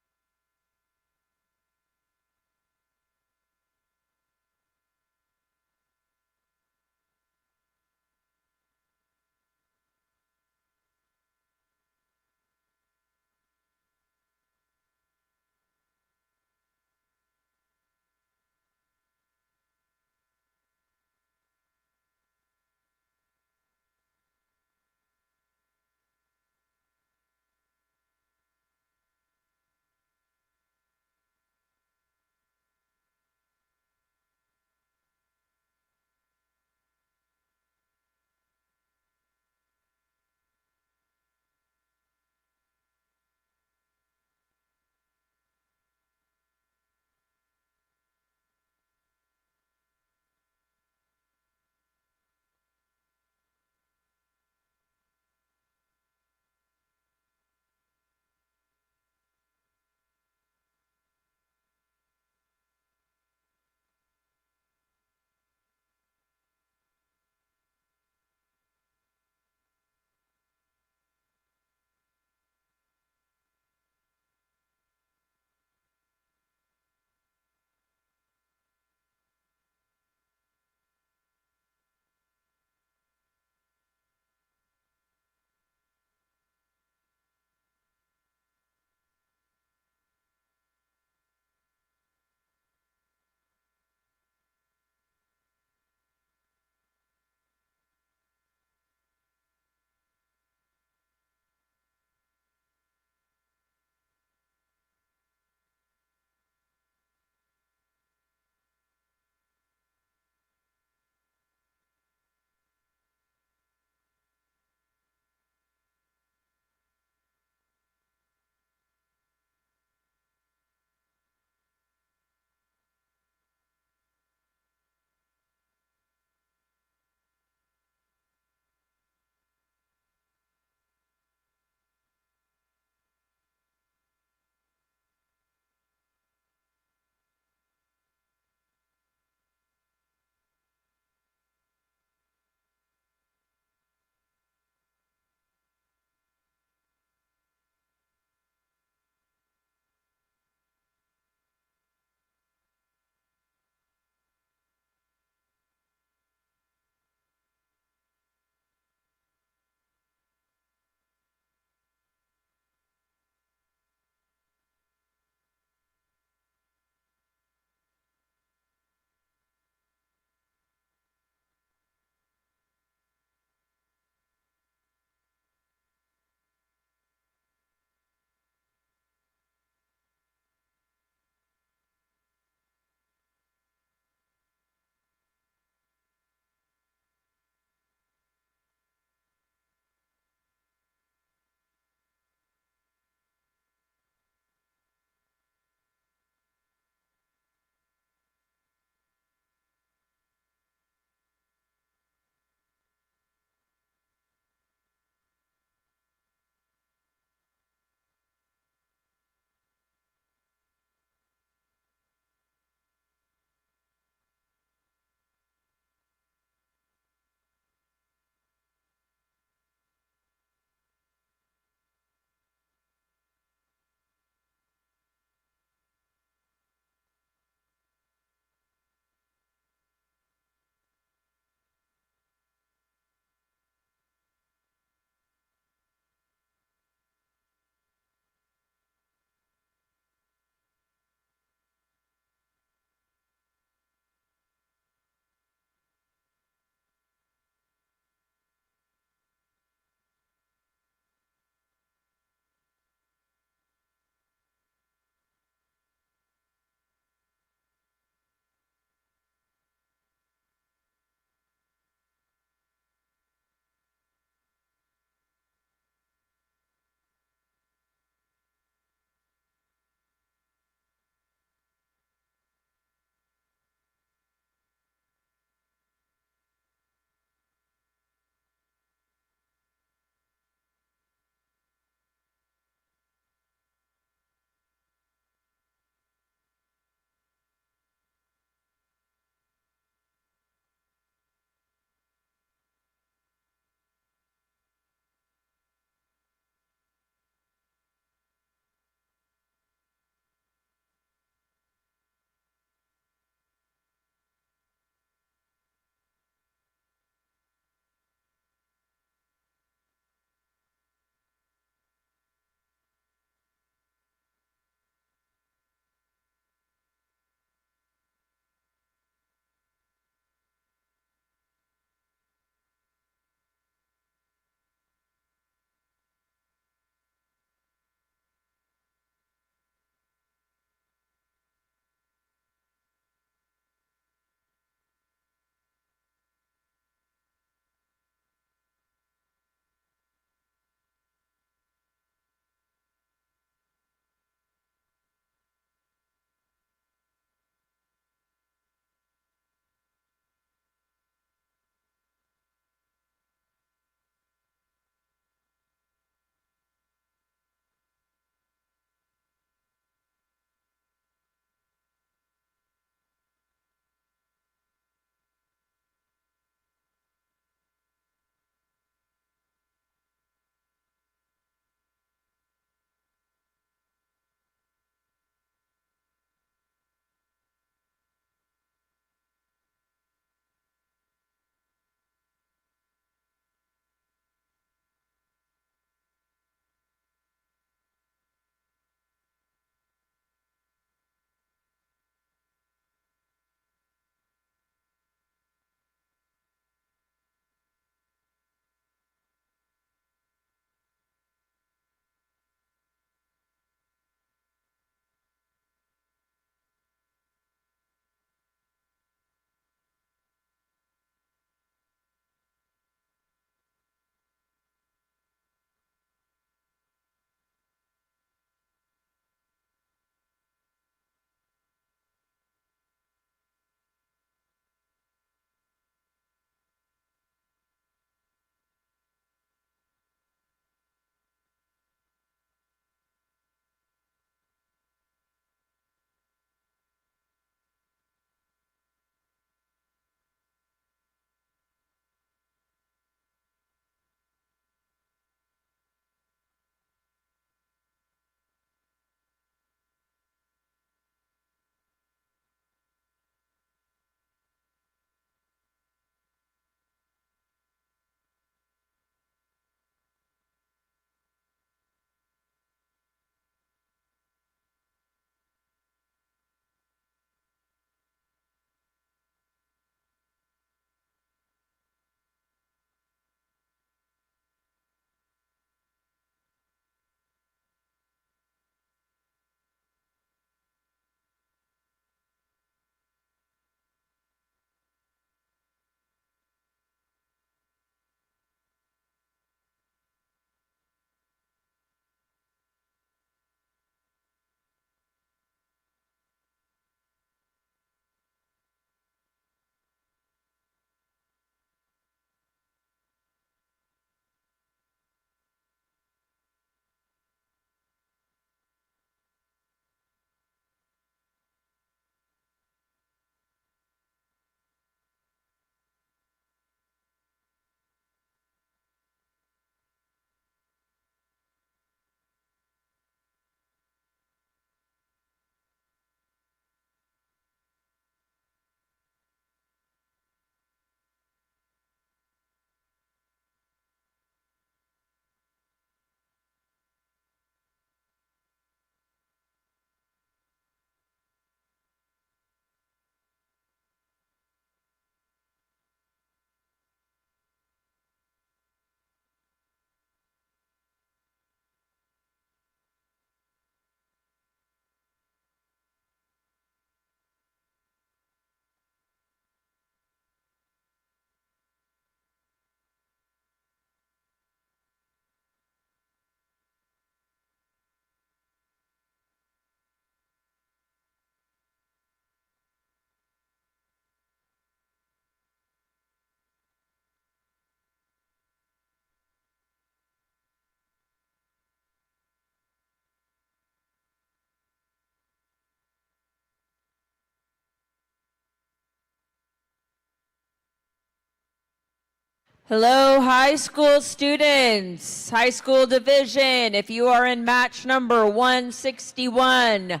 Hello, high school students, high school division. If you are in match number 161,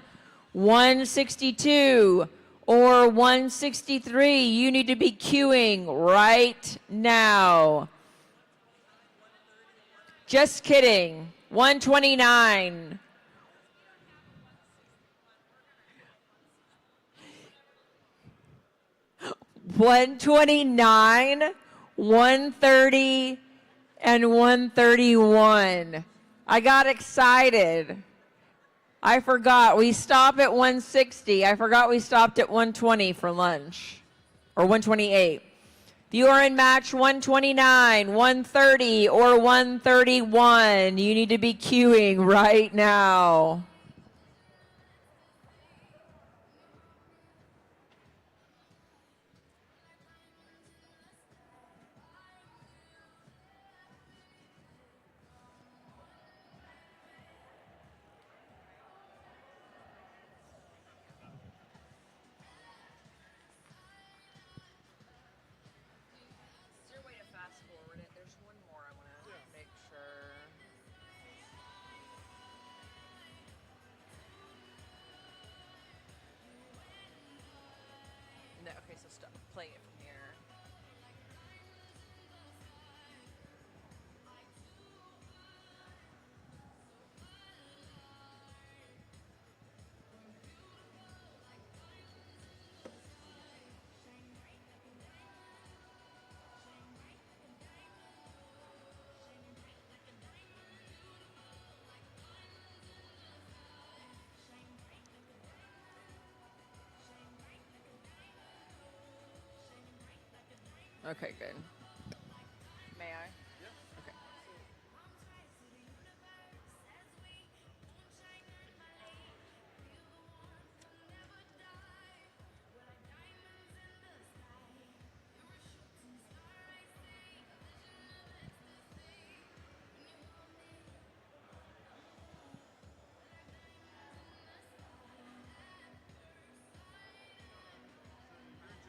162, or 163, you need to be queuing right now. Just kidding. 129. $129, 130, and 131. I got excited. I forgot. We stop at 160. I forgot we stopped at 120 for lunch, or 128. If you are in match 129, 130, or 131, you need to be queuing right now. Is there a way to fast forward it? There's one more I want to make sure. No, okay, so stop playing it from here. Okay, good. May I? Yeah. Okay.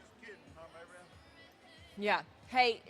Just kidding, huh, Mayra? Yeah. Hey,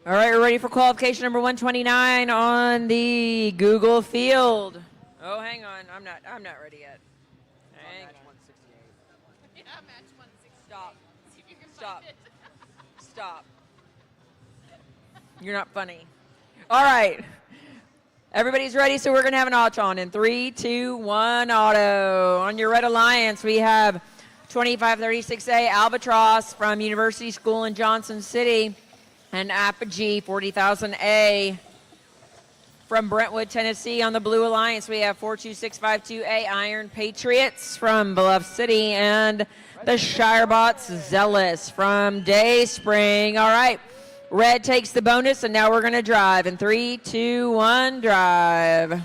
All right, we're ready for qualification number 129 on the Google field. Oh, hang on. I'm not ready yet. Hang on. Yeah, match 160. Stop. See if you can Stop. find it. Stop. You're not funny. All right. Everybody's ready, so we're going to have an auto in 3, 2, 1, auto. On your red alliance, we have 2536A Albatross from University School in Johnson City and Apogee 40,000A from Brentwood, Tennessee. On the blue alliance, we have 42652A Iron Patriots from Bluff City and the Shirebots Zealous from Dayspring. All right. Red takes the bonus, and now we're going to drive. In 3, 2, 1, drive.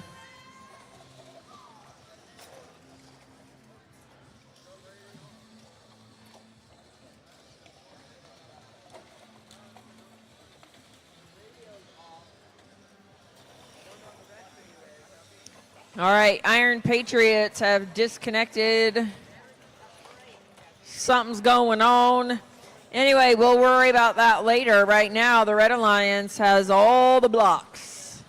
All right, Iron Patriots have disconnected. Something's going on. Anyway, we'll worry about that later. Right now, the Red Alliance has all the blocks.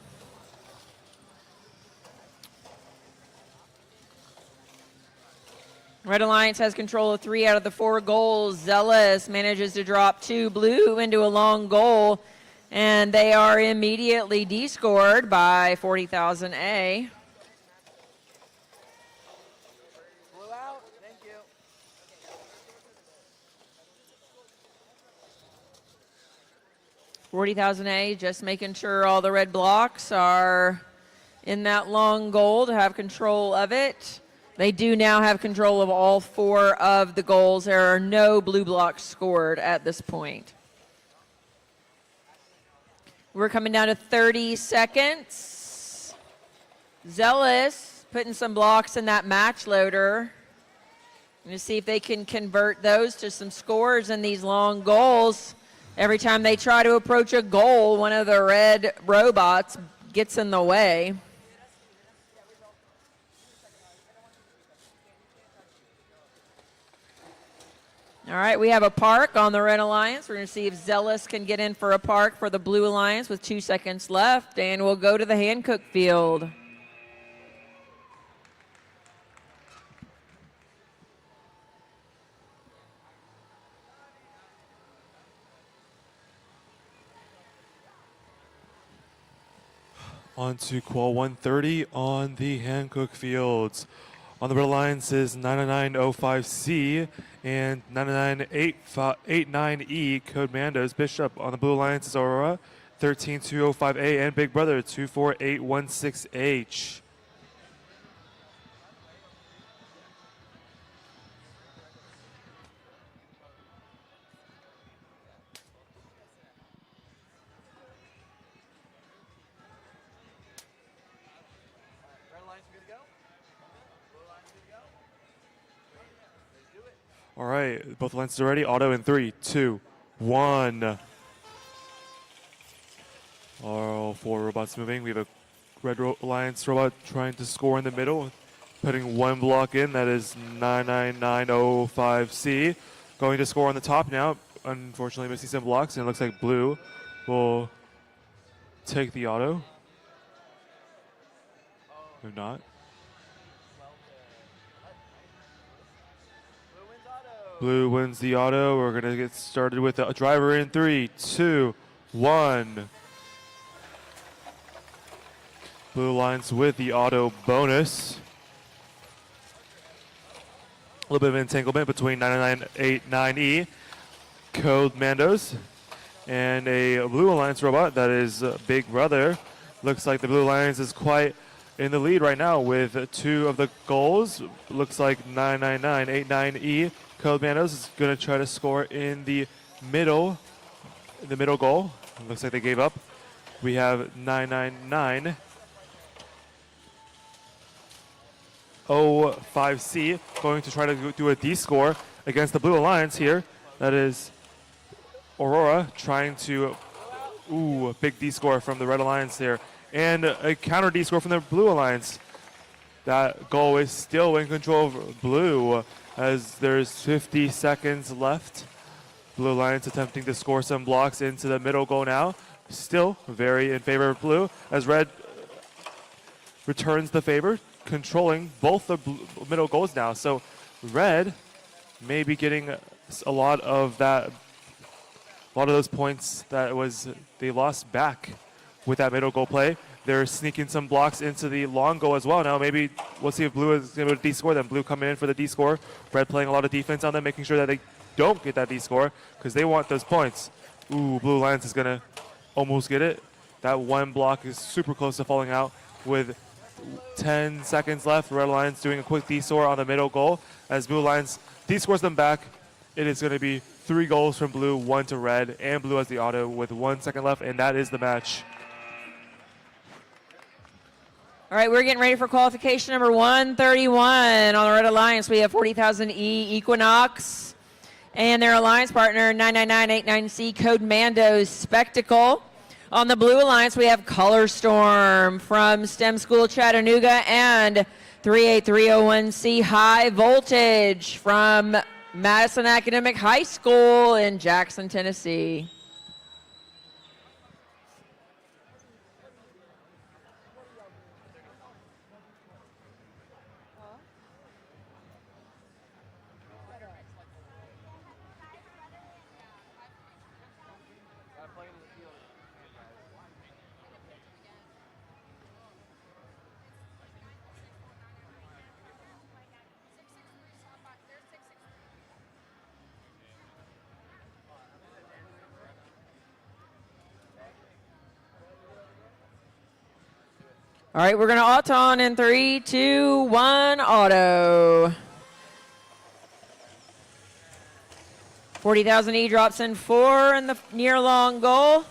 Red Alliance has control of 3 out of the 4 goals. Zealous manages to drop 2 blue into a long goal, and they are immediately descored by 40,000A. Blue out. Thank you. 40,000A, just making sure all the red blocks are in that long goal to have control of it. They do now have control of all 4 of the goals. There are no blue blocks scored at this point. We're coming down to 30 seconds. Zealous putting some blocks in that match loader. Going to see if they can convert those to some scores in these long goals. Every time they try to approach a goal, one of the red robots gets in the way. All right, we have a park on the Red Alliance. We're going to see if Zealous can get in for a park for the Blue Alliance with 2 seconds left, and we'll go to the Hancock field. On to qual 130 on the Hancock fields. On the Red Alliance is 9905C and 9989E Code Mandos. Bishop on the Blue Alliance is Aurora, 13205A, and Big Brother 24816H. All right, both lenses are ready. Auto in 3, 2, 1. All 4 robots moving. We have a Red Alliance robot trying to score in the middle, putting 1 block in. That is 99905C. Going to score on the top now. Unfortunately, missing some blocks, and it looks like Blue will take the auto. Or not. Blue wins the auto. We're going to get started with a driver in 3, 2, 1. Blue Alliance with the auto bonus. A little bit of entanglement between 9989E Code Mandos and a Blue Alliance robot that is Big Brother. Looks like the Blue Alliance is quite in the lead right now with 2 of the goals. Looks like 99989E Code Mandos is going to try to score in the middle goal. It looks like they gave up. We have 99905C going to try to do a D score against the Blue Alliance here. That is Aurora trying to, a big D score from the Red Alliance here. And a counter D score from the Blue Alliance. That goal is still in control of Blue as there's 50 seconds left. Blue Alliance attempting to score some blocks into the middle goal now. still very in favor of blue as red returns the favor, controlling both the middle goals now. So red may be getting a lot of those points that they lost back with that middle goal play. They're sneaking some blocks into the long goal as well. Now maybe we'll see if blue is able to D-score them. Blue coming in for the D-score. Red playing a lot of defense on them, making sure that they don't get that D-score because they want those points. Ooh, Blue Alliance is going to almost get it. That one block is super close to falling out with 10 seconds left. Red Alliance doing a quick D-score on the middle goal. As Blue Alliance D-scores them back, it is going to be 3 goals from blue, 1 to red, and blue has the auto with 1 second left, and that is the match. All right, we're getting ready for qualification number 131. On the Red Alliance, we have 40,000 E Equinox and their alliance partner, 99989C Code Mando's Spectacle. On the Blue Alliance, we have Color Storm from STEM School Chattanooga and 38301C High Voltage from Madison Academic High School in Jackson, Tennessee. All right, we're going to auto on in 3, 2, 1, auto. 40,000 E drops in 4 in the near long goal.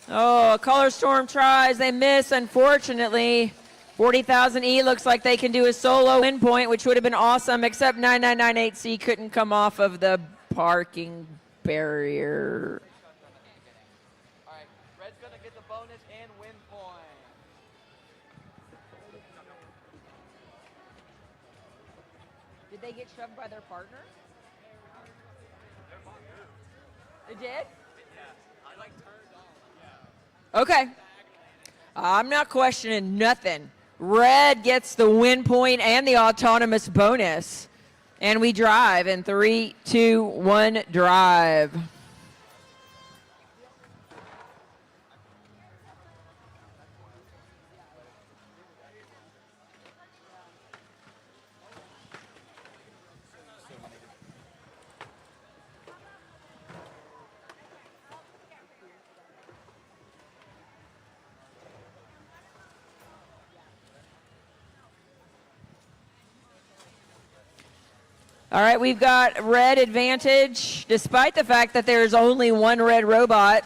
Oh, Color Storm tries, they miss, unfortunately. 40,000 E looks like they can do a solo win point, which would have been awesome, except 9998C couldn't come off of the parking barrier. All right, red's going to get the bonus and win point. Did they get shoved by their partner? They did? Okay. I'm not questioning nothing. Red gets the win point and the autonomous bonus. And we drive in 3, 2, 1, drive. All right, we've got red advantage, despite the fact that there's only one red robot.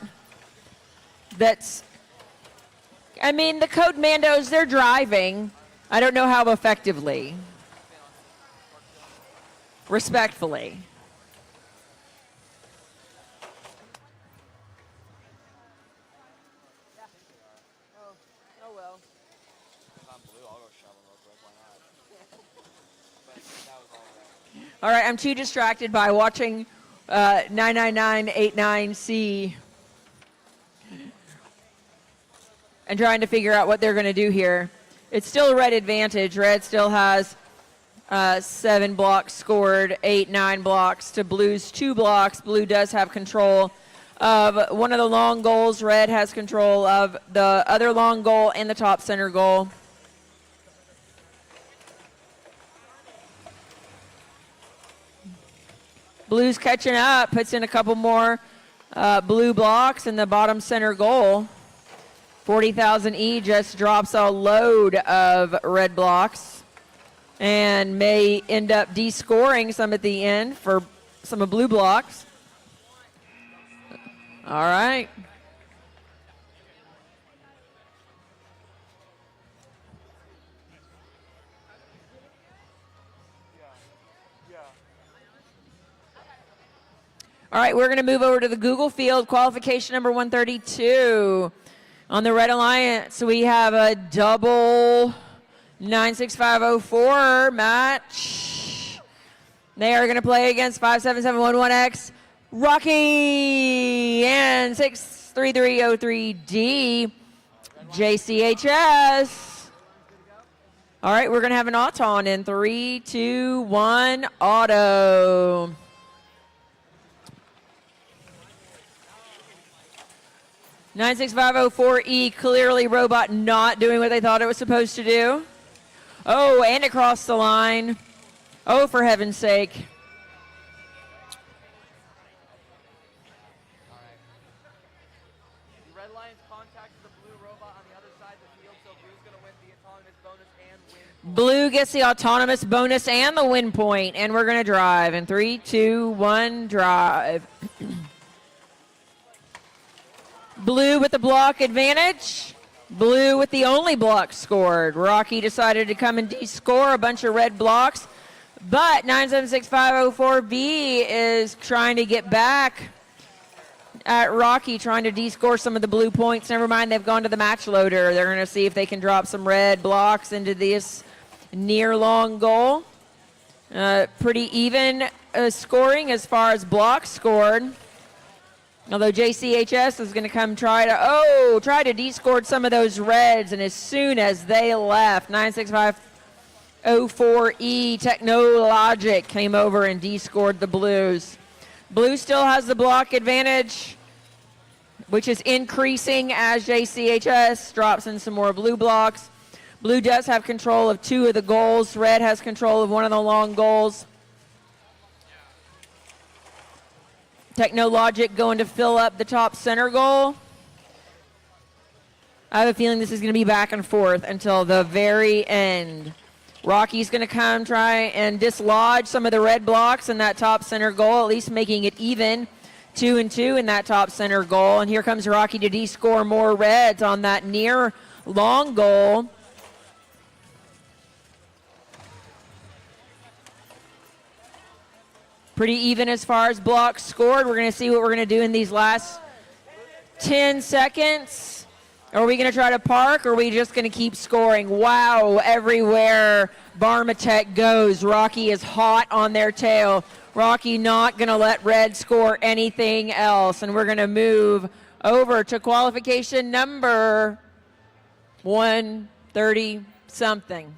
I mean, the Code Mandos, they're driving. I don't know how effectively. Respectfully. Oh well. If I'm blue, I'll go shovel real quick. Why not? But that was all right. All right, I'm too distracted by watching 99989C and trying to figure out what they're going to do here. It's still a red advantage. Red still has 7 blocks scored, 8, 9 blocks to blue's 2 blocks. Blue does have control of one of the long goals. Red has control of the other long goal and the top center goal. Blue's catching up, puts in a couple more blue blocks in the bottom center goal. 40,000 E just drops a load of red blocks and may end up de-scoring some at the end for some of blue blocks. All right. All right, we're going to move over to the Google Field, qualification number 132. On the Red Alliance, we have a double 96504 match. They are going to play against 57711X, Rocky, and 6 663303D, JCHS. All right, we're going to have an auton in 3, 2, 1, auto. (96504E), clearly robot not doing what they thought it was supposed to do. Oh, and it crossed the line. Oh, for heaven's sake. The Red Lions contacted the blue robot on the other side of the field, so blue's going to win the autonomous bonus and win. Blue gets the autonomous bonus and the win point, and we're going to drive in 3, 2, 1, drive. Blue with the block advantage. Blue with the only block scored. Rocky decided to come and de-score a bunch of red blocks, but 9765004B is trying to get back at Rocky, trying to de-score some of the blue points. Never mind, they've gone to the match loader. They're going to see if they can drop some red blocks into this near long goal. Pretty even scoring as far as blocks scored. Although JCHS is going to come try to de-score some of those reds, and as soon as they left, 96504E Technologic came over and de-scored the blues. Blue still has the block advantage, which is increasing as JCHS drops in some more blue blocks. Blue does have control of 2 of the goals. Red has control of 1 of the long goals. Technologic going to fill up the top center goal. I have a feeling this is going to be back and forth until the very end. Rocky's going to come try and dislodge some of the red blocks in that top center goal, at least making it even 2 and 2 in that top center goal. And here comes Rocky to de-score more reds on that near long goal. Pretty even as far as blocks scored. We're going to see what we're going to do in these last 10 seconds. Are we going to try to park, or are we just going to keep scoring? Wow, everywhere Barmatech goes, Rocky is hot on their tail. Rocky not going to let red score anything else. And we're going to move over to qualification number 130-something.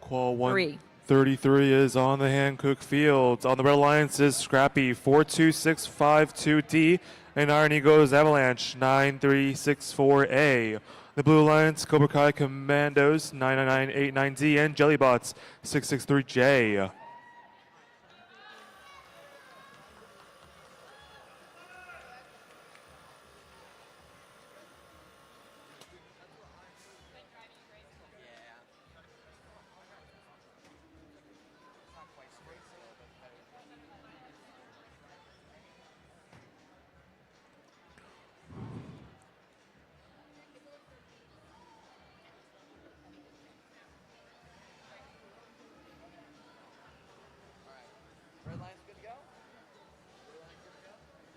Qual 133 is on the Hankook field. On the Red Alliance is Scrappy 42652D, and Iron Eagles Avalanche 9364A. The Blue Alliance Cobra Kai Commandos 99989D and Jellybots 663J.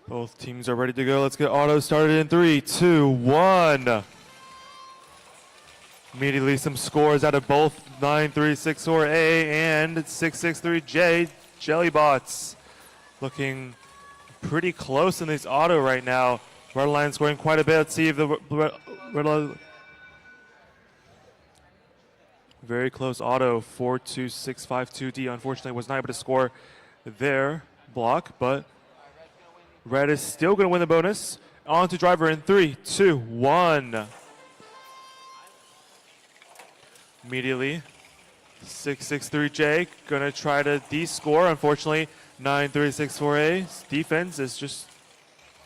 Both teams are ready to go. Let's get auto started in 3, 2, 1. Immediately some scores out of both 9364A and 663J Jellybots. Looking pretty close in this auto right now. Red Lion scoring quite a bit. Let's see if the Red very close auto 42652D unfortunately was not able to score their block, but Red is still going to win the bonus. On to driver in 3, 2, 1. Immediately, 663J going to try to de-score. Unfortunately, 9364A's defense is just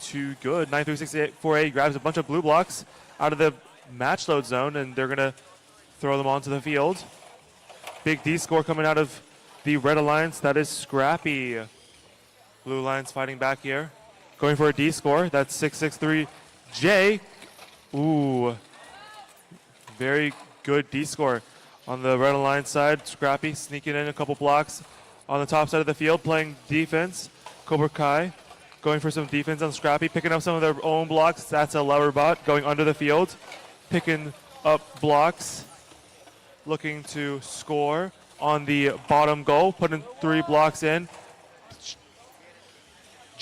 too good. 9364A grabs a bunch of blue blocks out of the match load zone, and they're going to throw them onto the field. Big de-score coming out of the Red Alliance. That is Scrappy. Blue Alliance fighting back here. Going for a D-score. That's 663J. Ooh. Very good D-score on the Red Alliance side. Scrappy sneaking in a couple blocks on the top side of the field, playing defense. Cobra Kai going for some defense on Scrappy, picking up some of their own blocks. That's a lower bot going under the field, picking up blocks, looking to score on the bottom goal, putting 3 blocks in.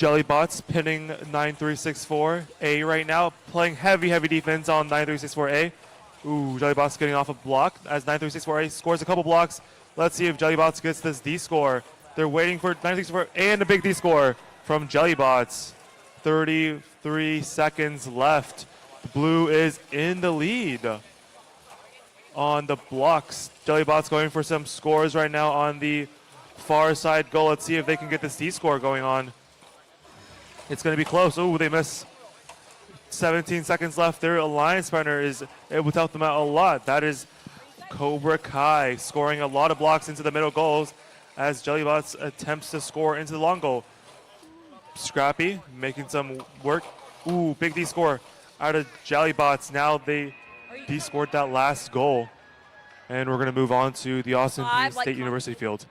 Jellybots pinning 9364A right now, playing heavy defense on 9364A. Ooh, Jellybots getting off a block as 9364A scores a couple blocks. Let's see if Jellybots gets this D score. They're waiting for 9364 and a big D score from Jellybots. 33 seconds left. Blue is in the lead on the blocks. Jellybots going for some scores right now on the far side goal. Let's see if they can get this D score going on. It's going to be close. Oh, they miss. 17 seconds left. Their alliance partner is able to help them out a lot. That is Cobra Kai scoring a lot of blocks into the middle goals as Jellybots attempts to score into the long goal. Scrappy making some work. Ooh, big D score out of Jellybots. Now they D-scored that last goal. And we're going to move on to the Austin Peay State University field.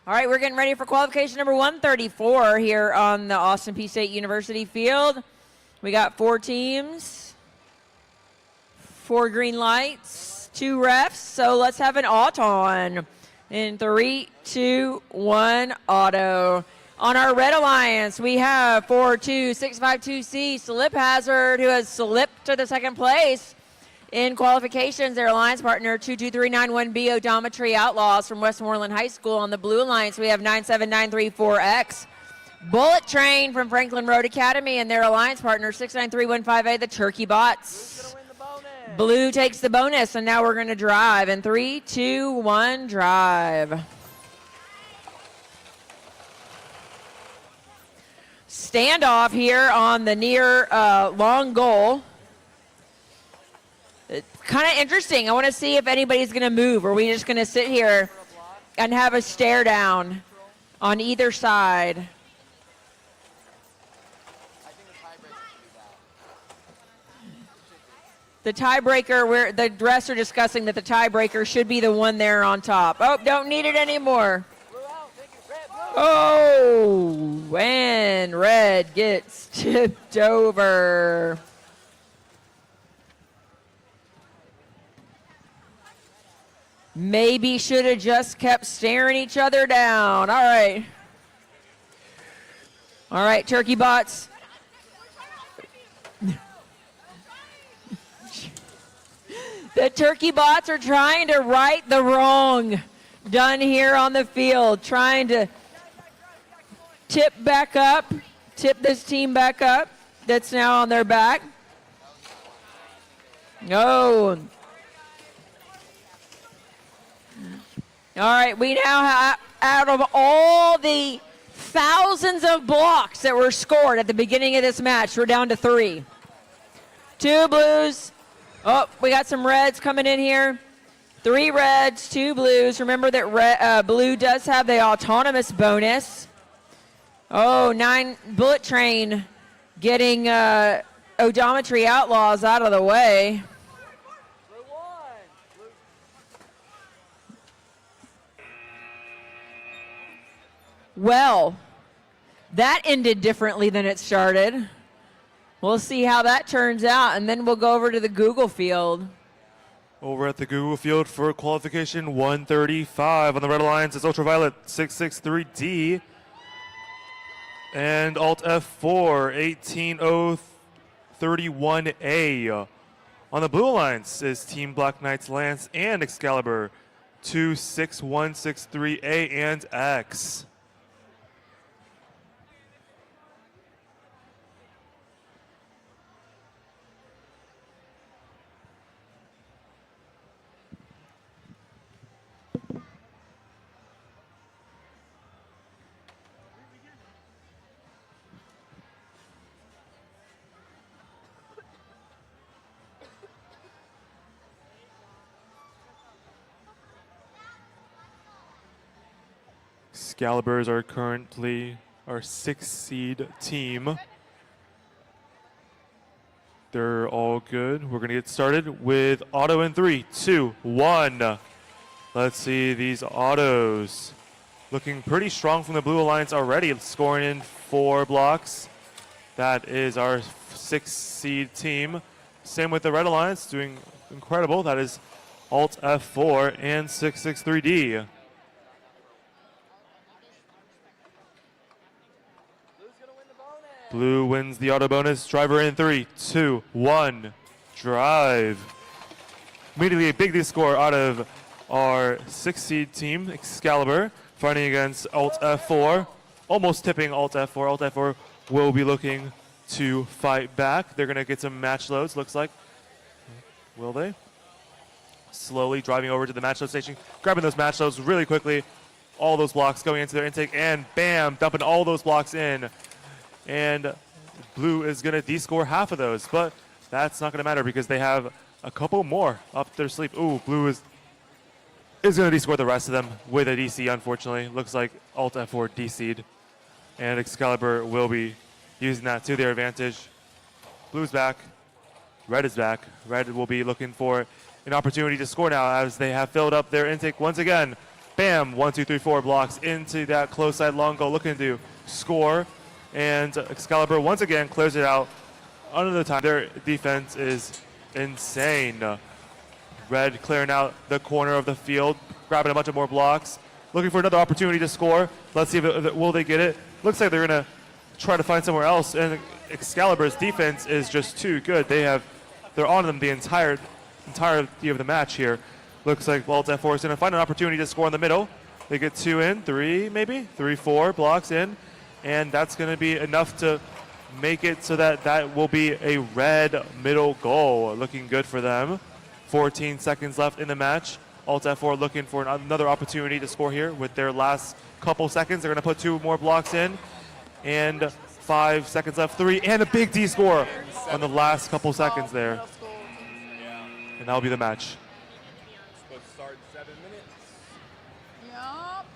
All right, we're getting ready for qualification number 134 here on the Austin Peay State University field. We got 4 teams, 4 green lights, 2 refs. So let's have an auto-on in 3, 2, 1, auto. On our red alliance, we have 42652C Slip Hazard, who has slipped to the second place. In qualifications, their alliance partner, 22391B Odometry Outlaws from Westmoreland High School. On the blue alliance, we have 97934X Bullet Train from Franklin Road Academy, and their alliance partner, 69315A, the Turkey Bots. Blue takes the bonus, and now we're going to drive in 3, 2, 1, drive. Standoff here on the near long goal. Kind of interesting. I want to see if anybody's going to move, or are we just going to sit here and have a stare down on either side. The tiebreaker, the refs are discussing that the tiebreaker should be the one there on top. Oh, don't need it anymore. Oh, and red gets tipped over. Maybe should have just kept staring each other down. All right. All right, Turkey Bots. The Turkey Bots are trying to right the wrong done here on the field, trying to tip this team back up that's now on their back. Oh. All right, we now have, out of all the thousands of blocks that were scored at the beginning of this match, we're down to 3. 2 blues. Oh, we got some reds coming in here. 3 reds, 2 blues. Remember that blue does have the autonomous bonus. Oh, 9 Bullet Train getting Odometry Outlaws out of the way. Well, that ended differently than it started. We'll see how that turns out, and then we'll go over to the Google field. Over at the Google field for qualification 135 on the red alliance is Ultraviolet 663D and Alt F4 18031A. On the blue alliance is Team Black Knights Lance and Excalibur 26163A and X. Excaliburs are currently our 6th seed team. They're all good. We're going to get started with auto in 3, 2, 1. Let's see these autos. Looking pretty strong from the blue alliance already, scoring in 4 blocks. That is our 6th seed team. Same with the red alliance, doing incredible. That is Alt F4 and 663D. Blue wins the auto bonus. Driver in 3, 2, 1, drive. Immediately a big D score out of our 6 seed team, Excalibur, fighting against Alt F4, almost tipping Alt F4. Alt F4 will be looking to fight back. They're going to get some match loads, looks like. Will they? Slowly driving over to the match load station, grabbing those match loads really quickly. All those blocks going into their intake, and bam, dumping all those blocks in. And Blue is going to D-score half of those, but that's not going to matter because they have a couple more up their sleeve. Ooh, Blue is going to D-score the rest of them with a DC, unfortunately. Looks like Alt F4 DC'd, and Excalibur will be using that to their advantage. Blue's back. Red is back. Red will be looking for an opportunity to score now as they have filled up their intake once again. Bam, 1, 2, 3, 4 blocks into that close side long goal, looking to score. And Excalibur once again clears it out under the time. Their defense is insane. Red clearing out the corner of the field, grabbing a bunch of more blocks, looking for another opportunity to score. Let's see will they get it. Looks like they're gonna try to find somewhere else, and Excalibur's defense is just too good. They're on them the entirety of the match here. Looks like Alt F4 is gonna find an opportunity to score in the middle. They get 2 in, 3 maybe, 3, 4 blocks in. And that's going to be enough to make it so that will be a red middle goal. Looking good for them. 14 seconds left in the match. Alt F4 looking for another opportunity to score here with their last couple seconds. They're going to put 2 more blocks in. And 5 seconds left, 3, and a big D score on the last couple seconds there. And that'll be the match. Supposed to start in 7 minutes. Yup.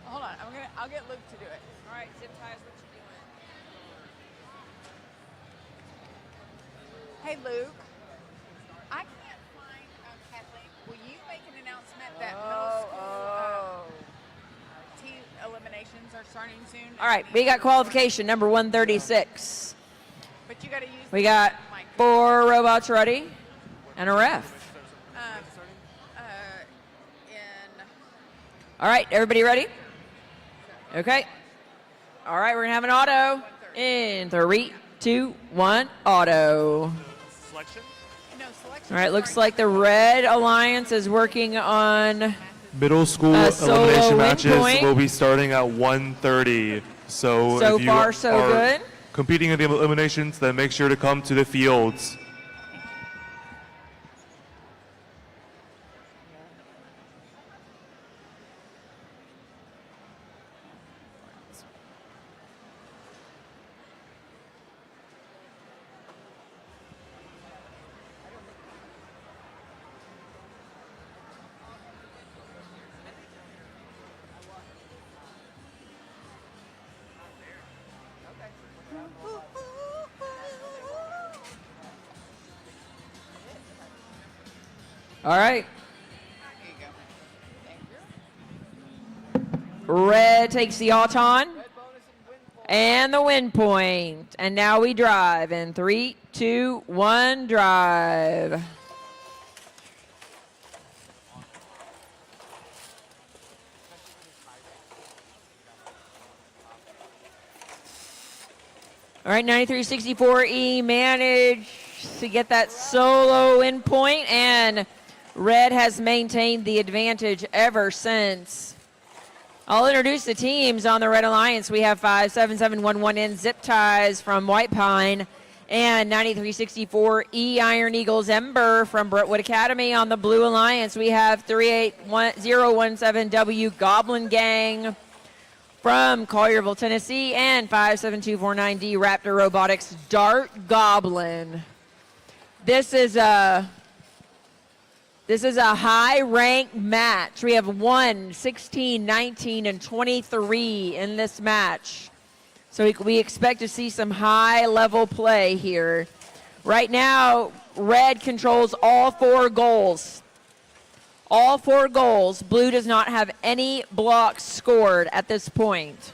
Hold on, I'll get Luke to do it. All right, zip ties, what you doing? Hey Luke, I can't find Kathleen. Will you make an announcement that middle school team eliminations are starting soon? All right, we got qualification number 136. But you got to use. We got 4 robots ready and a ref. All right, everybody ready? Okay. All right, we're gonna have an auto in 3, 2, 1, auto. Selection? No, selection. All right, looks like the Red Alliance is working on Middle school solo elimination win matches point. will be starting at 1:30. So if you far, so are good. competing in the eliminations, then make sure to come to the fields. All right. Red takes the Auton and the win point. And now we drive in 3, 2, 1, drive. All right, 9364E managed to get that solo win point, and Red has maintained the advantage ever since. I'll introduce the teams on the Red Alliance. We have 57711N Zip Ties from White Pine and 9364E Iron Eagles Ember from Brentwood Academy. On the Blue Alliance, we have 38017W Goblin Gang from Collierville, Tennessee, and 57249D Raptor Robotics Dart Goblin. This is a high-ranked match. We have 1, 16, 19, and 23 in this match. So we expect to see some high-level play here. Right now, Red controls all 4 goals. All 4 goals. Blue does not have any blocks scored at this point.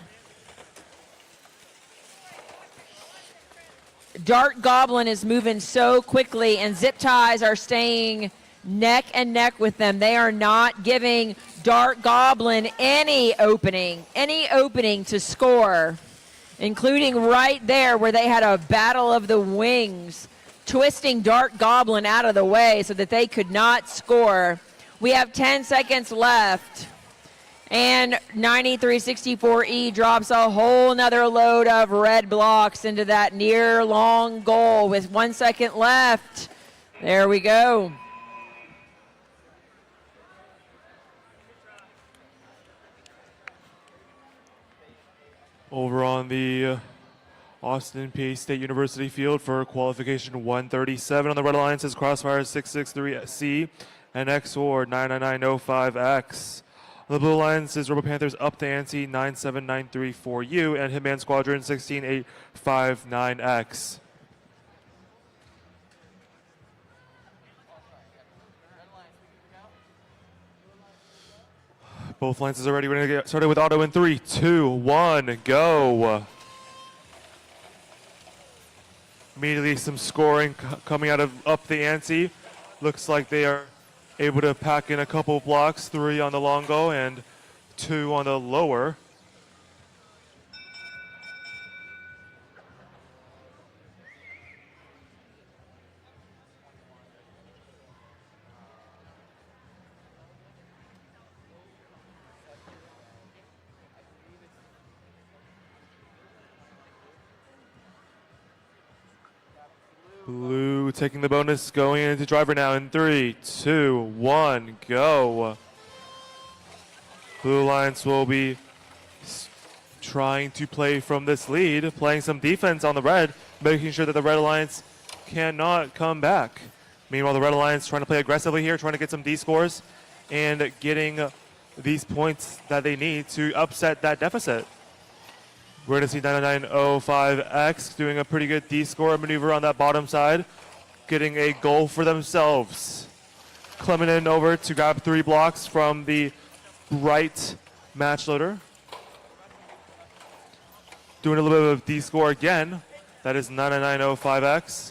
Dart Goblin is moving so quickly, and Zip Ties are staying neck and neck with them. They are not giving Dark Goblin any opening to score, including right there where they had a battle of the wings, twisting Dark Goblin out of the way so that they could not score. We have 10 seconds left. And 9364E drops a whole nother load of red blocks into that near long goal with 1 second left. There we go. Over on the Austin Peay State University field for qualification 137 on the Red Alliance is Crossfire 663C and XOR 99905X. On the Blue Alliance is Robo Panthers Up the Ante 97934U and Hitman Squadron 16859X. Both lances are ready. We're going to get started with auto in 3, 2, 1, go. Immediately some scoring coming out of Up the Ante. Looks like they are able to pack in a couple blocks, 3 on the longo and 2 on the lower. Blue taking the bonus, going into driver now in 3, 2, 1, go. Blue Alliance will be trying to play from this lead, playing some defense on the red, making sure that the Red Alliance cannot come back. Meanwhile, the Red Alliance trying to play aggressively here, trying to get some D scores and getting these points that they need to upset that deficit. We're going to see 9905X doing a pretty good D-score maneuver on that bottom side, getting a goal for themselves. Clemenin over to grab 3 blocks from the right match loader. Doing a little bit of D-score again. That is 9905X.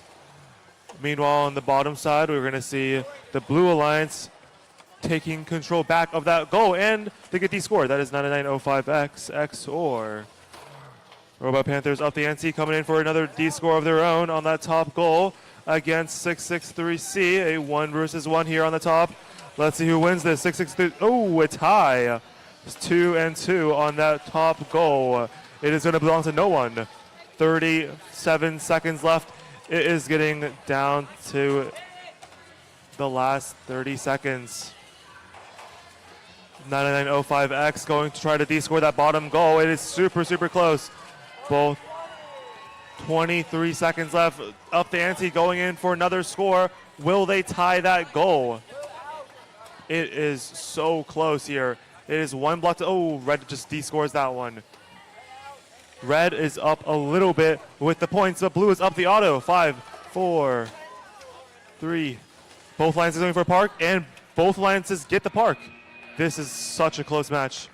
Meanwhile, on the bottom side, we're going to see the Blue Alliance taking control back of that goal, and they get D-score. That is 9905X, XOR. Robot Panthers Up the Ante coming in for another D-score of their own on that top goal against 663C. A 1 versus 1 here on the top. Let's see who wins this. 663. Oh, a tie. It's 2 and 2 on that top goal. It is going to belong to no one. 37 seconds left. It is getting down to the last 30 seconds. 9905X going to try to D-score that bottom goal. It is super, super close. Both 23 seconds left. Up the Ante going in for another score. Will they tie that goal? It is so close here. It is 1 block to, oh, Red just D-scores that one. Red is up a little bit with the points, but Blue is up the auto. 5, 4, 3. Both alliances going for a park, and both alliances get the park. This is such a close match.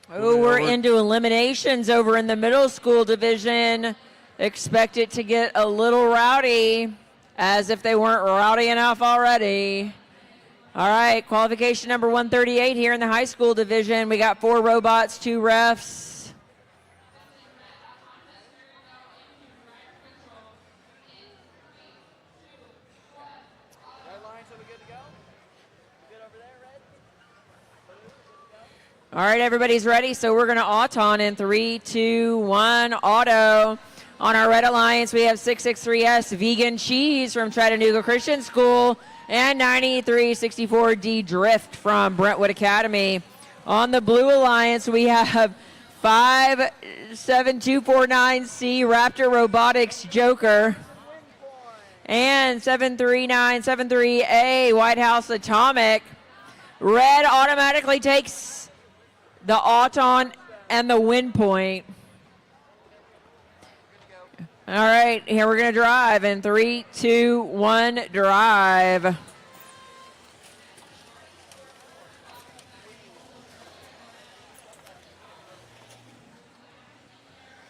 Oh, we're into eliminations over in the middle school division. Expect it to get a little rowdy, as if they weren't rowdy enough already. All right, qualification number 138 here in the high school division. We got 4 robots, 2 refs. All right, everybody's ready, so we're going to auton in 3, 2, 1, auto. On our Red Alliance, we have 663S Vegan Cheese from Chattanooga Christian School and 9364D Drift from Brentwood Academy. On the Blue Alliance, we have 57249C Raptor Robotics Joker and 73973A White House Atomic. Red automatically takes the auton and the win point. All right, here we're going to drive in 3, 2, 1, drive.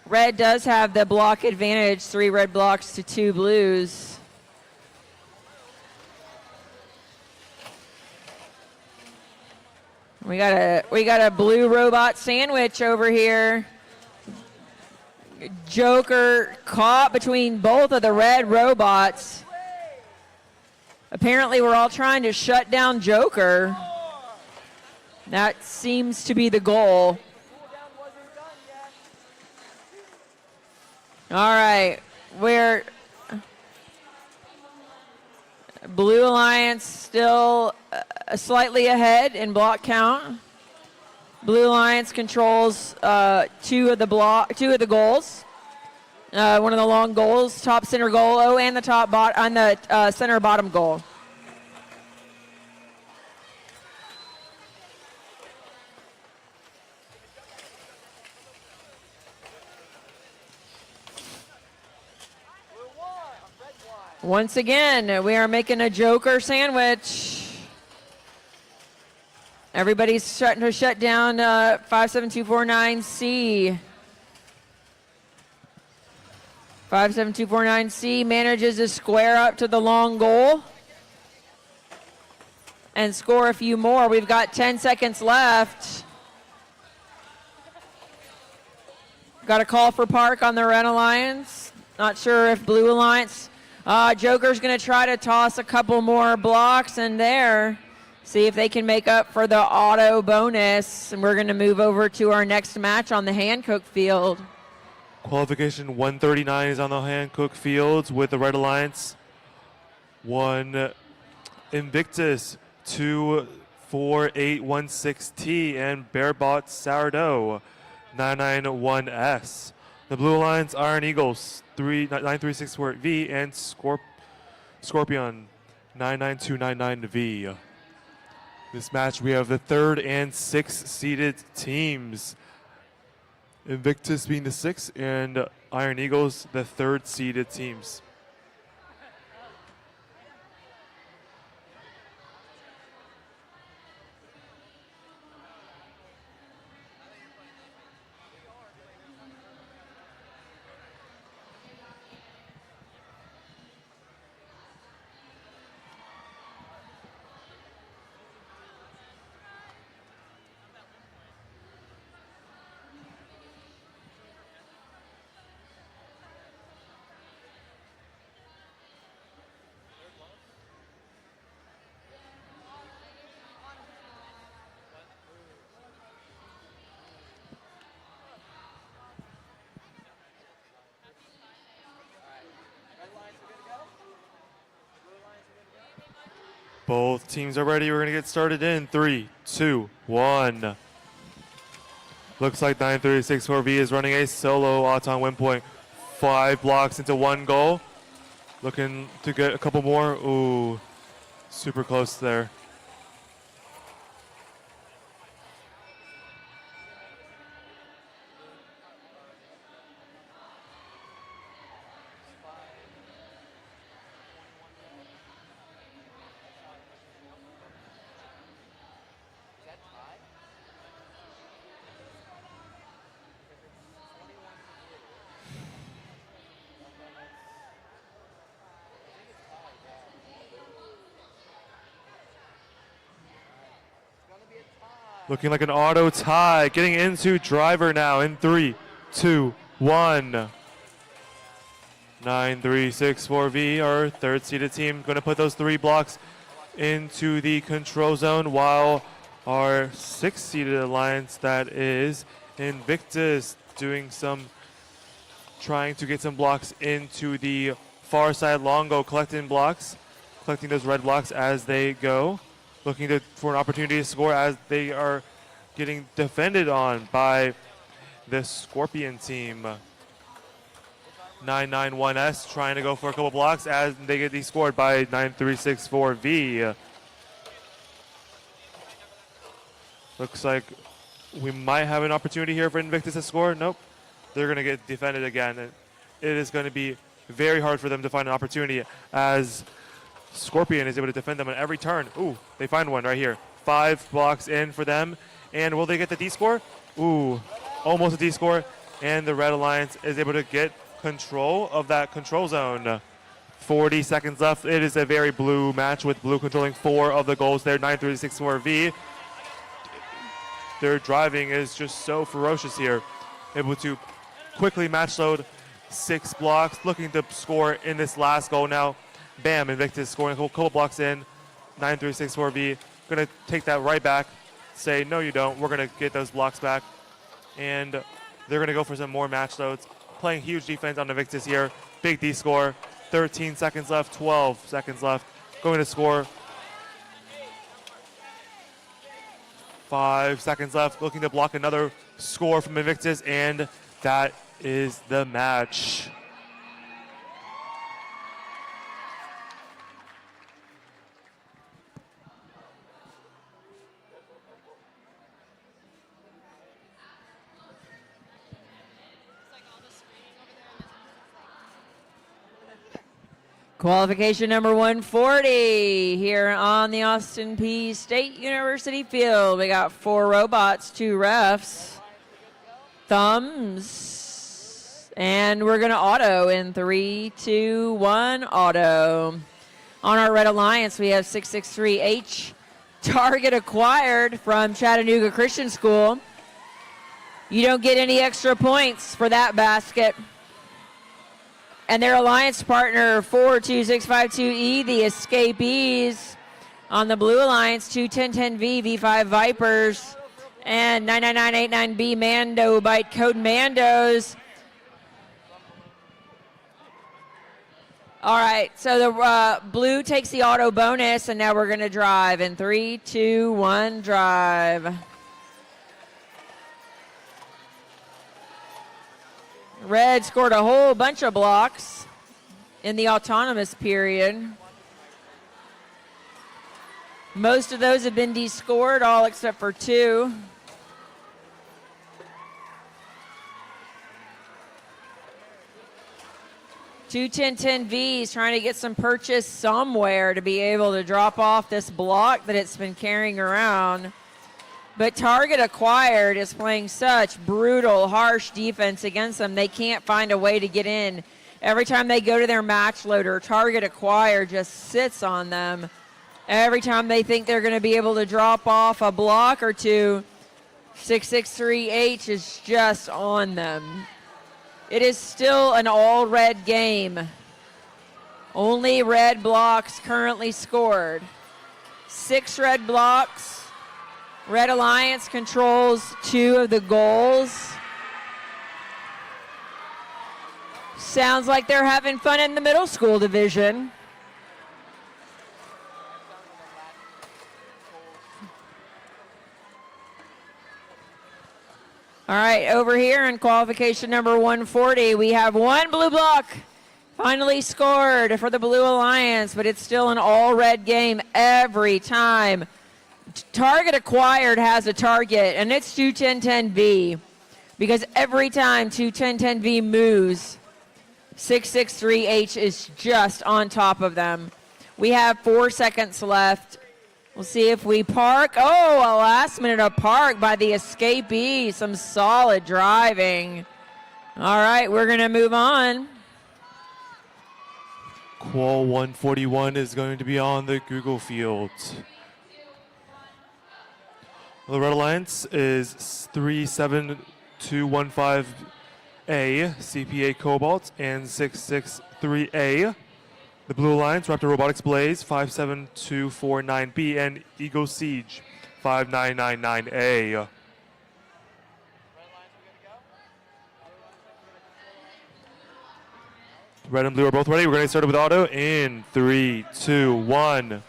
Red does have the block advantage, 3 red blocks to 2 blues. We got a blue robot sandwich over here. Joker caught between both of the red robots. Apparently we're all trying to shut down Joker. That seems to be the goal. All right, we're Blue Alliance still slightly ahead in block count. Blue Alliance controls two of the goals. One of the long goals, top center goal, and the center bottom goal. Once again, we are making a Joker sandwich. Everybody's starting to shut down 57249C. 57249C manages to square up to the long goal and score a few more. We've got 10 seconds left. Got a call for park on the Red Alliance. Not sure if Blue Alliance. Joker's going to try to toss a couple more blocks in there. See if they can make up for the auto bonus. And we're going to move over to our next match on the Hancock field. Qualification 139 is on the Hancock fields with the Red Alliance. 1 Invictus, 2 4816T, and Bearbot Sourdough 991S. The Blue Alliance Iron Eagles 9364V and Scorpion 99299V. This match we have the 3rd and 6th seeded teams. Invictus being the 6th and Iron Eagles the 3rd seeded teams. Both teams are ready. We're going to get started in 3, 2, 1. Looks like 9364V is running a solo Auton win point. 5 blocks into 1 goal. Looking to get a couple more. Ooh, super close there. Looking like an auto tie. Getting into driver now in 3, 2, 1. 9364V, our 3rd seeded team, going to put those 3 blocks into the control zone, while our 6th seeded alliance, that is Invictus, trying to get some blocks into the far side longo, collecting those red blocks as they go. Looking for an opportunity to score as they are getting defended on by the Scorpion team. 991S trying to go for a couple blocks as they get scored by 9364V. Looks like we might have an opportunity here for Invictus to score. Nope. They're going to get defended again. It is going to be very hard for them to find an opportunity as Scorpion is able to defend them on every turn. Ooh, they find one right here. 5 blocks in for them. And will they get the D-score? Ooh, almost a D-score. And the Red Alliance is able to get control of that control zone. 40 seconds left. It is a very blue match with blue controlling 4 of the goals there. 9364V Their driving is just so ferocious here. Able to quickly match load 6 blocks, looking to score in this last goal now. Bam, Invictus scoring a couple blocks in. 9-3-6-4-B. Going to take that right back. Say, no, you don't. We're going to get those blocks back. And they're going to go for some more match loads. Playing huge defense on Invictus here. Big D score. 13 seconds left, 12 seconds left. Going to score. 5 seconds left. Looking to block another score from Invictus. And that is the match. Qualification number 140 here on the Austin Peay State University field. We got 4 robots, 2 refs, thumbs, and we're going to auto in 3, 2, 1, auto. On our Red Alliance, we have 663H, target acquired from Chattanooga Christian School. You don't get any extra points for that basket. And their alliance partner, 42652E, the Escapees. On the Blue Alliance, 21010V, V5 Vipers, and 99989B, Mando, byte code Mandos. All right, so the blue takes the auto bonus, and now we're going to drive in 3, 2, 1, drive. Red scored a whole bunch of blocks in the autonomous period. Most of those have been descored, all except for 2. Two 1010V is trying to get some purchase somewhere to be able to drop off this block that it's been carrying around. But Target Acquired is playing such brutal, harsh defense against them. They can't find a way to get in. Every time they go to their match loader, Target Acquired just sits on them. Every time they think they're going to be able to drop off a block or 2, 663H is just on them. It is still an all-red game. Only red blocks currently scored. 6 red blocks. Red Alliance controls 2 of the goals. Sounds like they're having fun in the middle school division. All right, over here in qualification number 140, we have 1 blue block finally scored for the Blue Alliance, but it's still an all-red game every time. Target Acquired has a target, and it's 21010V, because every time 21010V moves, 663H is just on top of them. We have 4 seconds left. We'll see if we park. Oh, a last minute of park by the Escapee. Some solid driving. All right, we're going to move on. Qual 141 is going to be on the Google field. The Red Alliance is 37215A, CPA Cobalt, and 663A. The Blue Alliance, Raptor Robotics Blaze, 57249B, and Eagle Siege, 5999A. Red and blue are both ready. We're going to start with auto in 3, 2, 1.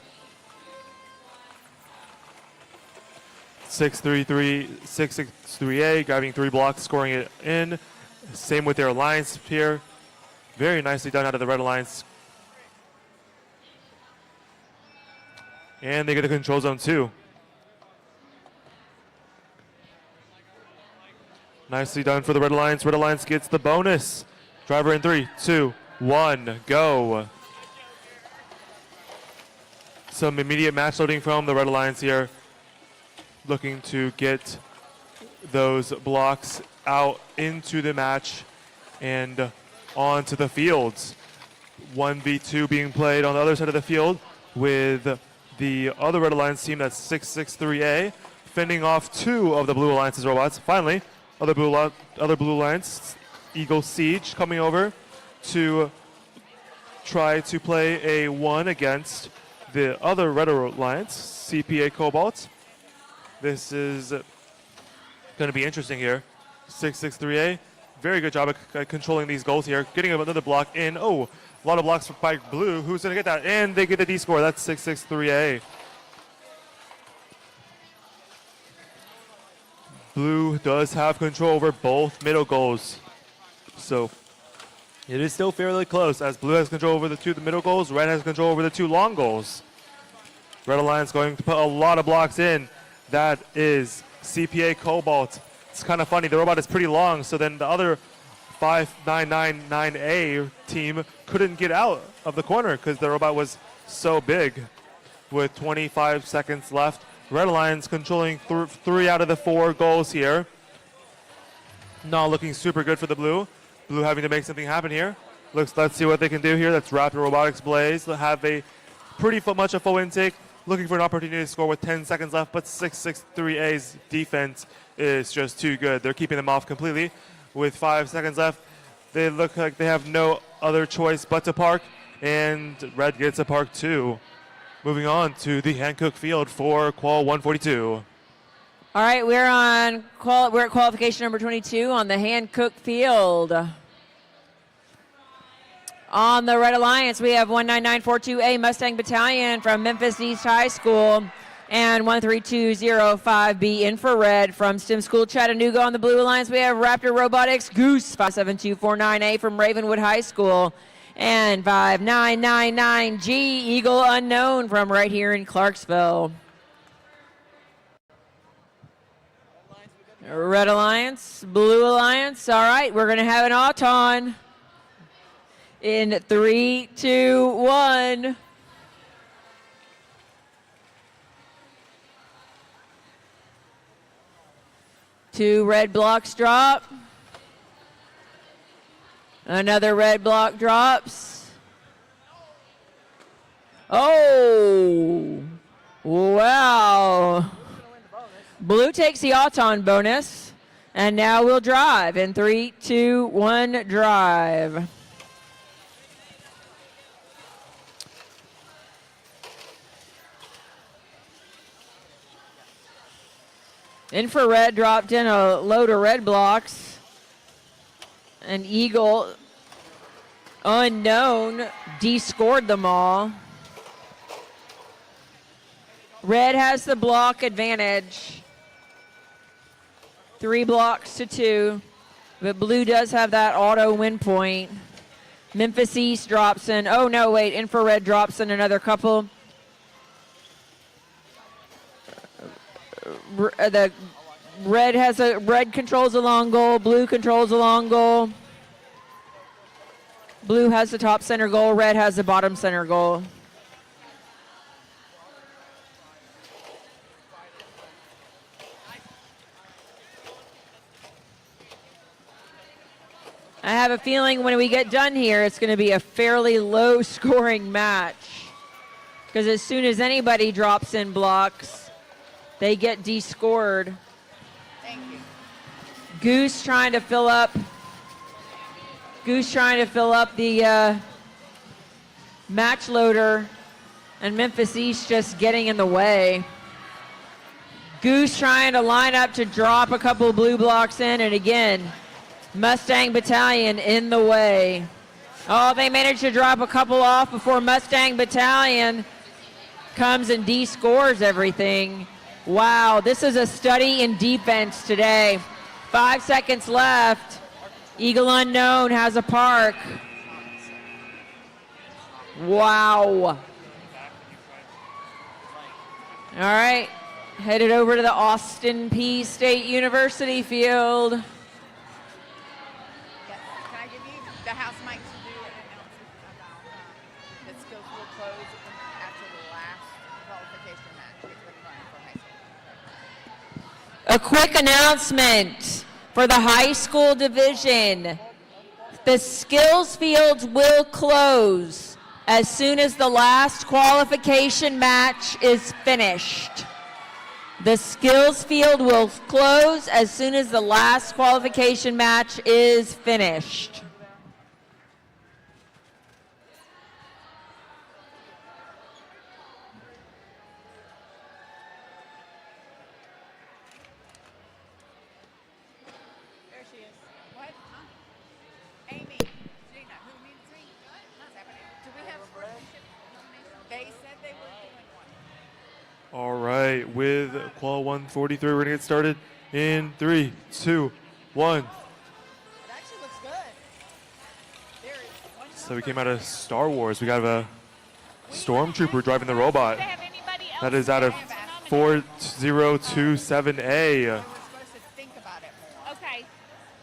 663A, grabbing 3 blocks, scoring it in. Same with their alliance here. Very nicely done out of the Red Alliance. And they get a control zone too. Nicely done for the Red Alliance. Red Alliance gets the bonus. Driver in 3, 2, 1, go. Some immediate match loading from the Red Alliance here. Looking to get those blocks out into the match and onto the fields. 1v2 being played on the other side of the field with the other Red Alliance team, that's 663A, fending off 2 of the Blue Alliance's robots. Finally, other Blue Alliance, Eagle Siege, coming over to try to play a 1 against the other Red Alliance, CPA Cobalt. This is going to be interesting here. 663A, very good job at controlling these goals here. Getting another block in. Oh, a lot of blocks by Blue. Who's going to get that? And they get the D score. That's 663A. Blue does have control over both middle goals. So it is still fairly close as Blue has control over the middle goals. Red has control over the 2 long goals. Red Alliance going to put a lot of blocks in. That is CPA Cobalt. It's kind of funny. The robot is pretty long, so then the other 5999A team couldn't get out of the corner because the robot was so big. With 25 seconds left, Red Alliance controlling 3 out of the 4 goals here. Not looking super good for the Blue. Blue having to make something happen here. Let's see what they can do here. That's Raptor Robotics Blaze. They'll have a pretty much a full intake. Looking for an opportunity to score with 10 seconds left, but 663A's defense is just too good. They're keeping them off completely. With 5 seconds left, they look like they have no other choice but to park, and Red gets a park too. Moving on to the Hankook field for Qual 142. All right, we're at qualification number 22 on the Hankook field. On the Red Alliance, we have 19942A Mustang Battalion from Memphis East High School and 13205B Infrared from STEM School Chattanooga. On the Blue Alliance, we have Raptor Robotics Goose 57249A from Ravenwood High School and 5999G Eagle Unknown from right here in Clarksville. Red Alliance, Blue Alliance. All right, we're going to have an auton. In 3, 2, 1. Two red blocks drop. Another red block drops. Oh, wow. Blue takes the auton bonus. And now we'll drive in 3, 2, 1, drive. Infrared dropped in a load of red blocks. And Eagle Unknown de-scored them all. Red has the block advantage. 3 blocks to 2. But Blue does have that auto win point. Memphis East drops in. Oh, no, wait. Infrared drops in another couple. The red controls a long goal. Blue controls a long goal. Blue has the top center goal. Red has the bottom center goal. I have a feeling when we get done here, it's going to be a fairly low-scoring match. Because as soon as anybody drops in blocks, they get de-scored. Thank you. Goose trying to fill up the match loader, and Memphis East just getting in the way. Goose trying to line up to drop a couple blue blocks in, and again, Mustang Battalion in the way. Oh, they managed to drop a couple off before Mustang Battalion comes and de-scores everything. Wow, this is a study in defense today. 5 seconds left. Eagle Unknown has a park. Wow. All right, headed over to the Austin Peay State University field. Yes. Can I give you the house mic to do an announcement about the skills will close after the last qualification match for high school? A quick announcement for the high school division. The skills fields will close as soon as the last qualification match is finished. The skills field will close as soon as the last qualification match is finished. There she is. What? Huh? Amy. Gina, who needs me? What's happening? Do we have sportsmanship nominations? They said they were doing one. All right, with qual 143, we're gonna get started in 3, 2, 1. It actually looks good. There is one. So we came out of Star Wars. We got a stormtrooper driving the robot. That is out of 4027A. Okay.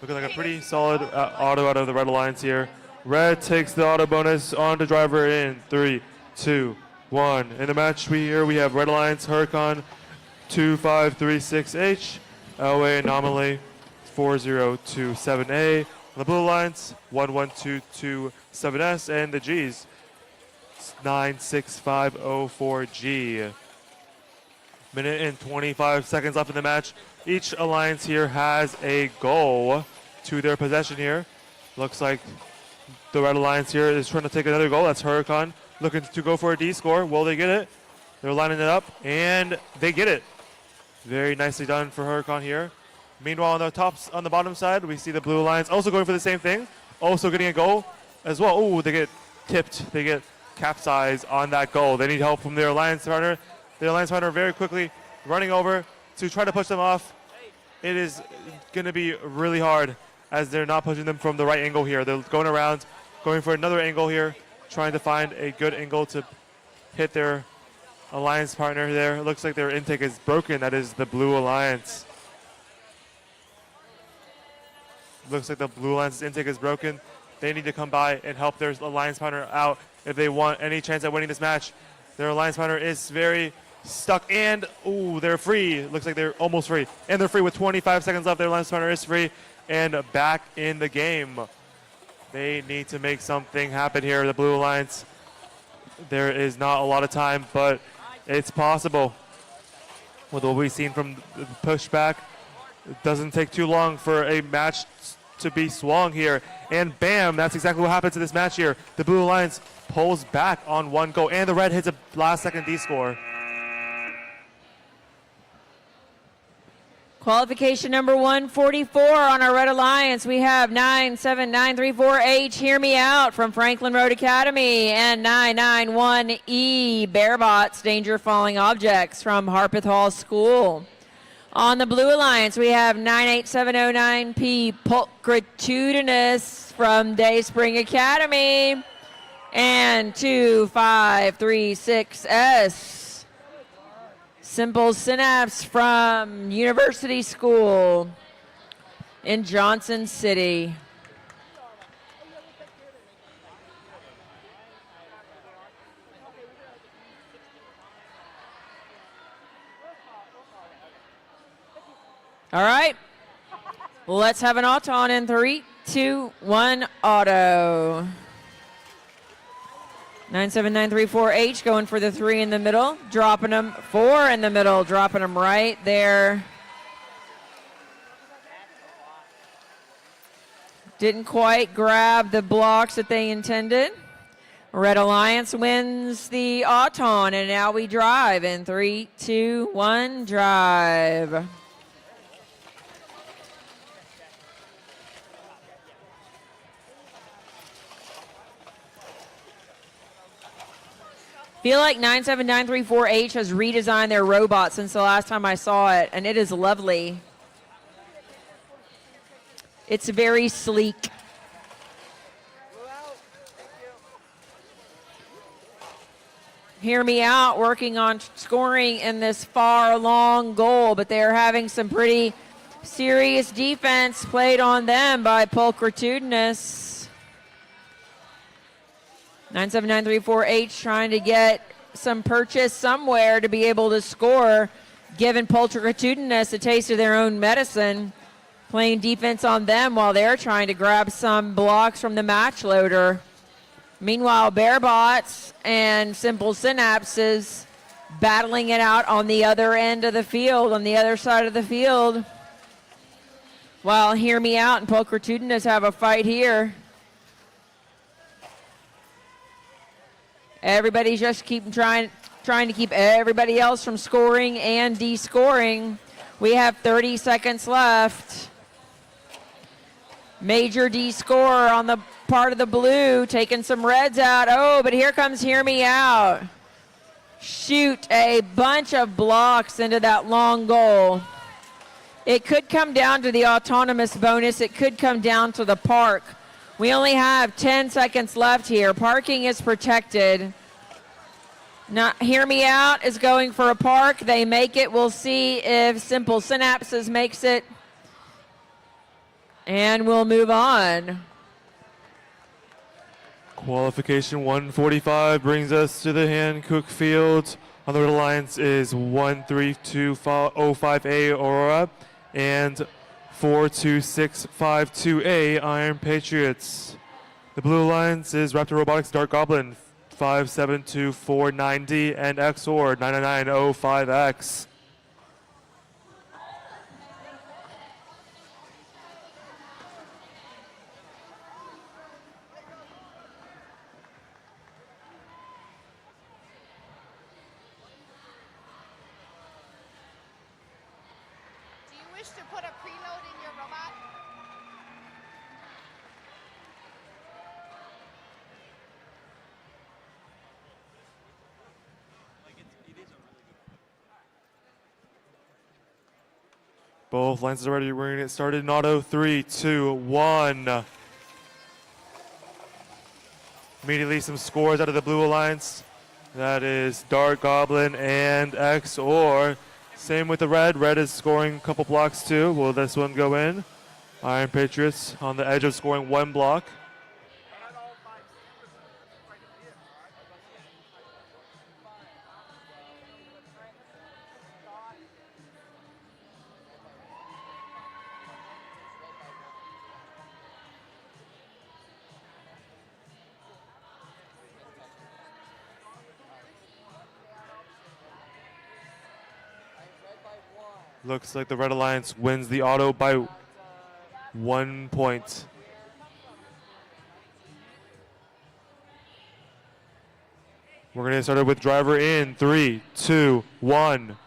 Looking like a pretty solid auto out of the Red Alliance here. Red takes the auto bonus on to driver in 3, 2, 1. In the match we have Red Alliance Huracan 2536H, LA Anomaly 4027A. On the Blue Alliance 11227S, and the G's 96504G. Minute and 25 seconds left in the match. Each alliance here has a goal to their possession here. Looks like the Red Alliance here is trying to take another goal. That's Huracan looking to go for a D score. Will they get it? They're lining it up, and they get it. Very nicely done for Huracan here. Meanwhile, on the bottom side, we see the Blue Alliance also going for the same thing, also getting a goal as well. Oh, they get tipped. They get capsized on that goal. They need help from their alliance partner. The alliance partner very quickly running over to try to push them off. It is going to be really hard as they're not pushing them from the right angle here. They're going around, going for another angle here, trying to find a good angle to hit their alliance partner there. It looks like their intake is broken. That is the Blue Alliance. Looks like the Blue Alliance's intake is broken. They need to come by and help their alliance partner out if they want any chance at winning this match. Their alliance partner is very stuck, and ooh, they're free. Looks like they're almost free. And they're free with 25 seconds left. Their alliance partner is free and back in the game. They need to make something happen here, the Blue Alliance. There is not a lot of time, but it's possible. With what we've seen from the pushback, it doesn't take too long for a match to be swung here. And bam, that's exactly what happens in this match here. The Blue Alliance pulls back on one goal, and the Red hits a last-second D score. Qualification number 144 on our Red Alliance. We have 97934H, Hear Me Out from Franklin Road Academy, and 991E, Bearbots, Danger Falling Objects from Harpeth Hall School. On the Blue Alliance, we have 98709P, Pulchritudinous from Dayspring Academy, and 2536S, Simple Synapse from University School in Johnson City. All right, let's have an auto on in 3, 2, 1, auto. 97934H going for the 3 in the middle, dropping them 4 in the middle, dropping them right there. Didn't quite grab the blocks that they intended. Red Alliance wins the auton, and now we drive in 3, 2, 1, drive. Feel like 97934H has redesigned their robot since the last time I saw it, and it is lovely. It's very sleek. Hear Me Out working on scoring in this far long goal, but they're having some pretty serious defense played on them by Pulchritudinous. 97934H trying to get some purchase somewhere to be able to score, giving Pulchritudinous a taste of their own medicine, playing defense on them while they're trying to grab some blocks from the match loader. Meanwhile, Bearbots and Simple Synapses battling it out on the other end of the field, on the other side of the field. While Hear Me Out and Pulchritudinis have a fight here. Everybody's just trying to keep everybody else from scoring and de-scoring. We have 30 seconds left. Major de-score on the part of the blue, taking some reds out. Oh, but here comes Hear Me Out. Shoot a bunch of blocks into that long goal. It could come down to the autonomous bonus. It could come down to the park. We only have 10 seconds left here. Parking is protected. Now, Hear Me Out is going for a park. They make it. We'll see if Simple Synapses makes it. And we'll move on. Qualification 145 brings us to the Hankook Field. On the red lines is 13205A Aurora and 42652A Iron Patriots. The blue lines is Raptor Robotics Dark Goblin 572490 and XOR 99905X. Do you wish to put a preload in your robot? Both lines are ready. We're going to get started in auto. 3, 2, 1. Immediately some scores out of the blue alliance. That is Dark Goblin and XOR. Same with the red. Red is scoring a couple blocks too. Will this one go in? Iron Patriots on the edge of scoring one block. Looks like the Red Alliance wins the auto by 1 point. We're going to get started with driver in 3, 2, 1.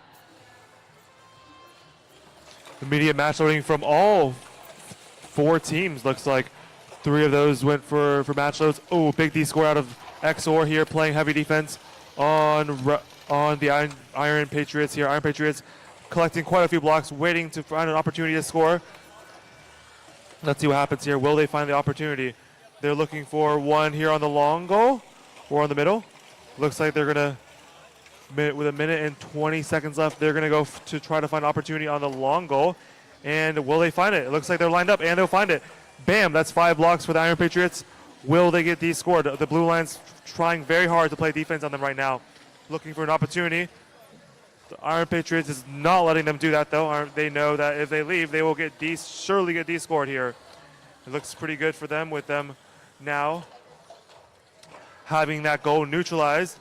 Immediate match loading from all 4 teams. Looks like 3 of those went for match loads. Oh, big D score out of XOR here, playing heavy defense on the Iron Patriots here. Iron Patriots collecting quite a few blocks, waiting to find an opportunity to score. Let's see what happens here. Will they find the opportunity? They're looking for one here on the long goal or on the middle. Looks like they're going to, with a minute and 20 seconds left, they're going to go to try to find opportunity on the long goal. And will they find it? It looks like they're lined up and they'll find it. Bam, that's 5 blocks for the Iron Patriots. Will they get these scored? The Blue Lions trying very hard to play defense on them right now, looking for an opportunity. The Iron Patriots is not letting them do that, though. They know that if they leave, they will surely get de-scored here. It looks pretty good for them with them now having that goal neutralized.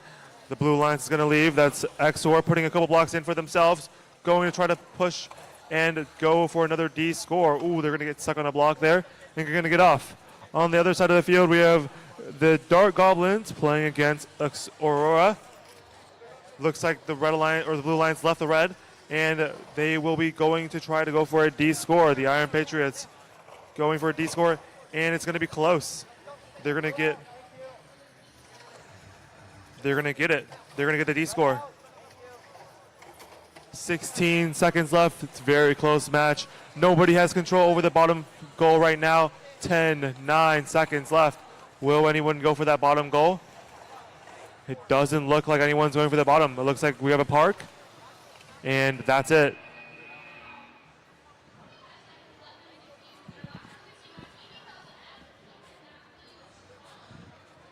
The Blue Lions is going to leave. That's XOR putting a couple blocks in for themselves, going to try to push and go for another D score. Ooh, they're going to get stuck on a block there. I think they're going to get off. On the other side of the field, we have the Dark Goblins playing against Aurora. Looks like the Red Alliance or the Blue Lions left the red, and they will be going to try to go for a D score. The Iron Patriots going for a D score, and it's going to be close. They're going to get it. They're going to get the D score. 16 seconds left. It's a very close match. Nobody has control over the bottom goal right now. 10, 9 seconds left. Will anyone go for that bottom goal? It doesn't look like anyone's going for the bottom. It looks like we have a park, and that's it.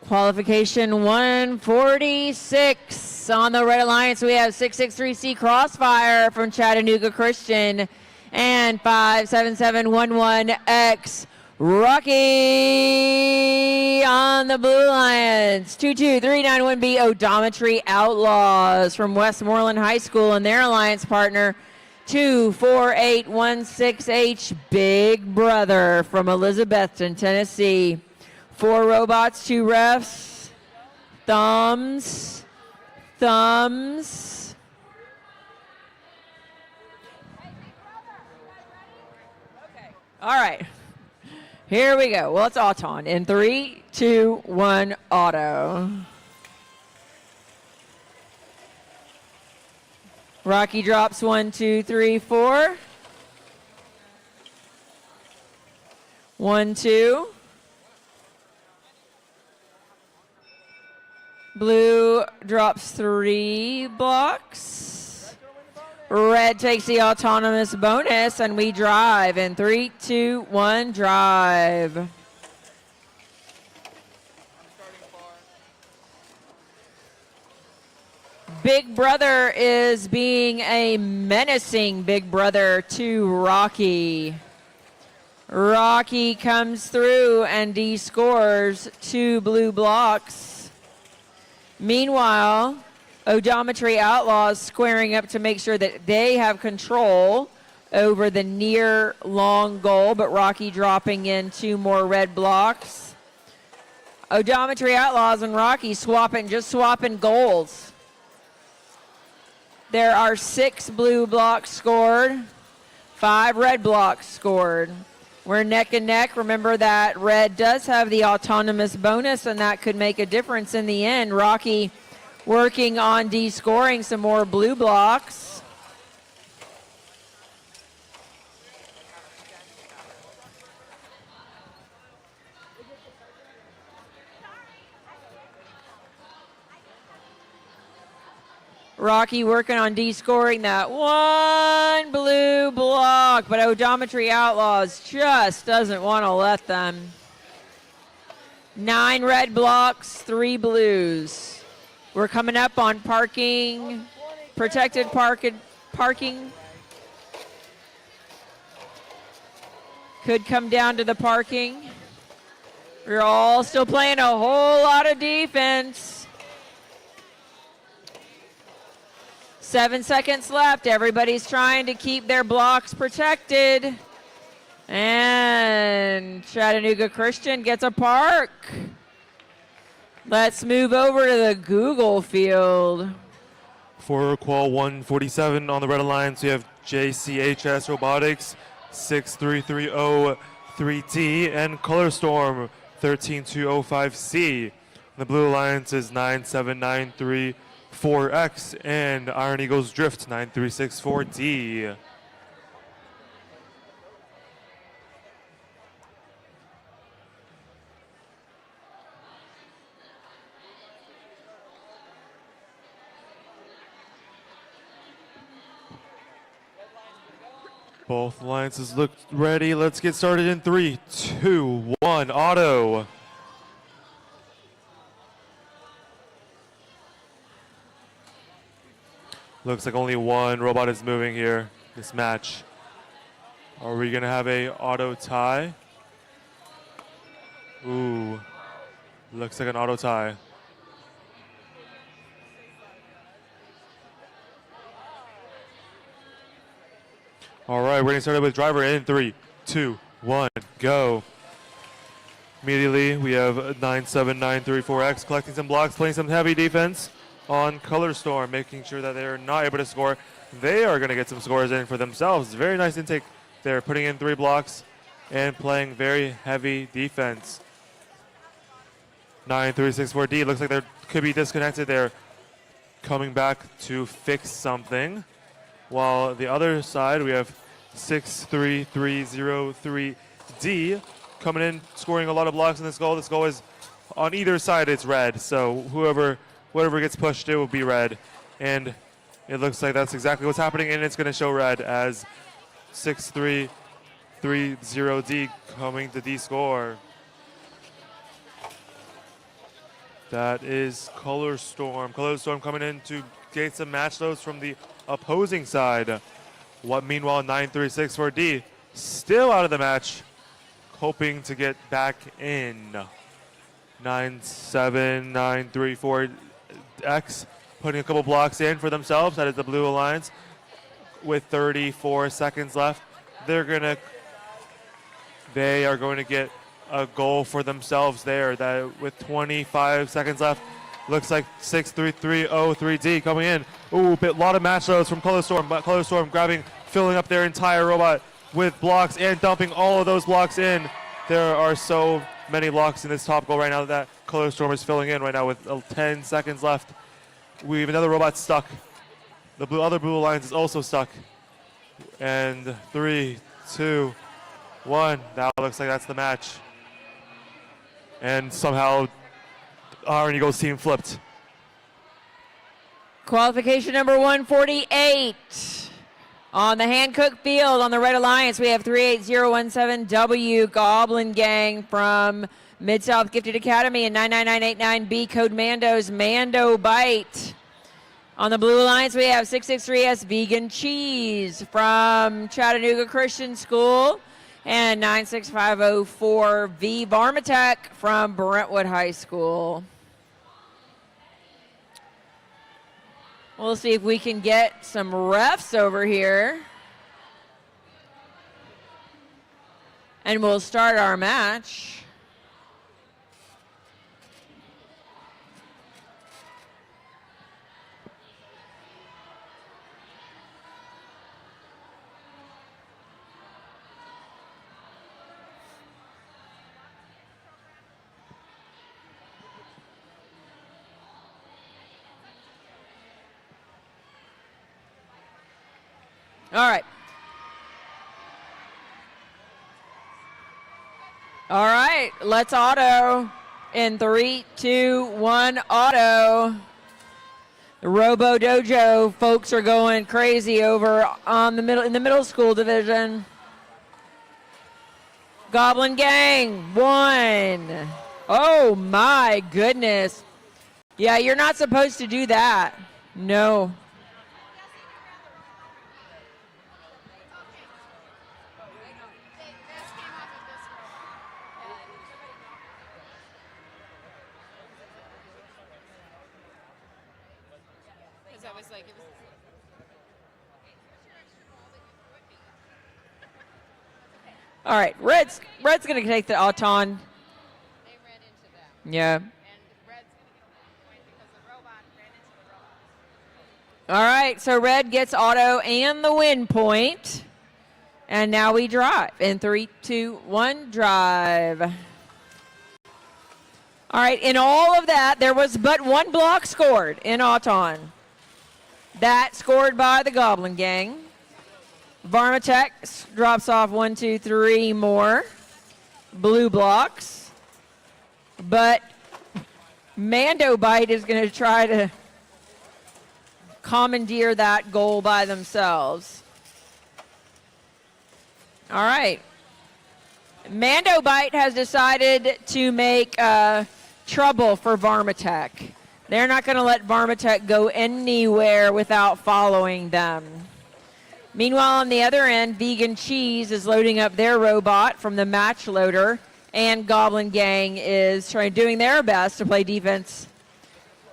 Qualification 146 on the Red Alliance. We have 663C Crossfire from Chattanooga Christian and 57711X Rocky on the Blue Lions. 22391B Odometry Outlaws from Westmoreland High School and their alliance partner 24816H Big Brother from Elizabethton, Tennessee. 4 robots, 2 refs. Thumbs. Thumbs. All right. Here we go. Well, it's Auton in 3, 2, 1, auto. Rocky drops 1, 2, 3, 4. 1, 2. Blue drops 3 blocks. Red takes the autonomous bonus, and we drive in 3, 2, 1, drive. Big Brother is being a menacing Big Brother to Rocky. Rocky comes through and D-scores 2 blue blocks. Meanwhile, Odometry Outlaws squaring up to make sure that they have control over the near long goal, but Rocky dropping in 2 more red blocks. Odometry Outlaws and Rocky just swapping goals. There are 6 blue blocks scored, 5 red blocks scored. We're neck and neck. Remember that red does have the autonomous bonus, and that could make a difference in the end. Rocky working on D-scoring some more blue blocks. Rocky working on D-scoring that 1 blue block, but Odometry Outlaws just doesn't want to let them. 9 red blocks, 3 blues. We're coming up on parking, protected parking. Could come down to the parking. We're all still playing a whole lot of defense. 7 seconds left. Everybody's trying to keep their blocks protected. And Chattanooga Christian gets a park. Let's move over to the Google field. For qual 147 on the Red Alliance, we have JCHS Robotics 63303T and Color Storm 13205C. The Blue Alliance is 97934X and Iron Eagles Drift 9364D. Both alliances look ready. Let's get started in 3, 2, 1, auto. Looks like only one robot is moving here, this match. Are we gonna have a auto tie? Ooh, looks like an auto tie. All right, we're getting started with driver in 3, 2, 1, go. Immediately, we have 97934X collecting some blocks, playing some heavy defense on Color Storm, making sure that they're not able to score. They are going to get some scores in for themselves. Very nice intake. They're putting in 3 blocks and playing very heavy defense. 9364D looks like they could be disconnected. They're coming back to fix something. While the other side, we have 63303D coming in, scoring a lot of blocks in this goal. This goal is on either side, it's red. So whatever gets pushed, it will be red. And it looks like that's exactly what's happening, and it's going to show red as 6330D coming to D-score. That is Color Storm. Color Storm coming in to get some match loads from the opposing side. Meanwhile, 9364D still out of the match. hoping to get back in. 9-7, 9-3-4 X putting a couple blocks in for themselves. That is the Blue Alliance with 34 seconds left. They are going to get a goal for themselves there. That with 25 seconds left, looks like 6-3-3-0-3D coming in. Ooh, a lot of match loads from Color Storm, but Color Storm filling up their entire robot with blocks and dumping all of those blocks in. There are so many blocks in this top goal right now that Color Storm is filling in right now with 10 seconds left. We have another robot stuck. The other Blue Alliance is also stuck. And 3, 2, 1. That looks like that's the match. And somehow Iron Eagles team flipped. Qualification number 148. On the Hancock field on the Red Alliance, we have 38017W Goblin Gang from Mid-South Gifted Academy and 99989B Code Mando's Mando Bite. On the Blue Alliance, we have 663S Vegan Cheese from Chattanooga Christian School and 96504V Varmatech from Brentwood High School. We'll see if we can get some refs over here. And we'll start our match. All right. All right, let's auto in 3, 2, 1, auto. The Robo Dojo folks are going crazy over on in the middle school division. Goblin Gang, 1. Oh my goodness. Yeah, you're not supposed to do that. No. All right, Red's going to take the Auton. Yeah. All right, so Red gets auto and the win point. And now we drive in 3, 2, 1, drive. All right, in all of that, there was but one block scored in Auton. That scored by the Goblin Gang. Varmatech drops off 1, 2, 3 more blue blocks. But Mando Bite is going to try to commandeer that goal by themselves. All right. Mando Bite has decided to make trouble for Varmatech. They're not going to let Varmatech go anywhere without following them. Meanwhile, on the other end, Vegan Cheese is loading up their robot from the match loader, and Goblin Gang is doing their best to play defense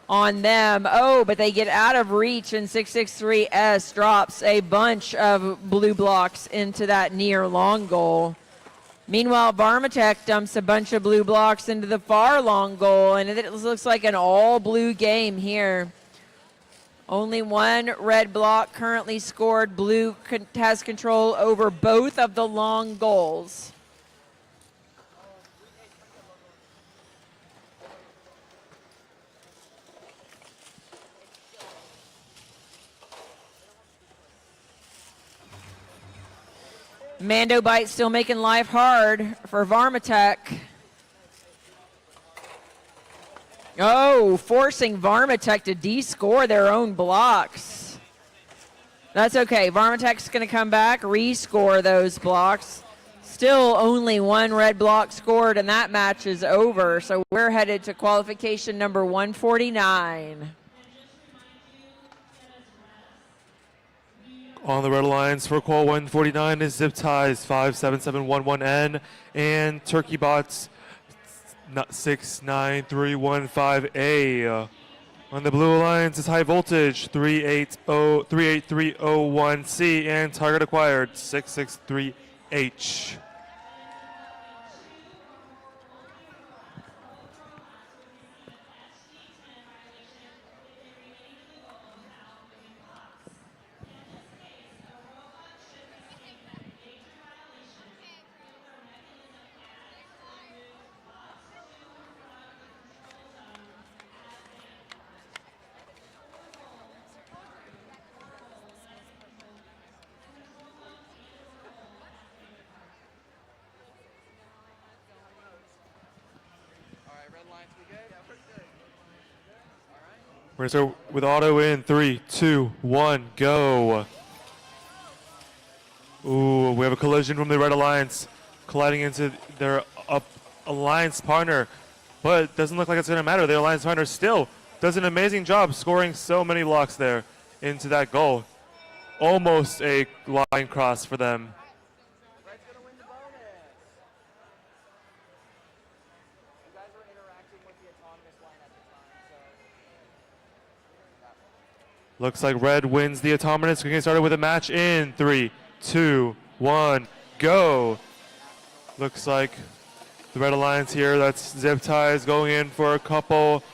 on them. Oh, but they get out of reach, and 663S drops a bunch of blue blocks into that near long goal. Meanwhile, Varmatech dumps a bunch of blue blocks into the far long goal, and it looks like an all-blue game here. Only one red block currently scored. Blue has control over both of the long goals. Mando Bite still making life hard for Varmatech. Oh, forcing Varmatech to de-score their own blocks. That's okay. Varmatech's going to come back, re-score those blocks. Still only one red block scored, and that match is over. So we're headed to qualification number 149. On the red lines for call 149 is Zip Ties 57711N and Turkey Bots 69315A. On the blue alliance is High Voltage 38301C and Target Acquired 663H. We're going to start with auto in 3, 2, 1, go. Ooh, we have a collision from the red alliance colliding into their alliance partner, but it doesn't look like it's going to matter. The alliance partner still does an amazing job scoring so many blocks there into that goal. Almost a line cross for them. Looks like red wins the autonomous. We're going to get started with a match in 3, 2, 1, go. Looks like the red alliance here, that's Zip Ties going in for a couple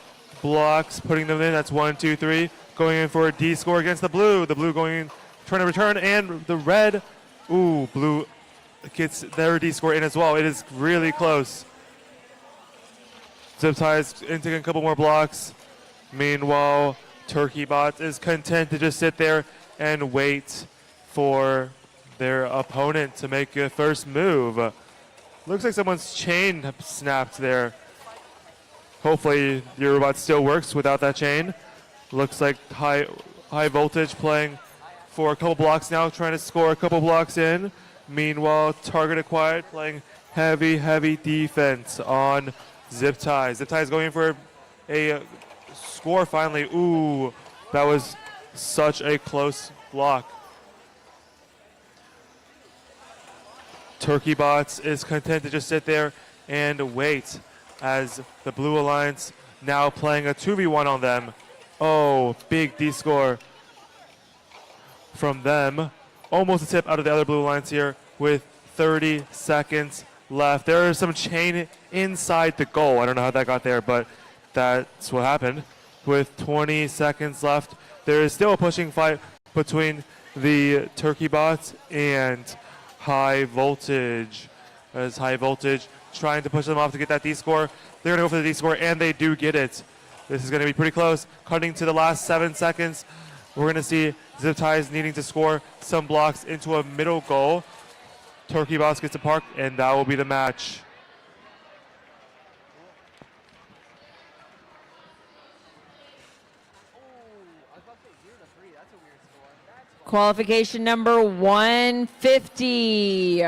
blocks, putting them in. That's 1, 2, 3. Going in for a D score against the blue. The blue going in, trying to return, and the red, ooh, blue gets their D score in as well. It is really close. Zip Ties in taking a couple more blocks. Meanwhile, Turkey Bot is content to just sit there and wait for their opponent to make a first move. Looks like someone's chain snapped there. Hopefully your robot still works without that chain. Looks like high voltage playing for a couple blocks now, trying to score a couple blocks in. Meanwhile, Target Acquired playing heavy defense on Zip Ties. Zip Ties going for a score finally. Ooh, that was such a close block. Turkey Bots is content to just sit there and wait as the Blue Alliance now playing a 2v1 on them. Oh, big D score from them. Almost a tip out of the other Blue Alliance here with 30 seconds left. There is some chain inside the goal. I don't know how that got there, but that's what happened. With 20 seconds left, there is still a pushing fight between the Turkey Bots and High Voltage. As High Voltage trying to push them off to get that D score. They're going to go for the D score, and they do get it. This is going to be pretty close. Cutting to the last 7 seconds. We're going to see Zip Ties needing to score some blocks into a middle goal. Turkey Bots gets a park, and that will be the match. Qualification number 150.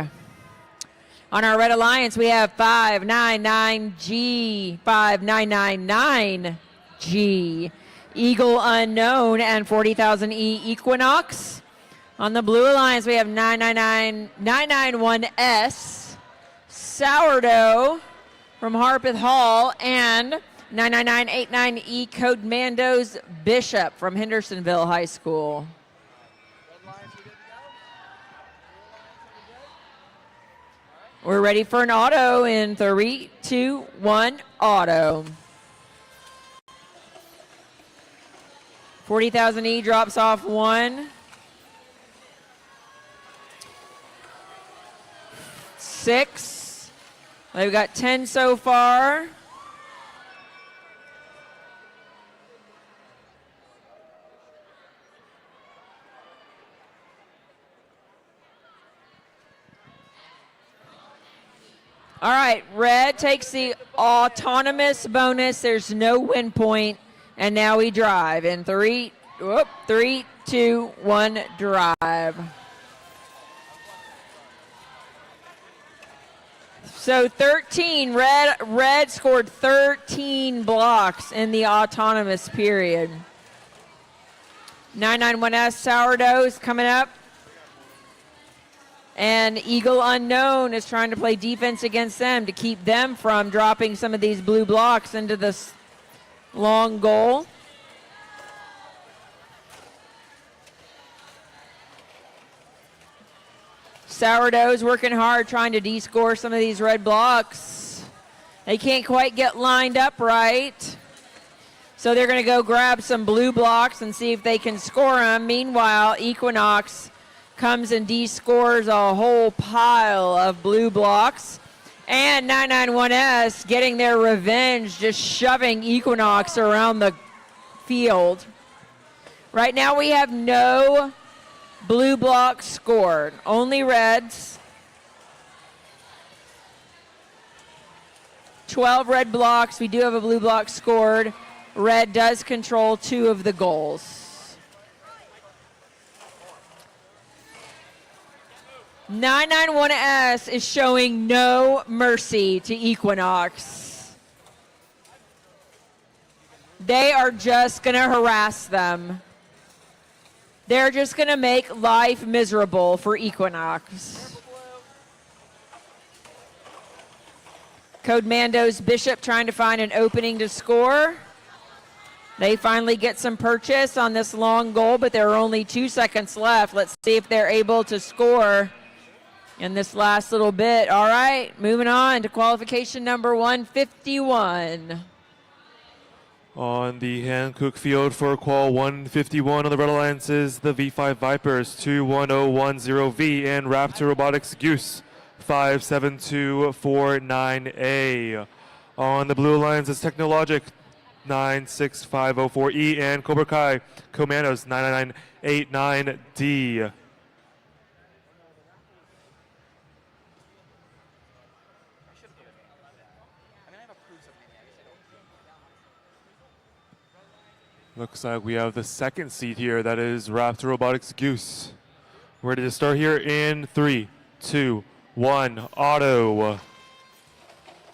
On our Red Alliance, we have 599G, 5999G, Eagle Unknown, and 40,000E Equinox. On the Blue Alliance, we have 991S, Sourdough from Harpeth Hall, and 99989E Code Mandos Bishop from Hendersonville High School. We're ready for an auto in 3, 2, 1, auto. 40,000E drops off 1. 6. We've got 10 so far. All right, red takes the autonomous bonus. There's no win point, and now we drive in 3, 2, 1, drive. So 13, red scored 13 blocks in the autonomous period. 991S Sourdough is coming up And Eagle Unknown is trying to play defense against them to keep them from dropping some of these blue blocks into this long goal. Sourdough's working hard trying to de-score some of these red blocks. They can't quite get lined up right. So they're going to go grab some blue blocks and see if they can score them. Meanwhile, Equinox comes and de-scores a whole pile of blue blocks. And 991S getting their revenge, just shoving Equinox around the field. Right now we have no blue blocks scored, only reds. 12 red blocks. We do have a blue block scored. Red does control 2 of the goals. 991S is showing no mercy to Equinox. They are just going to harass them. They're just going to make life miserable for Equinox. Code Mando's Bishop trying to find an opening to score. They finally get some purchase on this long goal, but there are only 2 seconds left. Let's see if they're able to score in this last little bit. All right, moving on to qualification number 151. On the Hankook field for qual 151 on the Red Alliance is the V5 Vipers 21010V and Raptor Robotics Goose 57249A. On the Blue Alliance is Technologic 96504E and Cobra Kai Commandos 99989D. Looks like we have the second seat here. That is Raptor Robotics Goose. We're ready to start here in 3, 2, 1. Auto.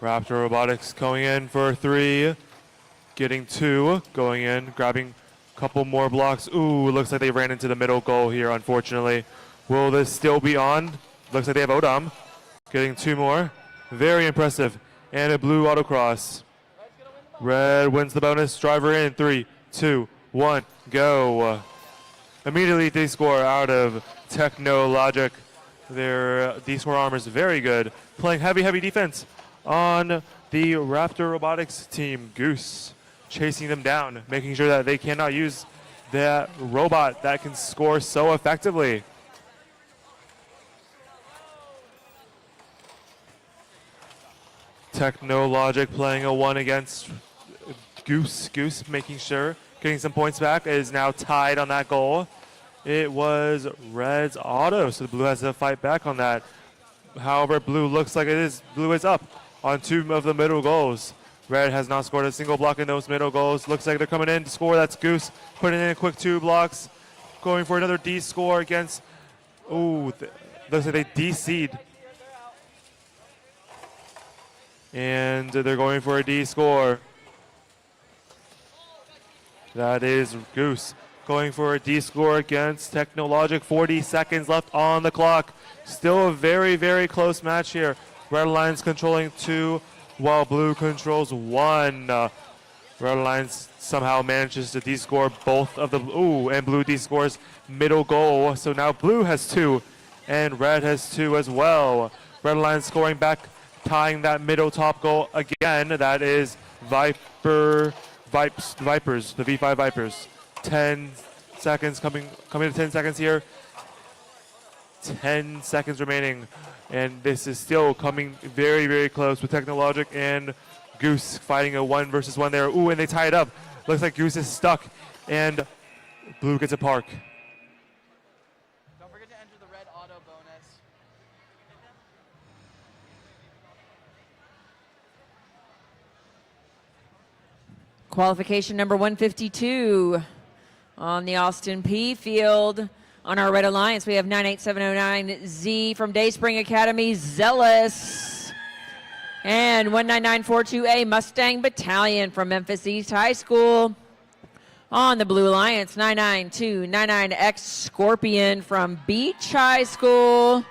Raptor Robotics going in for 3. Getting 2. Going in. Grabbing a couple more blocks. Ooh, looks like they ran into the middle goal here, unfortunately. Will this still be on? Looks like they have Odom. Getting 2 more. Very impressive. And a blue autocross. Red wins the bonus. Driver in 3, 2, 1, go. Immediately D-score out of Technologic. Their D-score armor is very good. Playing heavy defense on the Raptor Robotics team. Goose chasing them down, making sure that they cannot use that robot that can score so effectively. Technologic playing a 1 against Goose. Goose making sure getting some points back, is now tied on that goal. It was Red's auto, so the blue has to fight back on that. However, blue looks like blue is up on 2 of the middle goals. Red has not scored a single block in those middle goals. Looks like they're coming in to score. That's Goose putting in a quick 2 blocks, going for another D score against. Ooh, looks like they DC'd. And they're going for a D score. That is Goose going for a D score against Technologic. 40 seconds left on the clock. Still a very close match here. Red Alliance controlling 2 while blue controls 1. Red Alliance somehow manages to D score both of the, and blue D scores middle goal. So now blue has 2 and red has 2 as well. Red Alliance scoring back, tying that middle top goal again. That is Vipers, the V5 Vipers. 10 seconds coming to 10 seconds here. 10 seconds remaining, and this is still coming very close with Technologic and Goose fighting a 1 versus 1 there. Ooh, and they tie it up. Looks like Goose is stuck, and blue gets a park. Don't forget to enter the red auto bonus. Qualification number 152 on the Austin P field. On our Red Alliance, we have 98709Z from Dayspring Academy, Zealous. And 19942A Mustang Battalion from Memphis East High School. On the Blue Alliance, 99299X Scorpion from Beach High School.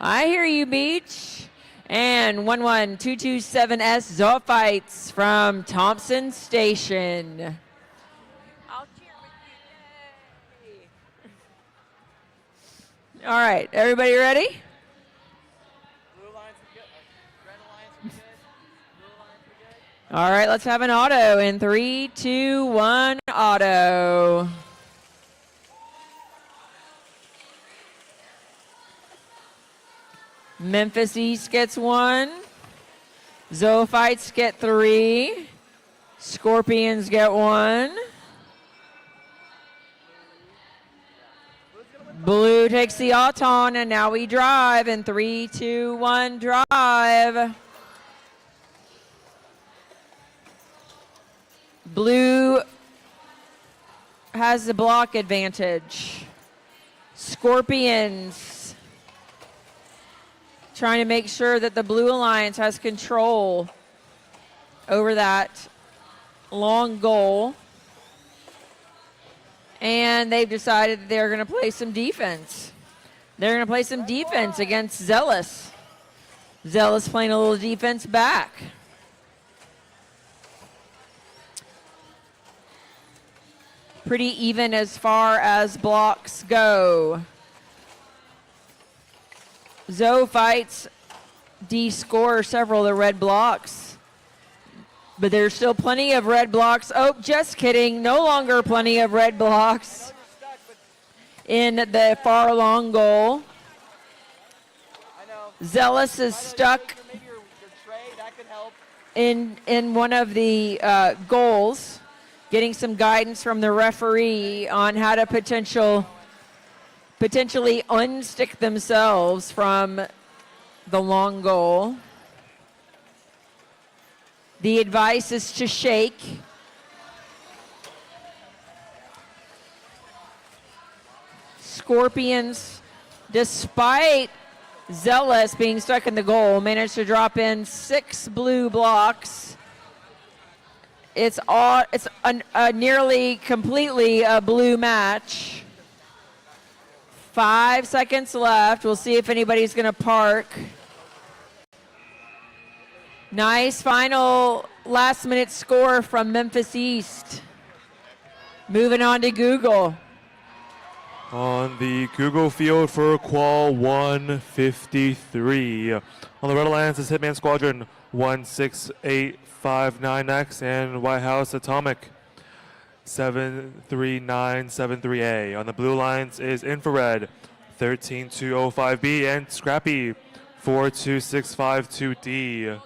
I hear you, Beach. And 11227S Zoophytes from Thompson Station. I'll cheer with you. All right, everybody ready? Blue Alliance are good. Red Alliance are good. Blue Alliance are good. All right, let's have an auto in 3, 2, 1, auto. Memphis East gets 1. Zoophytes get 3. Scorpions get 1. Blue takes the Auton, and now we drive in 3, 2, 1, drive. Blue has the block advantage. Scorpions trying to make sure that the Blue Alliance has control over that long goal. And they've decided that they're going to play some defense. They're going to play some defense against Zealous. Zealous playing a little defense back. Pretty even as far as blocks go. Zoophytes de-score several of the red blocks. But there's still plenty of red blocks. Oh, just kidding. No longer plenty of red blocks in the far long goal. Zealous is stuck in one of the goals, getting some guidance from the referee on how to potentially unstick themselves from the long goal. The advice is to shake. Scorpions, despite Zealous being stuck in the goal, managed to drop in 6 blue blocks. It's a nearly completely a blue match. 5 seconds left. We'll see if anybody's going to park. Nice final last-minute score from Memphis East. Moving on to Google. On the Google field for Qual 153. On the Red Alliance is Hitman Squadron 16859X and White House Atomic 73973A. On the Blue Alliance is Infrared 13205B and Scrappy 42652D.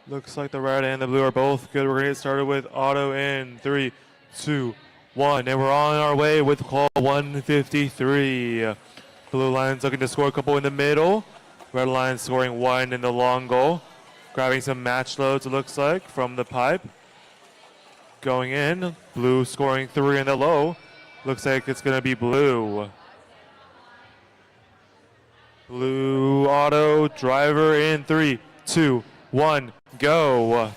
Looks like the red and the blue are both good. We're going to get started with auto in 3, 2, 1. And we're on our way with call 153. Blue Lions looking to score a couple in the middle. Red Lions scoring 1 in the long goal. Grabbing some match loads, it looks like, from the pipe. Going in. Blue scoring 3 in the low. Looks like it's going to be blue. Blue auto driver in 3, 2, 1. Go.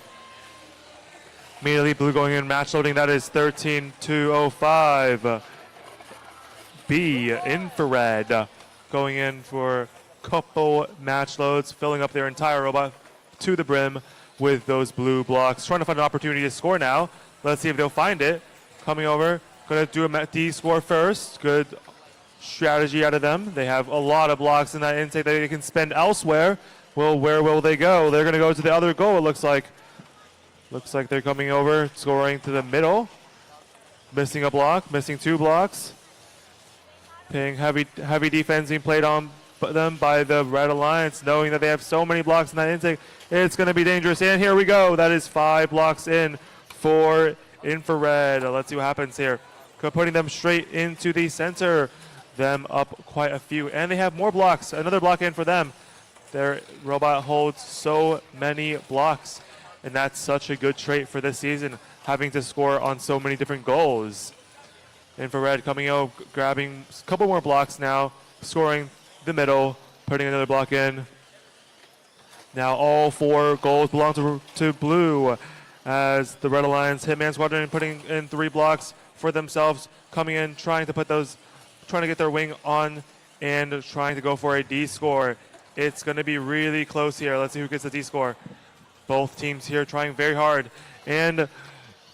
Immediately blue going in match loading. That is 13205. B Infrared going in for a couple match loads, filling up their entire robot to the brim with those blue blocks. Trying to find an opportunity to score now. Let's see if they'll find it. Coming over, gonna do a D score first. Good strategy out of them. They have a lot of blocks in that intake that they can spend elsewhere. Well, where will they go? They're going to go to the other goal, it looks like. Looks like they're coming over, scoring to the middle. Missing a block, missing 2 blocks. Paying heavy defense being played on them by the Red Alliance, knowing that they have so many blocks in that intake. It's going to be dangerous. And here we go. That is 5 blocks in for Infrared. Let's see what happens here. Putting them straight into the center. Them up quite a few. And they have more blocks. Another block in for them. Their robot holds so many blocks. And that's such a good trait for this season, having to score on so many different goals. Infrared coming out, grabbing a couple more blocks now, scoring the middle, putting another block in. Now all 4 goals belong to blue, as the Red Alliance Hitman Squadron putting in 3 blocks for themselves, coming in, trying to get their wing on and trying to go for a D score. It's going to be really close here. Let's see who gets the D score. Both teams here trying very hard. And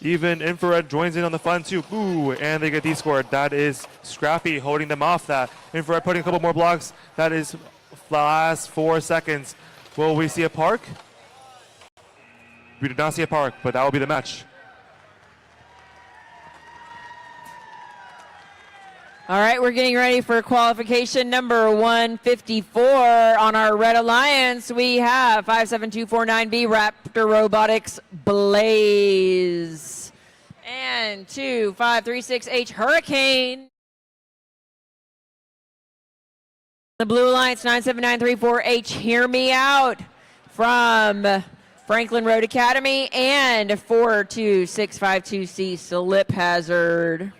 even Infrared joins in on the fun too. Ooh, and they get D-scored. That is Scrappy holding them off that. Infrared putting a couple more blocks. That is the last 4 seconds. Will we see a park? We did not see a park, but that will be the match. All right, we're getting ready for qualification number 154 on our Red Alliance. We have 57249B Raptor Robotics Blaze and 2536H Hurricane. The Blue Alliance 97934H Hear Me Out from Franklin Road Academy, and 42652C Slip Hazard.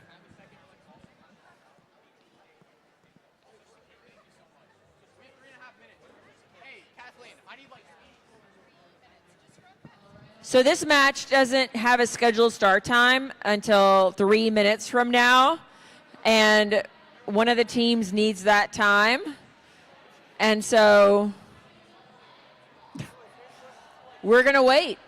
So this match doesn't have a scheduled start time until 3 minutes from now, and one of the teams needs that time, and so we're gonna wait.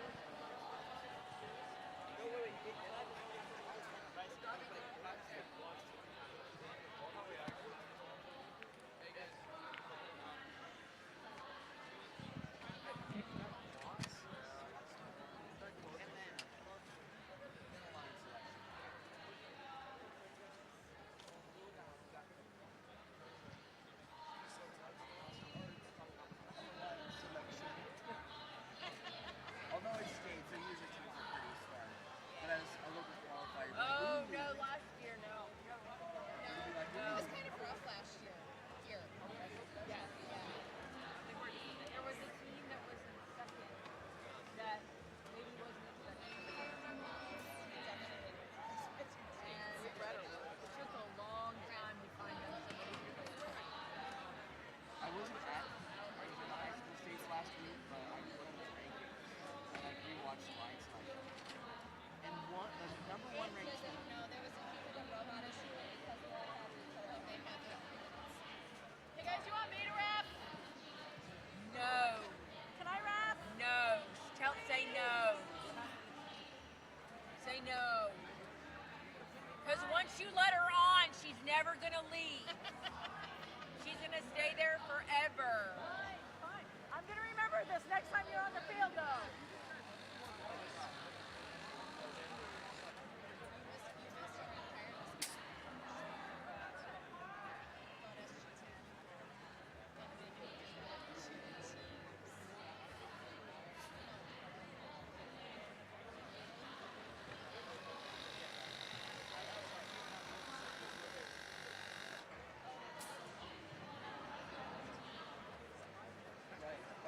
Although it states, they usually teams are pretty smart. But as a local qualifier, Oh, no, last year, no. It was kind of rough last year. Here. Yeah. There was a team that was in second that maybe wasn't expecting. And it took a long time to find out somebody who was right. I wasn't at the high school states last week, but I looked at the rankings and I rewatched the line slide. And the number 1 ranked team. No, there was a team with a robot issue because they all had each other. Like they had their Hey guys, you want me to rap? No. Can I rap? No. Say no. Say no. Because once you let her on, she's never going to leave. She's going to stay there forever. Fine. I'm going to remember this next time you're on the field, though.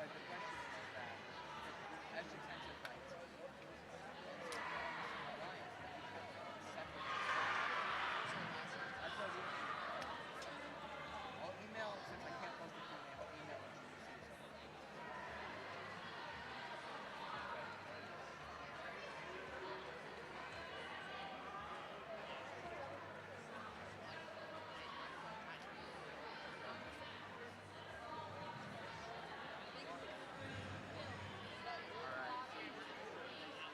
But the question is that as you tend to fight, I'll email, since I can't post it to me, I'll email it to you.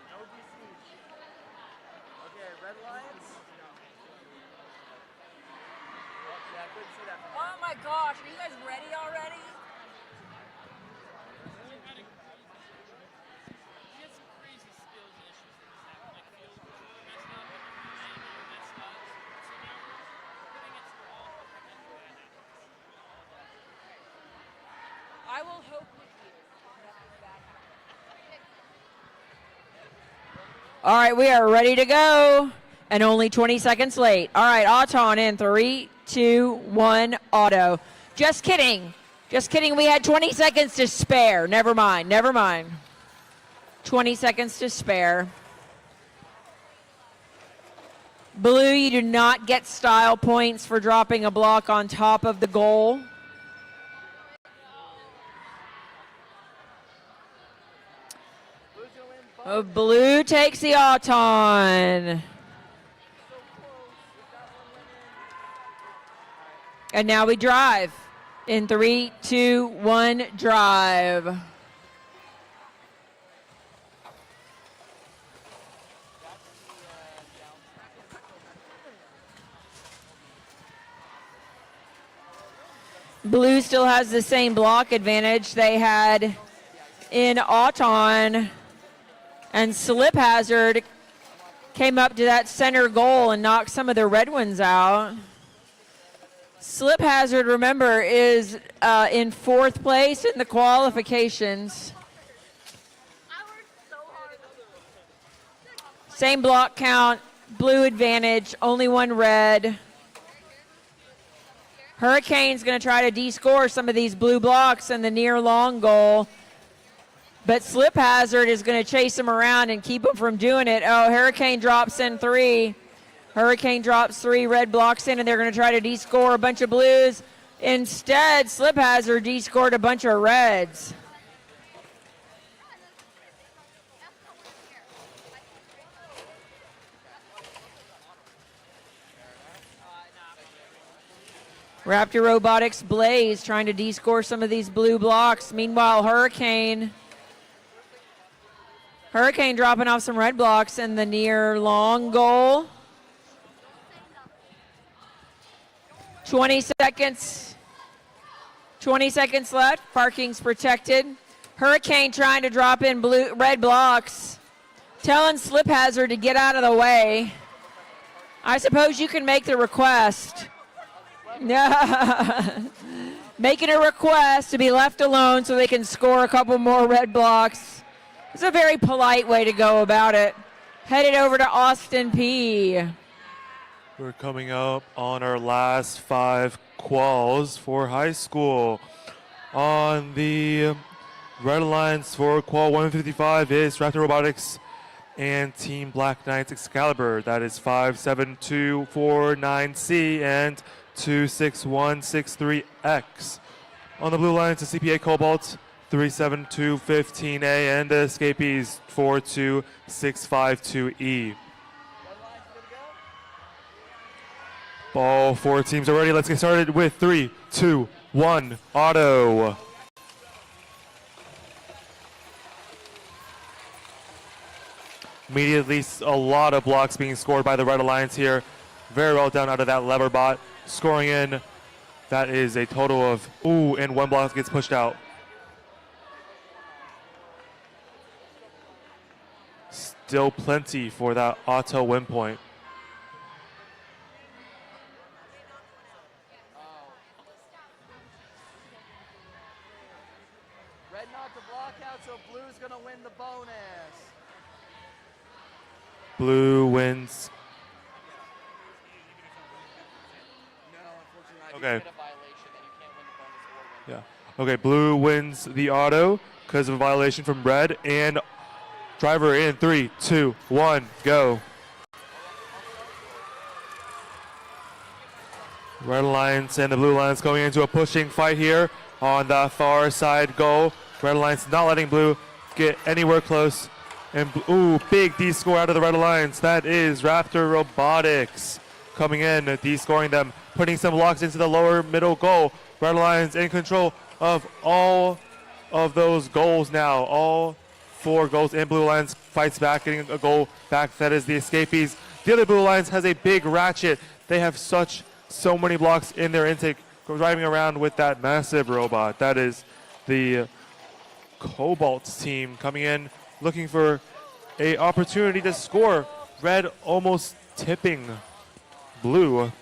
No DCs. Okay, Red Lions. Oh, yeah, good my gosh, are you guys ready already? I will hope with you. All right, we are ready to go. And only 20 seconds late. All right, Auton in 3, 2, 1, auto. Just kidding. Just kidding. We had 20 seconds to spare. Never mind. Never mind. 20 seconds to spare. Blue, you do not get style points for dropping a block on top of the goal. Blue takes the Auton. And now we drive. In 3, 2, 1, drive. Blue still has the same block advantage they had in Auton. And Slip Hazard came up to that center goal and knocked some of the red ones out. Slip Hazard, remember, is in 4th place in the qualifications. Same block count, blue advantage, only one red. Hurricane's going to try to de-score some of these blue blocks in the near long goal. But Slip Hazard is going to chase him around and keep him from doing it. Oh, Hurricane drops in 3. Hurricane drops 3 red blocks in, and they're going to try to de-score a bunch of blues. Instead, Slip Hazard de-scored a bunch of reds. Raptor Robotics Blaze trying to de-score some of these blue blocks. Meanwhile, Hurricane dropping off some red blocks in the near long goal. 20 seconds. 20 seconds left. Parking's protected. Hurricane trying to drop in red blocks. Telling Slip Hazard to get out of the way. I suppose you can make the request. Making a request to be left alone so they can score a couple more red blocks. It's a very polite way to go about it. Headed over to Austin P. We're coming up on our last 5 quals for high school. On the Red Alliance for qual 155 is Raptor Robotics and Team Black Knights Excalibur. That is 57249C and 26163X. On the Blue Alliance, the CPA Cobalt 37215A and the Escapees 42652E. All 4 teams are ready. Let's get started with 3, 2, 1, auto. Immediately, a lot of blocks being scored by the Red Alliance here. Very well done out of that lever bot. Scoring in, that is a total of, and 1 block gets pushed out. Still plenty for that auto win point. Red knocked the block out, so blue's gonna win the bonus. Blue wins. Okay. Yeah. Okay, blue wins the auto because of a violation from red, and driver in 3, 2, 1, go. Red Alliance and the Blue Alliance going into a pushing fight here on the far side goal. Red Alliance not letting blue get anywhere close. And big D-score out of the Red Alliance. That is Raptor Robotics coming in, D-scoring them, putting some blocks into the lower middle goal. Red Alliance in control of all of those goals now. All 4 goals, and Blue Alliance fights back, getting a goal back. That is the Escapees. The other Blue Alliance has a big ratchet. They have so many blocks in their intake driving around with that massive robot. That is the Cobalt's team coming in, looking for a opportunity to score. Red almost tipping blue.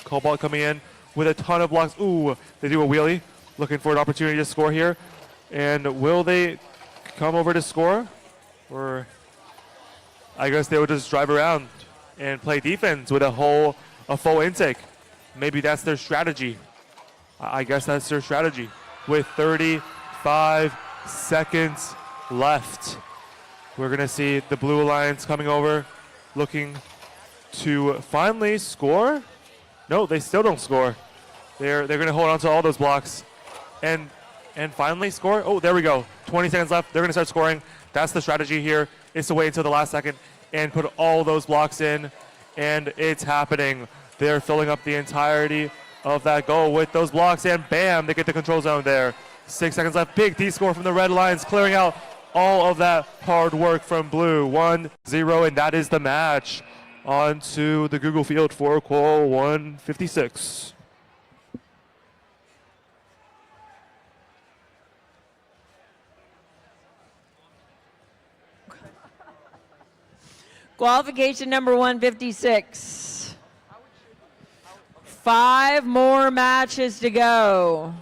Cobalt coming in with a ton of blocks. Ooh, they do a wheelie, looking for an opportunity to score here. And will they come over to score? Or I guess they will just drive around and play defense with a full intake. Maybe that's their strategy. I guess that's their strategy. With 35 seconds left, we're gonna see the Blue Alliance coming over, looking to finally score. No, they still don't score. They're gonna hold on to all those blocks and finally score. Oh, there we go. 20 seconds left. They're gonna start scoring. That's the strategy here, is to wait until the last second and put all those blocks in, and it's happening. They're filling up the entirety of that goal with those blocks, and bam, they get the control zone there. 6 seconds left. Big D score from the Red Lions, clearing out all of that hard work from Blue. 1-0, and that is the match. On to the Google Field for Qual 156. Qualification number 156. 5 more matches to go.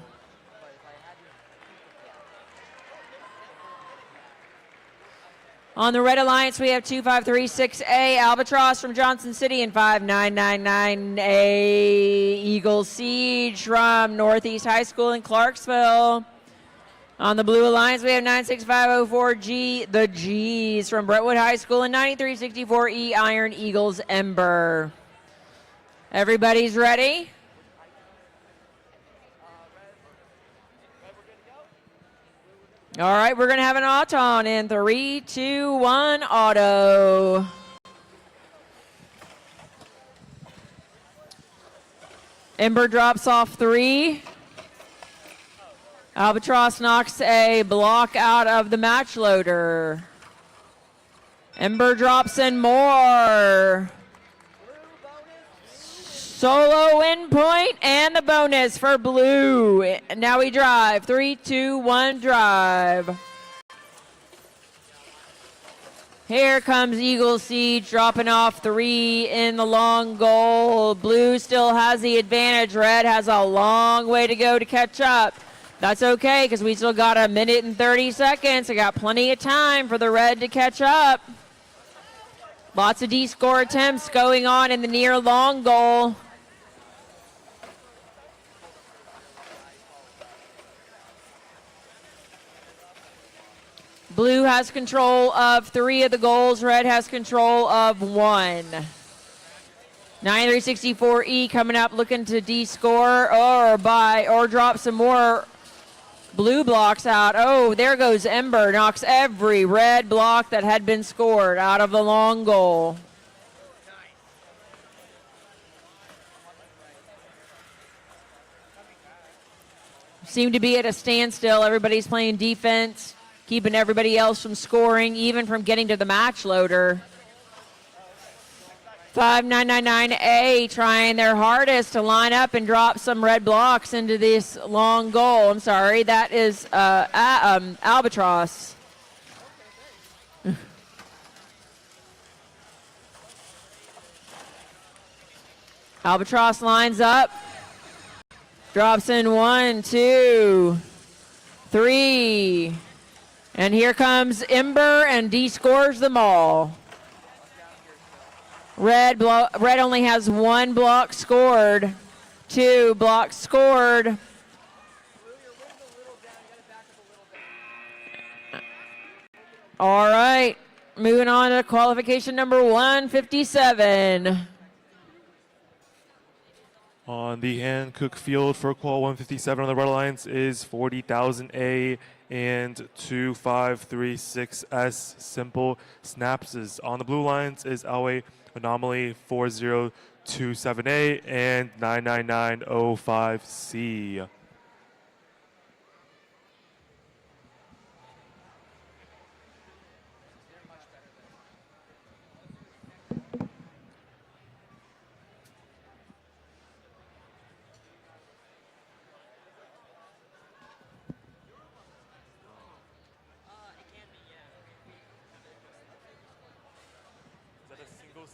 On the Red Alliance, we have 2536A Albatross from Johnson City and 5999A Eagle Siege from Northeast High School in Clarksville. On the Blue Alliance, we have 96504G, the G's from Brentwood High School, and 9364E Iron Eagles Ember. Everybody's ready? All right, we're going to have an auton in 3, 2, 1, auto. Ember drops off 3. Albatross knocks a block out of the match loader. Ember drops in more. Solo win point and the bonus for Blue. Now we drive. 3, 2, 1, drive. Here comes Eagle Siege dropping off 3 in the long goal. Blue still has the advantage. Red has a long way to go to catch up. That's okay, because we still got 1 minute and 30 seconds. I got plenty of time for the Red to catch up. Lots of D-score attempts going on in the near long goal. Blue has control of 3 of the goals. Red has control of 1. 9364E coming up looking to D-score or drop some more Blue blocks out. Oh, there goes Ember. Knocks every red block that had been scored out of the long goal. Seem to be at a standstill. Everybody's playing defense, keeping everybody else from scoring, even from getting to the match loader. 5999A trying their hardest to line up and drop some red blocks into this long goal. I'm sorry, that is Albatross. Albatross lines up, drops in 1, 2, 3, and here comes Ember and D-scores them all. Red only has 1 block scored, 2 blocks scored. All right, moving on to qualification number 157. On the Hankook Field for Qual 157 on the Red Alliance is 40,000A and 2536S Simple Snaps. On the Blue Lines is Alway Anomaly 4027A and 99905C.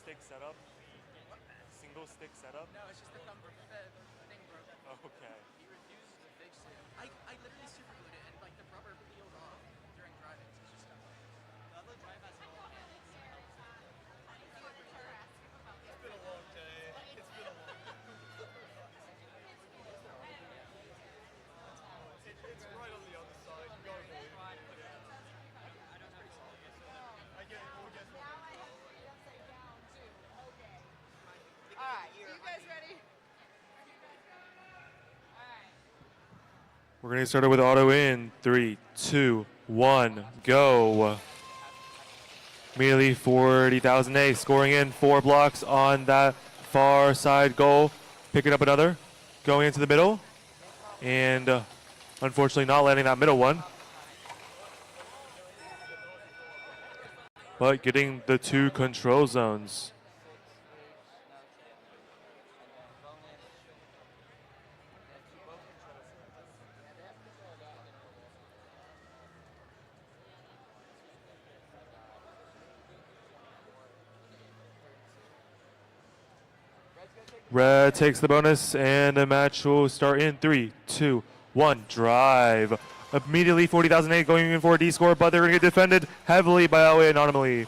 stick setup? Single stick setup? No, it's just the thing broke. Okay. He refused to fix it. I literally super glued it and like the rubber peeled off during driving, so it's just stuck. The other drive has no hand. It's been a long day. It's been a long day. It's right on the other side. You gotta believe it. I get it. We'll get it. Alright, you guys ready? We're going to start it with auto in 3, 2, 1, go. Immediately 40,000A scoring in 4 blocks on that far side goal. Picking up another, going into the middle, and unfortunately not landing that middle one. But getting the 2 control zones. Red takes the bonus, and the match will start in 3, 2, 1, drive. Immediately 40,008 going in for a D score, but they're going to get defended heavily by Elway Anomaly.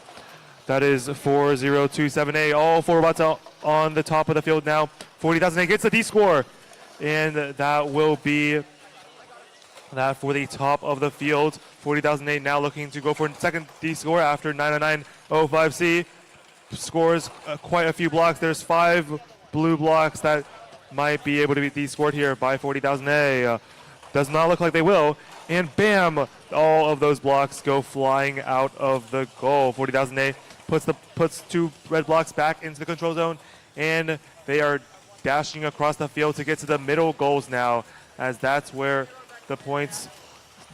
That is 4027A. All 4 robots out on the top of the field now. 40,008 gets the D score, and that will be that for the top of the field. 40,008 now looking to go for a second D score after 90905C. Scores quite a few blocks. There's 5 blue blocks that might be able to be D-scored here by 40,000A. Does not look like they will. And bam, all of those blocks go flying out of the goal. 40,000A puts 2 red blocks back into the control zone, and they are dashing across the field to get to the middle goals now, as that's where the points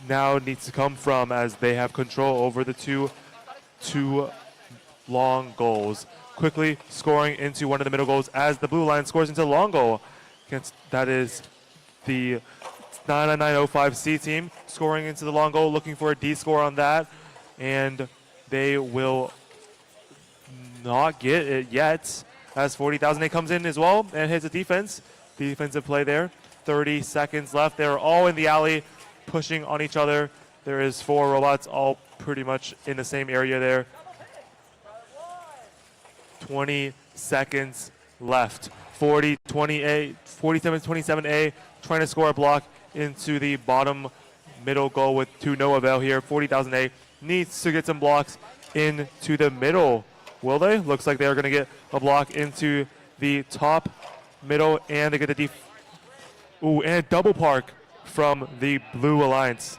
now needs to come from, as they have control over the two long goals. Quickly scoring into one of the middle goals as the blue line scores into the long goal. That is the 90905C team scoring into the long goal, looking for a D score on that, and they will not get it yet, as 40,008 comes in as well and hits a defensive play there. 30 seconds left. They're all in the alley pushing on each other. There is 4 robots all pretty much in the same area there. 20 seconds left. 47-27A trying to score a block into the bottom middle goal with to no avail here. 40,008 needs to get some blocks into the middle. Will they? Looks like they are going to get a block into the top middle, and they get the and a double park from the Blue Alliance.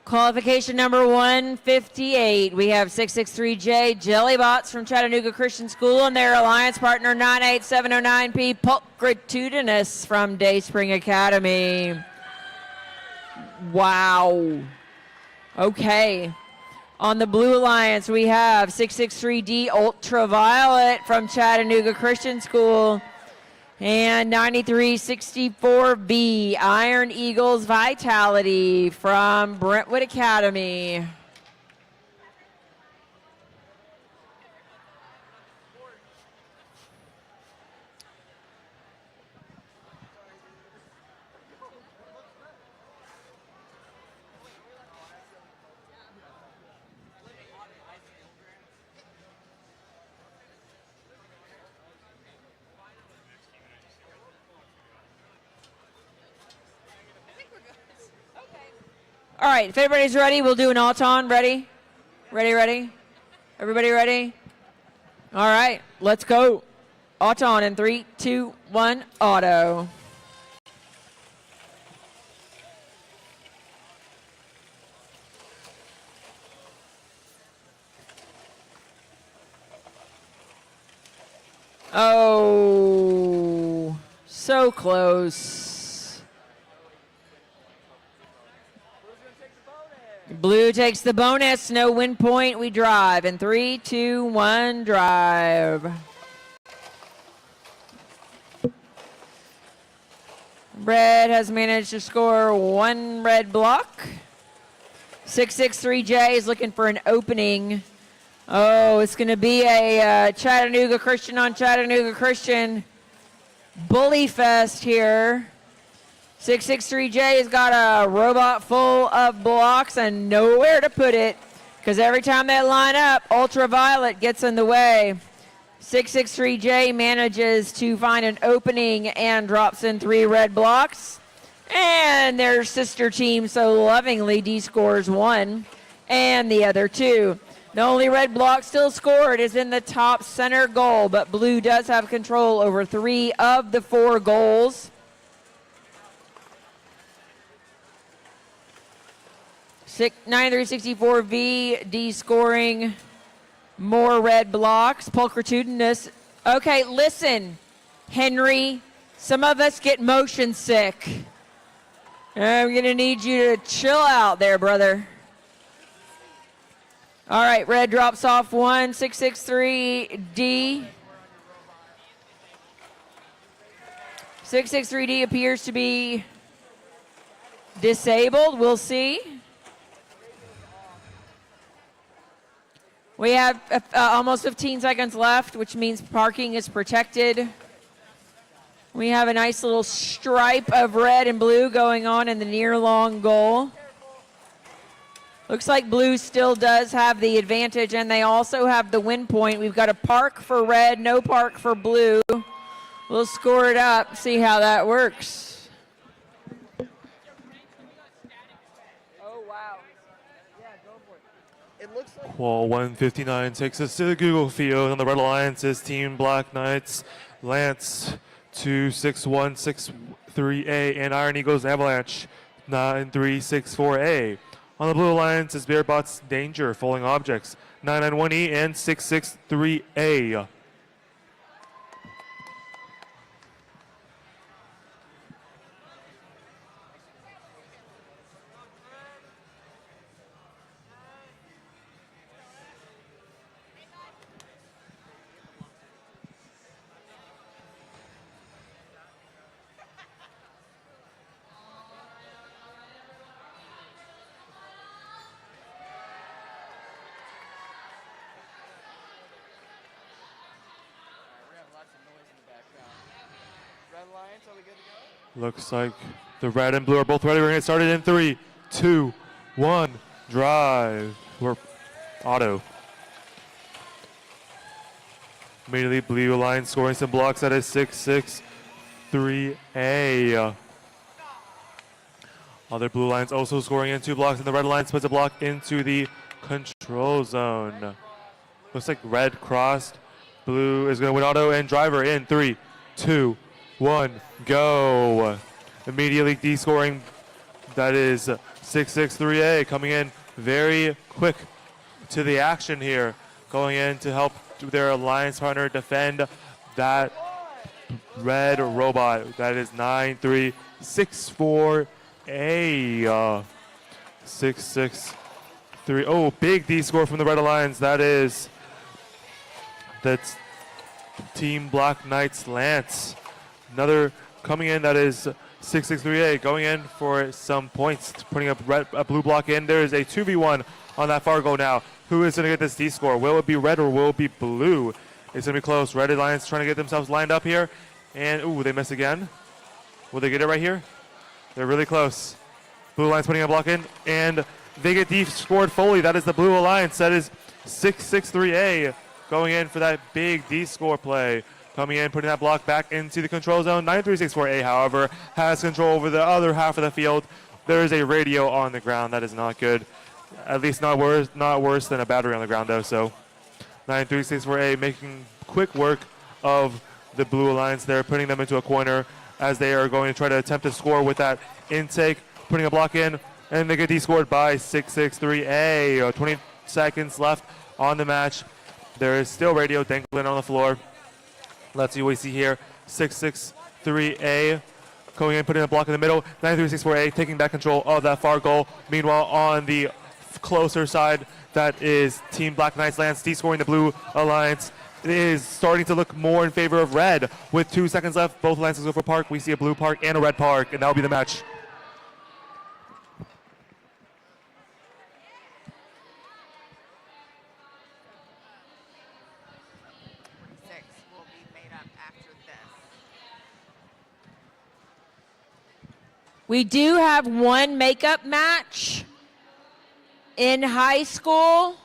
Qualification number 158. We have 663J Jellybots from Chattanooga Christian School and their alliance partner 98709P Pulchritudinous from Dayspring Academy. Wow. Okay. On the Blue Alliance, we have 663D Ultraviolet from Chattanooga Christian School and 9364B Iron Eagles Vitality from Brentwood Academy. All right, if everybody's ready, we'll do an auton. Ready? Ready, ready? Everybody ready? All right, let's go. Auton in 3, 2, 1, auto. Oh, so close. Blue takes the bonus, no win point. We drive in 3, 2, 1, drive. Red has managed to score 1 red block. 663J is looking for an opening. Oh, it's going to be a Chattanooga Christian on Chattanooga Christian bully fest here. 663J has got a robot full of blocks and nowhere to put it because every time they line up, Ultraviolet gets in the way. 663J manages to find an opening and drops in 3 red blocks. And their sister team so lovingly D-scores 1 and the other 2. The only red block still scored is in the top center goal, but blue does have control over 3 of the 4 goals. 9364V D-scoring more red blocks. Pulchritudinous. Okay, listen, Henry, some of us get motion sick. I'm going to need you to chill out there, brother. All right, red drops off 1, 663D. 663D appears to be disabled. We'll see. We have almost 15 seconds left, which means parking is protected. We have a nice little stripe of red and blue going on in the near long goal. Looks like blue still does have the advantage, and they also have the win point. We've got a park for red, no park for blue. We'll score it up, see how that works. Oh, wow. Yeah, go for it. It looks like... Wall 159 takes us to the Google field on the Red Alliance's Team Black Knights. Lance 26163A and Iron Eagles Avalanche 9364A. On the Blue Alliance is Bearbot's Danger, Falling Objects 991E and 663A. Looks like the red and blue are both ready. We're going to get started in 3, 2, 1, drive. We're auto. Immediately Blue Alliance scoring some blocks. That is 663A. Other Blue Alliance also scoring in 2 blocks, and the Red Alliance puts a block into the control zone. Looks like red crossed. Blue is going to win auto and driver in 3, 2, 1, go. Immediately D-scoring. That is 663A coming in very quick to the action here. Going in to help their alliance partner defend that red robot. That is 9364A. 663. Oh, big D-score from the Red Alliance. That's Team Black Knights Lance. Another coming in, that is 663A going in for some points, putting up a blue block in. There is a 2v1 on that far goal now. Who is going to get this D-score? Will it be red or will it be blue? It's going to be close. Red Alliance trying to get themselves lined up here. And, ooh, they miss again. Will they get it right here? They're really close. Blue Alliance putting a block in, and they get D-scored fully. That is the Blue Alliance. That is 663A going in for that big D-score play. Coming in, putting that block back into the control zone. 9364A, however, has control over the other half of the field. There is a radio on the ground. That is not good. At least not worse than a battery on the ground, though. So 9364A making quick work of the Blue Alliance there, putting them into a corner as they are going to try to attempt to score with that intake, putting a block in, and they get D-scored by 663A. 20 seconds left on the match. There is still radio dangling on the floor. Let's see what we see here. 663A going in, putting a block in the middle. 9364A taking back control of that far goal. Meanwhile, on the closer side, that is Team Black Knights Lance D-scoring the Blue Alliance. it is starting to look more in favor of red. With 2 seconds left, both lances go for park. We see a blue park and a red park, and that'll be the match. Will be made up after this. We do have one makeup match in high school.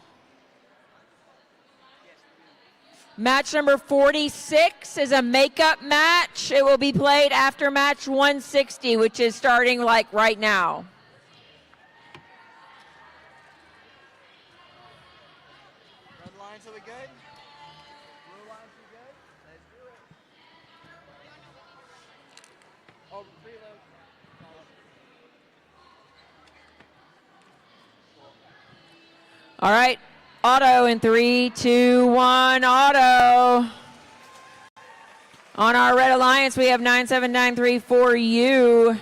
Match number 46 is a makeup match. It will be played after match 160, which is starting like right now. Red lines, are we good? Blue lines, we good? Let's do it. Oh, preload. All right, auto in 3, 2, 1, auto. On our red alliance, we have 97934U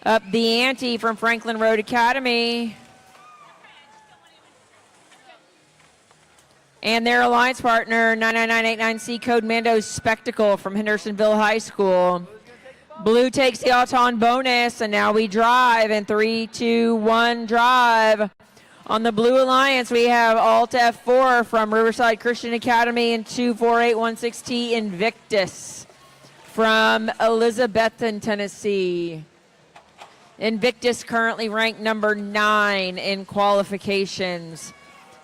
up the ante from Franklin Road Academy. And their alliance partner, 99989C Code Mando Spectacle from Hendersonville High School. Blue takes the Auton bonus, and now we drive in 3, 2, 1, drive. On the Blue Alliance, we have Alt F4 from Riverside Christian Academy and 24816T Invictus from Elizabethton, Tennessee. Invictus currently ranked number 9 in qualifications.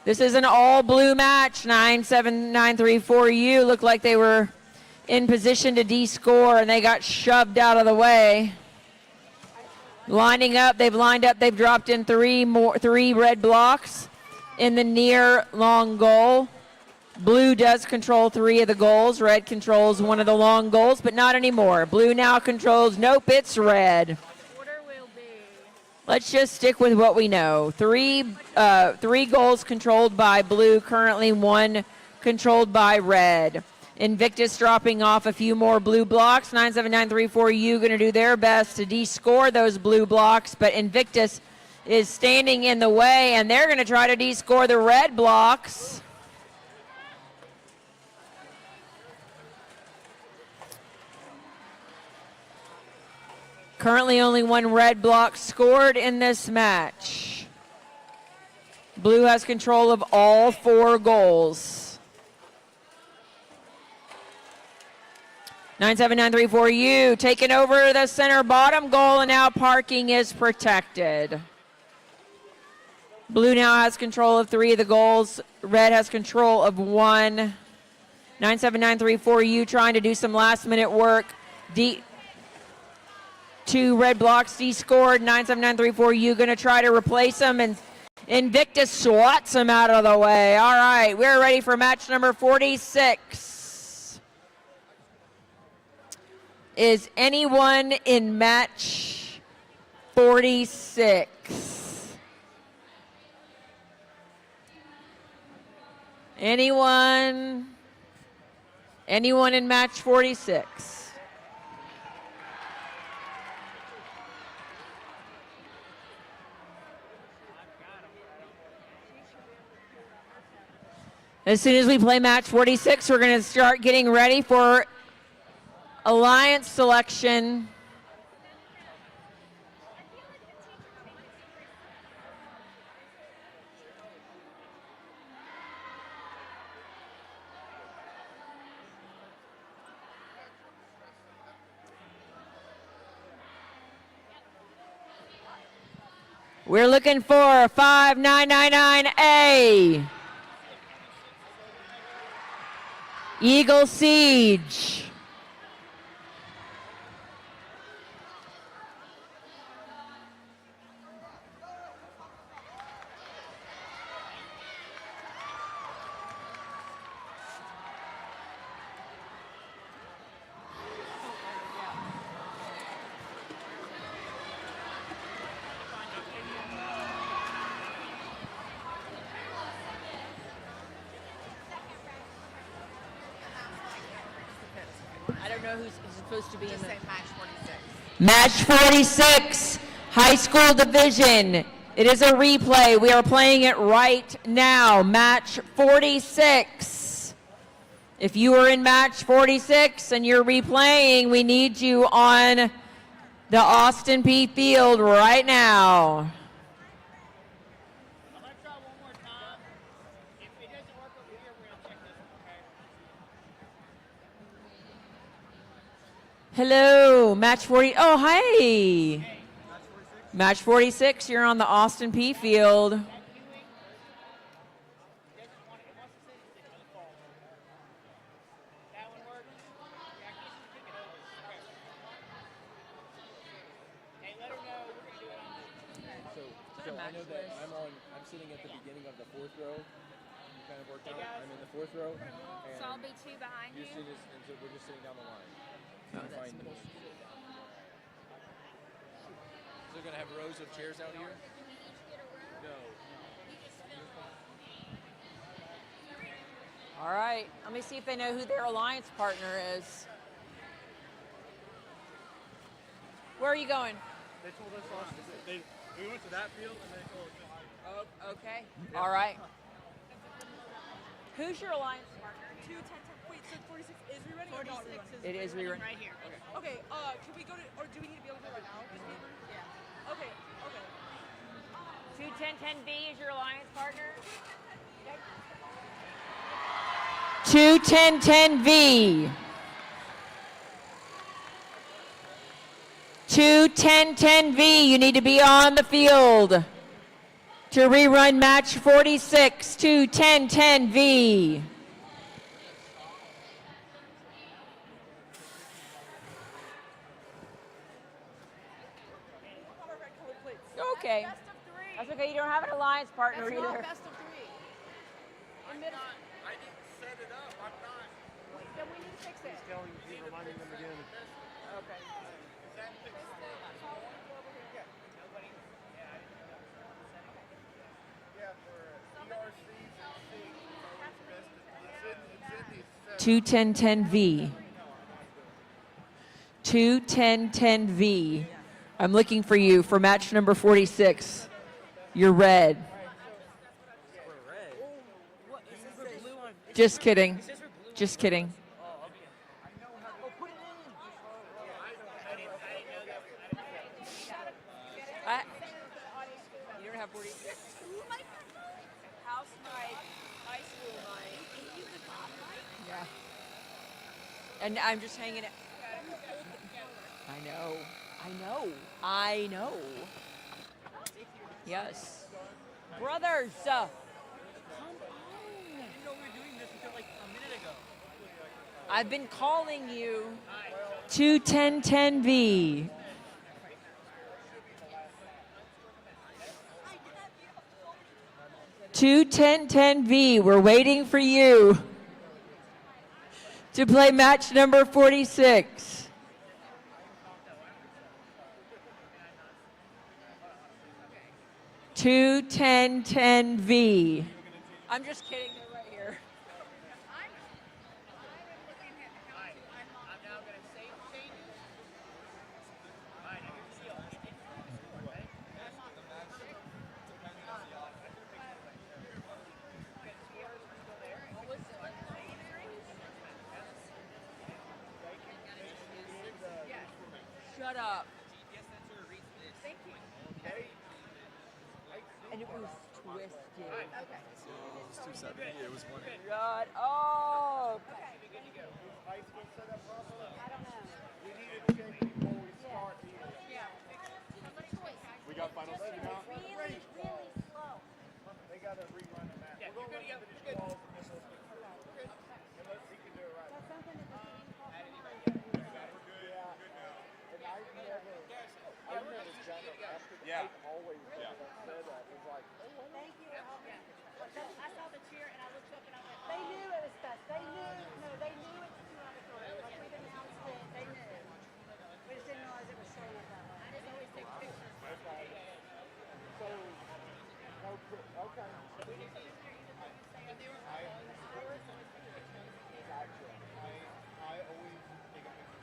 This is an all-blue match. 97934U looked like they were in position to D-score, and they got shoved out of the way. Lining up, they've lined up, they've dropped in three red blocks in the near long goal. Blue does control 3 of the goals. Red controls 1 of the long goals, but not anymore. Blue now controls, nope, it's red. Let's just stick with what we know. Three goals controlled by blue, currently 1 controlled by red. Invictus dropping off a few more blue blocks. 97934U going to do their best to de-score those blue blocks, but Invictus is standing in the way, and they're going to try to de-score the red blocks. Currently only 1 red block scored in this match. Blue has control of all 4 goals. 97934U taking over the center bottom goal, and now parking is protected. Blue now has control of 3 of the goals. Red has control of 1. 97934U trying to do some last minute work. 2 red blocks de-scored. 97934U going to try to replace them, and Invictus swats him out of the way. All right, we're ready for match number 46. Is anyone in match 46? Anyone? Anyone in match 46? As soon as we play match 46, we're going to start getting ready for alliance selection. We're looking for 5999A. Eagle Siege. I don't know who's supposed to be in the match 46. Match 46, high school division. It is a replay. We are playing it right now. Match 46. If you are in match 46 and you're replaying, we need you on the Austin P field right now. I'm gonna try one more time. If it doesn't work over here, we're gonna check this one, okay? Hello, match 40. Oh, hi. Match 46, you're on the Austin P field. So I know that I'm sitting at the beginning of the fourth row. You kind of worked out. I'm in the fourth row. And So I'll be two behind you? And so we're just sitting down the line. Oh, that's So they're going to have rows of chairs out here? No. All right, let me see if they know who their alliance partner is. Where are you going? They told us we went to that field and they told us. Oh, okay. All right. Who's your alliance partner? 2, 10, 10. Wait, so 46 is rerunning or not rerunning? It is rerun. Right here. Okay. Can we go to, or do we need to be able to go right now? Yeah. Okay. 21010V is your alliance partner? 21010V. 21010V, you need to be on the field to rerun match 46, 21010V. Okay. That's okay, you don't have an alliance partner That's either. not best of 3. I didn't set it up. I'm not. Wait, then we need to fix it. He's reminding them again. Okay. Yeah, for ERCs and C, it's 21010V. 21010V. I'm looking for you for match number 46. You're red. Just kidding. Just kidding. You don't have 46. House mic, high school mic. Yeah. And I'm just hanging it. I know. I know. Yes. Brothers. Come on. You know we were doing this until like a minute ago. I've been calling you. 21010V. Two 1010V. We're waiting for you to play match number 46. Two 1010V. I'm just kidding. They're right here. Shut up. Thank you. And it was twisted. Okay. It was 270. It was one. Shut up. High school set up properly? I don't know. We need to check before we start here. Yeah. We got final Really, score. really slow. They got to rerun the match. We're going to finish balls and then we'll fix it. Unless he can do it right. That's something that the team called Yeah. And I've never done it after the Yeah. I've always done that setup. It's like, Thank you. I saw the chair and I looked up and I went, They knew it was best. They knew. No, they knew it's too mandatory. Like we didn't announce it. They knew. We just didn't realize it was showing up that way. I just always take pictures. so, no, okay. Gotcha. I always take a picture.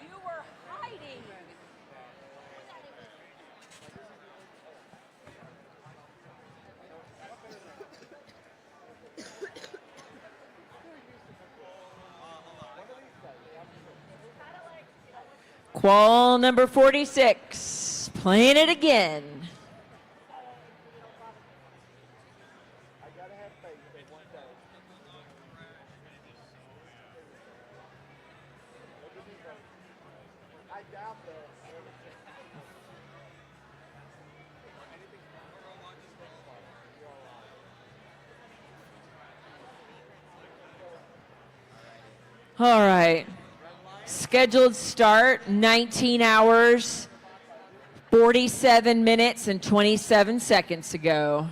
You were hiding. Qual number 46, playing it again. I gotta have faith one day. I doubt that. All right. Scheduled start, 19 hours, 47 minutes, and 27 seconds ago.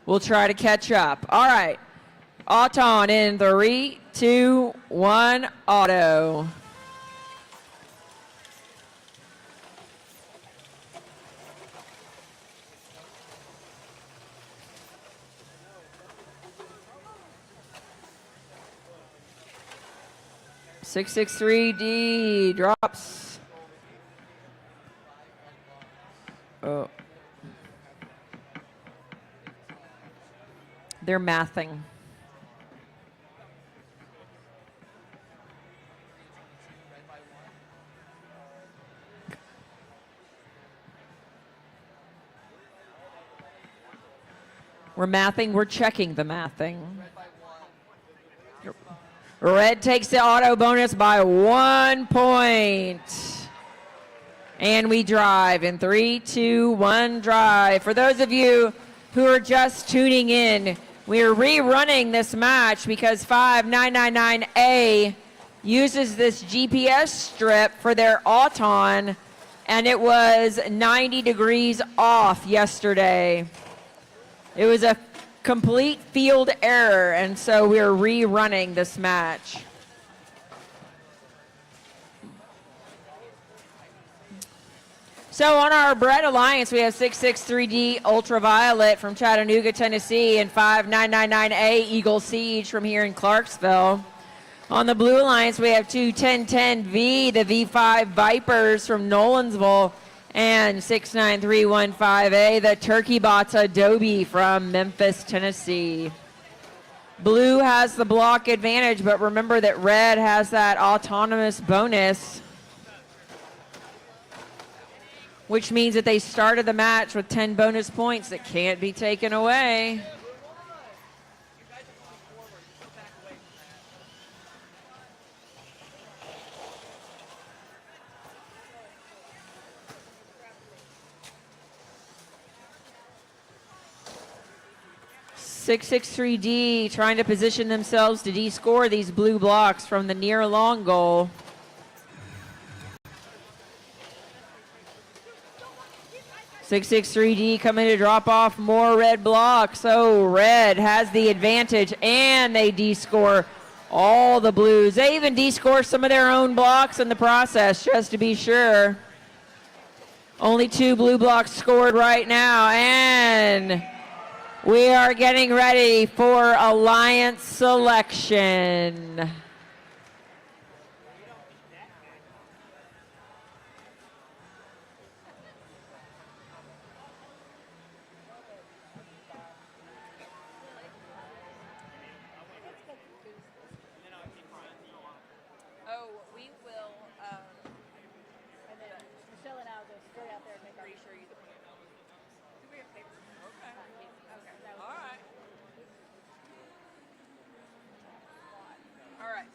We'll try to catch up. All right. Auton in 3, 2, 1, auto. Six 663D drops. Oh. They're mathing. We're mathing, we're checking the mathing. Red takes the auto bonus by 1 point. And we drive in 3, 2, 1, drive. For those of you who are just tuning in, we are rerunning this match because 5999A uses this GPS strip for their Auton, and it was 90 degrees off yesterday. It was a complete field error, and so we're rerunning this match. So on our Bread Alliance, we have 663D Ultraviolet from Chattanooga, Tennessee, and 5999A Eagle Siege from here in Clarksville. On the Blue Alliance, we have 21010V, the V5 Vipers from Nolensville, and 69315A, the Turkey Bots Adobe from Memphis, Tennessee. Blue has the block advantage, but remember that red has that autonomous bonus, which means that they started the match with 10 bonus points that can't be taken away. 663D trying to position themselves to de-score these blue blocks from the near long goal. Six 3D coming to drop off more red blocks. So red has the advantage, and they de-score all the blues. They even de-score some of their own blocks in the process, just to be sure. Only 2 blue blocks scored right now, and we are getting ready for Alliance selection. Oh, we will. And then Michelle and I'll go straight out there and make our. Sure you. Do we have paper? Okay. Okay. All right. All right.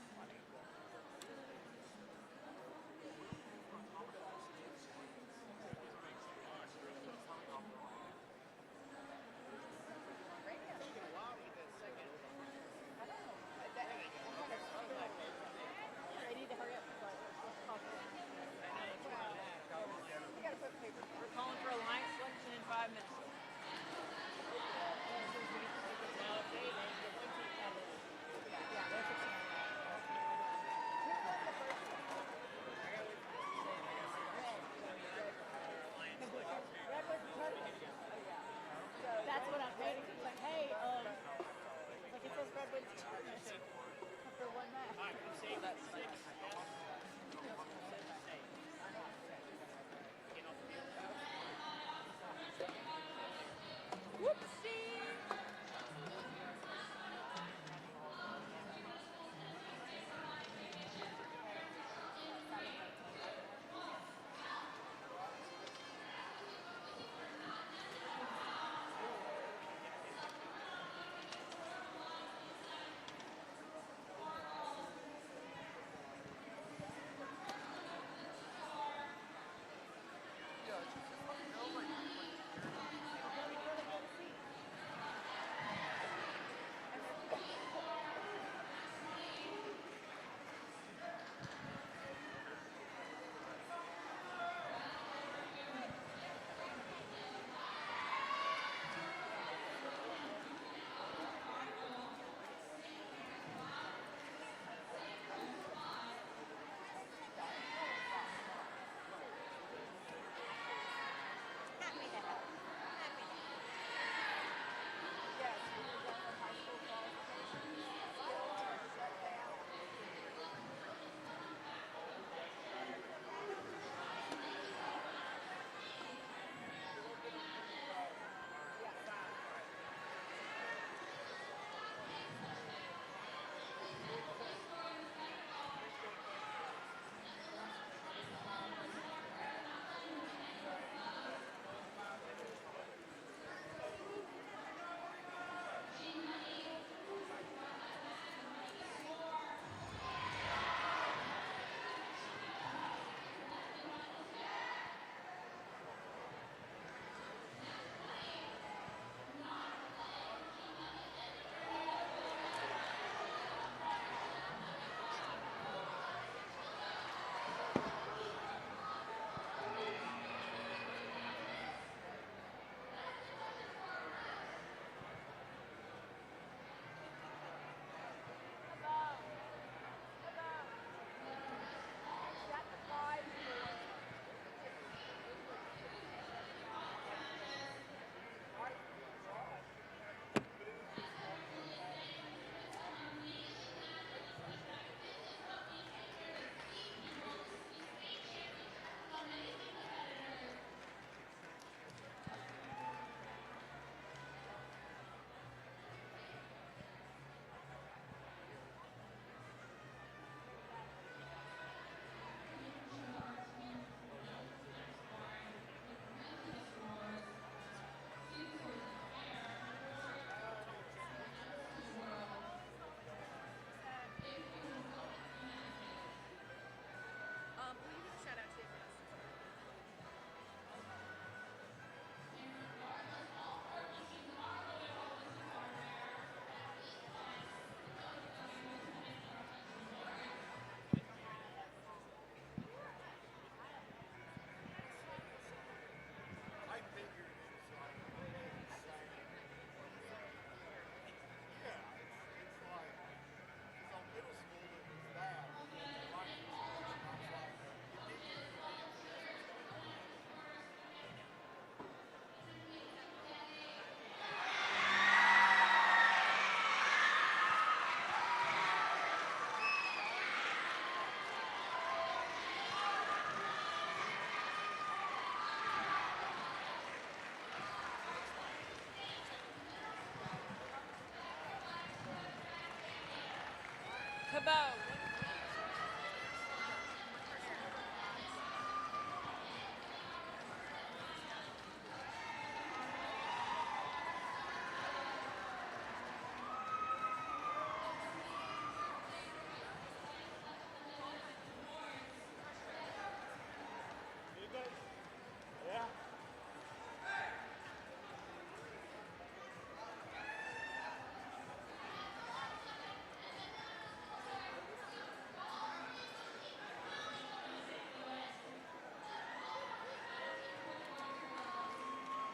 bow.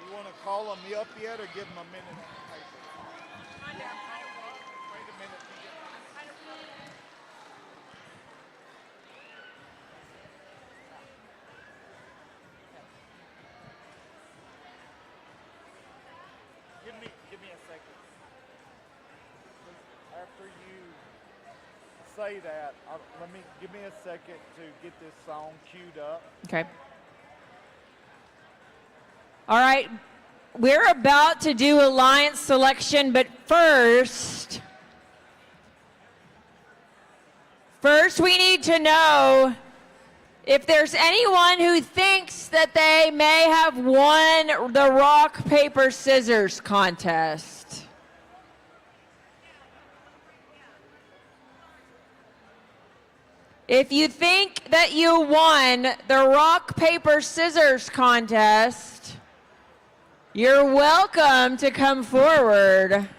You want to call them up yet or give them a minute on the paper? Wait a minute. Give me a second. After you say that, give me a second to get this song queued up. Okay. All right. We're about to do alliance selection, but first we need to know if there's anyone who thinks that they may have won the rock, paper, scissors contest. If you think that you won the rock, paper, scissors contest, you're welcome to come forward. That's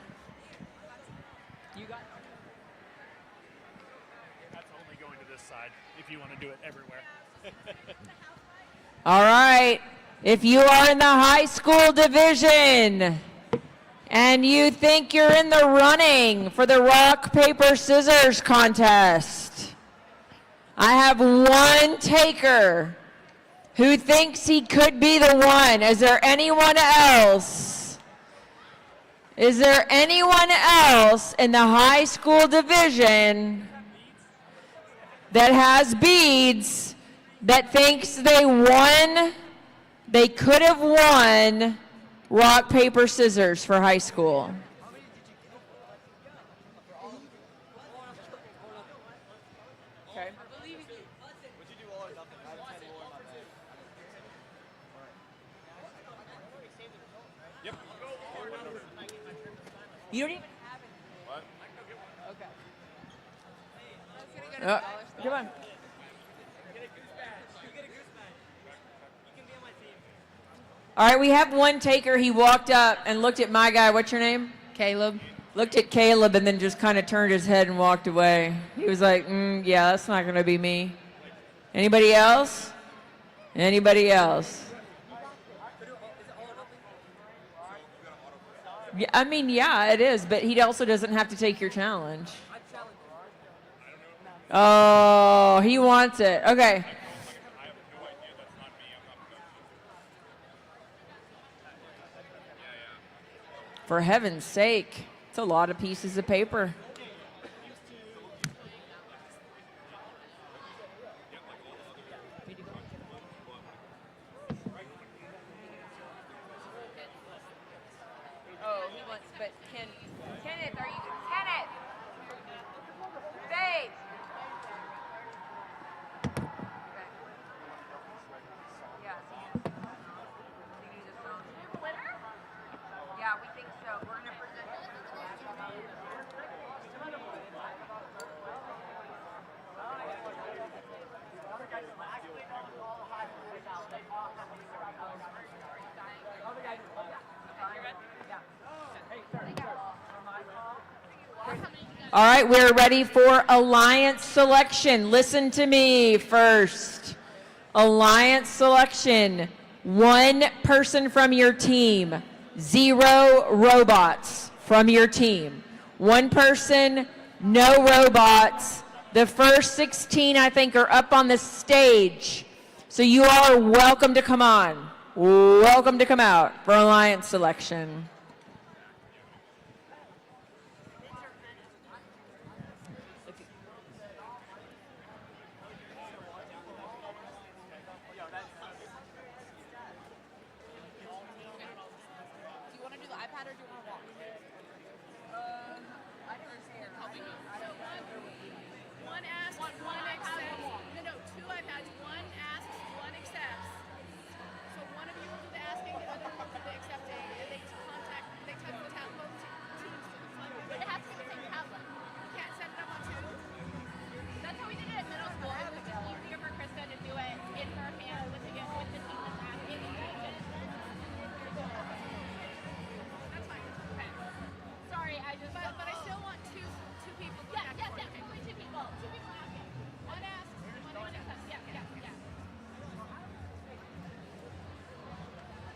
only going to this side if you want to do it everywhere. All right. If you are in the high school division and you think you're in the running for the rock, paper, scissors contest, I have one taker who thinks he could be the one. Is there anyone else? Is there anyone else in the high school division that has beads that thinks they could have won rock, paper, scissors for high school? You don't even have it. What? Okay. Come on. All right, we have one taker. He walked up and looked at my guy. What's your name? Caleb. Looked at Caleb and then just kind of turned his head and walked away. He was like, yeah, that's not going to be me. Anybody else? Anybody else? Yeah, I mean, yeah, it is, but he also doesn't have to take your challenge. Oh, he wants it. Okay. For heaven's sake, it's a lot of pieces of paper. Oh, he wants, but Kenneth, are you, Kenneth? Faith. Yeah, we think so. We're going to present it. All right, we're ready for alliance selection. Listen to me first. Alliance selection. One person from your team. 0 robots from your team. One person, no robots. The first 16, I think, are up on the stage. So you all are welcome to come on. Welcome to come out for alliance selection. One accepts. No, two iPads. One asks, one accepts. So one of you will do the asking, the other will do the accepting, and they touch the tab both teams to the front. But it has to be the same tablet. You can't set it up on two. That's how we did it in middle school. It was just easier for Krista to do it in her hand with the team that's asking. That's fine. Okay. Sorry, I just. But I still want two people. Yes, only two people. Two people asking. One asks, one accepts. Yeah.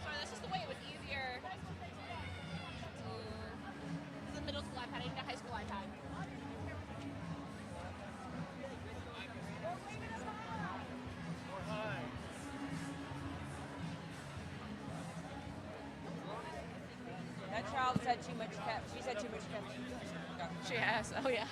Sorry, that's just the way it was easier. This is a middle school iPad. I need a high school iPad. That child's had too much she's had too much caffeine. She has. Oh yeah.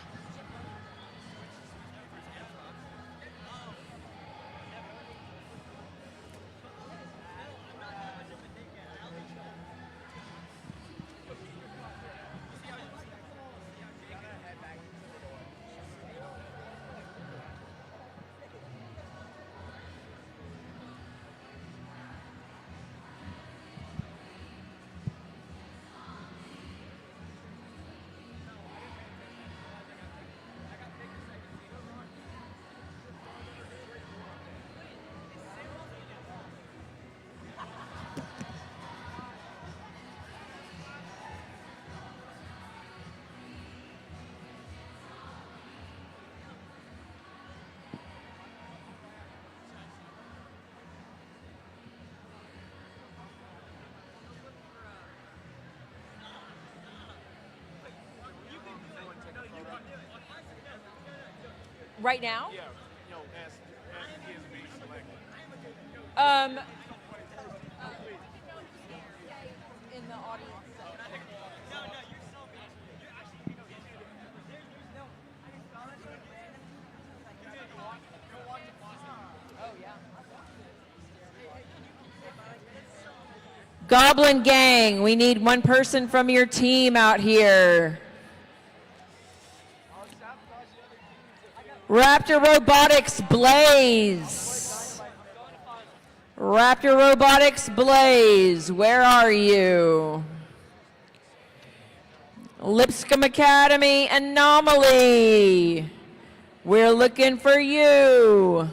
Right now? Yeah, as kids being selected. In the audience. Goblin Gang, we need one person from your team out here. Raptor Robotics Blaze. Raptor Robotics Blaze, where are you? Lipscomb Academy Anomaly, we're looking for you.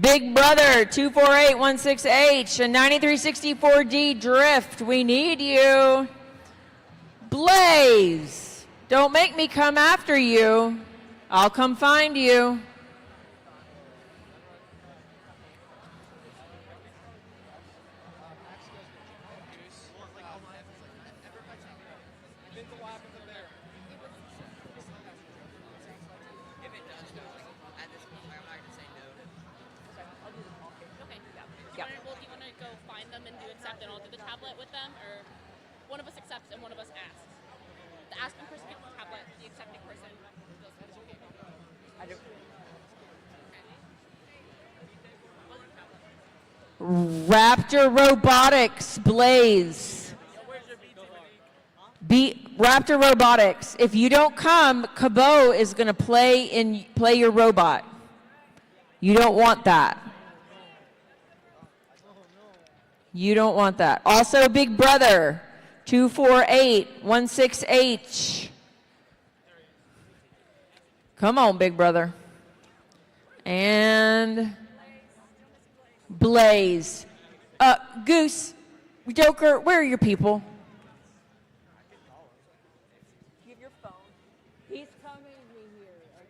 Big Brother 24816H and 9364D Drift, we need you. Blaze, don't make me come after you. I'll come find you. One of us accepts and one of us asks. The asking person gets the tablet, the accepting person does the Raptor Robotics Blaze. Raptor Robotics. If you don't come, Cabot is going to play your robot. You don't want that. You don't want that. Also, Big Brother 24816H. Come on, Big Brother. And Blaze. Goose, Joker, where are your people? Give your phone. He's coming to me here. Okay.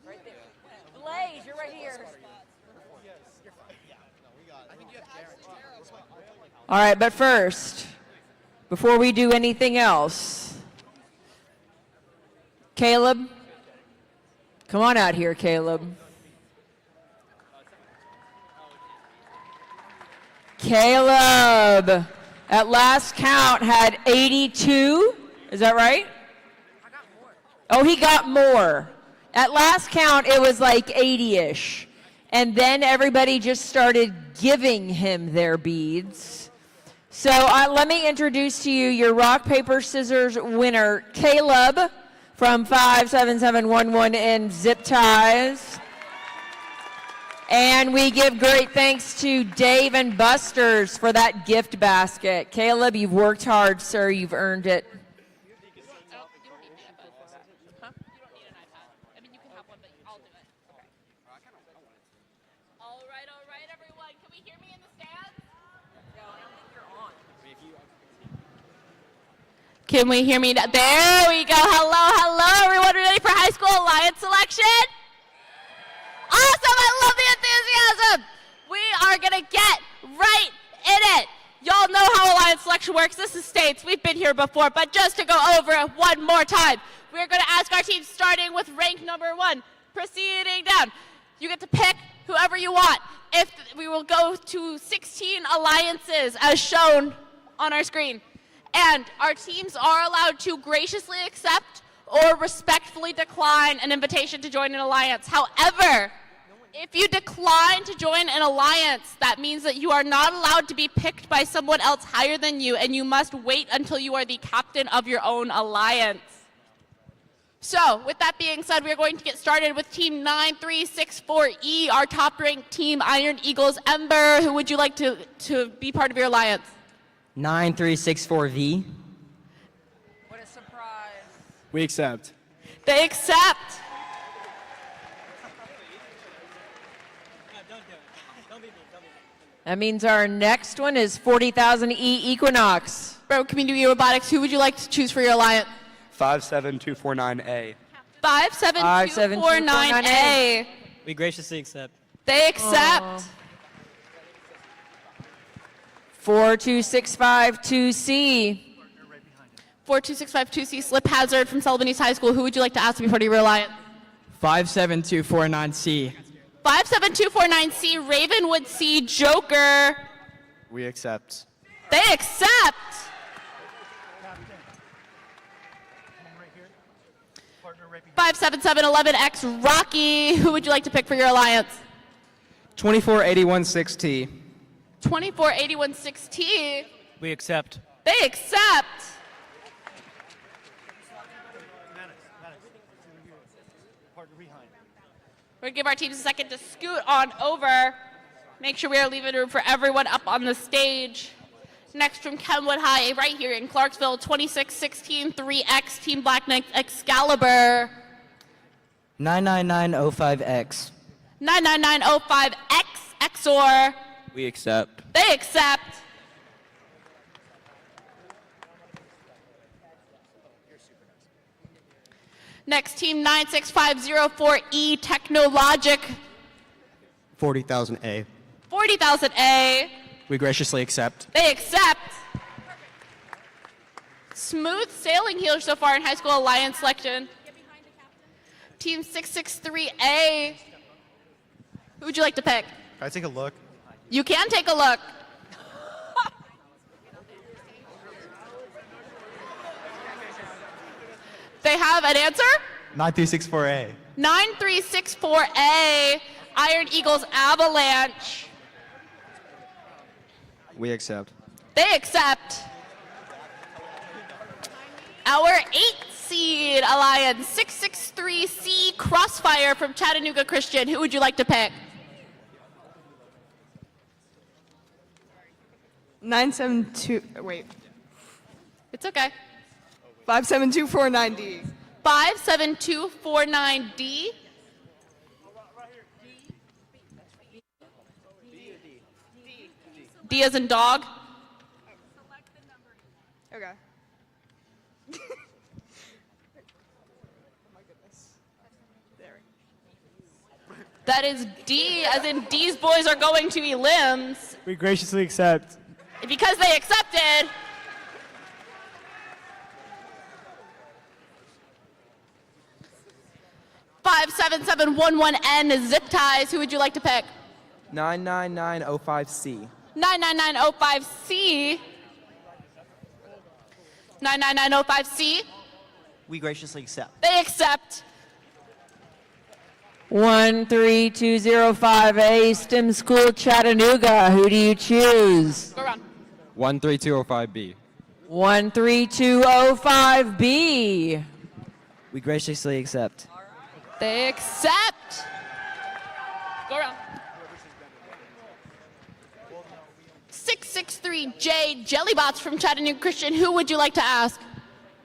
Right there. Blaze, you're right here. All right, but first, before we do anything else, Caleb, come on out here, Caleb. Caleb, at last count, had 82. Is that right? Oh, he got more. At last count, it was like 80-ish. And then everybody just started giving him their beads. So let me introduce to you your rock, paper, scissors winner, Caleb from 57711 in zip ties. And we give great thanks to Dave and Busters for that gift basket. Caleb, you've worked hard, sir. You've earned it. Can we hear me? There we go. Hello, everyone. Ready for high school alliance selection? Awesome. I love the enthusiasm. We are going to get right in it. Y'all know how alliance selection works. This is states. We've been here before, but just to go over it one more time, we're going to ask our team starting with rank number 1, proceeding down. You get to pick whoever you want. If we will go to 16 alliances as shown on our screen. And our teams are allowed to graciously accept or respectfully decline an invitation to join an alliance. However, if you decline to join an alliance, that means that you are not allowed to be picked by someone else higher than you, and you must wait until you are the captain of your own alliance. So, with that being said, we're going to get started with Team 9364E, our top-ranked team, Iron Eagles. Ember, who would you like to be part of your alliance? 9364V. What a surprise. We accept. They accept. That means our next one is 40,000E Equinox. Bro, Community Robotics, who would you like to choose for your alliance? 57249A. 57249A. We graciously accept. They accept. 42652C. 42652C, Slip Hazard from Sullivan East High School. Who would you like to ask to be part of your alliance? 57249C. 57249C, Ravenwood C, Joker. We accept. They accept. 57711X, Rocky. Who would you like to pick for your alliance? 24816T. 24816T. We accept. They accept. We're going to give our teams a second to scoot on over. Make sure we are leaving room for everyone up on the stage. Next from Kenwood High, right here in Clarksville, 2616 3X, Team Black Knight Excalibur. 99905X. 99905X, Exor. We accept. They accept. Next, Team 96504E, Technologic. 40,000A. 40,000A. We graciously accept. They accept. Smooth sailing here so far in high school alliance selection. Team 663A. Who would you like to pick? Can I take a look? You can take a look. They have an answer? 9364A. 9364A, Iron Eagles Avalanche. We accept. They accept. Our 8-seed alliance, 663C Crossfire from Chattanooga Christian. Who would you like to pick? 972, wait. It's okay. 57249D. 57249D. D as in dog. Okay. That is D, as in D's boys are going to be limbs. We graciously accept. Because they accepted. (57711N) zip ties. Who would you like to pick? 99905C. 99905C. 99905C. We graciously accept. They accept. 13205A, STEM School Chattanooga. Who do you choose? Go around. 13205B. 13205B. We graciously accept. They accept. Go around. 663J Jellybots from Chattanooga Christian. Who would you like to ask?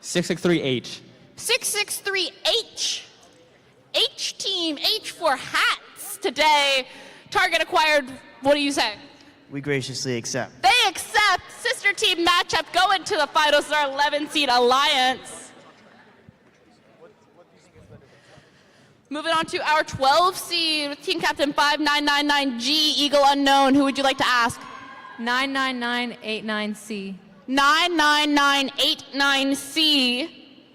663H. 663H. H team, H for hats today. Target acquired. What do you say? We graciously accept. They accept. Sister team matchup going to the finals. Our 11-seed alliance. Moving on to our 12-seed with team captain 5999G Eagle Unknown. Who would you like to ask? 99989C. 99989C.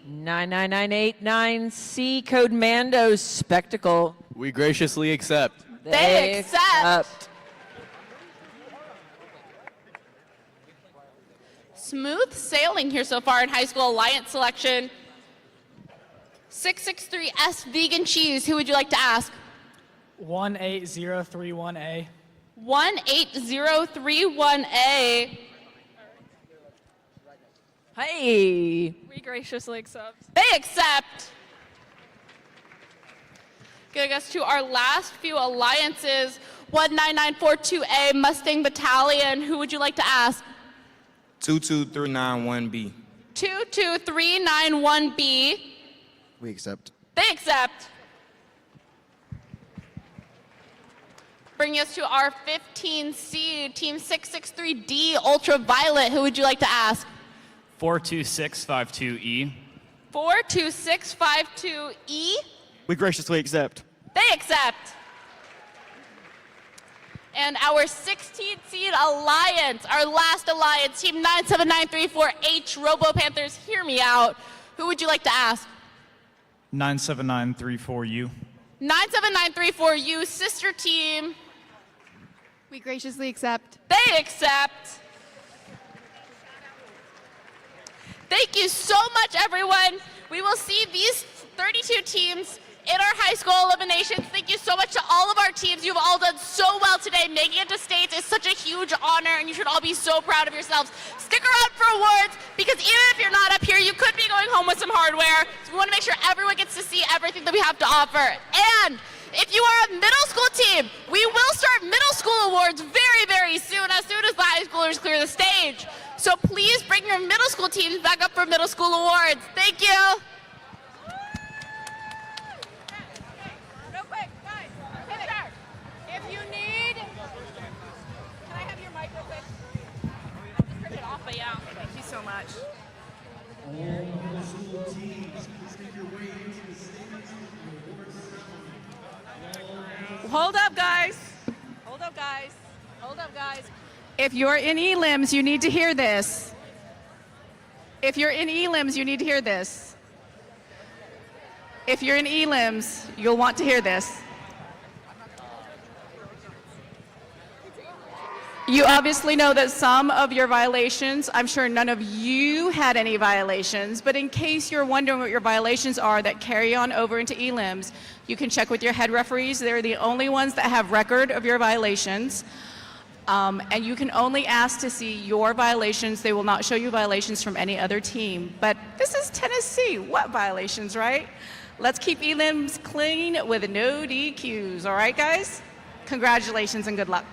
99989C, Code Mando Spectacle. We graciously accept. They accept. Smooth sailing here so far in high school alliance selection. 663S Vegan Cheese. Who would you like to ask? 18031A. 18031A. Hey. We graciously accept. They accept. Getting us to our last few alliances. 19942A Mustang Battalion. Who would you like to ask? 22391B. 22391B. We accept. They accept. Bringing us to our 15 seed, Team 663D Ultraviolet. Who would you like to ask? 42652E. 42652E. We graciously accept. They accept. And our 16th seed alliance, our last alliance, Team 97934H Robo Panthers. Hear me out. Who would you like to ask? 97934U. 97934U, sister team. We graciously accept. They accept. Thank you so much, everyone. We will see these 32 teams in our high school eliminations. Thank you so much to all of our teams. You've all done so well today. Making it to states is such a huge honor, and you should all be so proud of yourselves. Stick around for awards, because even if you're not up here, you could be going home with some hardware. So we want to make sure everyone gets to see everything that we have to offer. And if you are a middle school team, we will start middle school awards very, very soon as the high schoolers clear the stage. So please bring your middle school teams back up for middle school awards. Thank you. Real quick, guys. Sister, if you need, can I have your mic real quick? I'll just turn it off, but yeah. Thank you so much. Hold up, guys. Hold up, guys. Hold up, guys. If you're in elims, you need to hear this. If you're in elims, you need to hear this. If you're in elims, you'll want to hear this. You obviously know that some of your violations, I'm sure none of you had any violations, but in case you're wondering what your violations are that carry on over into elims, you can check with your head referees. They're the only ones that have record of your violations. And you can only ask to see your violations. They will not show you violations from any other team. But this is Tennessee. What violations, right? Let's keep elims clean with no DQs. All right, guys? Congratulations and good luck.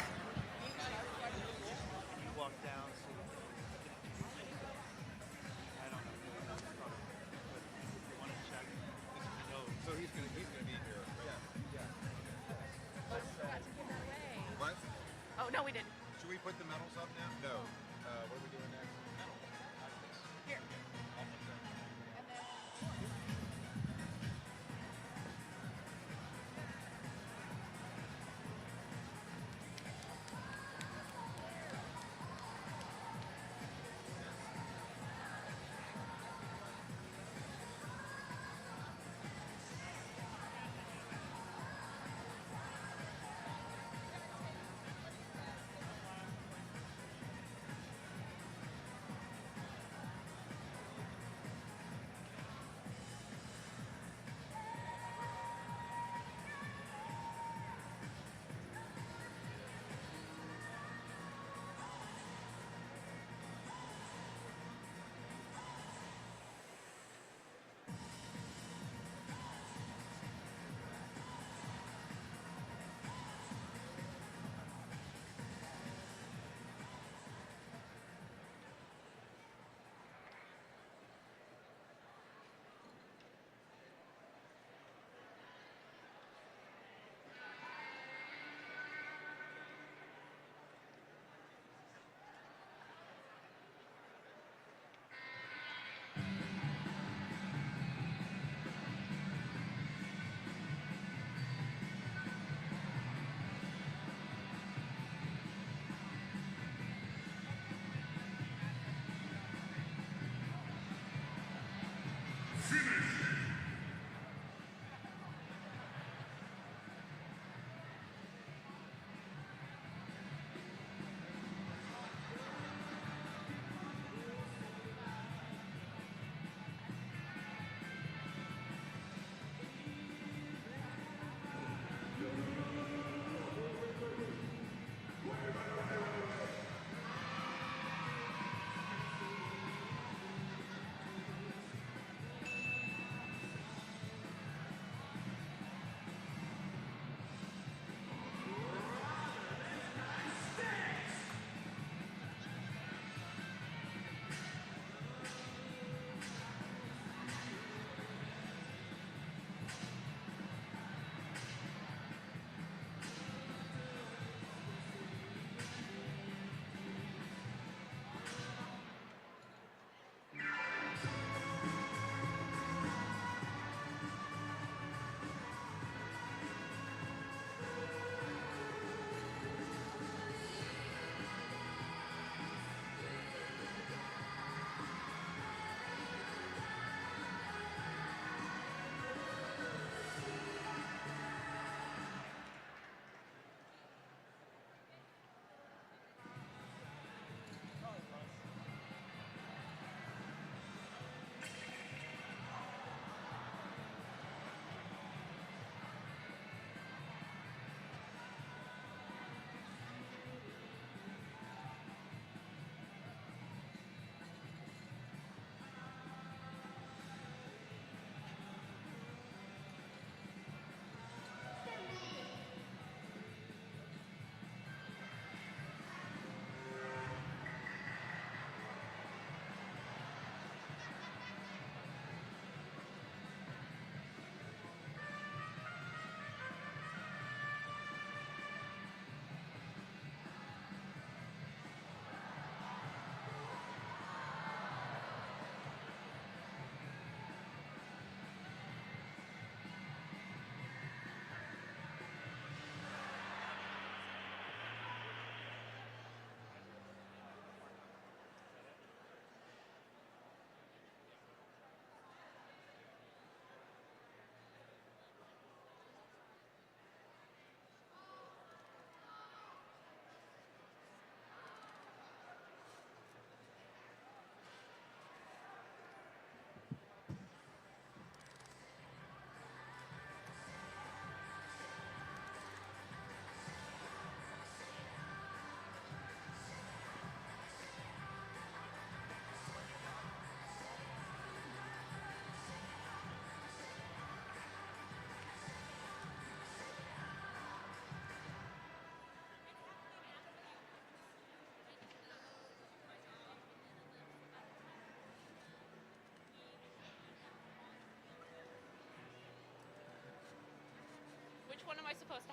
Oh, no, we didn't. Should we put the medals up now? No. What are we doing next? Here.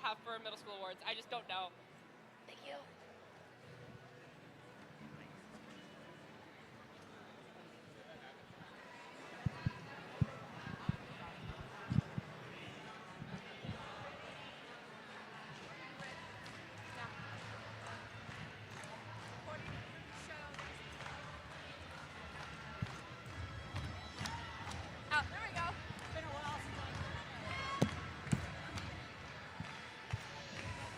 have for middle school awards. I just don't know. Thank you. Oh, there we go. It's been a while since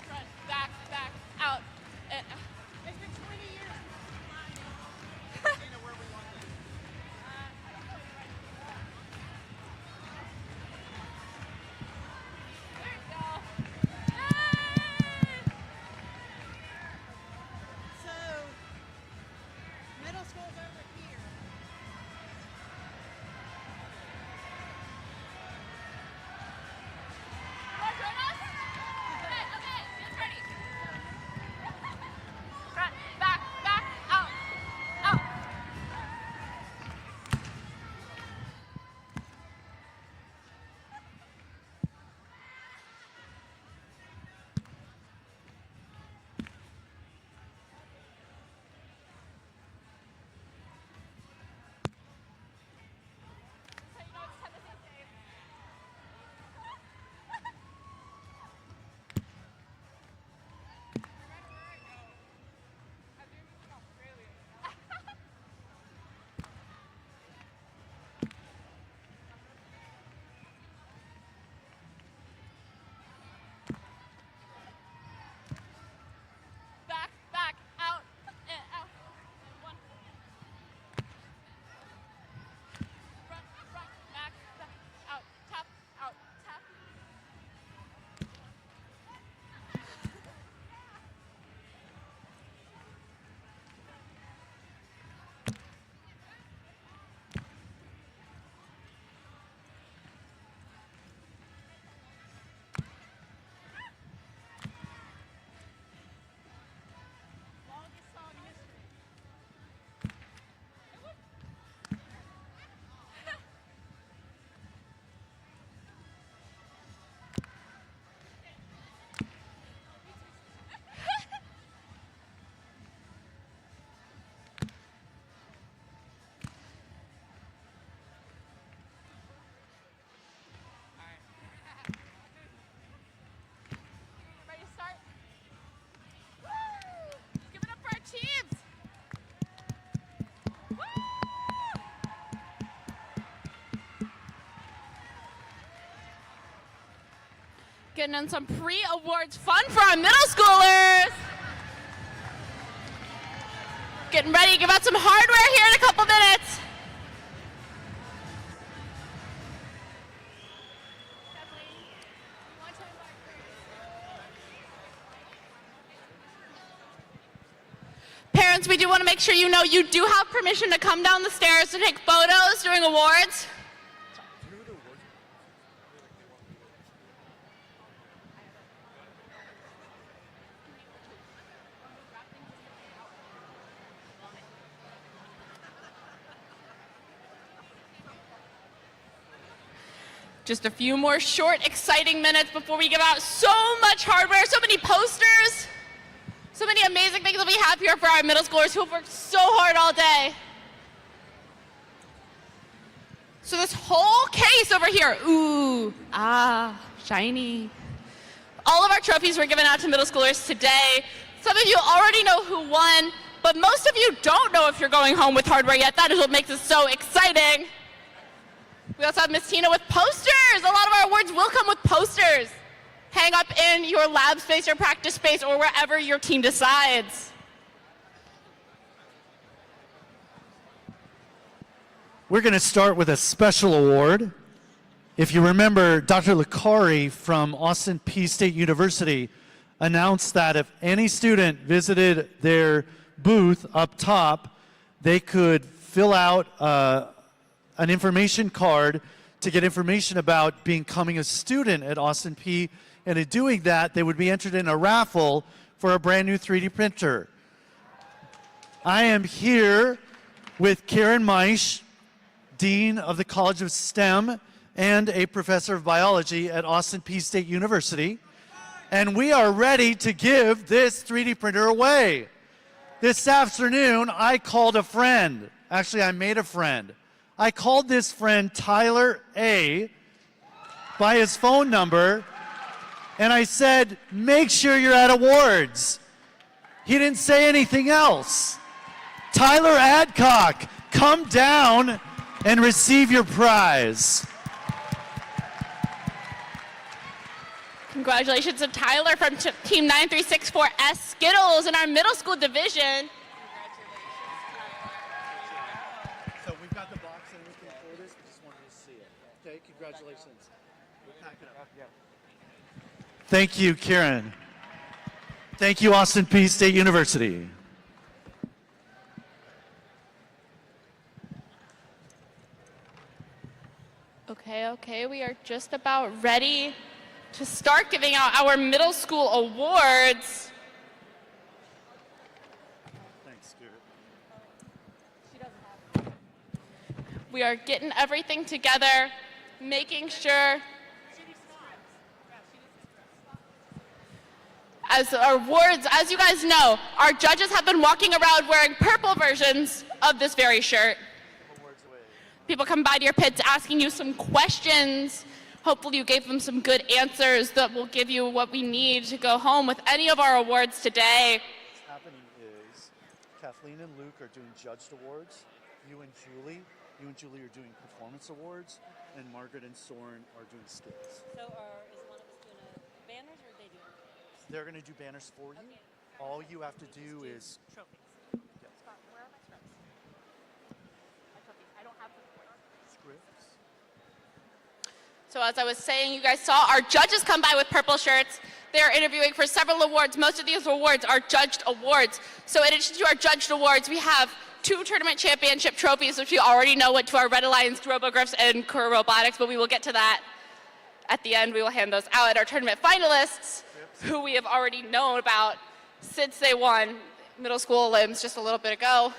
front, back, back, out, and it's been 20 years. There you go. So, middle school's over here. Wanna join us? Okay, okay, get ready. Front, back, back, out, out. So you know it's Tennessee's day. Remember where I go? I'm doing this in Australia. Back, back, out, and out. And one. Front, front, back, back, out, tap, out, tap. Longest song in history. Ready to start? Woo! Give it up for our teams! Woo! Getting on some pre-awards fun for our middle schoolers! Getting ready to give out some hardware here in a couple minutes. Parents, we do want to make sure you know you do have permission to come down the stairs to take photos during awards. Just a few more short, exciting minutes before we give out so much hardware, so many posters, so many amazing things that we have here for our middle schoolers who have worked so hard all day. So this whole case over here, ooh, ah, shiny. All of our trophies were given out to middle schoolers today. Some of you already know who won, but most of you don't know if you're going home with hardware yet. That is what makes it so exciting. We also have Miss Tina with posters. A lot of our awards will come with posters. Hang up in your lab space or practice space or wherever your team decides. We're going to start with a special award. If you remember, Dr. Licari from Austin Peay State University announced that if any student visited their booth up top, they could fill out an information card to get information about becoming a student at Austin Peay. And in doing that, they would be entered in a raffle for a brand new 3D printer. I am here with Karen Meisch, Dean of the College of STEM and a professor of biology at Austin Peay State University. and we are ready to give this 3D printer away. This afternoon, I called a friend. Actually, I made a friend. I called this friend Tyler A. by his phone number, and I said, make sure you're at awards. He didn't say anything else. Tyler Adcock, come down and receive your prize. Congratulations to Tyler from Team 9364S Skittles in our middle school division. So we've got the box and everything for this. We just wanted to see it. Okay, congratulations. We'll pack it up. Thank you, Kieran. Thank you, Austin Peay State University. Okay, we are just about ready to start giving out our middle school awards. Thanks, Stuart. We are getting everything together, making sure as our awards, as you guys know, our judges have been walking around wearing purple versions of this very shirt. People come by to your pits asking you some questions. Hopefully you gave them some good answers that will give you what we need to go home with any of our awards today. What's happening is Kathleen and Luke are doing judged awards. You and Julie are doing performance awards, and Margaret and Soren are doing skills. So is one of us doing banners or are they doing banners? They're going to do banners for you. Okay. All you have to do is Trophies. Yes. Scott, where are my scripts? My trophies. I don't have them. Scripts. So as I was saying, you guys saw our judges come by with purple shirts. They're interviewing for several awards. Most of these awards are judged awards. So in addition to our judged awards, we have 2 tournament championship trophies, which we already know went to our Red Alliance Robogriffs and Kura Robotics, but we will get to that at the end. We will hand those out. And our tournament finalists, who we have already known about since they won middle school limbs just a little bit ago.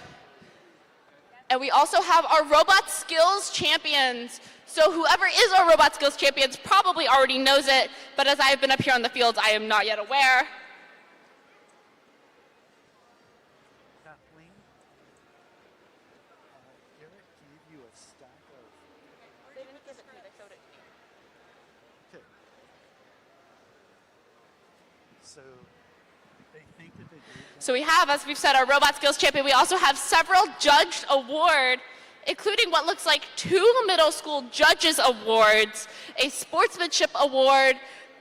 And we also have our Robot Skills Champions. So whoever is our Robot Skills Champions probably already knows it, but as I have been up here on the fields, I am not yet aware. Kathleen, Eric gave you a stack of... They didn't give it to me, they showed it to me. Okay. So they think that they do. So we have, as we've said, our Robot Skills Champion. We also have several judged awards, including what looks like 2 middle school judges awards, a sportsmanship award,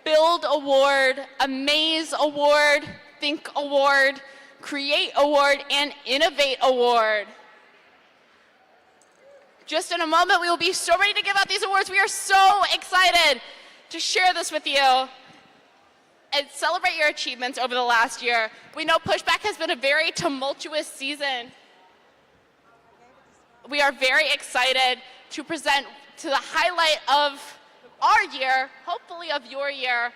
build award, a maze award, think award, create award, and innovate award. Just in a moment, we will be so ready to give out these awards. We are so excited to share this with you and celebrate your achievements over the last year. We know Pushback has been a very tumultuous season. We are very excited to present to the highlight of our year, hopefully of your year,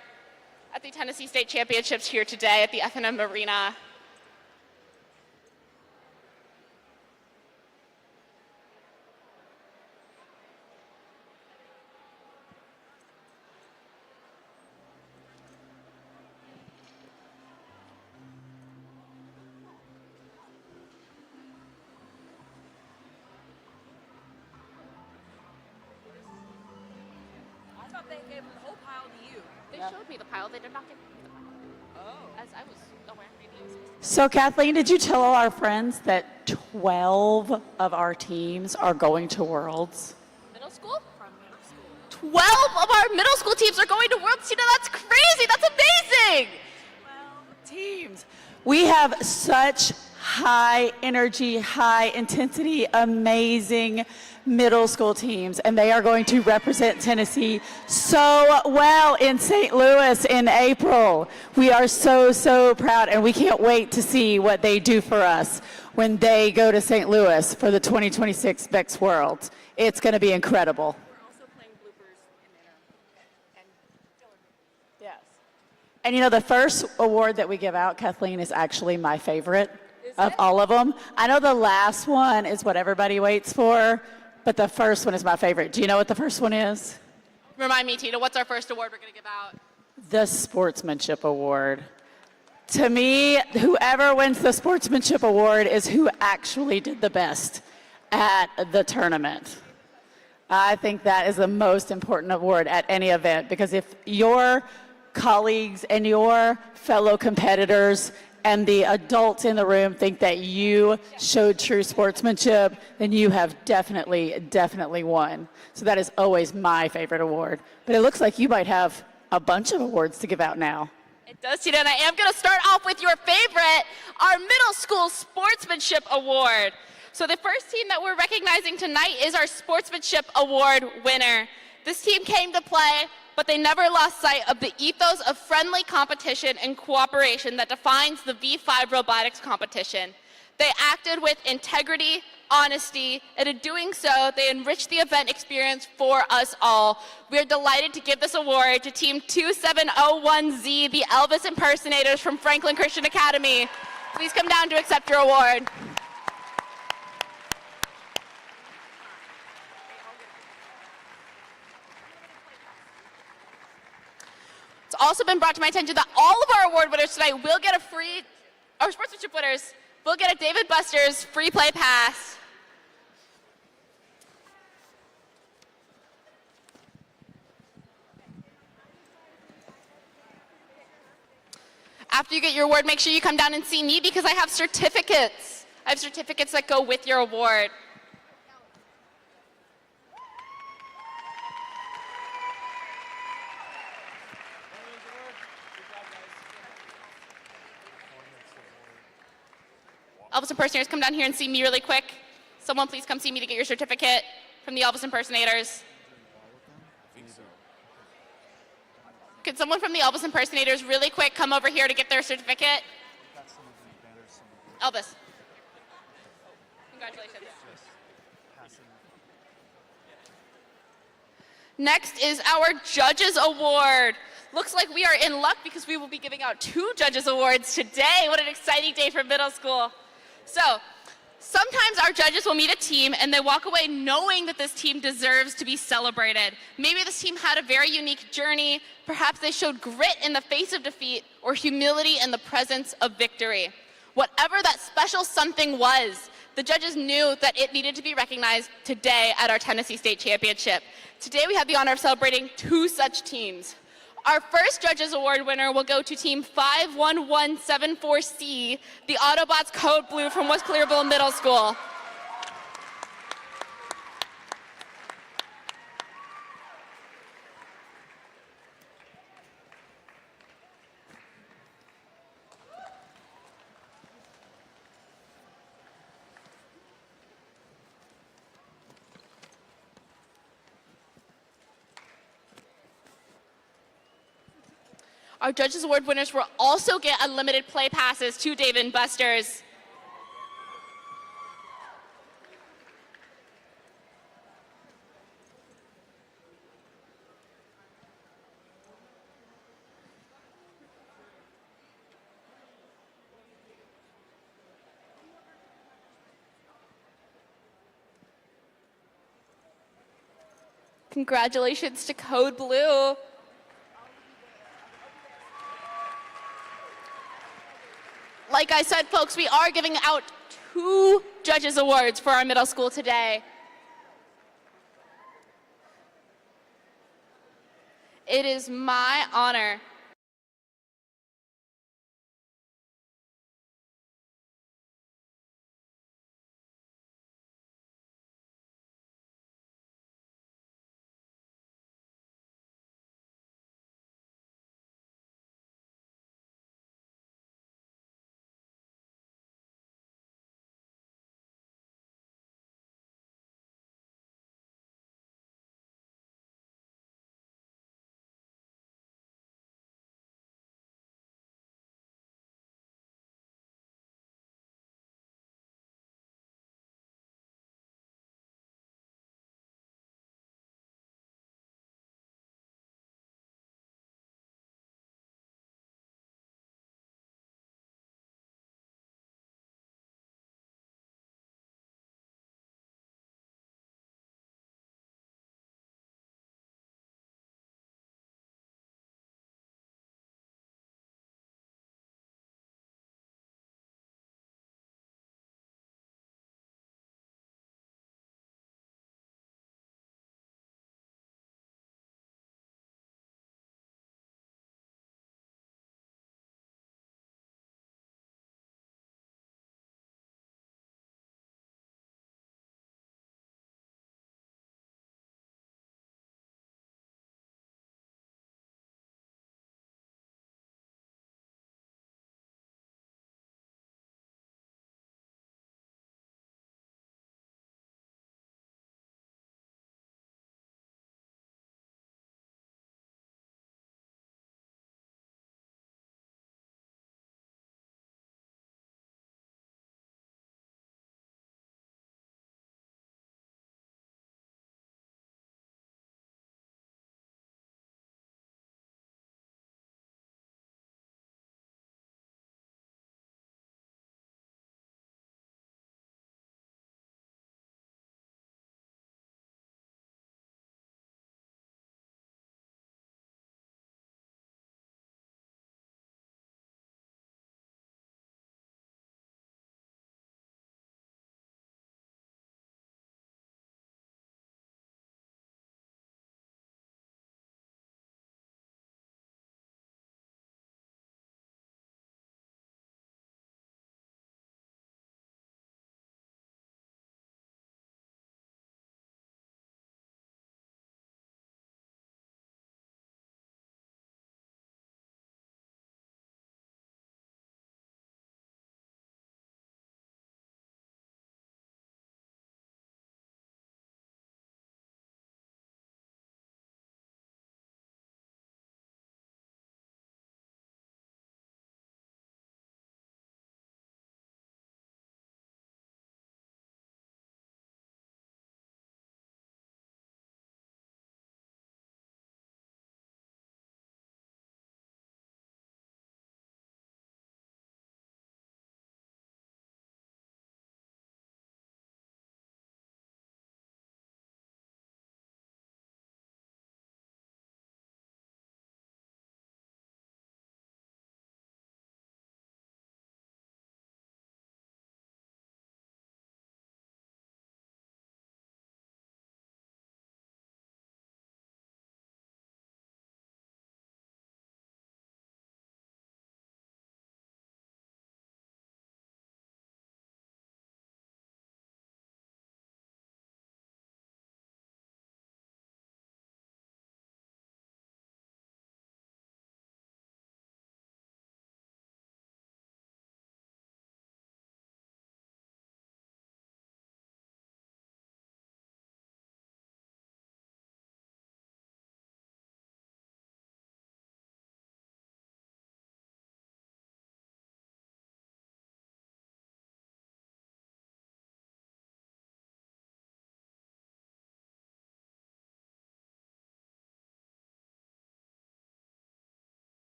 at the Tennessee State Championships here today at the F&M Arena. I thought they gave the whole pile to you. They showed me the pile. They did not give me the pile. Oh. As I was aware, maybe it was So Kathleen, did you tell all our friends that 12 of our teams are going to Worlds? middle school? From middle school. 12 of our middle school teams are going to Worlds. You know, that's crazy. That's amazing. Teams. We have such high energy, high intensity, amazing middle school teams, and they are going to represent Tennessee so well in St. Louis in April. We are so proud, and we can't wait to see what they do for us when they go to St. Louis for the 2026 VEX Worlds. It's going to be incredible. We're also playing bloopers in there and filler. Yes. And you know, the first award that we give out, Kathleen, is actually my favorite of all of them. I know the last one is what everybody waits for, but the first one is my favorite. Do you know what the first one is? Remind me, Tina, what's our first award we're going to give out? The Sportsmanship Award. To me, whoever wins the Sportsmanship Award is who actually did the best at the tournament. I think that is the most important award at any event, because if your colleagues and your fellow competitors and the adults in the room think that you showed true sportsmanship, then you have definitely won. So that is always my favorite award. But it looks like you might have a bunch of awards to give out now. It does, Tina, and I am going to start off with your favorite, our Middle School Sportsmanship Award. So the first team that we're recognizing tonight is our Sportsmanship Award winner. This team came to play, but they never lost sight of the ethos of friendly competition and cooperation that defines the V5 Robotics Competition. They acted with integrity, honesty, and in doing so, they enriched the event experience for us all. We are delighted to give this award to Team 2701Z, the Elvis impersonators from Franklin Christian Academy. Please come down to accept your award. It's also been brought to my attention that all of our award winners tonight will get our sportsmanship winners will get a Dave & Buster's free play pass. After you get your award, make sure you come down and see me because I have certificates. I have certificates that go with your award. Elvis impersonators, come down here and see me really quick. Someone please come see me to get your certificate from the Elvis impersonators. Could someone from the Elvis impersonators really quick come over here to get their certificate? Elvis. Congratulations. Next is our Judges Award. Looks like we are in luck because we will be giving out 2 Judges Awards today. What an exciting day for middle school. So, sometimes our judges will meet a team and they walk away knowing that this team deserves to be celebrated. Maybe this team had a very unique journey. Perhaps they showed grit in the face of defeat or humility in the presence of victory. Whatever that special something was, the judges knew that it needed to be recognized today at our Tennessee State Championship. Today we have the honor of celebrating 2 such teams. Our first Judges Award winner will go to Team 51174C, the Autobots Code Blue from West Clearville Middle School. Our Judges Award winners will also get unlimited play passes to Dave & Buster's. Congratulations to Code Blue. Like I said, folks, we are giving out 2 Judges Awards for our middle school today. It is my honor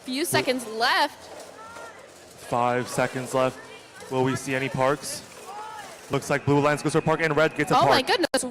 few seconds left. 5 seconds left. Will we see any parks? Looks like blue lines goes to a park and red gets a Oh park. my goodness.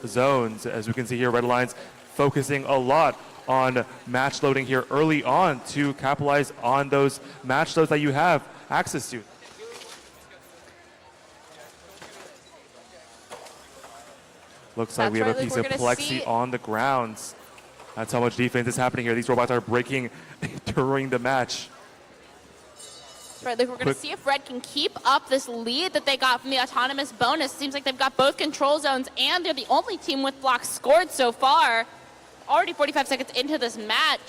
Zones, as we can see here, red lines focusing a lot on match loading here early on to capitalize on those match loads that you have access to. Looks like we have a piece of plexi on the grounds. That's how much defense is happening here. These robots are breaking during the match. Right, Luke, we're going to see if Red can keep up this lead that they got from the autonomous bonus. Seems like they've got both control zones, and they're the only team with blocks scored so far. Already 45 seconds into this match.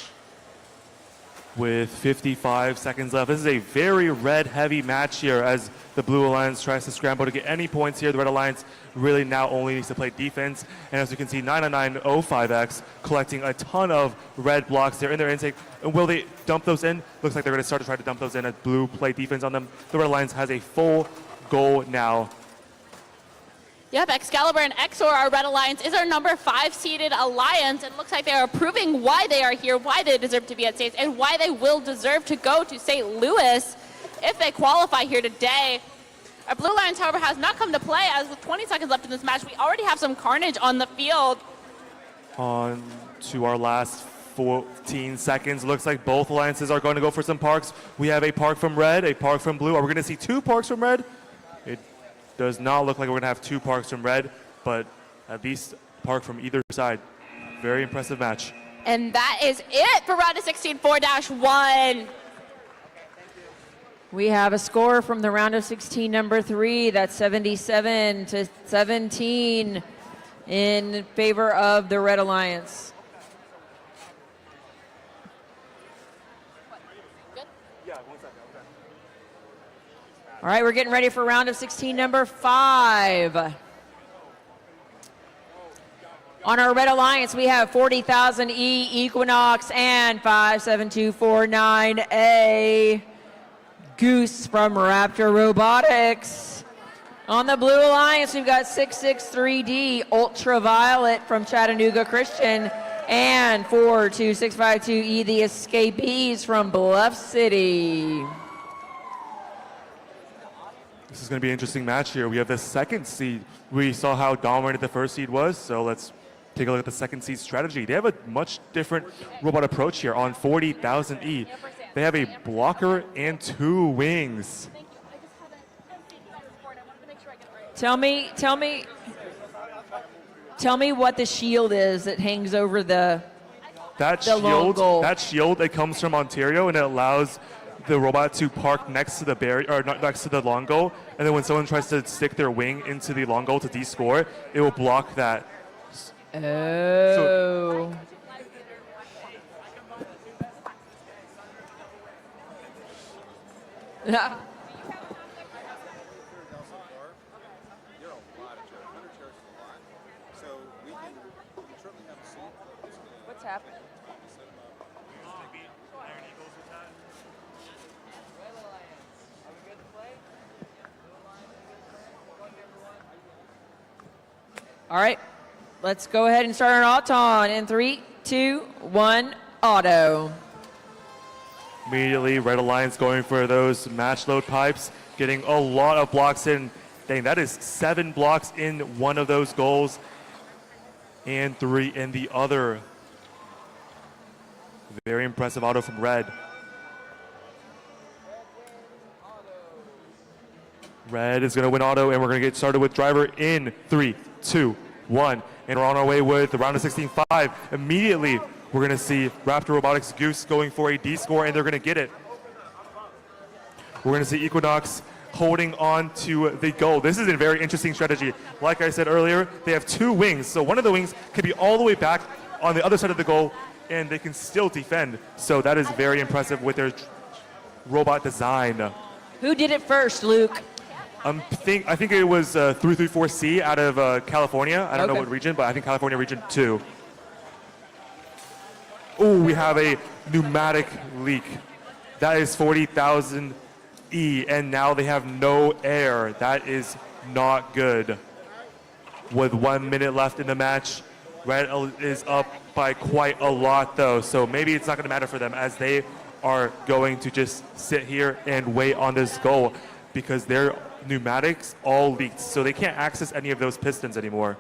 With 55 seconds left, this is a very red-heavy match here as the Blue Alliance tries to scramble to get any points here. The Red Alliance really now only needs to play defense. And as you can see, 99905X collecting a ton of red blocks. They're in their intake. And will they dump those in? Looks like they're going to start to try to dump those in as Blue play defense on them. The Red Alliance has a full goal now. Yep, Excalibur and Exor, our Red Alliance, is our number 5 seeded alliance. It looks like they are proving why they are here, why they deserve to be at states, and why they will deserve to go to St. Louis if they qualify here today. Our Blue Alliance, however, has not come to play, as with 20 seconds left in this match, we already have some carnage on the field. On to our last 14 seconds. Looks like both alliances are going to go for some parks. We have a park from Red, a park from Blue. Are we going to see 2 parks from Red? It does not look like we're going to have 2 parks from Red, but at least a park from either side. Very impressive match. And that is it for round of 16 4-1. We have a score from the round of 16, number 3. That's 77 to 17 in favor of the Red Alliance. All right, we're getting ready for round of 16, number 5. On our Red Alliance, we have 40,000 E, Equinox, and 57249A, Goose from Raptor Robotics. On the Blue Alliance, we've got 663D, Ultraviolet from Chattanooga Christian, and 42652E, the Escapees from Bluff City. This is going to be an interesting match here. We have the second seed. We saw how dominant the first seed was, so let's take a look at the second seed strategy. They have a much different robot approach here on 40,000 E. They have a blocker and 2 wings. Tell me what the shield is that hangs over the long goal. That shield, it comes from Ontario, and it allows the robot to park next to the barrier, or not next to the long goal, and then when someone tries to stick their wing into the long goal to descore, it will block that. Oh. Yeah. What's happening? All right, let's go ahead and start our auto in 3, 2, 1, auto. Immediately, Red Alliance going for those match load pipes, getting a lot of blocks in. Dang, that is 7 blocks in one of those goals and 3 in the other. Very impressive auto from Red. Red is going to win auto, and we're going to get started with driver in 3, 2, 1. And we're on our way with the round of 16-5. Immediately, we're going to see Raptor Robotics Goose going for a D score, and they're going to get it. We're going to see Equinox holding on to the goal. This is a very interesting strategy. Like I said earlier, they have 2 wings. So one of the wings could be all the way back on the other side of the goal, and they can still defend. So that is very impressive with their robot design. Who did it first, Luke? I think it was 334C out of California. I don't know what region, but I think California region 2. Oh, we have a pneumatic leak. That is 40,000 E, and now they have no air. That is not good. With 1 minute left in the match, Red is up by quite a lot, though, so maybe it's not going to matter for them, as they are going to just sit here and wait on this goal, because their pneumatics all leaked, so they can't access any of those pistons anymore.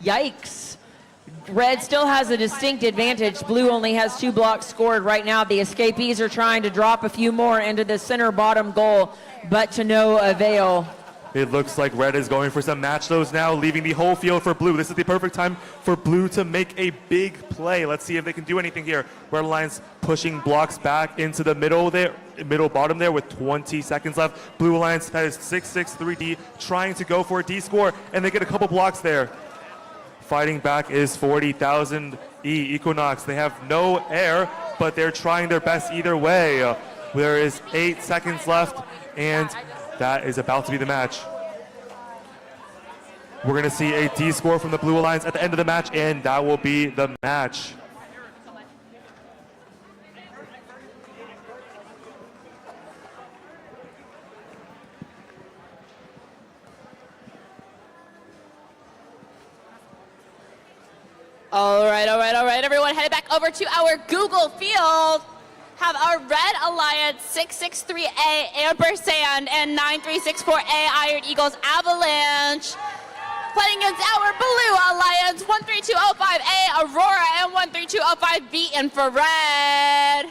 Yikes. Red still has a distinct advantage. Blue only has 2 blocks scored right now. The Escapees are trying to drop a few more into the center bottom goal, but to no avail. It looks like red is going for some match throws now, leaving the whole field for blue. This is the perfect time for blue to make a big play. Let's see if they can do anything here. Red Alliance pushing blocks back into the middle there, middle bottom there with 20 seconds left. Blue Alliance, that is 663D, trying to go for a D score, and they get a couple blocks there. Fighting back is 40,000 Equinox. They have no air, but they're trying their best either way. There is 8 seconds left, and that is about to be the match. We're going to see a D score from the Blue Alliance at the end of the match, and that will be the match. All right, everyone, headed back over to our Google field. Have our Red Alliance 663A Ampersand and 9364A Iron Eagles Avalanche playing against our Blue Alliance 13205A Aurora and 13205B Infrared.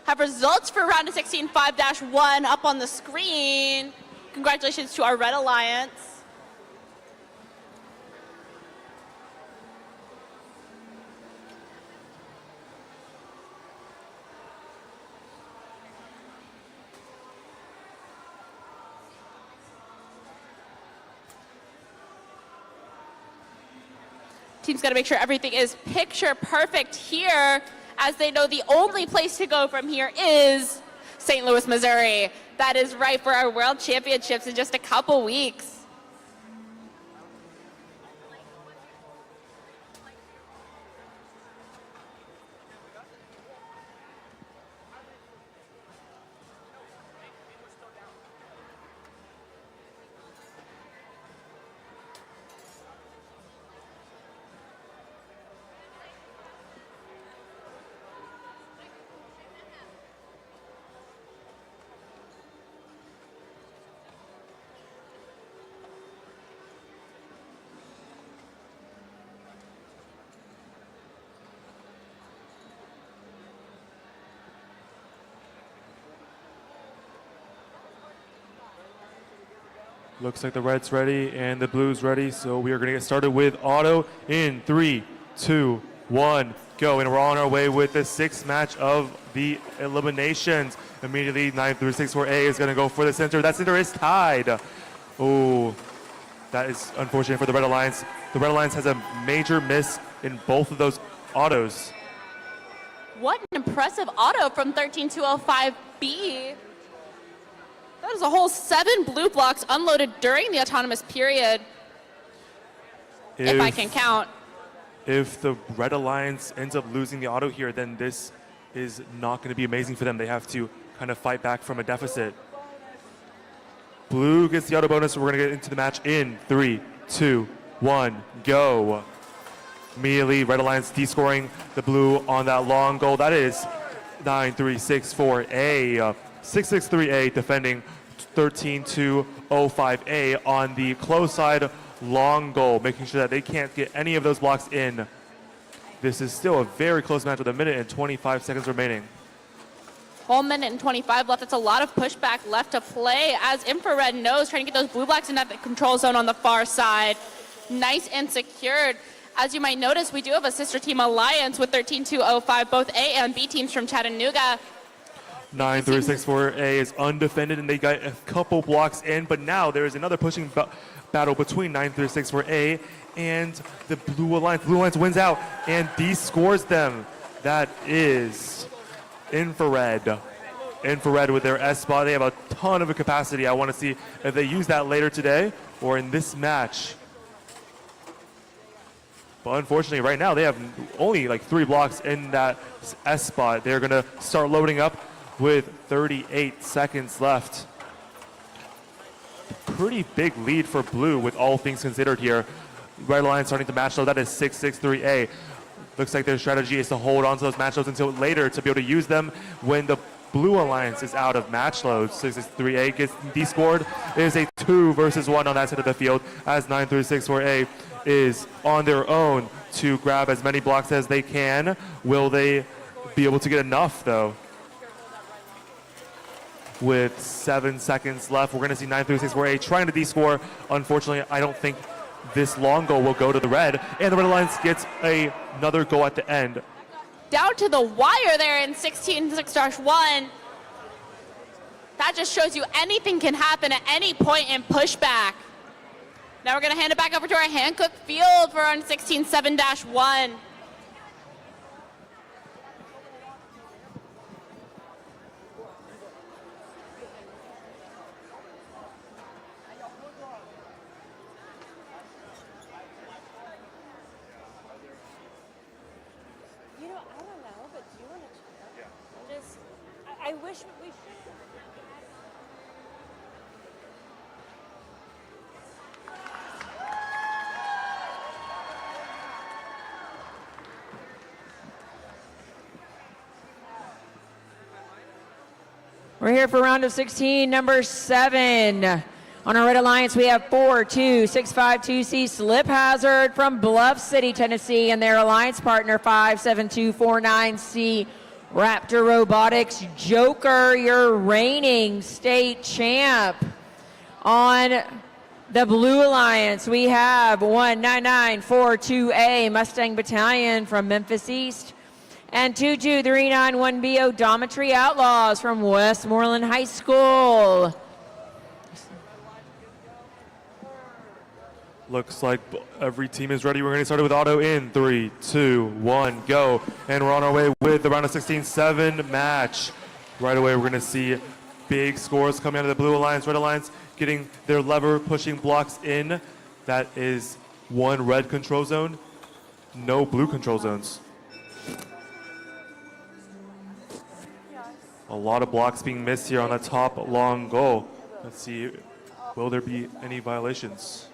Have results for round of 16 5-1 up on the screen. Congratulations to our Red Alliance. Team's got to make sure everything is picture perfect here, as they know the only place to go from here is St. Louis, Missouri. That is right, for our World Championships in just a couple weeks. Looks like the red's ready and the blue's ready, so we are going to get started with auto in 3, 2, 1, go. And we're on our way with the sixth match of the eliminations. Immediately, 9364A is going to go for the center. That center is tied. Oh, that is unfortunate for the Red Alliance. The Red Alliance has a major miss in both of those autos. What an impressive auto from 13205B. That is a whole 7 blue blocks unloaded during the autonomous period, if I can count. If the Red Alliance ends up losing the auto here, then this is not going to be amazing for them. They have to kind of fight back from a deficit. Blue gets the auto bonus, so we're going to get into the match in 3, 2, 1, go. Immediately, Red Alliance descoring the blue on that long goal. That is 9364A. 663A defending 13205A on the close side long goal, making sure that they can't get any of those blocks in. This is still a very close match with 1 minute and 25 seconds remaining. 1 minute and 25 left. That's a lot of pushback left to play, as Infrared knows, trying to get those blue blocks in that control zone on the far side. Nice and secured. As you might notice, we do have a sister team alliance with 13205, both A and B teams from Chattanooga. 9364A is undefended, and they got a couple blocks in, but now there is another pushing battle between 9364A and the Blue Alliance. Blue Alliance wins out and de-scores them. That is Infrared. Infrared with their S spot. They have a ton of capacity. I want to see if they use that later today or in this match. But unfortunately, right now, they have only like 3 blocks in that S spot. They're going to start loading up with 38 seconds left. Pretty big lead for blue with all things considered here. Red Alliance starting to match load. That is 663A. Looks like their strategy is to hold on to those match loads until later to be able to use them when the Blue Alliance is out of match load. 663A gets descored. It is a 2 versus 1 on that side of the field as 9364A is on their own to grab as many blocks as they can. Will they be able to get enough, though? With 7 seconds left, we're going to see 9364A trying to descore. Unfortunately, I don't think this long goal will go to the red, and the Red Alliance gets another goal at the end. Down to the wire there in 16-6-1. That just shows you anything can happen at any point in pushback. Now we're going to hand it back over to our Hancock field for on 16-7-1. You know, I don't know, but do you want to check? Yeah. Just, I wish we should. We're here for round of 16, number 7. On our Red Alliance, we have 42652C Slip Hazard from Bluff City, Tennessee, and their alliance partner 57249C Raptor Robotics Joker, your reigning state champ. On the Blue Alliance, we have 19942A Mustang Battalion from Memphis East, and 22391B Odometry Outlaws from Westmoreland High School. Looks like every team is ready. We're going to start with auto in 3, 2, 1, go. And we're on our way with the round of 16-7 match. Right away, we're going to see big scores coming out of the Blue Alliance. Red Alliance getting their lever pushing blocks in. That is 1 red control zone, no blue control zones. A lot of blocks being missed here on the top long goal. Let's see, will there be any violations?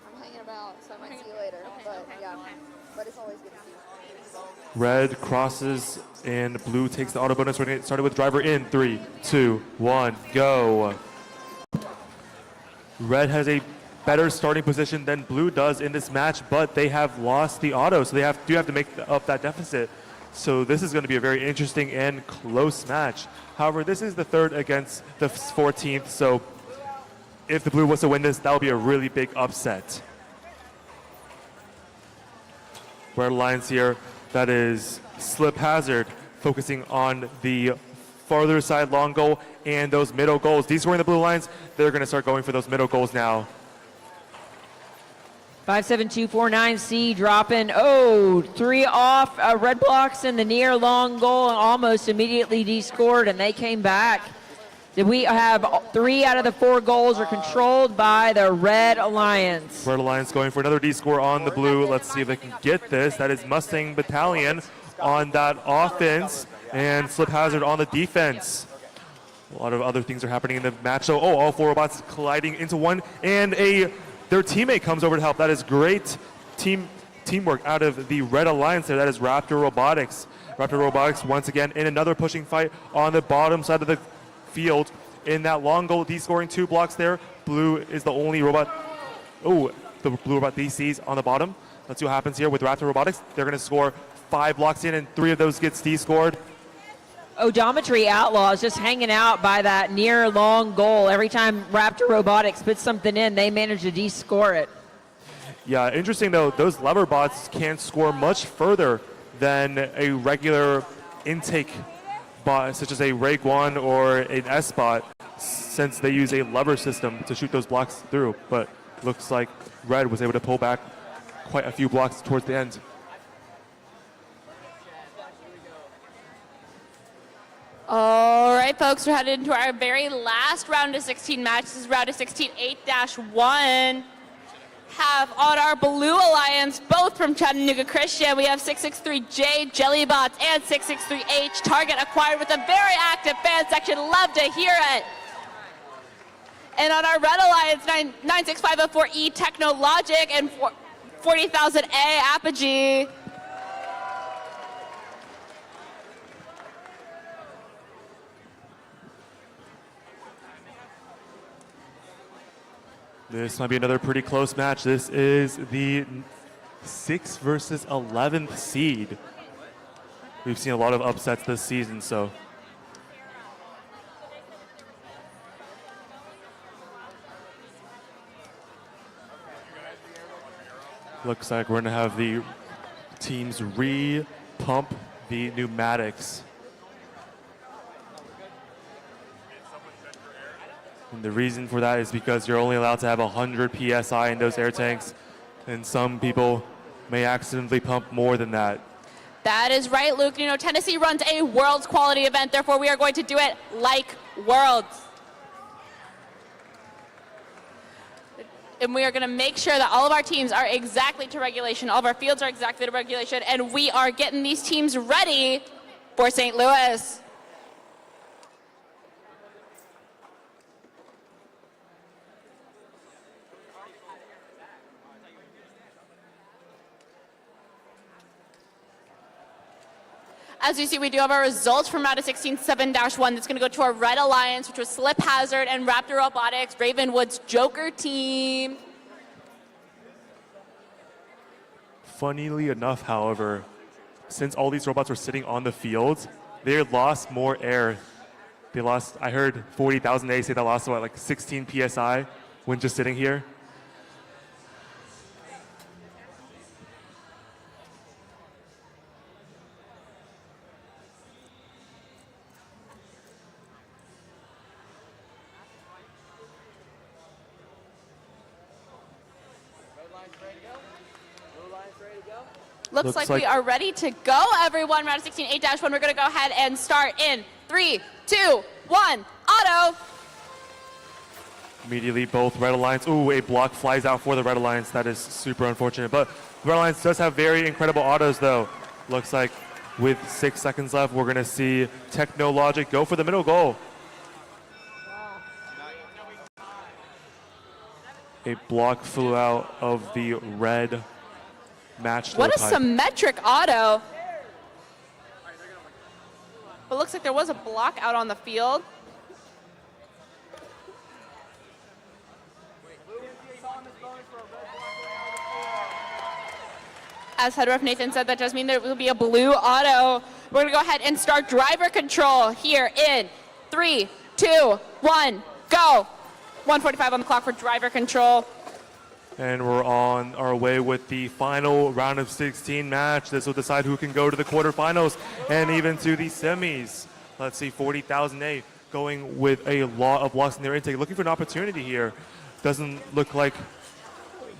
I'm hanging about, so I might see you later. But yeah, but it's always good to see you. Red crosses and blue takes the auto bonus. We're going to get started with driver in 3, 2, 1, go. Red has a better starting position than blue does in this match, but they have lost the auto, so they do have to make up that deficit. So this is going to be a very interesting and close match. However, this is the 3rd against the 14th, so if the blue was to win this, that would be a really big upset. Red Alliance here, that is Slip Hazard, focusing on the farther side long goal and those middle goals. Descoring the Blue Alliance, they're going to start going for those middle goals now. 57249C dropping, 3 off red blocks in the near long goal and almost immediately descored, and they came back. Did we have 3 out of the 4 goals are controlled by the Red Alliance? Red Alliance going for another descore on the blue. Let's see if they can get this. That is Mustang Battalion on that offense and Slip Hazard on the defense. A lot of other things are happening in the match. So, all 4 robots colliding into one, and their teammate comes over to help. That is great teamwork out of the Red Alliance there. That is Raptor Robotics. Raptor Robotics once again in another pushing fight on the bottom side of the field. In that long goal, descoring 2 blocks there. Blue is the only robot. The blue robot DC's on the bottom. Let's see what happens here with Raptor Robotics. They're going to score 5 blocks in, and 3 of those gets descored. Odometry Outlaws just hanging out by that near long goal. Every time Raptor Robotics puts something in, they manage to descore it. Yeah, interesting though, those lever bots can't score much further than a regular intake bot, such as a Ray Guan or an S bot, since they use a lever system to shoot those blocks through. But looks like Red was able to pull back quite a few blocks towards the end. All right, folks, we're headed into our very last round of 16 match. This is round of 16, 8-1. Have on our Blue Alliance, both from Chattanooga Christian, we have 663J Jellybots and 663H Target acquired with a very active fan section. Love to hear it. And on our Red Alliance, 96504E Technologic and 40,000A Apogee. This might be another pretty close match. This is the 6th versus 11th seed. We've seen a lot of upsets this season, so. Looks like we're gonna have the teams re-pump the pneumatics. And the reason for that is because you're only allowed to have 100 PSI in those air tanks, and some people may accidentally pump more than that. That is right, Luke. You know, Tennessee runs a Worlds quality event, therefore we are going to do it like Worlds. And we are going to make sure that all of our teams are exactly to regulation, all of our fields are exactly to regulation, and we are getting these teams ready for St. Louis. As you see, we do have our results from round of 16, 7-1. That's going to go to our Red Alliance, which was Slip Hazard and Raptor Robotics, Ravenwood's Joker team. Funnily enough, however, since all these robots were sitting on the field, they lost more air. They lost, I heard 40,000 A say they lost what, like 16 PSI when just sitting here. Looks like we are ready to go, everyone. Round of 16, 8-1. We're going to go ahead and start in 3, 2, 1. Auto. Immediately, both Red Alliance. Ooh, a block flies out for the Red Alliance. That is super unfortunate. But Red Alliance does have very incredible autos, though. Looks like with 6 seconds left, we're going to see Technologic go for the middle goal. A block flew out of the red match. What a symmetric auto. But looks like there was a block out on the field. As head ref Nathan said, that does mean there will be a blue auto. We're going to go ahead and start driver control here in 3, 2, 1, go. 1:45 on the clock for driver control. And we're on our way with the final round of 16 match. This will decide who can go to the quarterfinals and even to the semis. Let's see, 40,000 A going with a lot of blocks in their intake. Looking for an opportunity here. Doesn't look like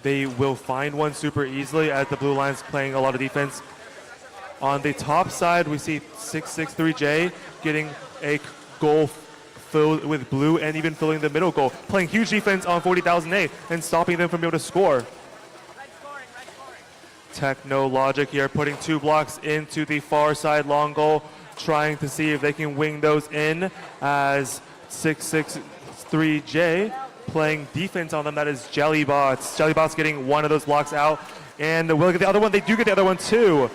they will find one super easily as the Blue Lions playing a lot of defense. On the top side, we see 663J getting a goal filled with blue and even filling the middle goal, playing huge defense on 40,000 A and stopping them from being able to score. Technologic here putting 2 blocks into the far side long goal, trying to see if they can wing those in as 663J playing defense on them. That is Jellybots. Jellybots getting one of those blocks out, and we'll get the other one. They do get the other one too.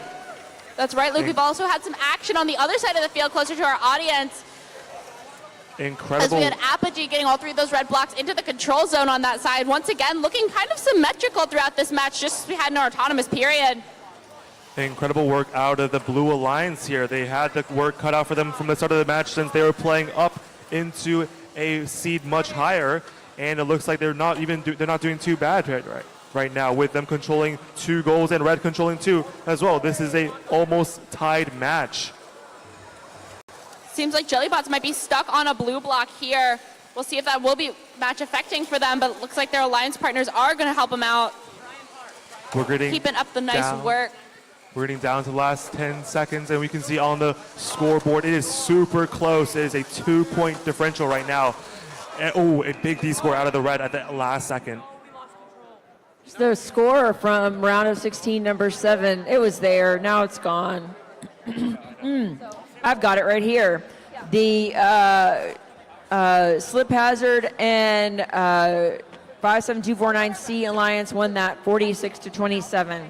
That's right, Luke. We've also had some action on the other side of the field, closer to our audience. Incredible. As we had Apogee getting all 3 of those red blocks into the control zone on that side. Once again, looking kind of symmetrical throughout this match, just as we had in our autonomous period. Incredible work out of the Blue Alliance here. They had the work cut out for them from the start of the match since they were playing up into a seed much higher, and it looks like they're not doing too bad right now with them controlling 2 goals and Red controlling 2 as well. This is a almost tied match. Seems like Jellybots might be stuck on a blue block here. We'll see if that will be match affecting for them, but it looks like their alliance partners are going to help them out. We're getting keeping up the nice work. We're getting down to the last 10 seconds, and we can see on the scoreboard, it is super close. It is a 2-point differential right now. And, oh, a big D score out of the Red at the last second. The score from round of 16, number 7, it was there. Now it's gone. I've got it right here. The Slip Hazard and 57249C Alliance won that 46-27.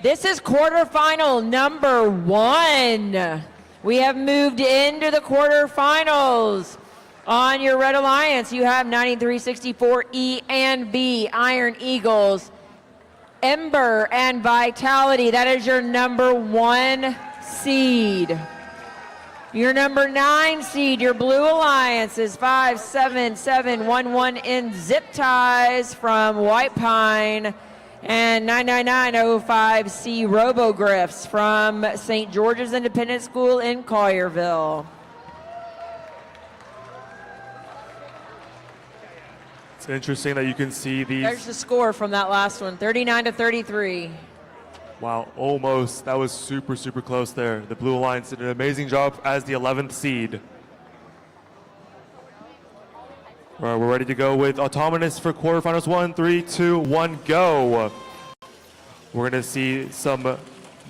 This is quarterfinal number 1. We have moved into the quarterfinals. On your Red Alliance, you have 9364 E and B, Iron Eagles, Ember, and Vitality. That is your number 1 seed. Your number 9 seed, your Blue Alliance, is 57711 in Zip Ties from White Pine, and 99905C Robogriffs from St. George's Independent School in Collierville. It's interesting that you can see these. There's the score from that last one, 39-33. Wow, almost. That was super, super close there. The Blue Alliance did an amazing job as the 11th seed. All right, we're ready to go with Autonomous for quarterfinals. 1, 3, 2, 1, go. We're going to see some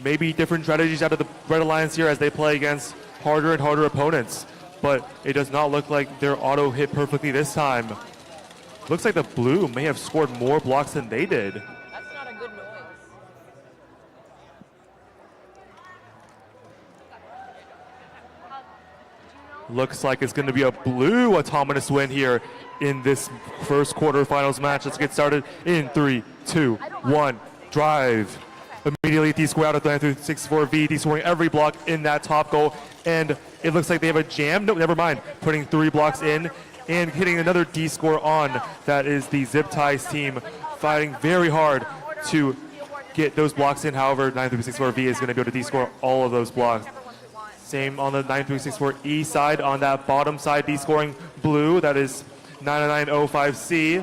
maybe different strategies out of the Red Alliance here as they play against harder and harder opponents. But it does not look like their auto hit perfectly this time. Looks like the Blue may have scored more blocks than they did. That's not a good noise. Looks like it's going to be a Blue autonomous win here in this first quarterfinals match. Let's get started in 3, 2, 1, drive. Immediately D-score out of the 9364V, D-scoring every block in that top goal. And it looks like they have a jam. No, never mind. Putting 3 blocks in and hitting another D-score on. That is the Zip Ties team fighting very hard to get those blocks in. However, 9364V is going to be able to D-score all of those blocks. Same on the 9364E side. On that bottom side, D-scoring Blue. That is 9905C.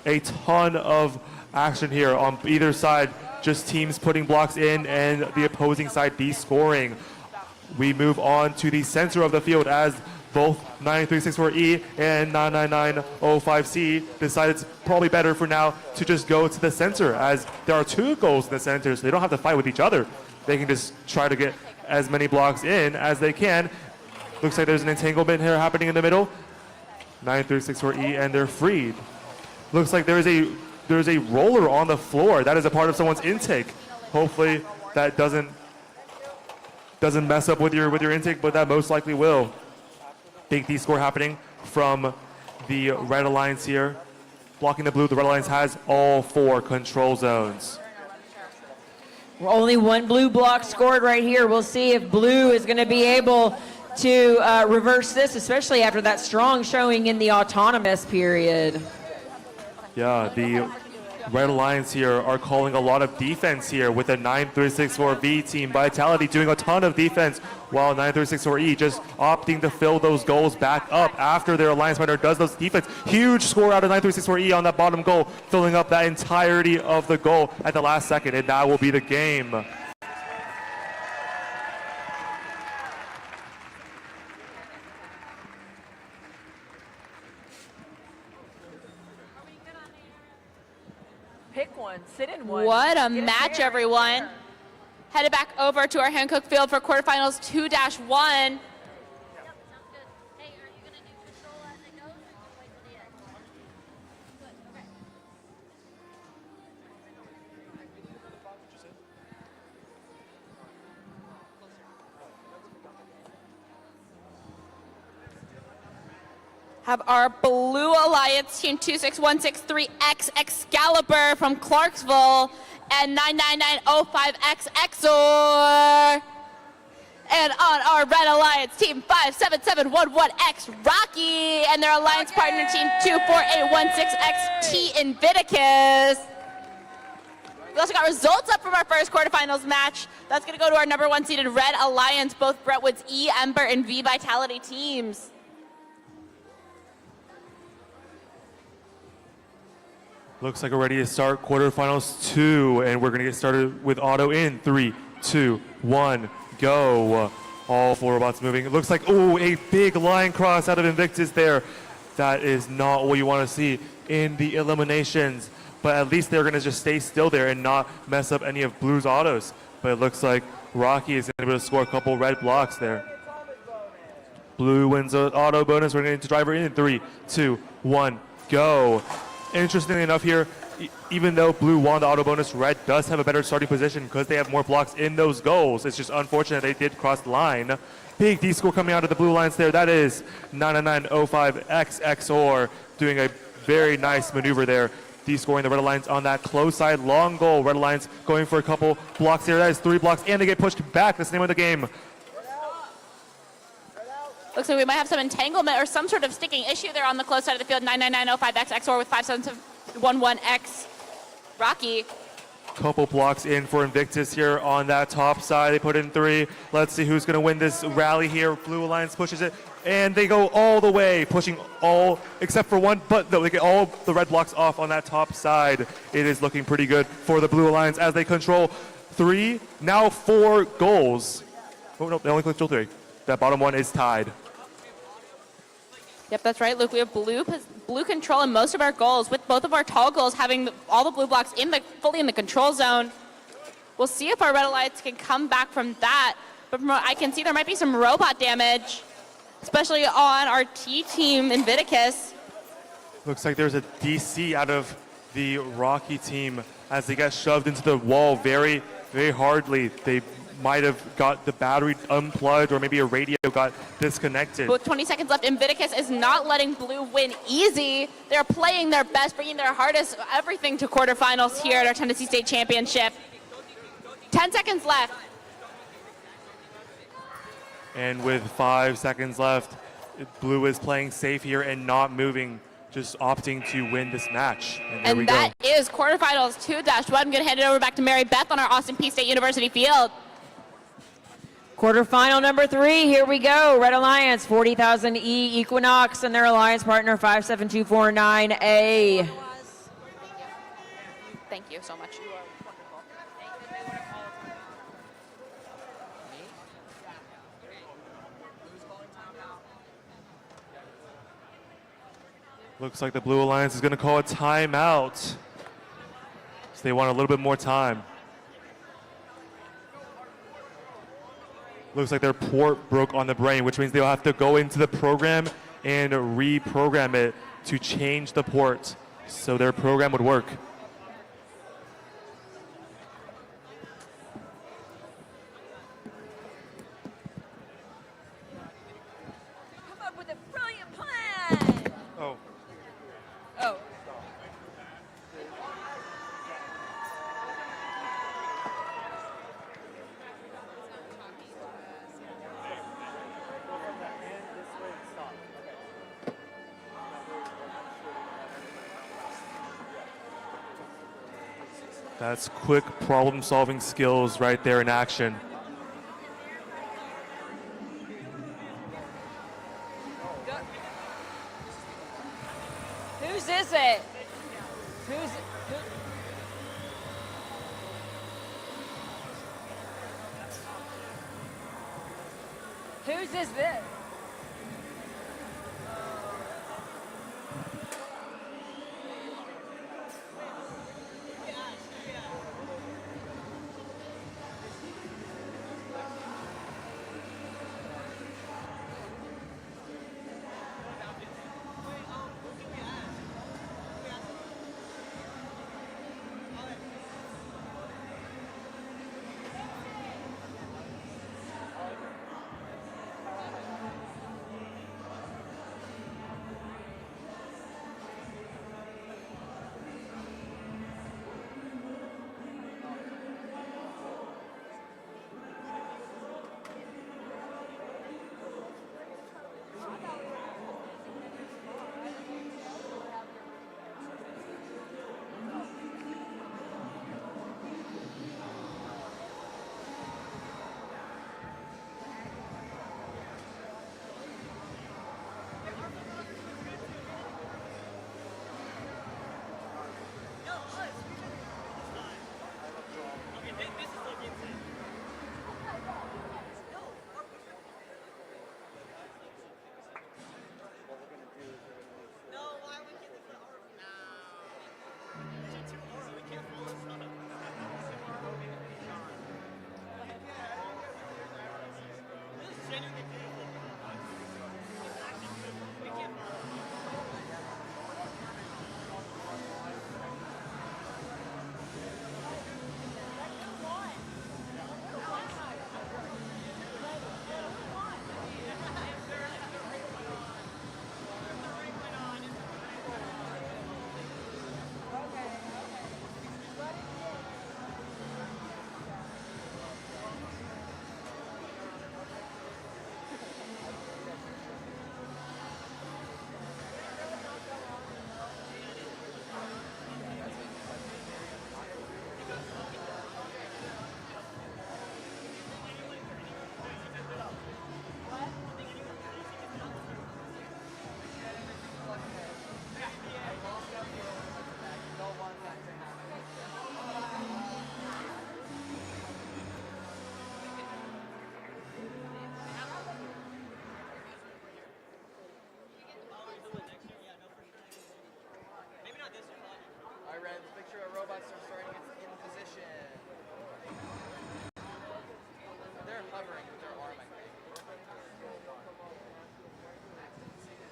A ton of action here on either side. Just teams putting blocks in and the opposing side D-scoring. We move on to the center of the field as both 9364E and 99905C decide it's probably better for now to just go to the center, as there are 2 goals in the center, so they don't have to fight with each other. They can just try to get as many blocks in as they can. Looks like there's an entanglement here happening in the middle. 9364E, and they're freed. Looks like there's a roller on the floor. That is a part of someone's intake. Hopefully that doesn't mess up with your intake, but that most likely will. Big D-score happening from the Red Alliance here. Blocking the Blue, the Red Alliance has all 4 control zones. Only 1 Blue block scored right here. We'll see if Blue is going to be able to reverse this, especially after that strong showing in the autonomous period. Yeah, the Red Alliance here are calling a lot of defense here with the 9364V team. Vitality doing a ton of defense, while 9364E just opting to fill those goals back up after their Alliance partner does those defense. Huge score out of 9364E on that bottom goal, filling up that entirety of the goal at the last second, and that will be the game. Pick one, sit in one. What a Get match, chair. everyone. Headed back over to our Hancock Field for quarterfinals 2-1. Have our Blue Alliance team 26163X Excalibur from Clarksville and 99905X Exor. And on our Red Alliance team 57711X Rocky and their alliance partner team 24816X Invictus. We also got results up from our first quarterfinals match. That's going to go to our number 1 seeded Red Alliance, both Brentwood's E, Ember, and V Vitality teams. Looks like we're ready to start quarterfinals 2, and we're going to get started with auto in 3, 2, 1, go. All 4 robots moving. It looks like, oh, a big line cross out of Invictus there. That is not what you want to see in the eliminations, but at least they're going to just stay still there and not mess up any of Blue's autos. But it looks like Rocky is going to be able to score a couple red blocks there. Blue wins an auto bonus. We're going to driver in 3, 2, 1, go. Interestingly enough here, even though Blue won the auto bonus, Red does have a better starting position because they have more blocks in those goals. It's just unfortunate they did cross the line. big D score coming out of the Blue Alliance there. That is 9905X XOR doing a very nice maneuver there. D scoring the Red Alliance on that close side. Long goal. Red Alliance going for a couple blocks here. That is 3 blocks, and they get pushed back. That's the name of the game. Looks like we might have some entanglement or some sort of sticking issue there on the close side of the field. 99905X XOR with 5711X. Rocky. Couple blocks in for Invictus here on that top side. They put in 3. Let's see who's going to win this rally here. Blue Alliance pushes it, and they go all the way, pushing all except for one, but no, they get all the red blocks off on that top side. It is looking pretty good for the Blue Alliance as they control 3, now 4 goals. Oh, no, they only control 3. That bottom one is tied. Yep, that's right, Luke. We have blue control in most of our goals, with both of our tall goals having all the blue blocks fully in the control zone. We'll see if our Red Alliance can come back from that. But from what I can see, there might be some robot damage, especially on our T team, Invictus. Looks like there's a DC out of the Rocky team as they get shoved into the wall very, very hardly. They might have got the battery unplugged, or maybe a radio got disconnected. With 20 seconds left, Invictus is not letting blue win easy. They're playing their best, bringing their hardest, everything to quarterfinals here at our Tennessee State Championship. 10 seconds left. And with 5 seconds left, blue is playing safe here and not moving, just opting to win this match. And there we go. And that is quarterfinals 2-1. I'm going to hand it over back to Mary Beth on our Austin Peay State University field. Quarterfinal number 3, here we go. Red Alliance, 40,000 E Equinox, and their alliance partner, 57249A. Thank you so much. Looks like the Blue Alliance is going to call a timeout. So they want a little bit more time. Looks like their port broke on the brain, which means they'll have to go into the program and reprogram it to change the port so their program would work. Come up with a brilliant plan. Oh. Oh. That's quick problem-solving skills right there in action. Whose is it? Whose is this?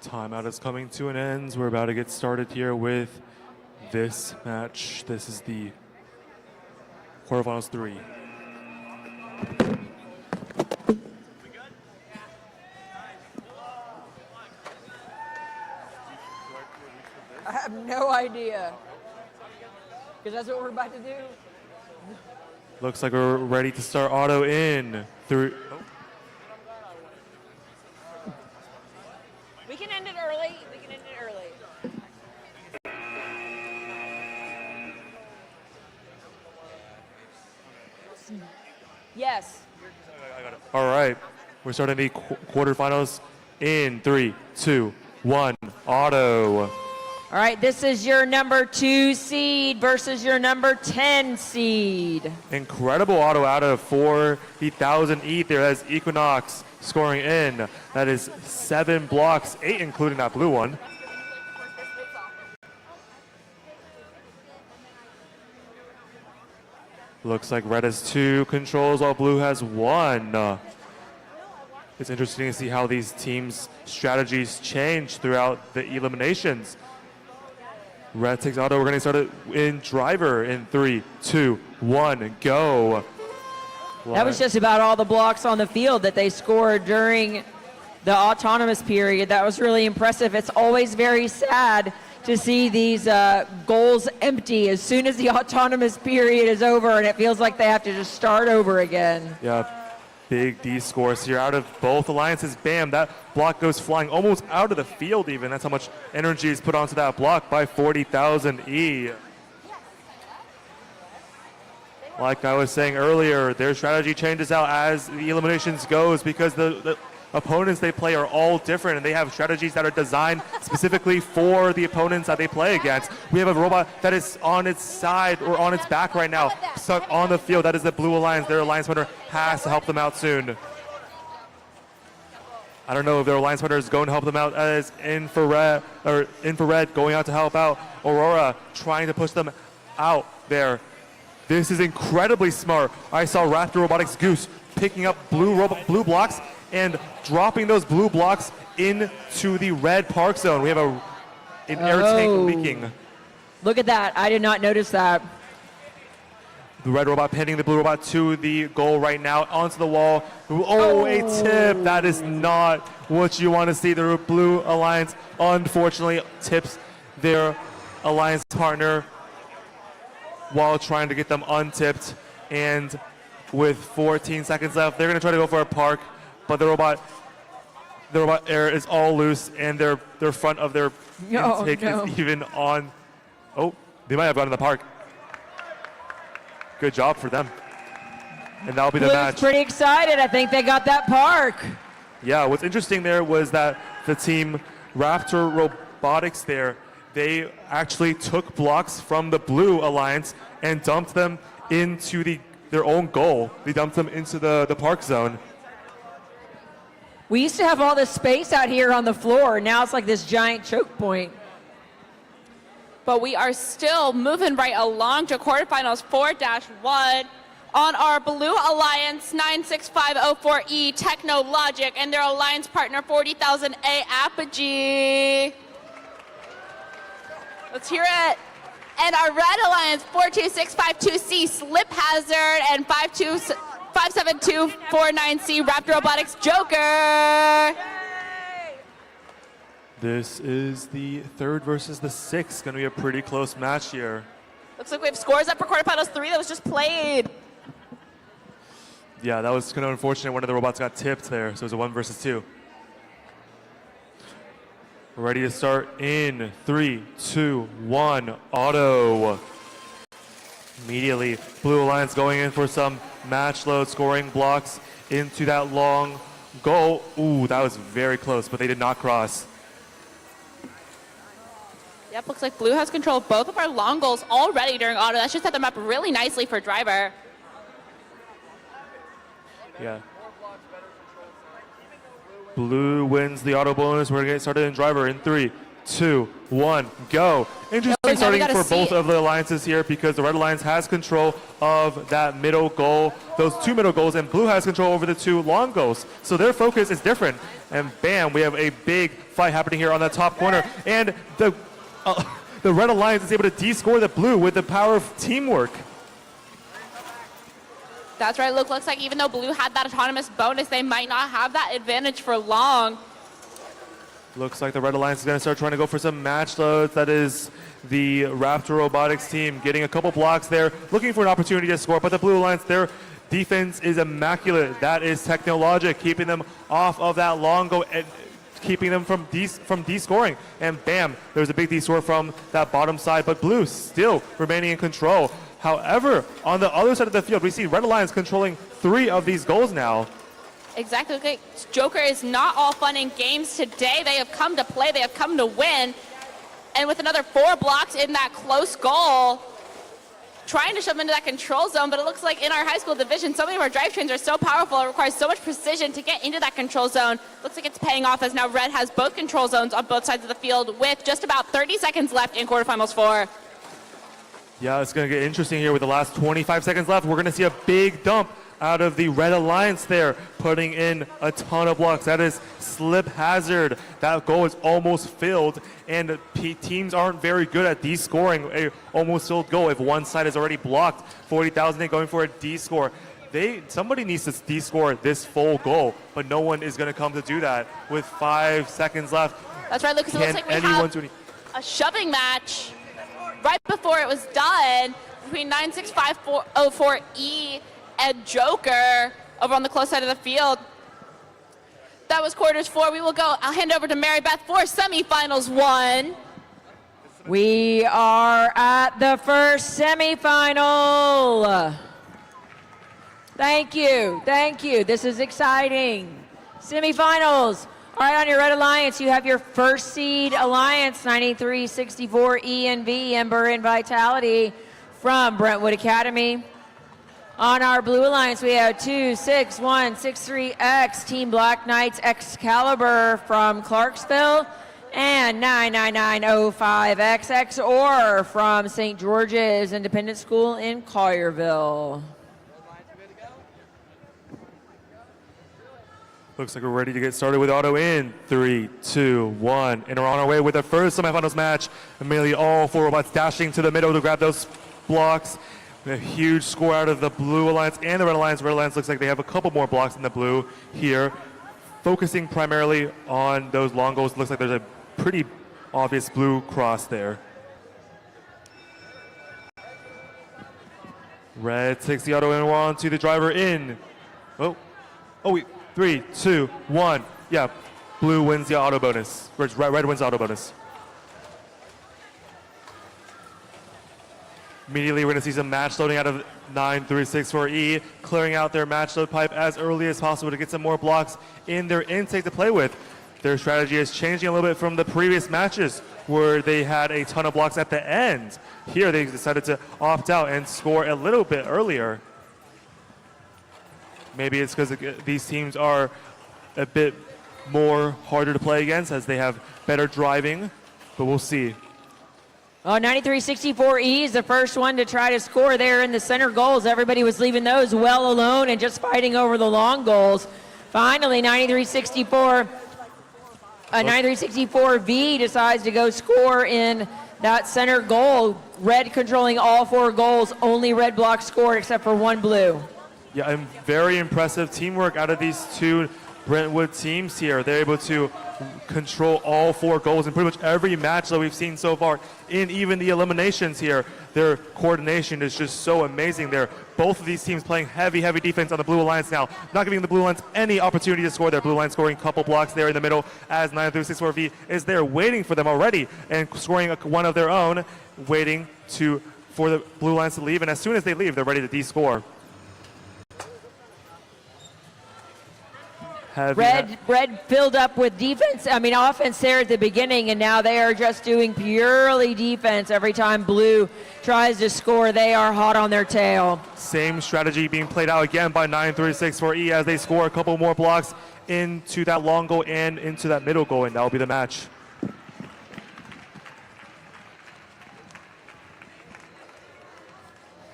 Timeout is coming to an end. We're about to get started here with this match. This is the quarterfinals 3. I have no idea. Because that's what we're about to do. Looks like we're ready to start auto in 3. We can end it early. We can end it early. Yes. All right, we're starting the quarterfinals in 3, 2, 1, auto. All right, this is your number 2 seed versus your number 10 seed. Incredible auto out of 40,000 ETH there. That's Equinox scoring in. That is 7 blocks, 8 including that blue one. Looks like red has 2 controls while blue has 1. It's interesting to see how these teams' strategies change throughout the eliminations. Red takes auto. We're going to start it in driver in 3, 2, 1, go. That was just about all the blocks on the field that they scored during the autonomous period. That was really impressive. It's always very sad to see these goals empty as soon as the autonomous period is over, and it feels like they have to just start over again. Yeah, big D scores here out of both alliances. Bam, that block goes flying almost out of the field even. That's how much energy is put onto that block by 40,000 E. Like I was saying earlier, their strategy changes out as the eliminations goes because the opponents they play are all different, and they have strategies that are designed specifically for the opponents that they play against. We have a robot that is on its side or on its back right now, stuck on the field. That is the Blue Alliance. Their Alliance Hunter has to help them out soon. I don't know if their Alliance Hunter is going to help them out as Infrared going out to help out Aurora, trying to push them out there. This is incredibly smart. I saw Raptor Robotics Goose picking up blue blocks and dropping those blue blocks into the red park zone. We have an air tank leaking. Look at that. I did not notice that. The red robot pinning the blue robot to the goal right now, onto the wall. Oh, a tip. That is not what you want to see. The Blue Alliance, unfortunately, tips their alliance partner while trying to get them untipped. And with 14 seconds left, they're going to try to go for a park. But the robot air is all loose, and their front of their intake is even on. Oh, they might have gone to the park. Good job for them. And that'll be the match. Pretty excited. I think they got that park. Yeah, what's interesting there was that the team Raptor Robotics there, they actually took blocks from the Blue Alliance and dumped them into their own goal. They dumped them into the park zone. We used to have all this space out here on the floor. Now it's like this giant choke point. But we are still moving right along to quarterfinals 4-1 on our Blue Alliance 96504E Technologic and their alliance partner 40,000A Apogee. Let's hear it. And our Red Alliance 42652C Slip Hazard and 57249C Raptor Robotics Joker. This is the 3rd versus the 6th. Going to be a pretty close match here. Looks like we have scores up for quarterfinals 3 that was just played. Yeah, that was kind of unfortunate. One of the robots got tipped there, so it was a 1 versus 2. We're ready to start in 3, 2, 1, auto. Immediately, Blue Alliance going in for some match load, scoring blocks into that long goal. Ooh, that was very close, but they did not cross. Yep, looks like Blue has control of both of our long goals already during auto. That should set them up really nicely for driver. Yeah. Blue wins the auto bonus. We're going to get started in driver in 3, 2, 1, go. Interesting scoring now we starting gotta for see both it. of the alliances here because the Red Alliance has control of that middle goal, those 2 middle goals, and Blue has control over the 2 long goals. So their focus is different. And bam, we have a big fight happening here on that top corner. And the Red Alliance is able to de-score the Blue with the power of teamwork. That's right, Luke. Looks like even though Blue had that autonomous bonus, they might not have that advantage for long. Looks like the Red Alliance is going to start trying to go for some match loads. That is the Raptor Robotics team getting a couple blocks there, looking for an opportunity to score. But the Blue Alliance, their defense is immaculate. That is Technologic, keeping them off of that long go and keeping them from de-scoring. And bam, there's a big de-score from that bottom side. But Blue still remaining in control. However, on the other side of the field, we see Red Alliance controlling 3 of these goals now. Exactly. Okay. Joker is not all fun and games today. They have come to play. They have come to win. And with another 4 blocks in that close goal, trying to shove them into that control zone, but it looks like in our high school division, so many of our drivetrains are so powerful, it requires so much precision to get into that control zone. Looks like it's paying off as now Red has both control zones on both sides of the field with just about 30 seconds left in quarterfinals 4. Yeah, it's going to get interesting here with the last 25 seconds left. We're going to see a big dump out of the Red Alliance there, putting in a ton of blocks. That is Slip Hazard. That goal is almost filled, and teams aren't very good at de-scoring a almost filled goal if one side is already blocked. 40,000 going for a D-score. Somebody needs to de-score this full goal, but no one is going to come to do that with 5 seconds left. That's right, Lucas. It looks like we have a shoving match right before it was done between 96504E and Joker over on the close side of the field. That was quarters 4. We will go. I'll hand over to Mary Beth for semifinals 1. We are at the first semifinal. Thank you. Thank you. This is exciting. Semifinals. All right, on your Red Alliance, you have your first seed alliance, 9364 E&V, Ember and Vitality from Brentwood Academy. On our Blue Alliance, we have 26163X, Team Black Knights Excalibur from Clarksville, and 99905XX or from St. George's Independent School in Collierville. Looks like we're ready to get started with auto in 3, 2, 1. And we're on our way with the first semifinals match. Immediately all 4 robots dashing to the middle to grab those blocks. A huge score out of the Blue Alliance and the Red Alliance. Red Alliance looks like they have a couple more blocks in the blue here. Focusing primarily on those long goals. Looks like there's a pretty obvious blue cross there. Red takes the auto in. We're on to the driver in. Oh, wait. 3, 2, 1. Yeah, Blue wins the auto bonus. Red wins the auto bonus. Immediately, we're going to see some match loading out of 9364E, clearing out their match load pipe as early as possible to get some more blocks in their intake to play with. Their strategy is changing a little bit from the previous matches where they had a ton of blocks at the end. Here, they decided to opt out and score a little bit earlier. Maybe it's because these teams are a bit more harder to play against as they have better driving, but we'll see. 9364E is the first one to try to score there in the center goals. Everybody was leaving those well alone and just fighting over the long goals. Finally, 9364V decides to go score in that center goal. Red controlling all 4 goals. Only Red block scored except for 1 blue. Yeah, and very impressive teamwork out of these 2 Brentwood teams here. They're able to control all 4 goals in pretty much every match that we've seen so far, in even the eliminations here. Their coordination is just so amazing there. Both of these teams playing heavy defense on the Blue Alliance now, not giving the Blue Alliance any opportunity to score there. Blue Alliance scoring a couple blocks there in the middle as 9364V is there waiting for them already and scoring one of their own, waiting for the Blue Alliance to leave. And as soon as they leave, they're ready to de-score. Red filled up with defense. Offense there at the beginning, and now they are just doing purely defense. Every time Blue tries to score, they are hot on their tail. Same strategy being played out again by 9364E as they score a couple more blocks into that long goal and into that middle goal, and that will be the match.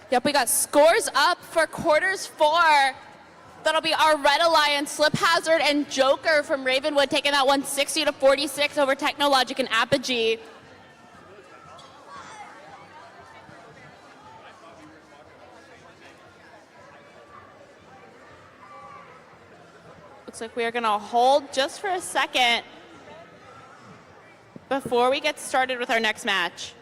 Yep, we got scores up for quarters 4. That'll be our Red Alliance, Slip Hazard, and Joker from Ravenwood taking that 160 to 46 over Technologic and Apogee. Looks like we are going to hold just for a second before we get started with our next match.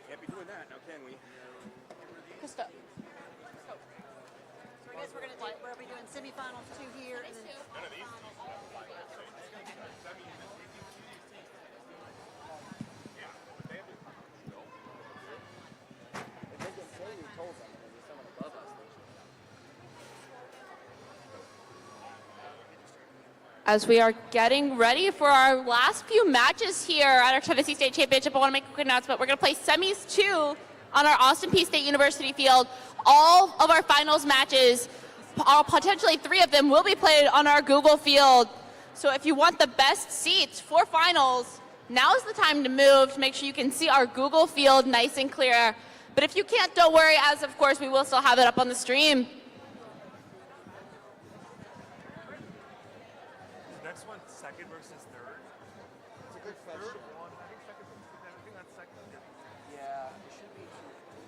Can't be doing that now, can we? So I guess we're gonna do, we'll be doing semifinals 2 here and then. As we are getting ready for our last few matches here at our Tennessee State Championship, I want to make a quick announcement. We're going to play semis 2 on our Austin Peay State University field. All of our finals matches, potentially 3 of them, will be played on our Google field. So if you want the best seats for finals, now's the time to move to make sure you can see our Google field nice and clear. But if you can't, don't worry, as of course we will still have it up on the stream. Next one, second versus third. It's a good question. Yeah, it should be.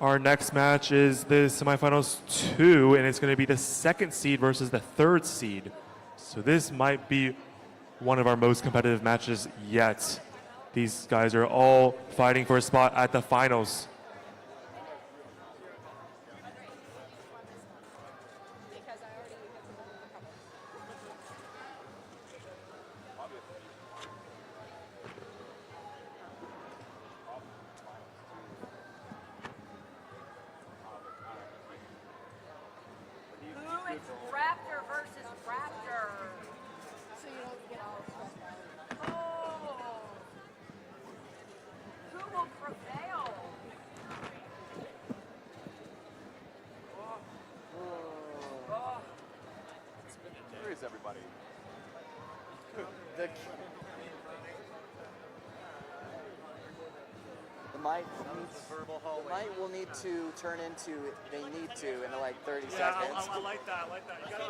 Our next match is the semifinals 2, and it's going to be the second seed versus the third seed. So this might be one of our most competitive matches yet. These guys are all fighting for a spot at the finals. Ooh, it's Raptor versus Raptor. So you don't get all stressed out. Oh. Who will prevail? Oh. Where is everybody? The might will need to turn into they need to in like 30 seconds. I like that. I like that. You gotta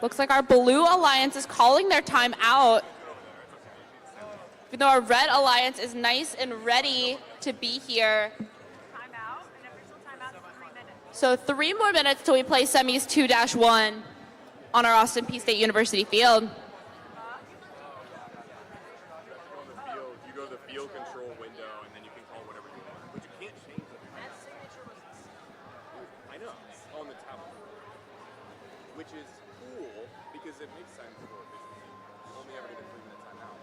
Looks like our Blue Alliance is calling their time out. Even though our Red Alliance is nice and ready to be here. Timeout, an official timeout of 3 minutes. So 3 more minutes till we play semis 2-1 on our Austin Peay State University field. You go to the field control window, and then you can call whatever you want. But you can't change it. I know, on the tablet. Which is cool, because it makes sense for efficiency. You only ever get a 3-minute timeout.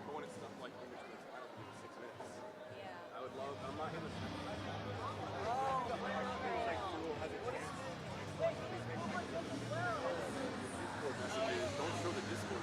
But when it's stuff like in between timeouts, you get 6 minutes. Yeah. I would love, I'm not in the Don't show the Discord.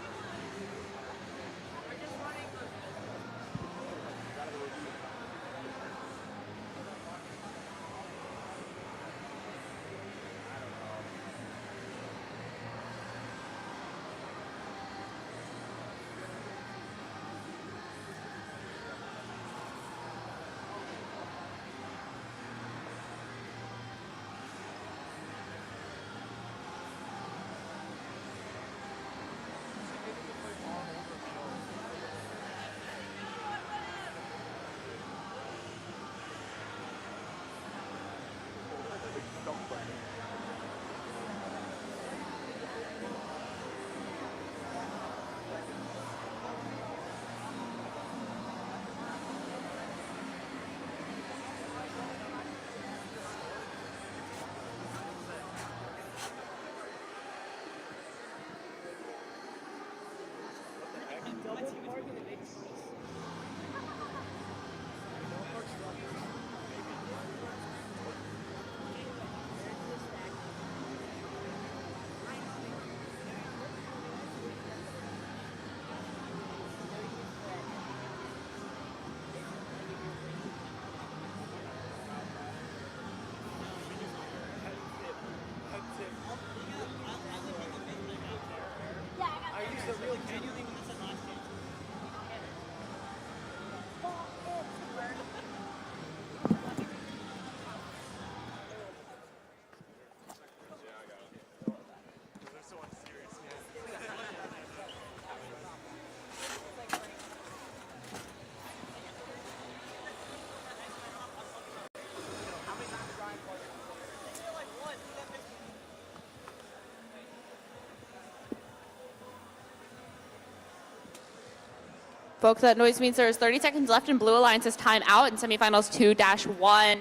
Folks, that noise means there is 30 seconds left in Blue Alliance's timeout in semifinals 2-1.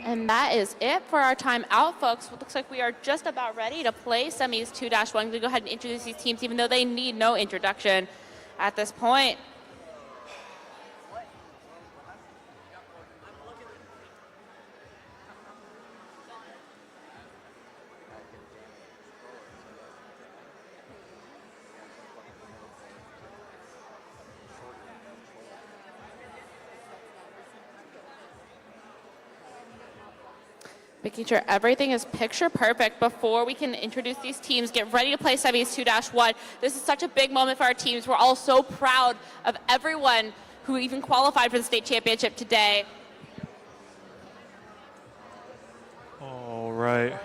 And that is it for our timeout, folks. It looks like we are just about ready to play semis 2-1. I'm going to go ahead and introduce these teams, even though they need no introduction at this point. Making sure everything is picture perfect before we can introduce these teams. Get ready to play semis 2-1. This is such a big moment for our teams. We're all so proud of everyone who even qualified for the state championship today. All right.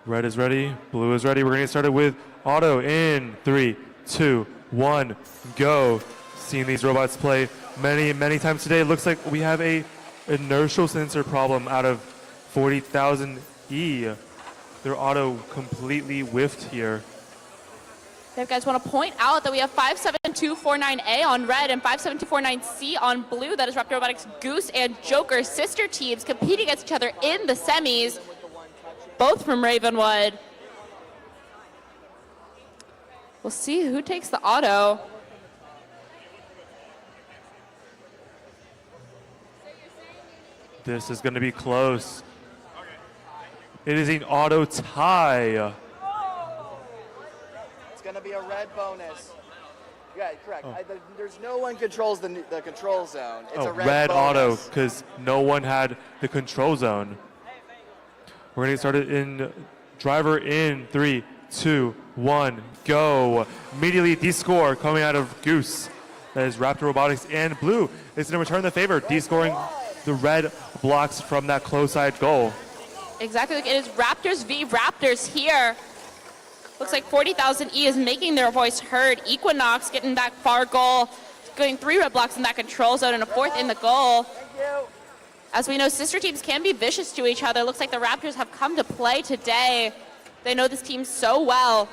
Red is ready. Blue is ready. We're going to get started with auto in 3, 2, 1, go. Seeing these robots play many times today. It looks like we have a inertial sensor problem out of 40,000E. Their auto completely whiffed here. You guys want to point out that we have 57249A on red and 57249C on blue. That is Raptor Robotics Goose and Joker sister teams competing against each other in the semis, both from Ravenwood. We'll see who takes the auto. This is going to be close. It is an auto tie. It's going to be a red bonus. Yeah, correct. There's no one controls the control zone. It's a red auto bonus. because no one had the control zone. We're going to get started in driver in 3, 2, 1, go. Immediately D-score coming out of Goose. That is Raptor Robotics, and blue is going to return the favor, D-scoring the red blocks from that close side goal. Exactly, it is Raptors v Raptors here. Looks like 40,000E is making their voice heard. Equinox getting that far goal, getting 3 red blocks in that control zone and a 4th in the goal. As we know, sister teams can be vicious to each other. Looks like the Raptors have come to play today. They know this team so well.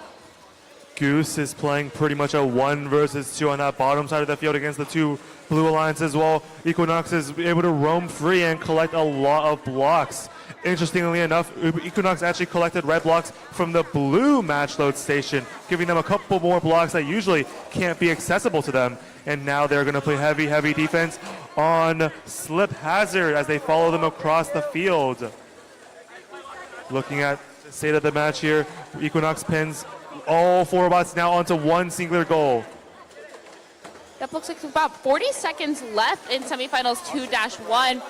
Goose is playing pretty much a 1 versus 2 on that bottom side of the field against the 2 Blue Alliances, while Equinox is able to roam free and collect a lot of blocks. Interestingly enough, Equinox actually collected red blocks from the blue match load station, giving them a couple more blocks that usually can't be accessible to them. And now they're going to play heavy defense on Slip Hazard as they follow them across the field. Looking at the state of the match here, Equinox pins all 4 robots now onto 1 singular goal. That looks like about 40 seconds left in semifinals 2-1.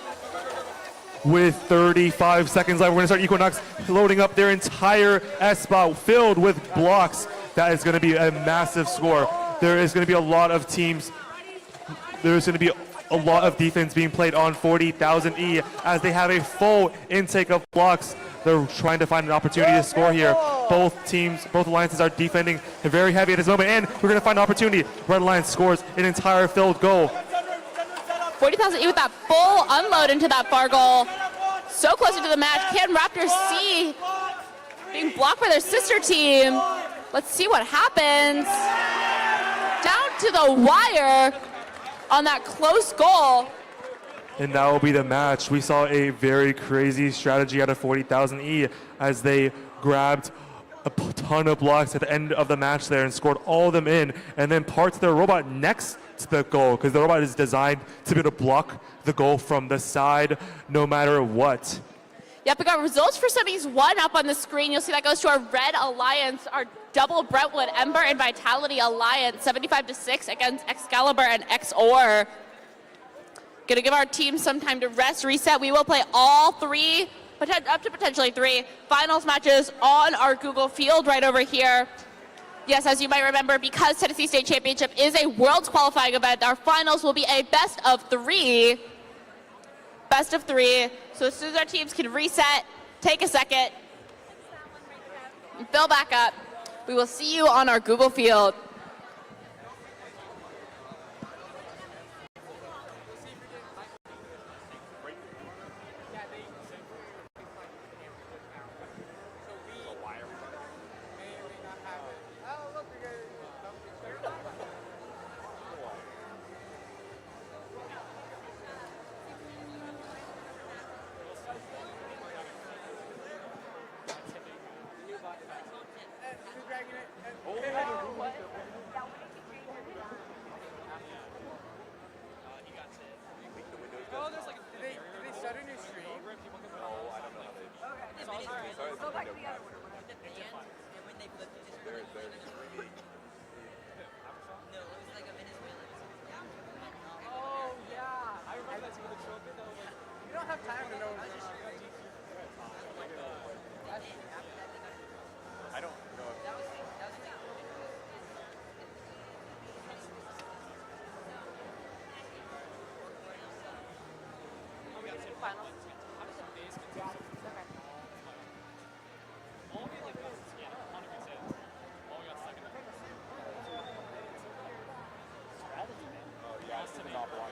With 35 seconds left, we're going to start Equinox loading up their entire S-spot filled with blocks. That is going to be a massive score. There is going to be a lot of teams. There's going to be a lot of defense being played on 40,000E as they have a full intake of blocks. They're trying to find an opportunity to score here. Both teams, both alliances are defending very heavy at this moment, and we're going to find an opportunity. Red Alliance scores an entire filled goal. 40,000E with that full unload into that far goal. So close into the match. Can Raptors see being blocked by their sister team? Let's see what happens. Down to the wire on that close goal. And that will be the match. We saw a very crazy strategy out of 40,000E as they grabbed a ton of blocks at the end of the match there and scored all of them in, and then parked their robot next to the goal because the robot is designed to be able to block the goal from the side no matter what. Yep, we got results for semis 1 up on the screen. You'll see that goes to our Red Alliance, our double Brentwood Ember and Vitality Alliance, 75-6 against Excalibur and XOR. Gonna give our team some time to rest, reset. We will play all 3, up to potentially 3 finals matches on our Google Field right over here. Yes, as you might remember, because Tennessee State Championship is a Worlds qualifying event, our finals will be a best of 3. Best of 3. So as soon as our teams can reset, take a second, and fill back up, we will see you on our Google Field. finals? How does a base get so Okay. all we like got, yeah, 100%. All we got second. Strategy, man. Oh yeah, it's top one.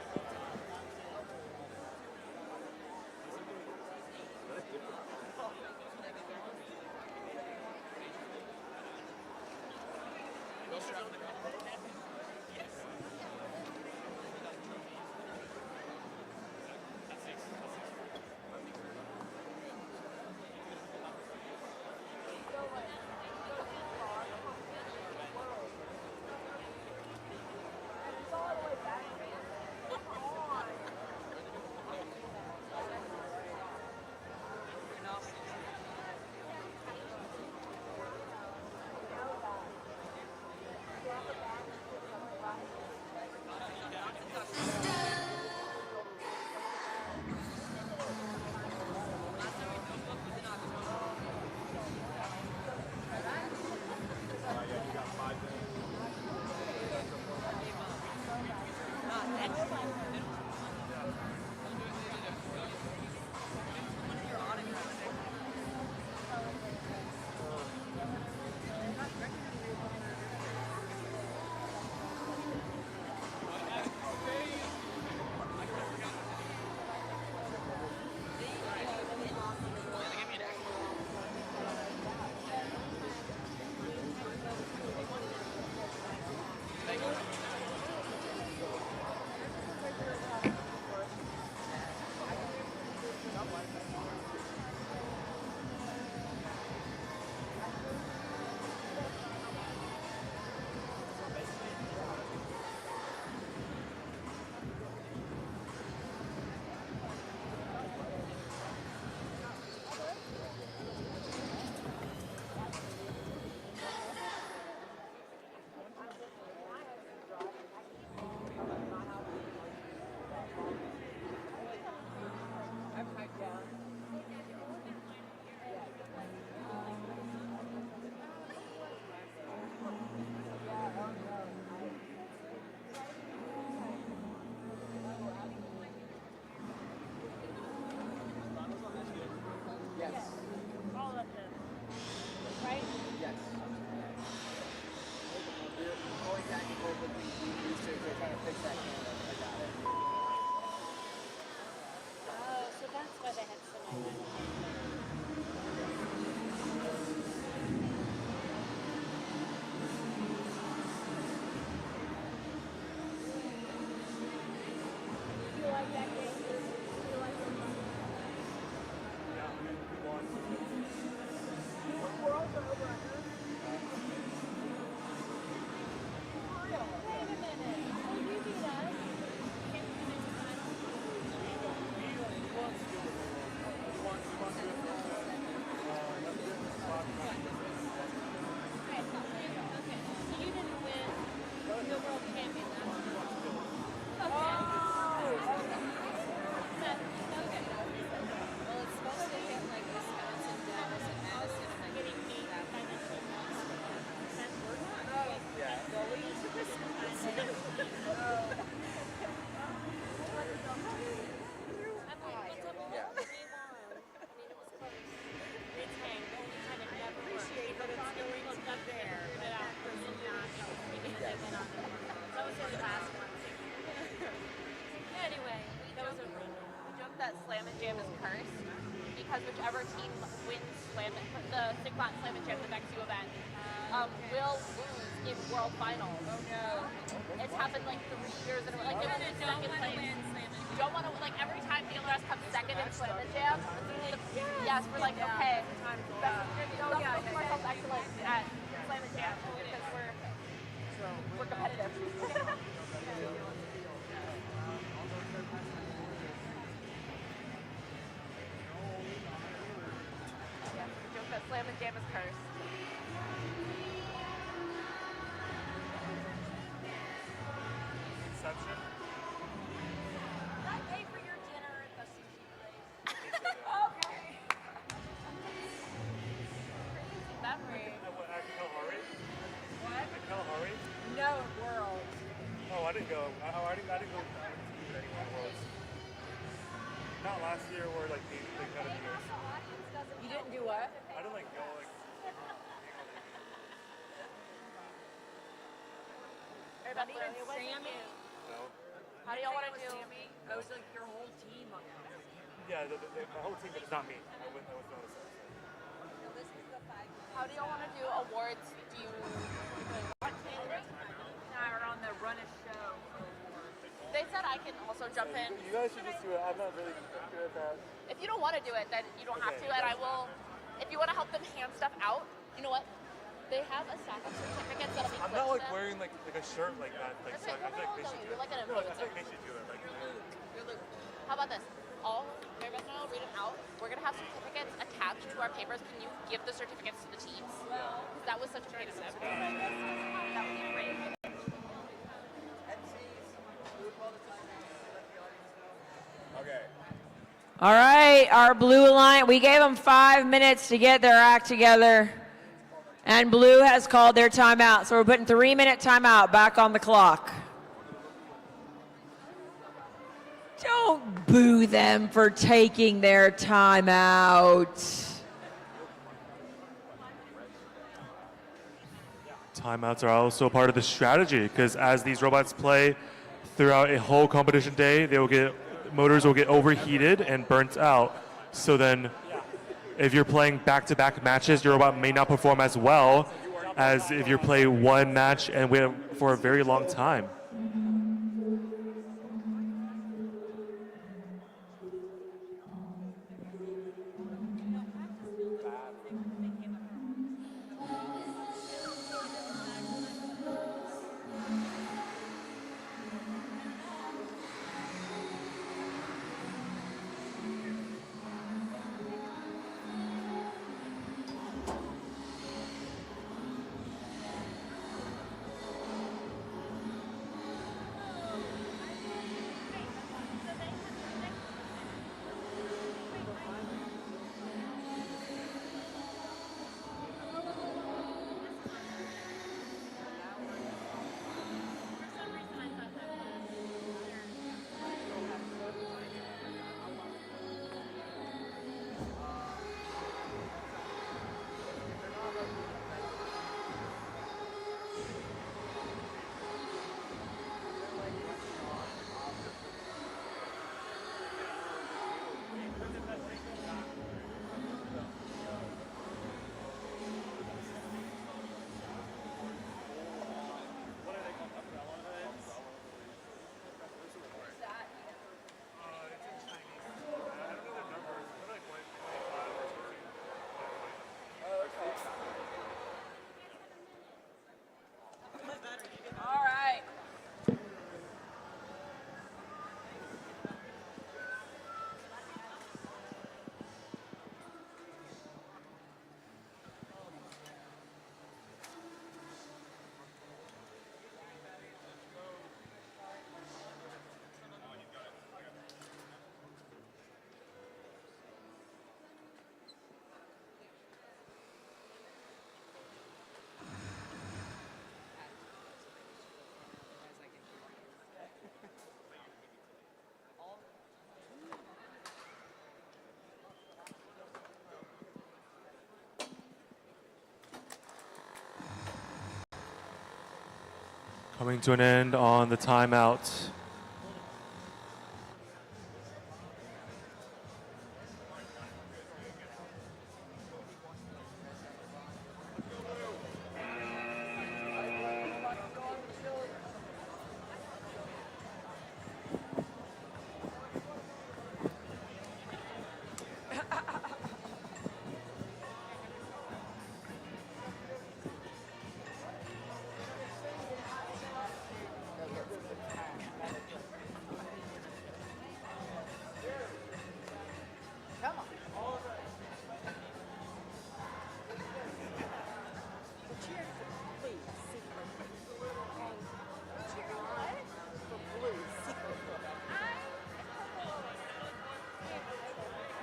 Yes. All of them. Right? Yes. We're going back and forth with these research. They're trying to fix that camera. I got it. Oh, so that's why they had so many. You like that game? You like it? Worlds are over under. For real? Wait a minute. Will you beat us? Can you finish the final? Okay, so you didn't win the world champion last year. Okay. Okay. Well, it's supposed to hit like Wisconsin, Dallas, and Madison, and then getting beat by the team lost. Yeah. Going to Wisconsin. I'm like, what's up with Yeah. that? We won. I mean, it was close. It's hang. The only time it never worked. Appreciate that it's going to be there, but that person not help me because they went on the one. That was the last one. Anyway, We joke that Slam and Jam is cursed because whichever team wins the Stickbot Slam and Jam, the VEX V5 event, will lose in World Finals. Oh no! It's happened like 3 years in a row. Like they were in second place. Don't want to like every time the other comes second in Slam and Jam. Yes, we're like okay. We're ourselves back to like at Slam and Jam because we're competitive. Joke that Slam and Jam is cursed. Inception. I pay for your dinner at the sushi place. Okay. Memory. At Kalahari? What? At Kalahari? No, world. Oh, I didn't go. I didn't go to any Worlds. Not last year were like the kind of years. You didn't do what? I don't like go like. Not even Sammy. No. How do y'all want to do? I was like your whole team on that. Yeah, my whole team, but it's not me. I was not a How do y'all want to do awards? Do you want to? Are on the run a show. They said I can also jump in. You guys should just do it. I'm not really good at that. If you don't want to do it, then you don't have to, and I will. If you want to help them hand stuff out, you know what? They have a stack of certificates that'll be I'm clipped not like to them. wearing like a shirt like that. Like, That's so right. I feel like they should do You're it. like an No, I influencer. feel like they should do it. Like, How about this? All everybody and I will read them out. We're gonna have certificates attached to our papers. Can you give the certificates to the teams? Because that was such a great event. That would be great. Okay. All right, our Blue Alliance, we gave them 5 minutes to get their act together, and Blue has called their timeout. So we're putting 3-minute timeout back on the clock. Don't boo them for taking their timeout. timeouts are also part of the strategy because as these robots play throughout a whole competition day, motors will get overheated and burnt out. So then if you're playing back-to-back matches, your robot may not perform as well as if you play one match and wait for a very long time. All right. Coming to an end on the timeout.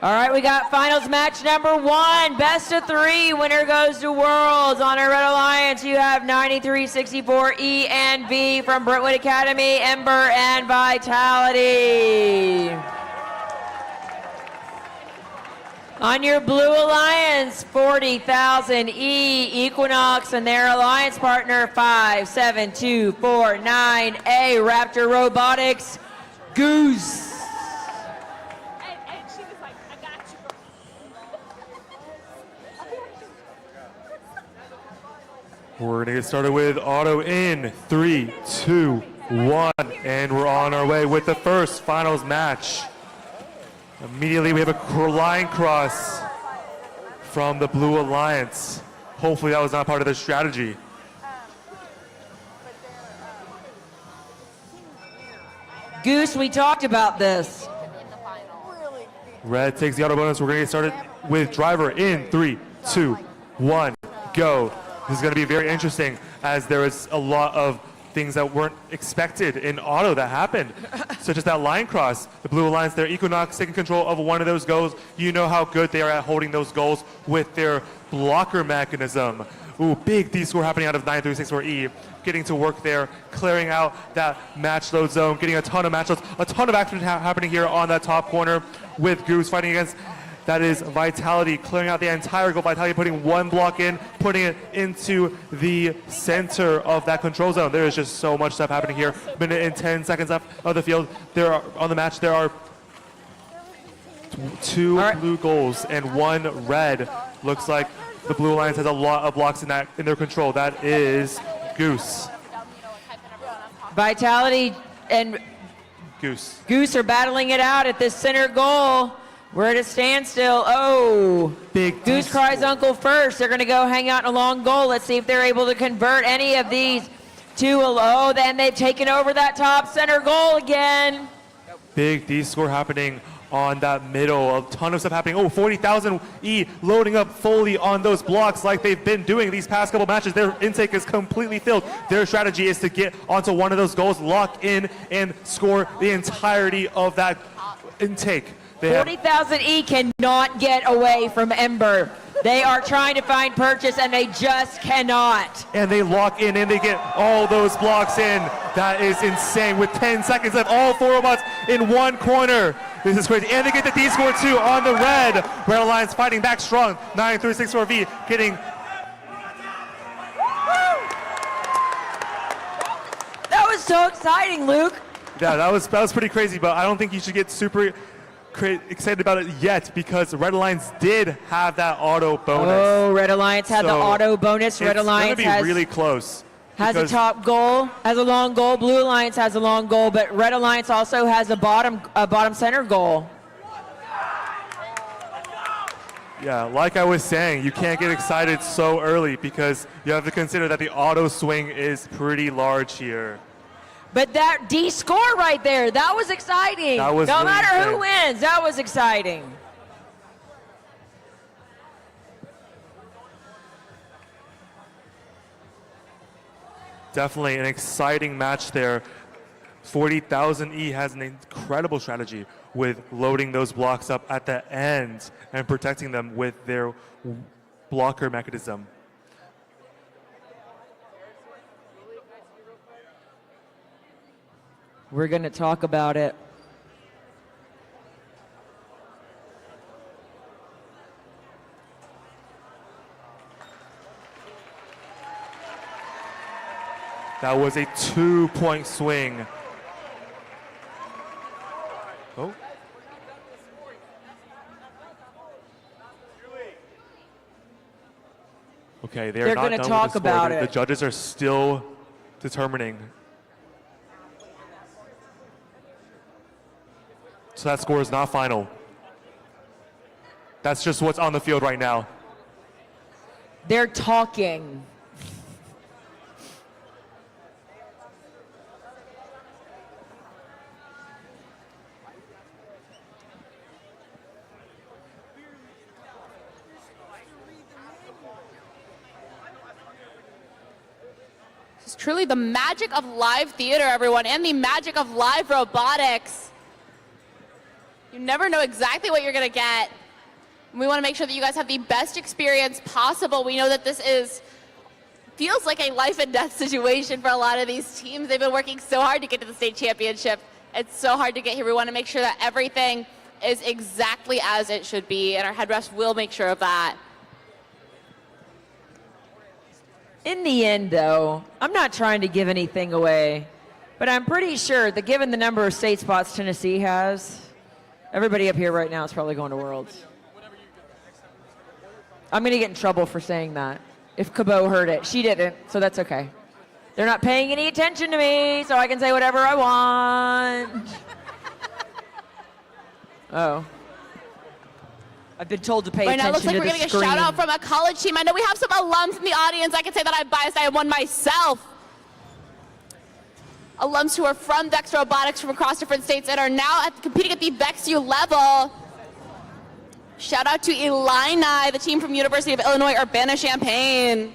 All right, we got finals match number 1, best of 3. Winner goes to Worlds. On our Red Alliance, you have 9364 E and V from Brentwood Academy, Ember, and Vitality. On your Blue Alliance, 40,000 Equinox and their alliance partner 57249A Raptor Robotics Goose. And she was like, I got you. We're going to get started with auto in 3, 2, 1, and we're on our way with the first finals match. Immediately we have a line cross from the Blue Alliance. Hopefully that was not part of their strategy. Goose, we talked about this. Red takes the auto bonus. We're going to get started with driver in 3, 2, 1, go. This is going to be very interesting as there is a lot of things that weren't expected in auto that happened, such as that line cross. The Blue Alliance, their Equinox taking control of one of those goals. You know how good they are at holding those goals with their blocker mechanism. Ooh, big D score happening out of 9364E. Getting to work there, clearing out that match load zone, getting a ton of match loads, a ton of action happening here on that top corner with Goose fighting against. That is Vitality, clearing out the entire goal. Vitality putting one block in, putting it into the center of that control zone. There is just so much stuff happening here. Minute and 10 seconds left of the field. There are, on the match, there are two blue goals and one red. Looks like the Blue Alliance has a lot of blocks in their control. That is Goose. Vitality and Goose are battling it out at this center goal. We're at a standstill. Oh, big Goose cries uncle first. They're going to go hang out in a long goal. Let's see if they're able to convert any of these to a low. Then they've taken over that top center goal again. Big D score happening on that middle. A ton of stuff happening. Oh, 40,000 E loading up fully on those blocks like they've been doing these past couple matches. Their intake is completely filled. Their strategy is to get onto one of those goals, lock in, and score the entirety of that intake. 40,000 E cannot get away from Ember. They are trying to find purchase and they just cannot. And they lock in and they get all those blocks in. That is insane. With 10 seconds left, all four robots in one corner. This is crazy. And they get the D score too on the red. Red Alliance fighting back strong. 9364V getting. That was so exciting, Luke. Yeah, that was pretty crazy, but I don't think you should get super excited about it yet because Red Alliance did have that auto bonus. Oh, Red Alliance had the auto bonus. Red Alliance it's going to be really close. Has a top goal, has a long goal. Blue Alliance has a long goal, but Red Alliance also has a bottom center goal. Yeah, like I was saying, you can't get excited so early because you have to consider that the auto swing is pretty large here. But that D score right there, that was exciting. That was no really matter insane. who wins, that was exciting. Definitely an exciting match there. 40,000 E has an incredible strategy with loading those blocks up at the end and protecting them with their blocker mechanism. We're going to talk about it. That was a 2-point swing. Oh. Okay, they're not going to done talk with the score. about The it. judges are still determining. So that score is not final. That's just what's on the field right now. They're talking. It's truly the magic of live theater, everyone, and the magic of live robotics. You never know exactly what you're going to get. We want to make sure that you guys have the best experience possible. We know that this feels like a life and death situation for a lot of these teams. They've been working so hard to get to the state championship. It's so hard to get here. We want to make sure that everything is exactly as it should be, and our head refs will make sure of that. In the end, though, I'm not trying to give anything away, but I'm pretty sure that given the number of state spots Tennessee has, everybody up here right now is probably going to Worlds. I'm going to get in trouble for saying that. If Cabot heard it. She didn't, so that's okay. They're not paying any attention to me, so I can say whatever I want. Oh. I've been told to pay Right now, attention it looks like to we're the getting a screen. shout out from a college team. I know we have some alums in the audience. I can say that I'm biased. I am one myself. Alums who are from VEX Robotics from across different states and are now competing at the VEX U level. Shout out to Illini, the team from University of Illinois Urbana-Champaign.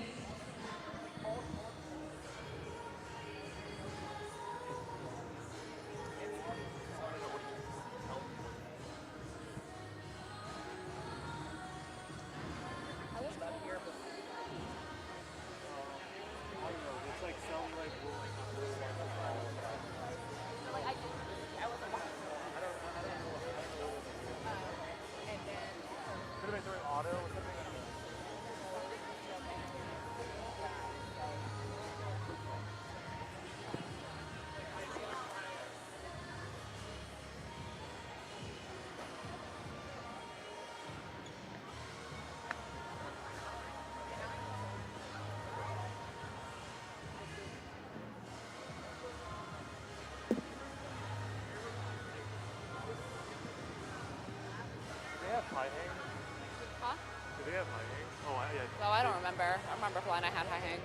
Huh? Do they have high hang? Oh, yeah. No, I don't remember. I remember if I had high hang.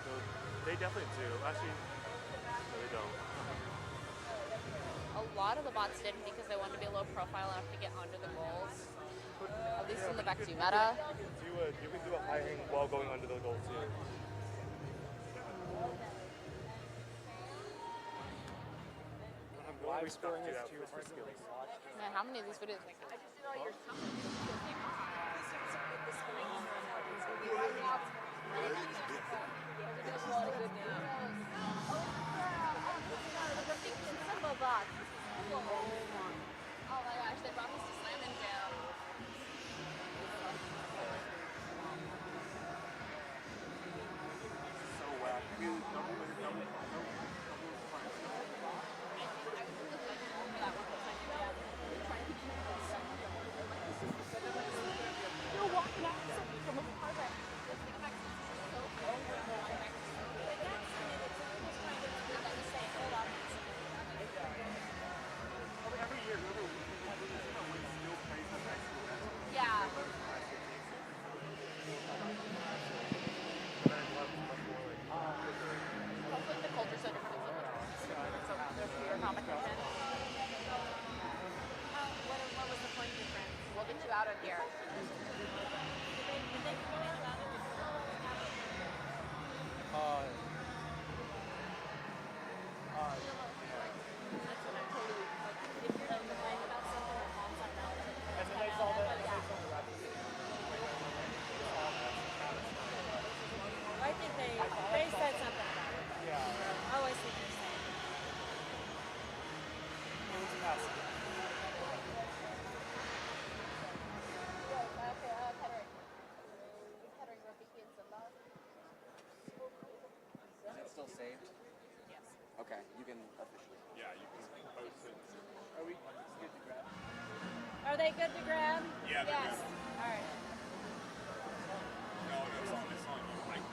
So they definitely do. Actually, no, they don't. A lot of the bots didn't because they wanted to be low profile enough to get under the goals. At least in the VEX U meta. You can do a high hang while going under the goal too. I'm scoring is too hard to skills. Man, how many of these videos? Oh my gosh, they brought us to Slam and Jam. So whack. Yeah. Hopefully the culture's so different in so there's fewer competition. What was the point difference? We'll get you out of here. I think they said something about it. Yeah. Oh, I see what you're saying. Is it still saved? Yes. Okay, you can officially. Yeah, you can post it. Are we good to grab? Are they good to grab? Yeah, they're Yes. good. All right. No, it's on you. Like,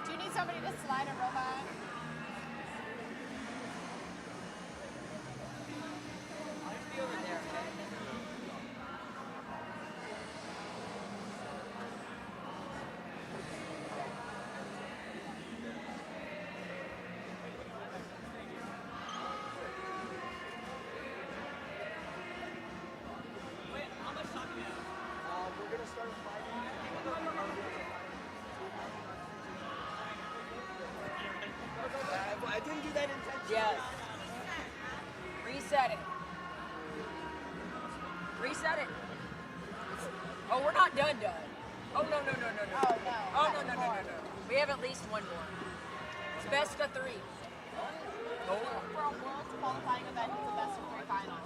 Do you need somebody to slide a robot? We're gonna start I didn't do that intentionally. Yes. Reset it. Reset it. Oh, we're not done. Oh, no. Oh, no. Oh, no. We have at least one more. It's best of 3. For a world's qualifying event, it's a best of 3 finals.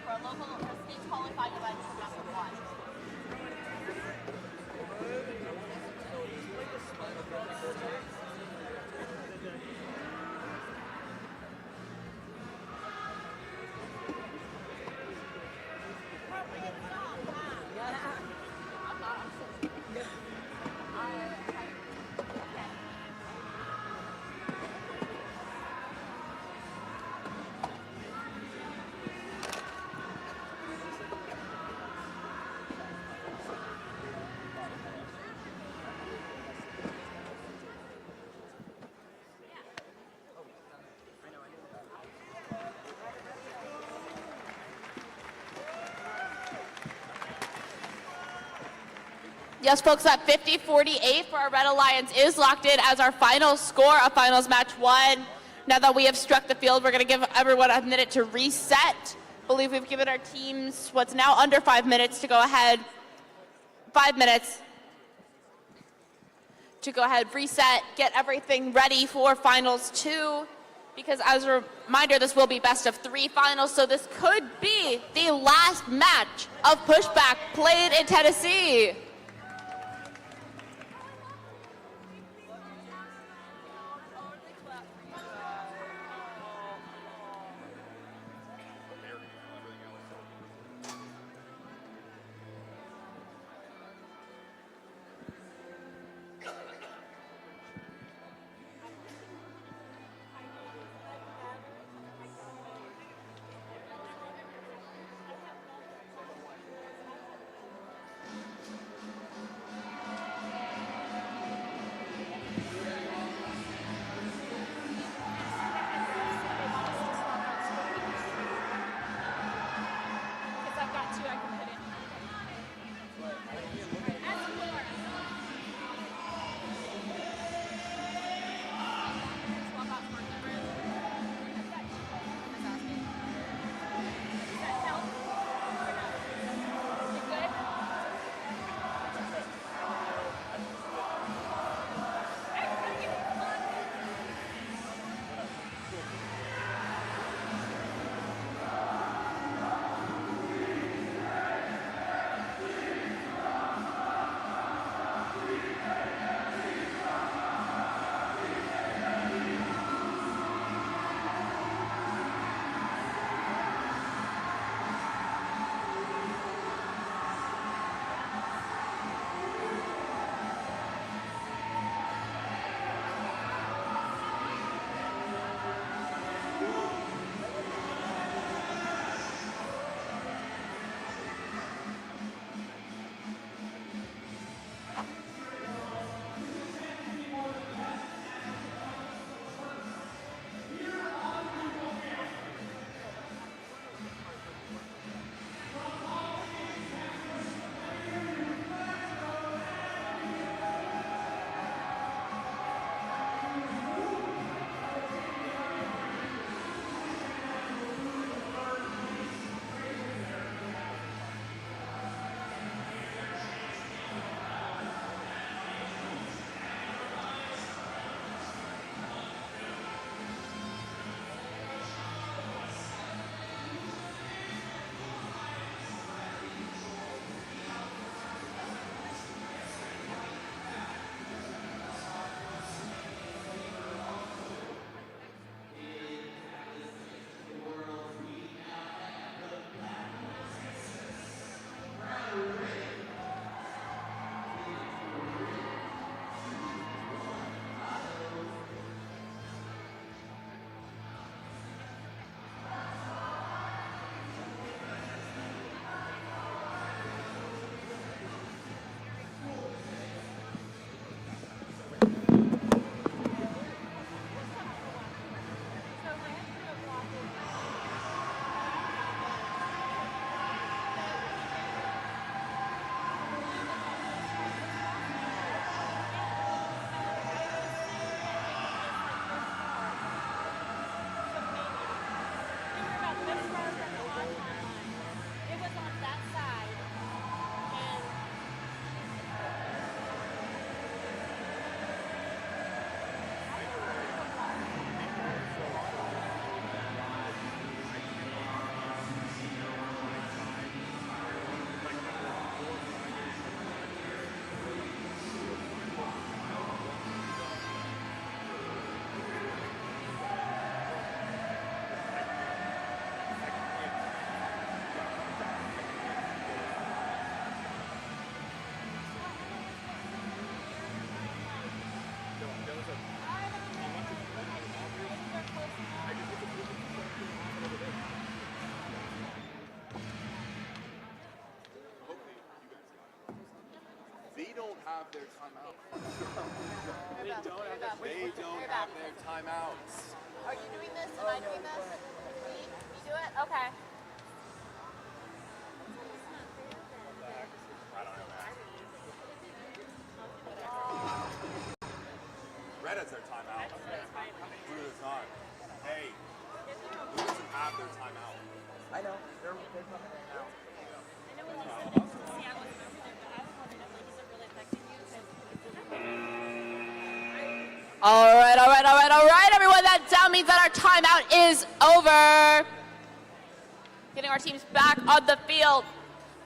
For a local or state qualifying event, it's a best of 1. Yes, folks, that 50-48 for our Red Alliance is locked in as our final score of finals match 1. Now that we have struck the field, we're going to give everyone a minute to reset. I believe we've given our teams what's now under 5 minutes to go ahead. 5 minutes to go ahead, reset, get everything ready for finals 2. Because as a reminder, this will be best of 3 finals, so this could be the last match of pushback played in Tennessee. have their timeout. They don't have their timeouts. Are you doing this? Am I doing this? Me? You do it? Okay. Red has their timeout. Blue does not. Hey, Blue doesn't have their timeout. I know. They're coming in now. All right, everyone. That means that our timeout is over. Getting our teams back on the field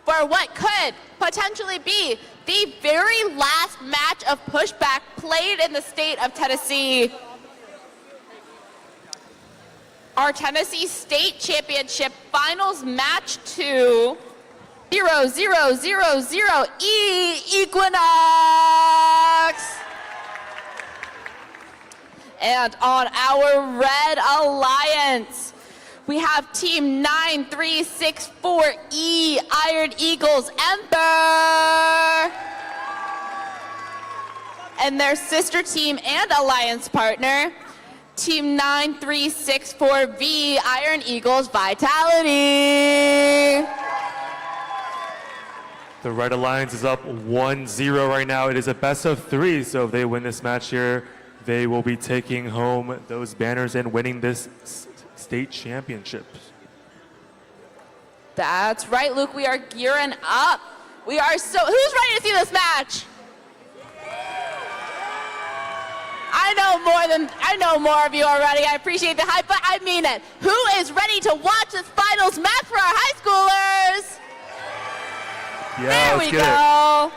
for what could potentially be the very last match of pushback played in the state of Tennessee. Our Tennessee State Championship Finals Match 2, 0-0-0-0 Equinox. And on our Red Alliance, we have Team 9364E Iron Eagles Ember. And their sister team and alliance partner, Team 9364V Iron Eagles Vitality. The Red Alliance is up 1-0 right now. It is a best of 3, so if they win this match here, they will be taking home those banners and winning this state championship. That's right, Luke. We are gearing up. Who's ready to see this match? I know more of you already. I appreciate the hype, but I mean it. Who is ready to watch this finals match for our high schoolers? Yeah, there let's we get go. It.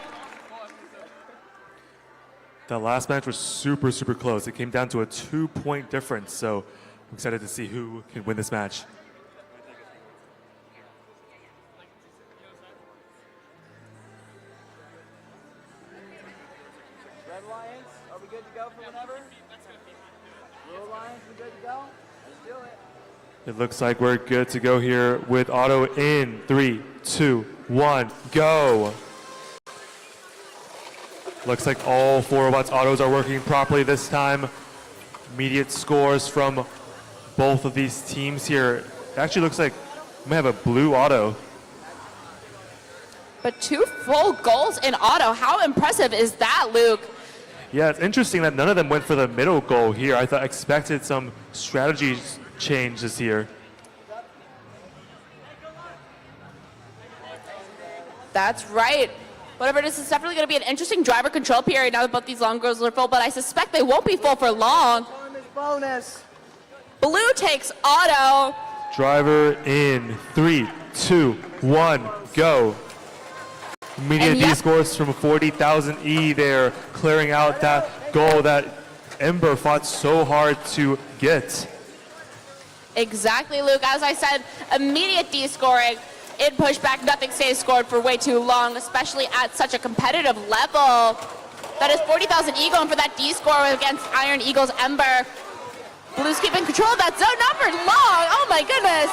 The last match was super, super close. It came down to a 2-point difference, so I'm excited to see who can win this match. Red Alliance, are we good to go for whenever? Blue Alliance, we good to go? Let's do it. It looks like we're good to go here with auto in 3, 2, 1, go. Looks like all 4 robots autos are working properly this time. Immediate scores from both of these teams here. It actually looks like we may have a blue auto. But 2 full goals in auto. How impressive is that, Luke? Yeah, it's interesting that none of them went for the middle goal here. I expected some strategy changes here. That's right. Whatever it is, it's definitely going to be an interesting driver control period now that both these long goals are full, but I suspect they won't be full for long. Bonus. Blue takes auto. Driver in 3, 2, 1, go. Immediate D scores from 40,000 E there, clearing out that goal that Ember fought so hard to get. Exactly, Luke. As I said, immediate D scoring. In pushback, nothing stays scored for way too long, especially at such a competitive level. That is 40,000 E going for that D score against Iron Eagles Ember. Blues keeping control of that zone number long. Oh my goodness.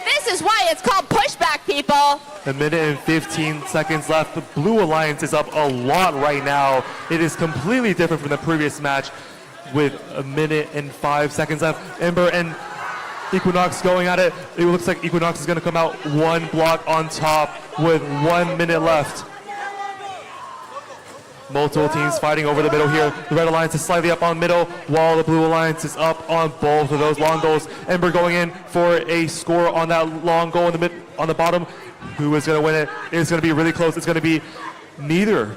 This is why it's called pushback, people. A minute and 15 seconds left. The Blue Alliance is up a lot right now. It is completely different from the previous match with a minute and 5 seconds left. Ember and Equinox going at it. It looks like Equinox is going to come out 1 block on top with 1 minute left. Multiple teams fighting over the middle here. The Red Alliance is slightly up on middle, while the Blue Alliance is up on both of those long goals. Ember going in for a score on that long goal in the on the bottom. Who is going to win it? It's going to be really close. It's going to be neither.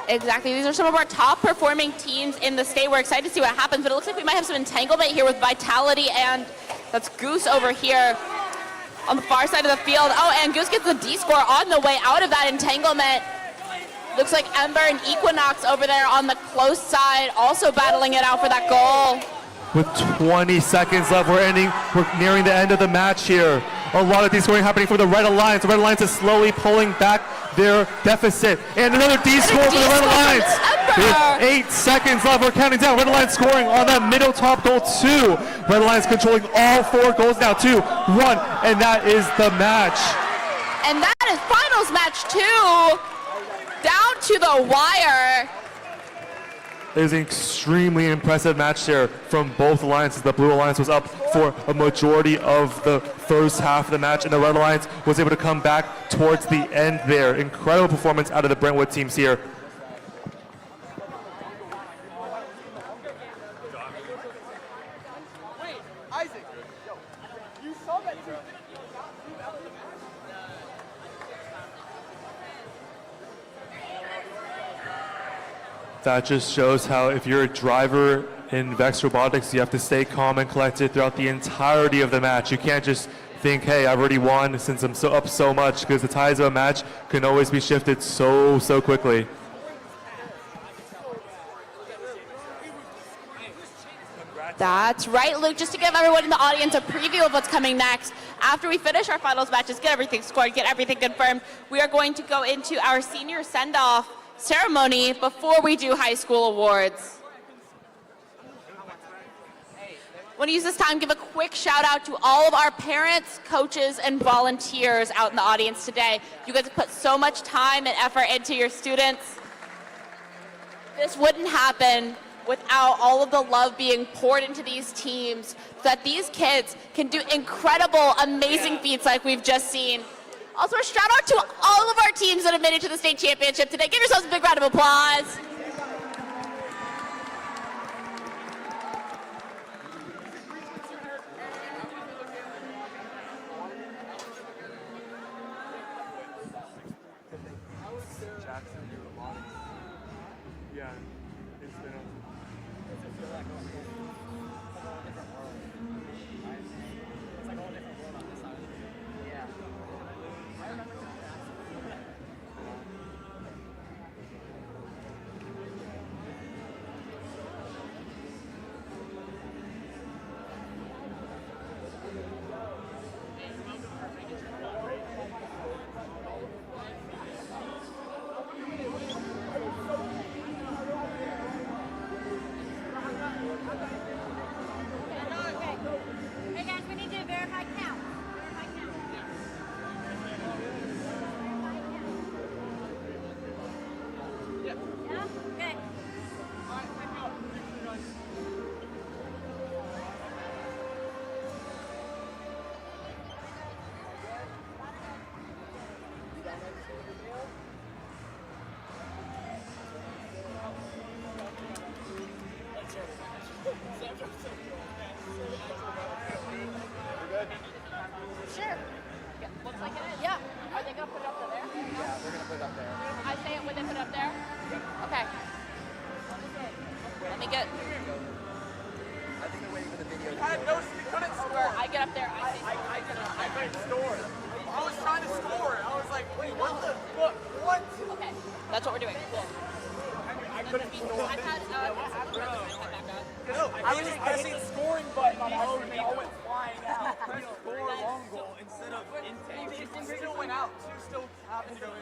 Exactly. These are some of our top performing teams in the state. We're excited to see what happens, but it looks like we might have some entanglement here with Vitality, and that's Goose over here on the far side of the field. Oh, and Goose gets the D score on the way out of that entanglement. Looks like Ember and Equinox over there on the close side also battling it out for that goal. With 20 seconds left, we're nearing the end of the match here. A lot of D-scoring happening for the Red Alliance. The Red Alliance is slowly pulling back their deficit. And another D-score for the Red Alliance. With 8 seconds left, we're counting down. Red Alliance scoring on that middle top goal, 2. Red Alliance controlling all 4 goals now, 2, 1, and that is the match. And that is finals match 2. down to the wire. It was an extremely impressive match there from both alliances. The Blue Alliance was up for a majority of the first half of the match, and the Red Alliance was able to come back towards the end there. Incredible performance out of the Brentwood teams here. Wait, Isaac, you saw that too. That just shows how if you're a driver in VEX Robotics, you have to stay calm and collected throughout the entirety of the match. You can't just think, hey, I've already won since I'm up so much, because the tides of a match can always be shifted so quickly. That's right, Luke. Just to give everyone in the audience a preview of what's coming next, after we finish our finals matches, get everything scored, get everything confirmed, we are going to go into our senior send-off ceremony before we do high school awards. I want to use this time to give a quick shout out to all of our parents, coaches, and volunteers out in the audience today. You guys have put so much time and effort into your students. This wouldn't happen without all of the love being poured into these teams so that these kids can do incredible, amazing feats like we've just seen. Also, a shout out to all of our teams that have made it to the state championship today. Give yourselves a big round of applause. Yeah, it's been Hey guys, we need you to verify count. Verify count. Yeah? Okay. Sure. Yeah, looks like it is. Yeah. Are they going to put it up there? Yeah, they're gonna put it up there. I say it when they put it up there? Okay. Let me get. I think they're waiting for the video. You couldn't score. I get up there. I couldn't score. I was trying to score. I was like, wait, what the fuck? What? Okay. That's what we're doing. Cool. I couldn't score. I've had No, I was pressing the scoring button on my phone and they all went flying out. Press score long goal instead of intake. It still went out. Two still happened to go in.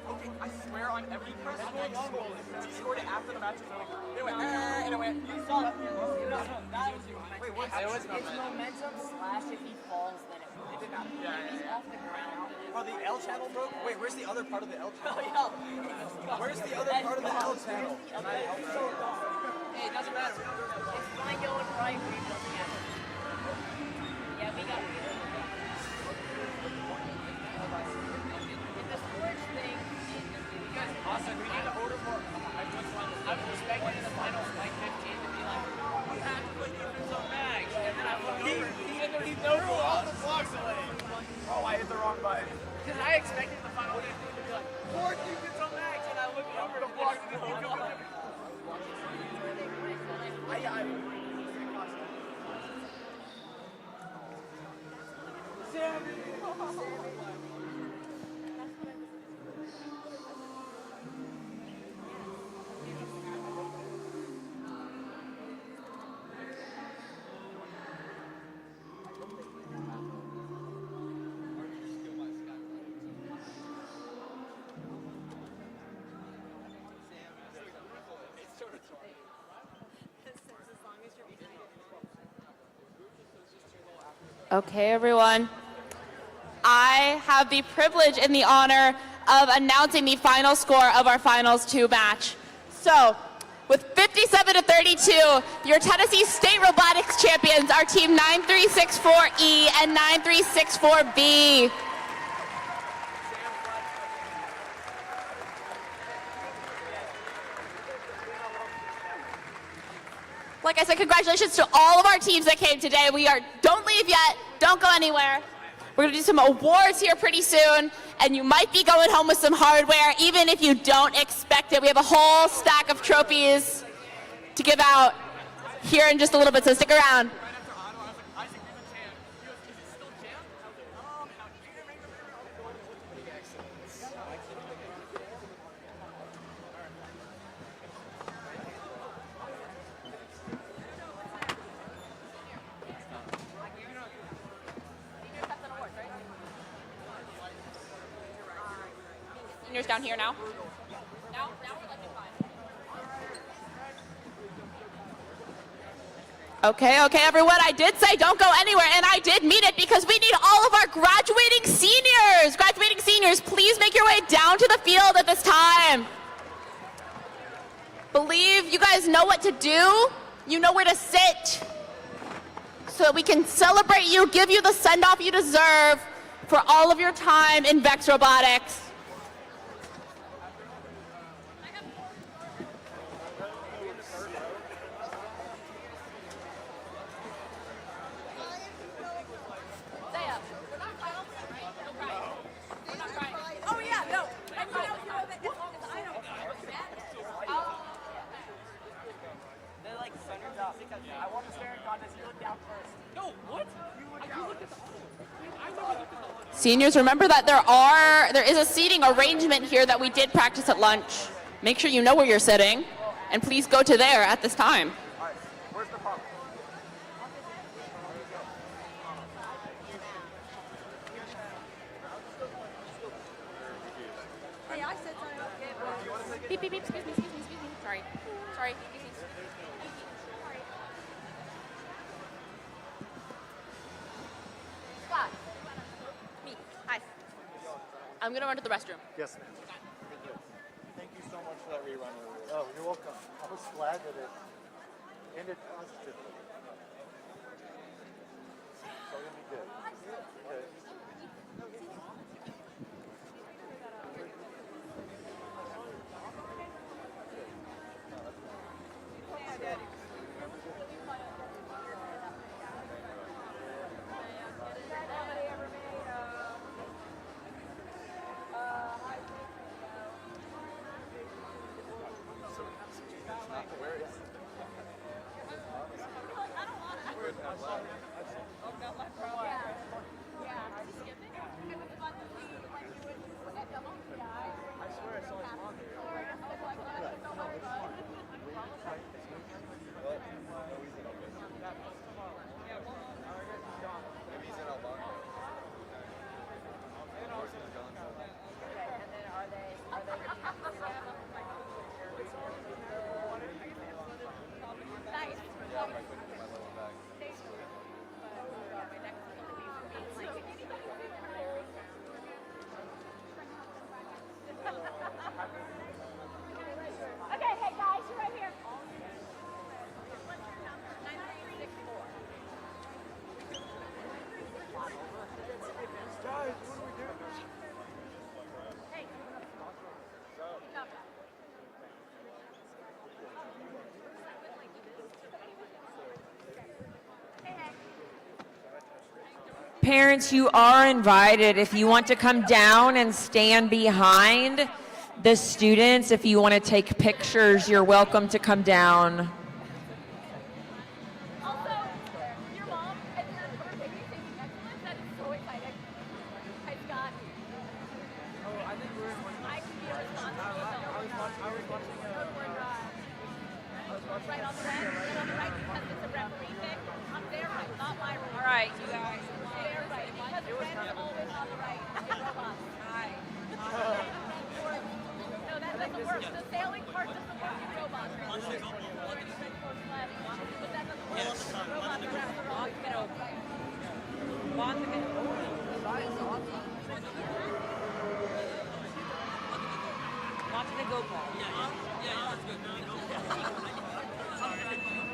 Okay, I swear on every press score long goal. He scored it after the match was over. It went, and it went. You saw it. No, that was you. Wait, what? It's momentum slash if he falls, then it did not. He's off the ground. Oh, the L channel broke? Wait, where's the other part of the L channel? Where's the other part of the L channel? Hey, it doesn't matter. It's fine going right. We doesn't happen. Yeah, we got it. The storage thing, you guys, awesome. We need to order more. I was expecting the finals like 15 to be like, you have to put defense on bags. And then I look over. He threw all the blocks away. Oh, I hit the wrong button. Because I expected the final game to be like, 4 defense on bags. And I looked over the blocks and Okay, everyone. I have the privilege and the honor of announcing the final score of our finals 2 match. So, with 57-32, your Tennessee State Robotics champions are team 9364E and 9364B. Like I said, congratulations to all of our teams that came today. Don't leave yet, don't go anywhere. We're gonna do some awards here pretty soon, and you might be going home with some hardware, even if you don't expect it. We have a whole stack of trophies to give out here in just a little bit, so stick around. Seniors down here now. Now we're looking fine. Okay, everyone, I did say don't go anywhere, and I did mean it because we need all of our graduating seniors. Graduating seniors, please make your way down to the field at this time. Believe you guys know what to do. You know where to sit. So that we can celebrate you, give you the send-off you deserve for all of your time in VEX Robotics. I want to stare in contest. You look down first. No, what? You look down. I never looked at the wall. Seniors, remember that there is a seating arrangement here that we did practice at lunch. Make sure you know where you're sitting, and please go to there at this time. All right, where's the pump? Hey, I said something. Beep, beep, beep, excuse me. Sorry. Scott. Me. Hi. I'm going to run to the restroom. Yes, ma'am. Thank you so much for that rerun earlier. Oh, you're welcome. I was glad that it ended positively. So it'll be good. Okay. Parents, you are invited. If you want to come down and stand behind the students, if you want to take pictures, you're welcome to come down.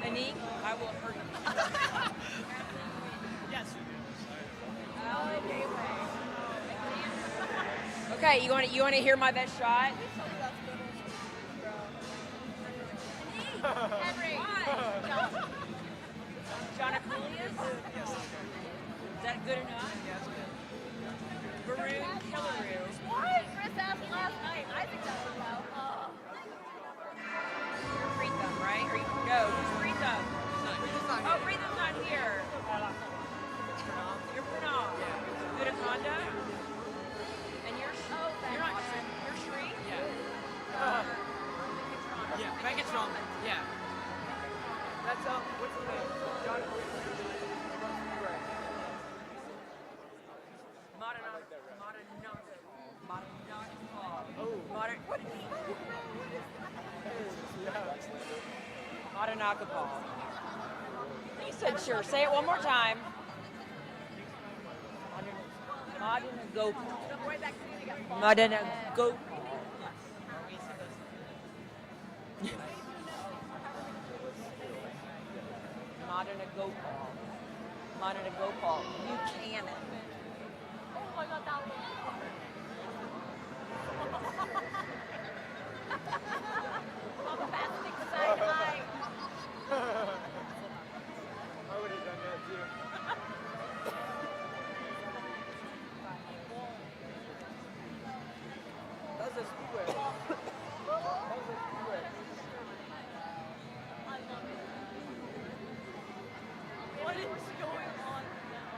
Anik, I will hurt you. Yes. Okay, you want to hear my best shot? Henry. John Apulius? Is that good enough? Yes. Baroon Killaroo. What? Chris asked last night. I think that would go. You're free thumb, right? Or no, who's free thumb? Oh, free thumb's not here. You're Pranav. Good Akanda? And you're not you're Shri? Yeah, Megatron. Yeah. That's what's his name? John. Madanakapal. You said sure. Say it one more time. Madanagopal. Madanagopal. Madanagopal. Madanagopal. Buchanan. Oh my God, that one. Bombastic side eye. I would have done that too. That's a speedway. What is going on now?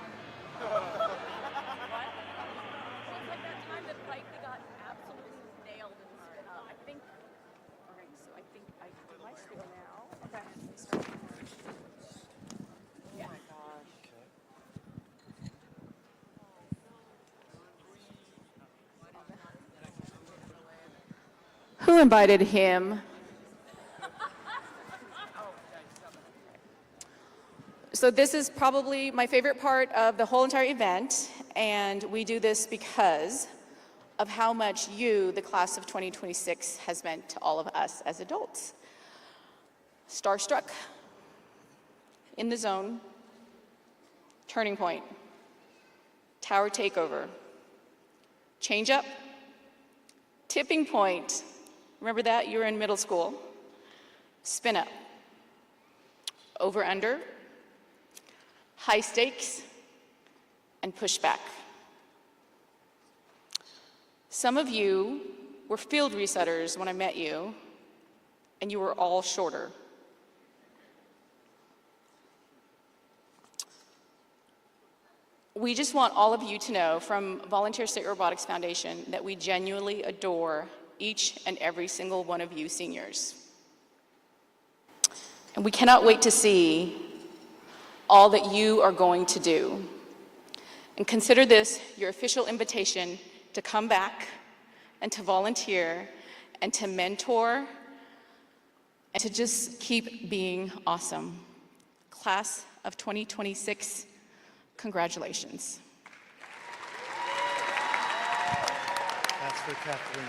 It's like that time that Pike got absolutely nailed in the spin up. I think. All right, so I think I do my spiel now. Okay. Yeah. Oh my gosh. Who invited him? So this is probably my favorite part of the whole entire event, and we do this because of how much you, the class of 2026, has meant to all of us as adults. Starstruck, in the zone, turning point, tower takeover, change up, tipping point. Remember that? You were in middle school. Spin up, over under, high stakes, and pushback. Some of you were field resetters when I met you, and you were all shorter. We just want all of you to know from Volunteer State Robotics Foundation that we genuinely adore each and every single one of you seniors. And we cannot wait to see all that you are going to do. And consider this your official invitation to come back and to volunteer and to mentor and to just keep being awesome. Class of 2026, congratulations. That's for Kathleen.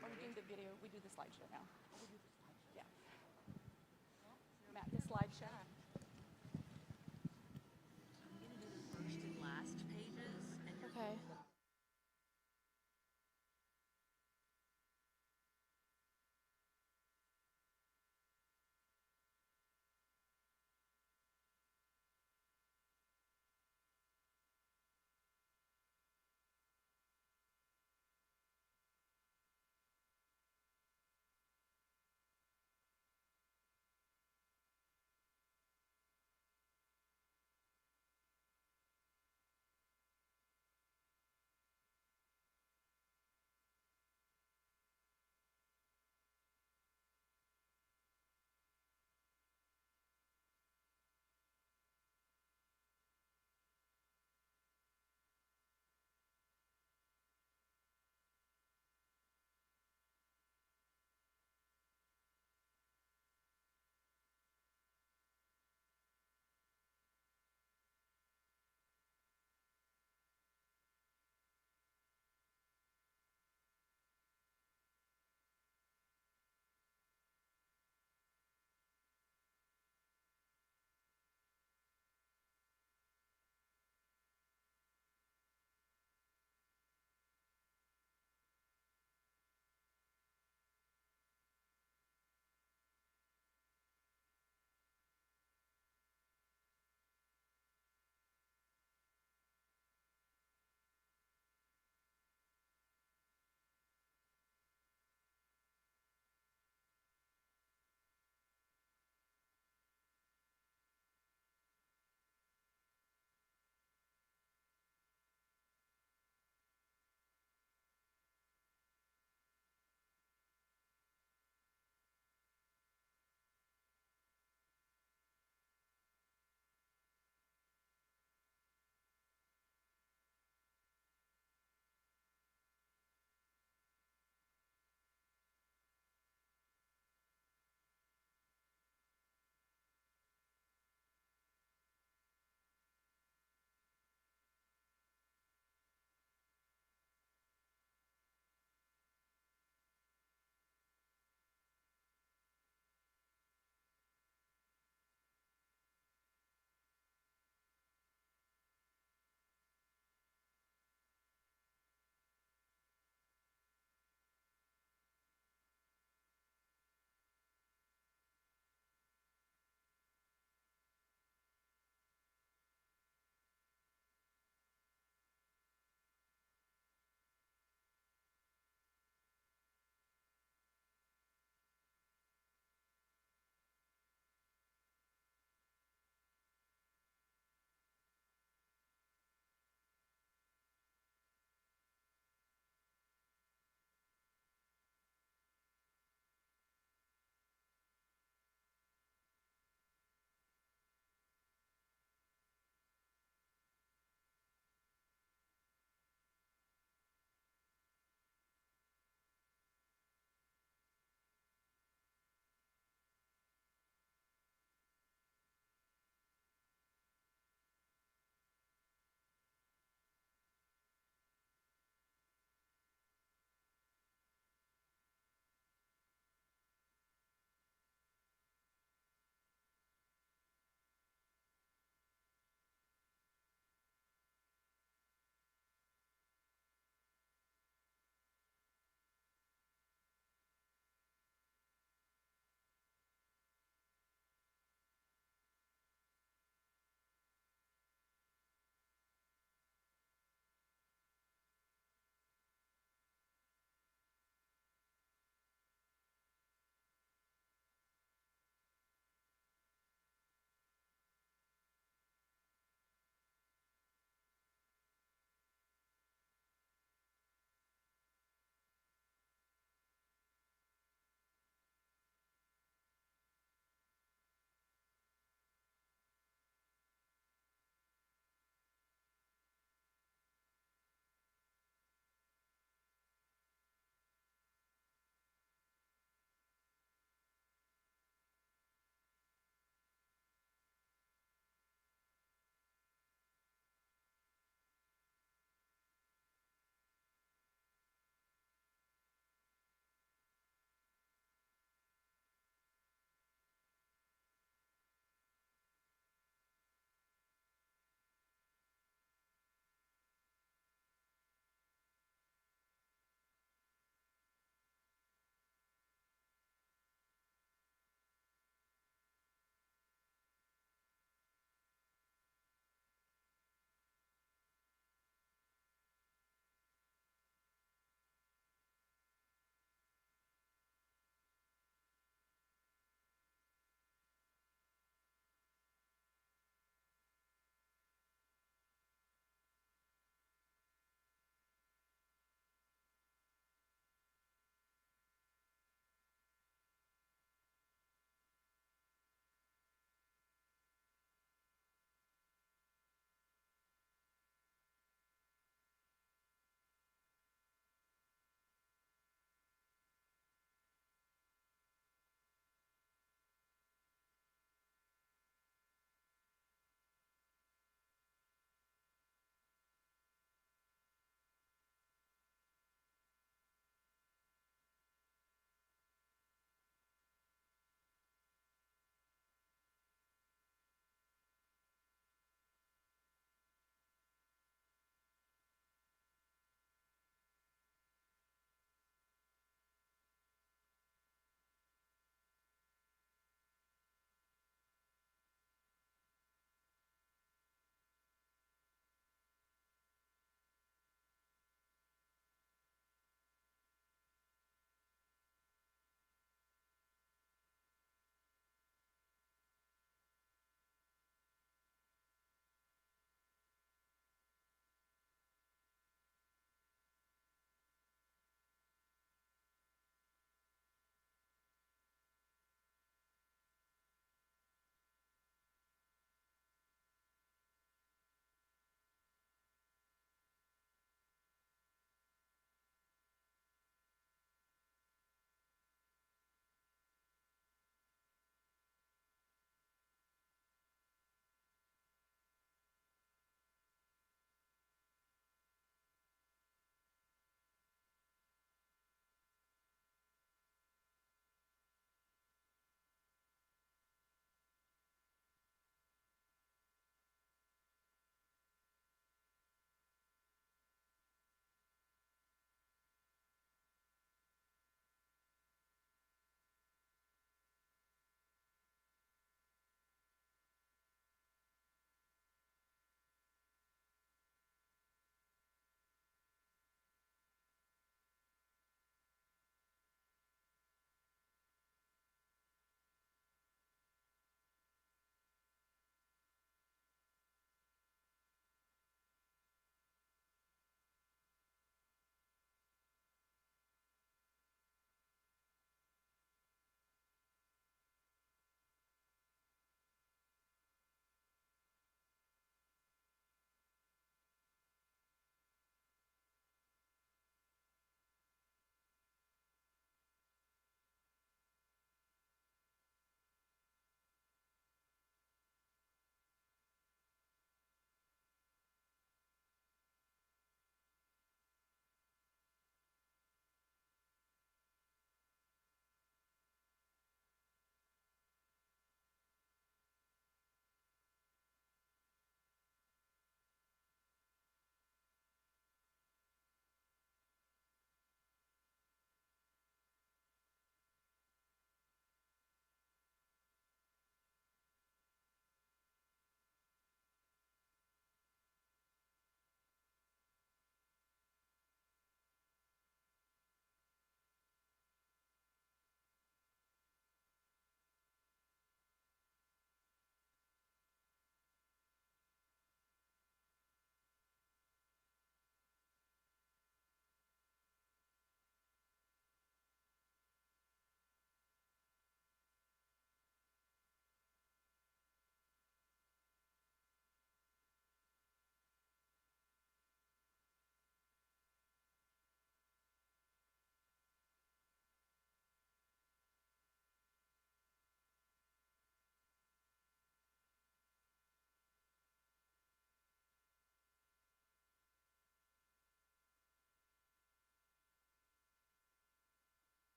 When we do the video, we do the slideshow now. Yeah. Matt, the slideshow. Okay.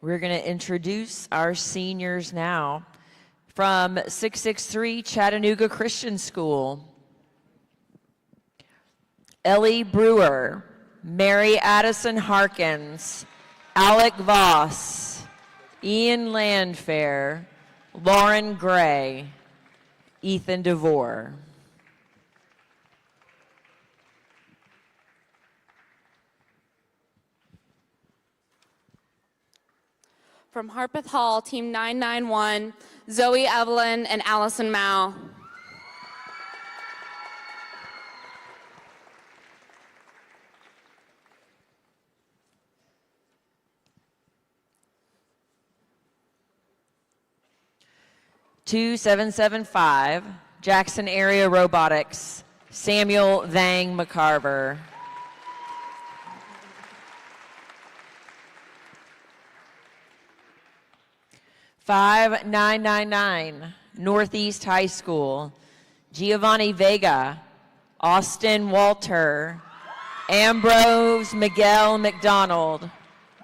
We're going to introduce our seniors now. From 663 Chattanooga Christian School, Ellie Brewer, Mary Addison Harkins, Alec Voss, Ian Landfair, Lauren Gray, Ethan DeVore. From Harpeth Hall, Team 991, Zoe Evelyn and Allison Mao. Two 775, Jackson Area Robotics, Samuel Vang McCarver. 5999, Northeast High School, Giovanni Vega, Austin Walter, Ambrose Miguel McDonald,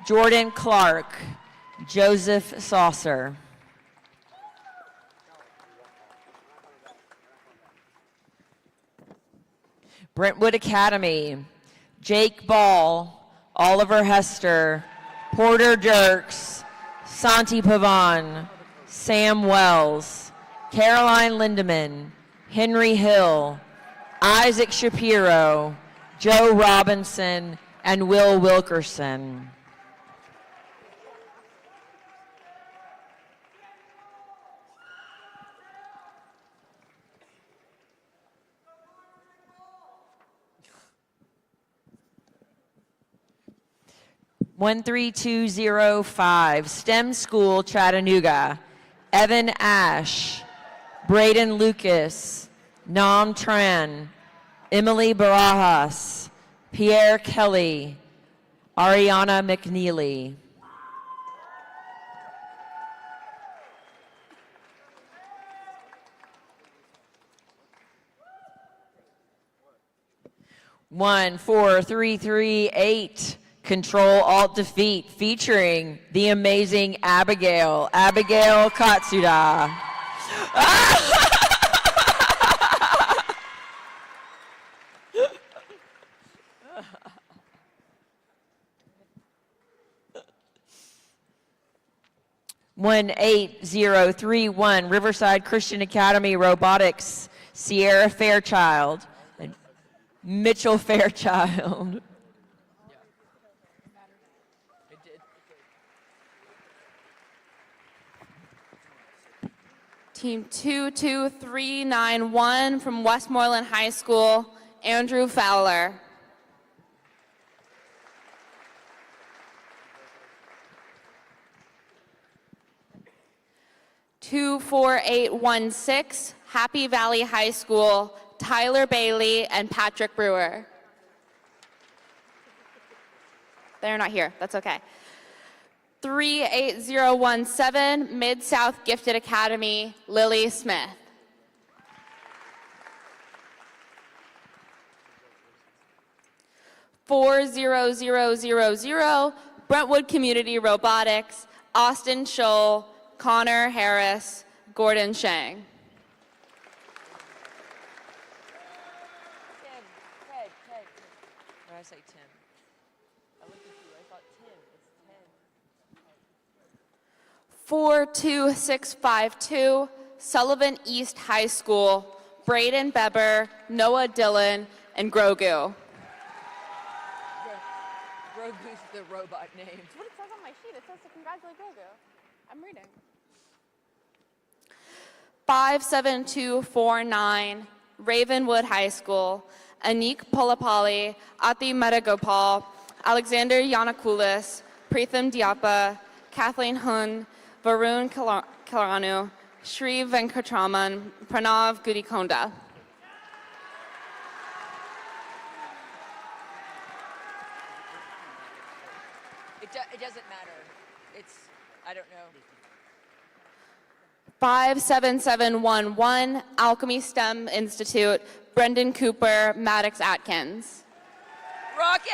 Jordan Clark, Joseph Saucer. Brentwood Academy, Jake Ball, Oliver Hester, Porter Dirks, Santi Pavan, Sam Wells, Caroline Lindeman, Henry Hill, Isaac Shapiro, Joe Robinson, and Will Wilkerson. One 13205, STEM School, Chattanooga, Evan Ash, Braden Lucas, Nam Tran, Emily Barajas, Pierre Kelly, Ariana McNeely. One 4-3-3-8. Control Alt Defeat, featuring the amazing Abigail Katsuda. One 8031, Riverside Christian Academy Robotics, Sierra Fairchild, and Mitchell Fairchild. Team 22391 from Westmoreland High School, Andrew Fowler. Two 4816, Happy Valley High School, Tyler Bailey and Patrick Brewer. They're not here, that's okay. 38017, Mid-South Gifted Academy, Lily Smith. Four 40000, Brentwood Community Robotics, Austin Scholl, Connor Harris, Gordon Shang. Tim. When I say Tim, I looked at you, I thought Tim, it's 10. 42652, Sullivan East High School, Braden Beber, Noah Dillon, and Grogu. Grogu's the robot name. That's what it says on my sheet. It says to congratulate Grogu. I'm reading. 57249, Ravenwood High School, Anik Polapali, Ati Metagopal, Alexander Yanakoulis, Pritham Diapa, Kathleen Hun, Varun Kalaranu, Shri Venkatraman, Pranav Gudikonda. It doesn't matter. It's, I don't know. 57711, Alchemy STEM Institute, Brendan Cooper, Maddox Atkins. Rocky!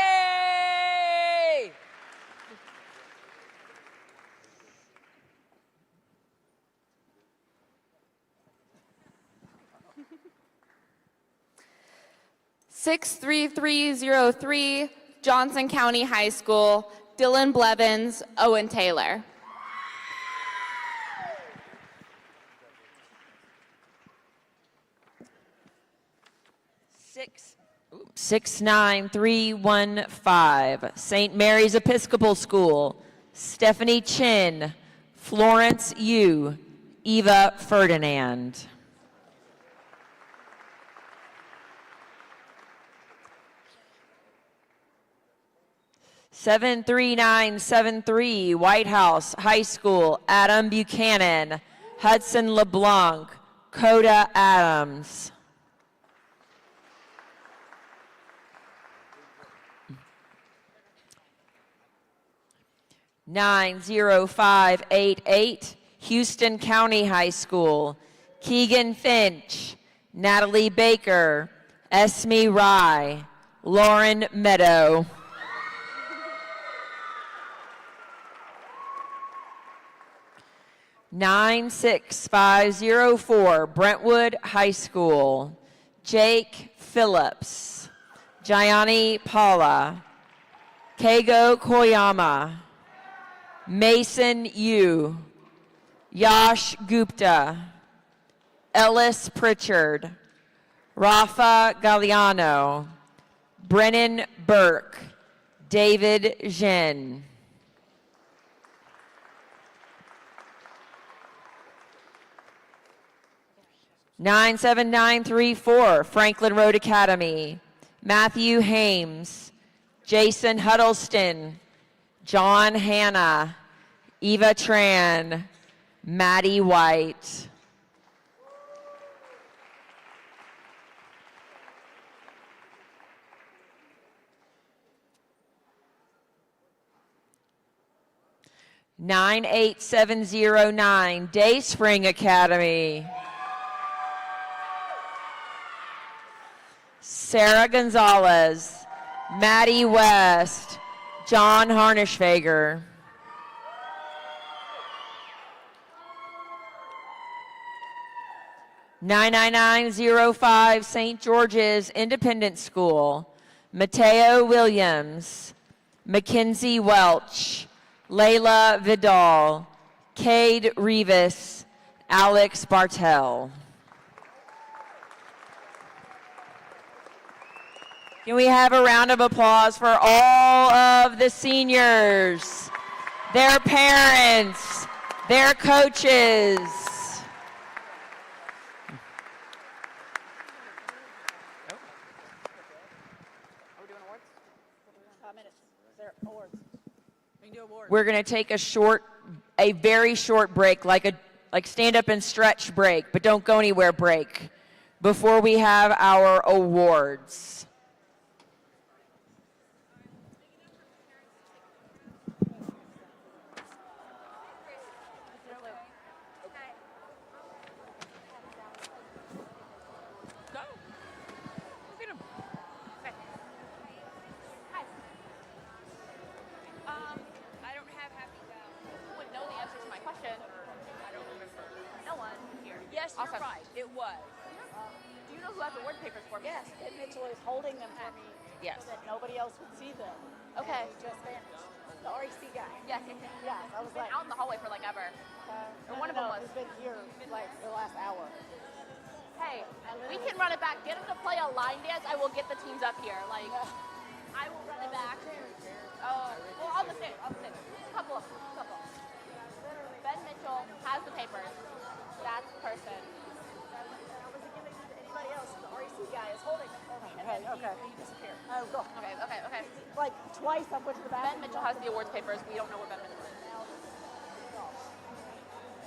63303, Johnson County High School, Dylan Blevins, Owen Taylor. Six. 69315, St. Mary's Episcopal School, Stephanie Chin, Florence Yu, Eva Ferdinand. Seven 3973, White House High School, Adam Buchanan, Hudson LeBlanc, Coda Adams. 90588, Houston County High School, Keegan Finch, Natalie Baker, Esme Rye, Lauren Meadow. Nine 6504, Brentwood High School, Jake Phillips, Gianni Paula, Keigo Koyama, Mason Yu, Yash Gupta, Ellis Pritchard, Rafa Galliano, Brennan Burke, David Zhen. Nine 7934, Franklin Road Academy, Matthew Hames, Jason Huddleston, John Hanna, Eva Tran, Maddie White. Nine 8709, Dayspring Academy. Sarah Gonzalez, Maddie West, John Harnischwager. Nine 9905, St. George's Independent School, Mateo Williams, Mackenzie Welch, Layla Vidal, Cade Rivas, Alex Bartel. Can we have a round of applause for all of the seniors, their parents, their coaches. We're going to take a very short break, like stand up and stretch break, but don't go anywhere break, before we have our awards. You're right. It was. Do you know who has award papers for me? Yes, and Mitchell is holding them for me Yes. so that nobody else would see them. Okay. And he just vanished. The REC guy. Yes. Yes, I was He's been like, out in the hallway for like ever. Or one of them was. He's been here like the last hour. Hey, we can run it back. Get him to play a line dance. I will get the teams up here. Like, I will run it back. Well, on the stage. A couple. Ben Mitchell has the papers. That person. I wasn't giving it to anybody else. The REC guy is holding them for me. And then he disappeared. Oh, God. Okay. Like twice I went to the bathroom. Ben Mitchell has the awards papers. We don't know where Ben Mitchell is.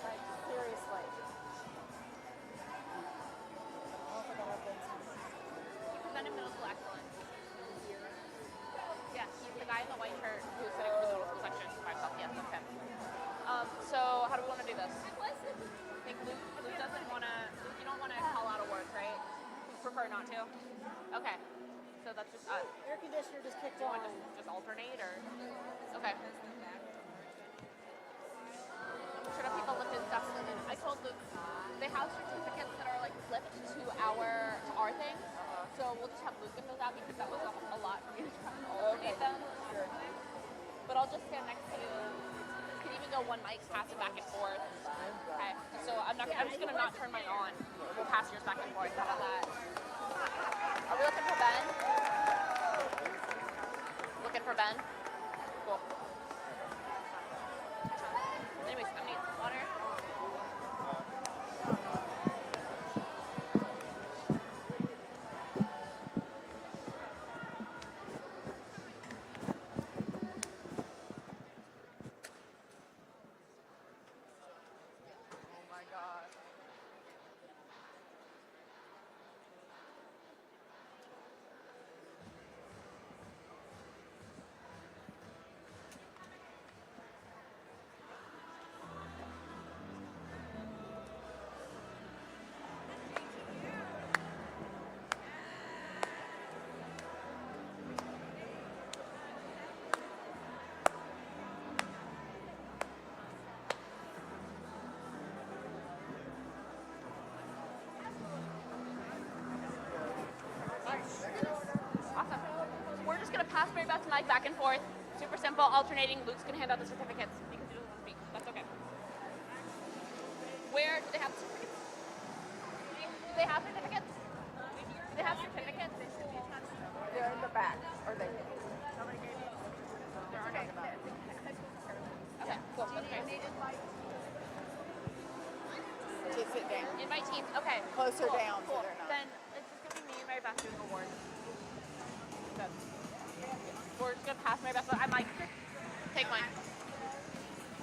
Like, seriously. He presented middle school excellence. Yeah, he's the guy in the white shirt who's sitting in the middle school section by himself. Yes, that's him. So how do we want to do this? I think Luke doesn't want to. Luke, you don't want to call out awards, right? You prefer not to. Okay. So that's just us. Air conditioner just kicked Do you on. want to just alternate or? Okay. Should have people lift his stuff? And then I told Luke they have certificates that are like flipped to our thing. So So we'll just have Luke in those out because that was a lot for me to try to alternate them. But I'll just stand next to you. You can even go one mic, pass it back and forth. Okay. So I'm just gonna not turn mine on. We'll pass yours back and forth. How about that? Are we looking for Ben? Looking for Ben? Cool. Anyways, I'm gonna get some water. Awesome. So we're just going to pass Mary Beth's mic back and forth. Super simple, alternating. Luke's going to hand out the certificates. You can do it with me. That's okay. Where do they have certificates? Do they have certificates? Do they have certificates? They're in the back. Or they? There are none. Okay, cool. That's great. To sit down. Invite teams. Okay. Closer cool, down so cool. they're not. Then it's just going to be me and Mary Beth doing awards. So, we're just going to pass Mary Beth. I'm like, take mine.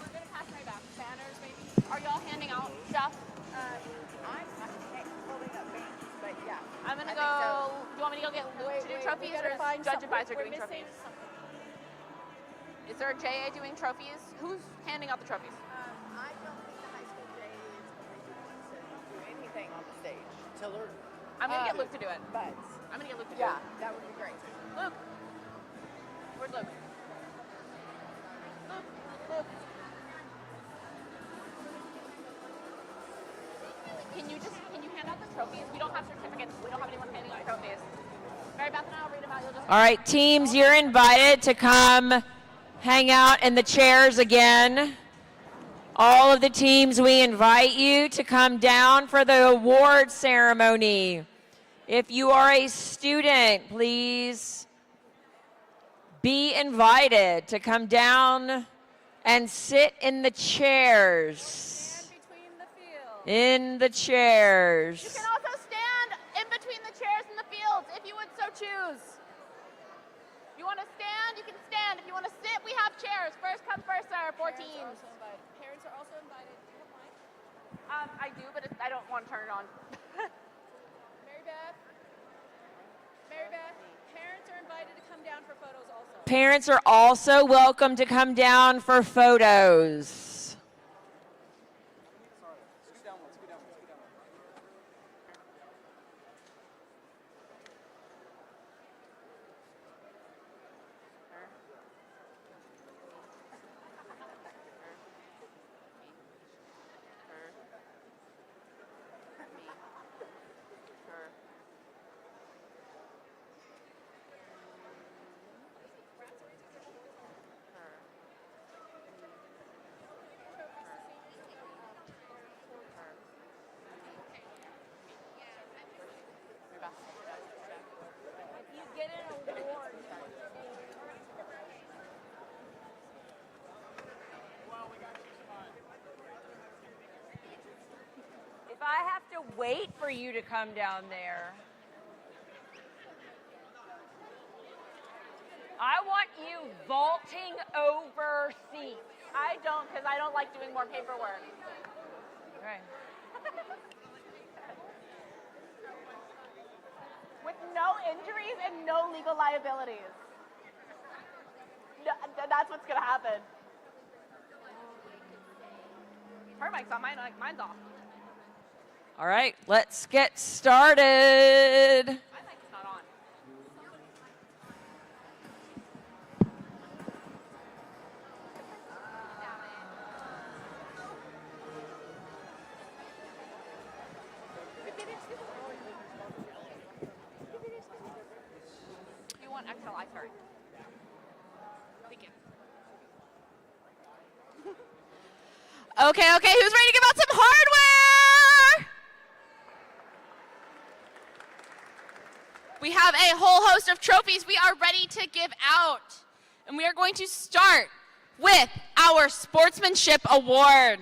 We're going to pass Mary Beth. Banners, maybe? Are y'all handing out stuff? I'm holding up bands, but yeah. I'm going to I go. think so. Do you want me to go get Luke to do trophies, or is Judge Advisor doing trophies? Is there a JA doing trophies? Who's handing out the trophies? I don't think the high school J is going to do anything on the stage. Tiller. I'm going to get Luke to do it. But I'm going to get Luke to do it. yeah, that would be great. Luke. Where's Luke? Luke. Can you hand out the trophies? We don't have certificates. We don't have anyone handing out trophies. Mary Beth and I will read them out. You'll just. All right, teams, you're invited to come hang out in the chairs again. All of the teams, we invite you to come down for the award ceremony. If you are a student, please be invited to come down and sit in the chairs. In the chairs. You can also stand in between the chairs and the fields if you would so choose. If you want to stand, you can stand. If you want to sit, we have chairs. First come, first serve, 14. Parents are also invited. Do you have mine? I do, but I don't want to turn it on. Mary Beth, parents are invited to come down for photos also. Parents are also welcome to come down for photos. If I have to wait for you to come down there, I want you vaulting over seats. I don't, because I don't like doing more paperwork. Okay. With no injuries and no legal liabilities. No, that's what's going to happen. Her mic's on, mine's off. All right, let's get started. My mic's not on. until I start. Thank you. Okay, okay, who's ready to give out some hardware? We have a whole host of trophies we are ready to give out. And we are going to start with our Sportsmanship Award.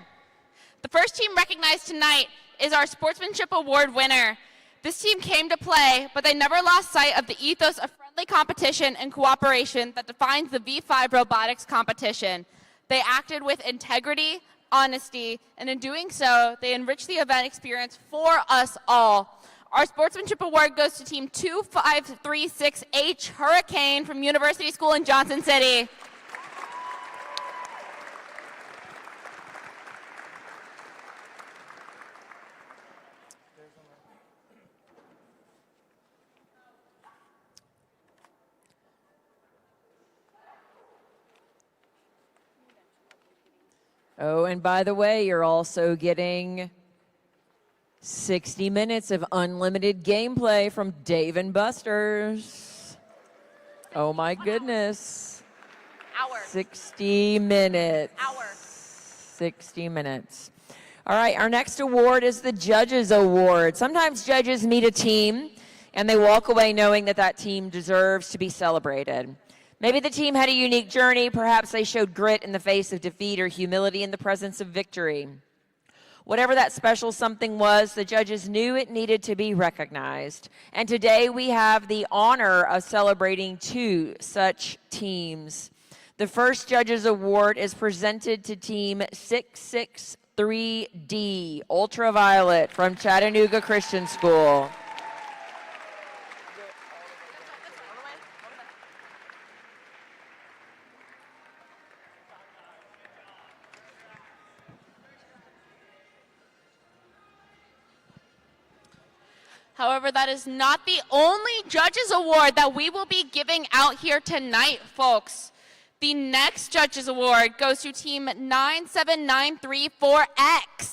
The first team recognized tonight is our Sportsmanship Award winner. This team came to play, but they never lost sight of the ethos of friendly competition and cooperation that defines the V5 Robotics Competition. They acted with integrity, honesty, and in doing so, they enriched the event experience for us all. Our Sportsmanship Award goes to Team 2536H Hurricane from University School in Johnson City. Oh, and by the way, you're also getting 60 minutes of unlimited gameplay from Dave & Buster's. Oh my goodness. Hour. 60 minutes. Hour. 60 minutes. All right, our next award is the Judges Award. Sometimes judges meet a team and they walk away knowing that that team deserves to be celebrated. Maybe the team had a unique journey. Perhaps they showed grit in the face of defeat or humility in the presence of victory. Whatever that special something was, the judges knew it needed to be recognized. And today we have the honor of celebrating two such teams. The first Judges Award is presented to Team 663D, Ultraviolet from Chattanooga Christian School. However, that is not the only Judges Award that we will be giving out here tonight, folks. The next Judges Award goes to Team 97934X.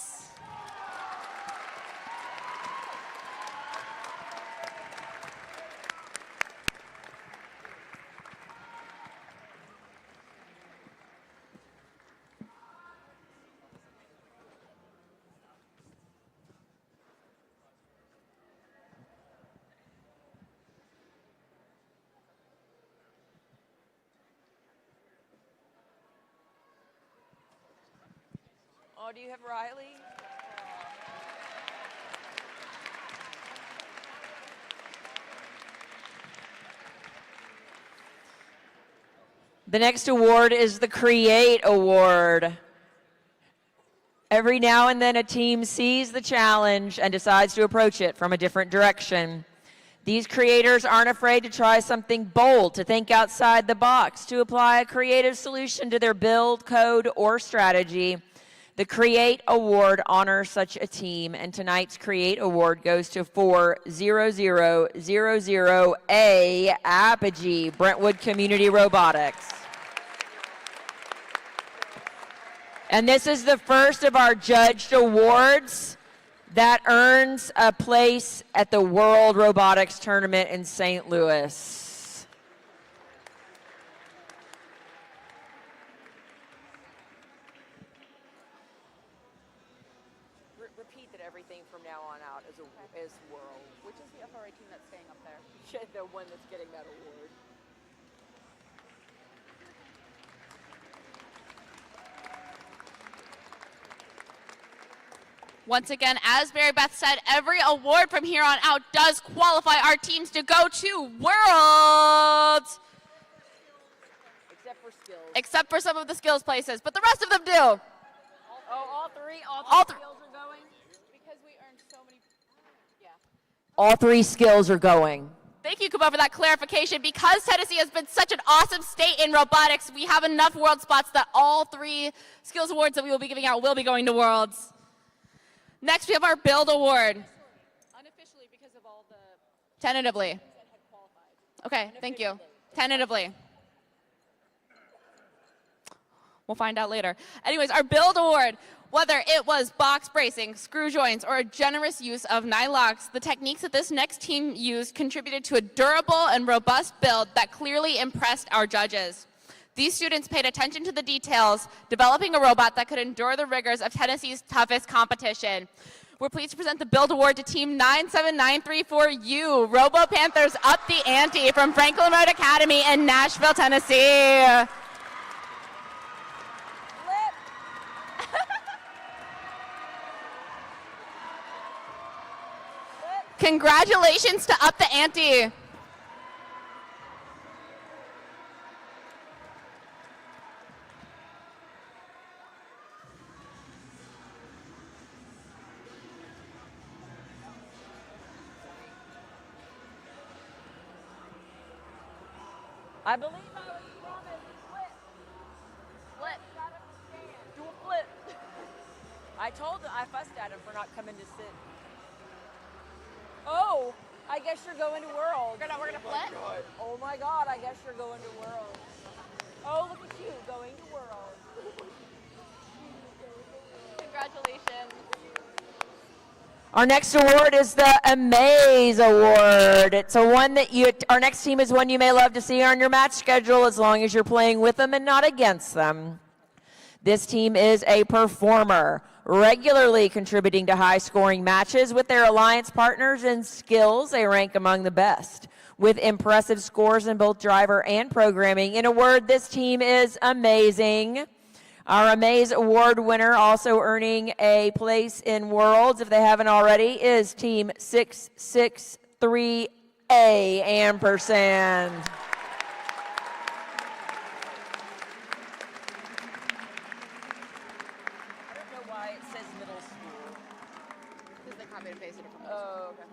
Oh, do you have Riley? The next award is the Create Award. Every now and then a team sees the challenge and decides to approach it from a different direction. These creators aren't afraid to try something bold, to think outside the box, to apply a creative solution to their build, code, or strategy. The Create Award honors such a team, and tonight's Create Award goes to 40000A Apogee, Brentwood Community Robotics. And this is the first of our judged awards that earns a place at the World Robotics Tournament in St. Louis. Repeat that everything from now on out is World. Which is the FRA team that's staying up there? The one that's getting that award. Once again, as Mary Beth said, every award from here on out does qualify our teams to go to Worlds. Except for skills. Except for some of the skills places, but the rest of them do. Oh, all three skills are going? Because we earned so many. Yeah. All three skills are going. Thank you, Kubo, for that clarification. Because Tennessee has been such an awesome state in robotics, we have enough world spots that all three skills awards that we will be giving out will be going to Worlds. Next, we have our Build Award. Unofficially, because of all the Tentatively. teams that had qualified. Okay, thank you. Tentatively. We'll find out later. Anyways, our build award, whether it was box bracing, screw joints, or a generous use of nylocks, the techniques that this next team used contributed to a durable and robust build that clearly impressed our judges. These students paid attention to the details, developing a robot that could endure the rigors of Tennessee's toughest competition. We're pleased to present the Build Award to Team 97934U. Robo Panthers up the ante from Franklin Road Academy in Nashville, Tennessee. Congratulations to Up the Ante. I believe I was promised flip. Flip. Do a flip. I told him, I fussed at him for not coming to sit. Oh, I guess you're going to World. We're gonna flip? Oh my God, I guess you're going to World. Oh, look at you, going to World. Congratulations. Our next award is the Amaze Award. It's a one that our next team is one you may love to see on your match schedule as long as you're playing with them and not against them. This team is a performer, regularly contributing to high-scoring matches with their alliance partners in skills. They rank among the best, with impressive scores in both driver and programming. In a word, this team is amazing. Our Amaze Award winner, also earning a place in Worlds, if they haven't already, is Team 663A ampersand. I don't know why it says middle school. Because they copied and pasted it from Oh, okay.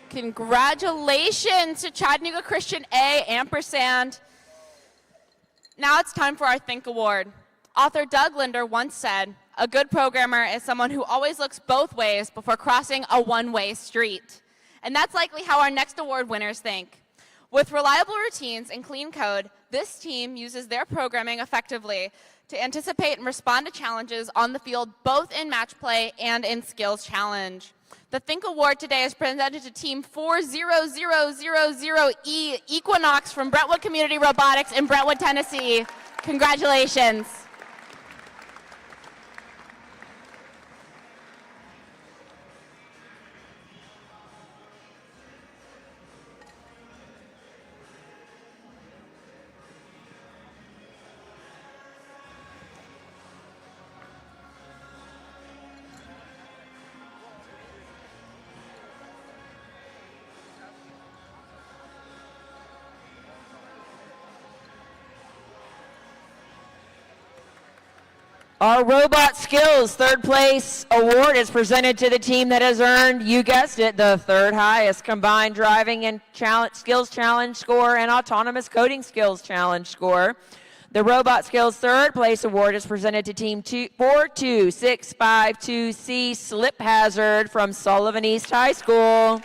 Congratulations to Chattanooga Christian A ampersand. Now it's time for our Think Award. Author Doug Linder once said, "A good programmer is someone who always looks both ways before crossing a one-way street." And that's likely how our next award winners think. With reliable routines and clean code, this team uses their programming effectively to anticipate and respond to challenges on the field, both in match play and in skills challenge. The Think Award today is presented to Team 40000E Equinox from Brentwood Community Robotics in Brentwood, Tennessee. Congratulations. Our Robot Skills third place award is presented to the team that has earned, you guessed it, the third highest combined driving and skills challenge score and autonomous coding skills challenge score. The Robot Skills third place award is presented to team 42652C Slip Hazard from Sullivan East High School.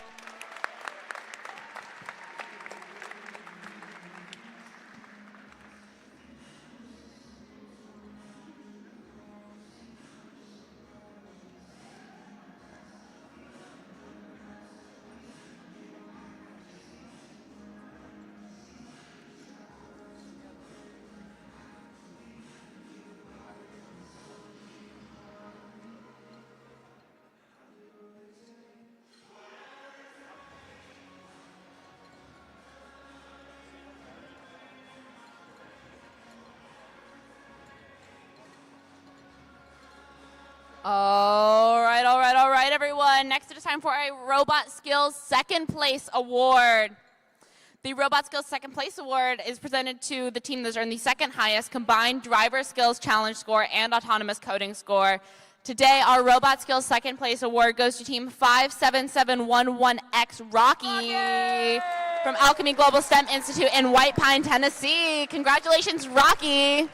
All right, everyone. Next it is time for a Robot Skills Second Place Award. The Robot Skills Second Place Award is presented to the team that's earned the second highest combined driver skills challenge score and autonomous coding score. Today, our Robot Skills Second Place Award goes to team 57711X Rocky. from Alchemy Global STEM Institute in White Pine, Tennessee. Congratulations, Rocky.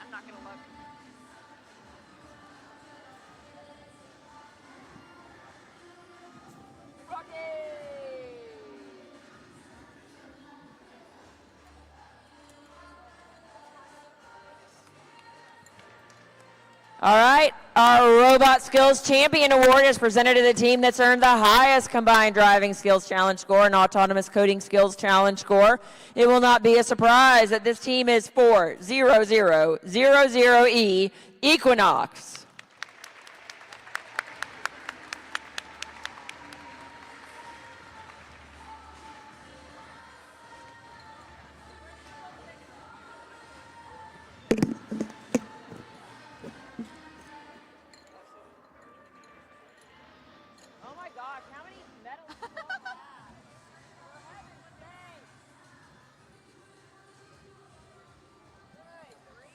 I'm not going to look. All right, our Robot Skills Champion Award is presented to the team that's earned the highest combined driving skills challenge score and autonomous coding skills challenge score. It will not be a surprise that this team is 4000E Equinox. Oh my gosh, how many medals do you all have? For heaven's sake. Good grief.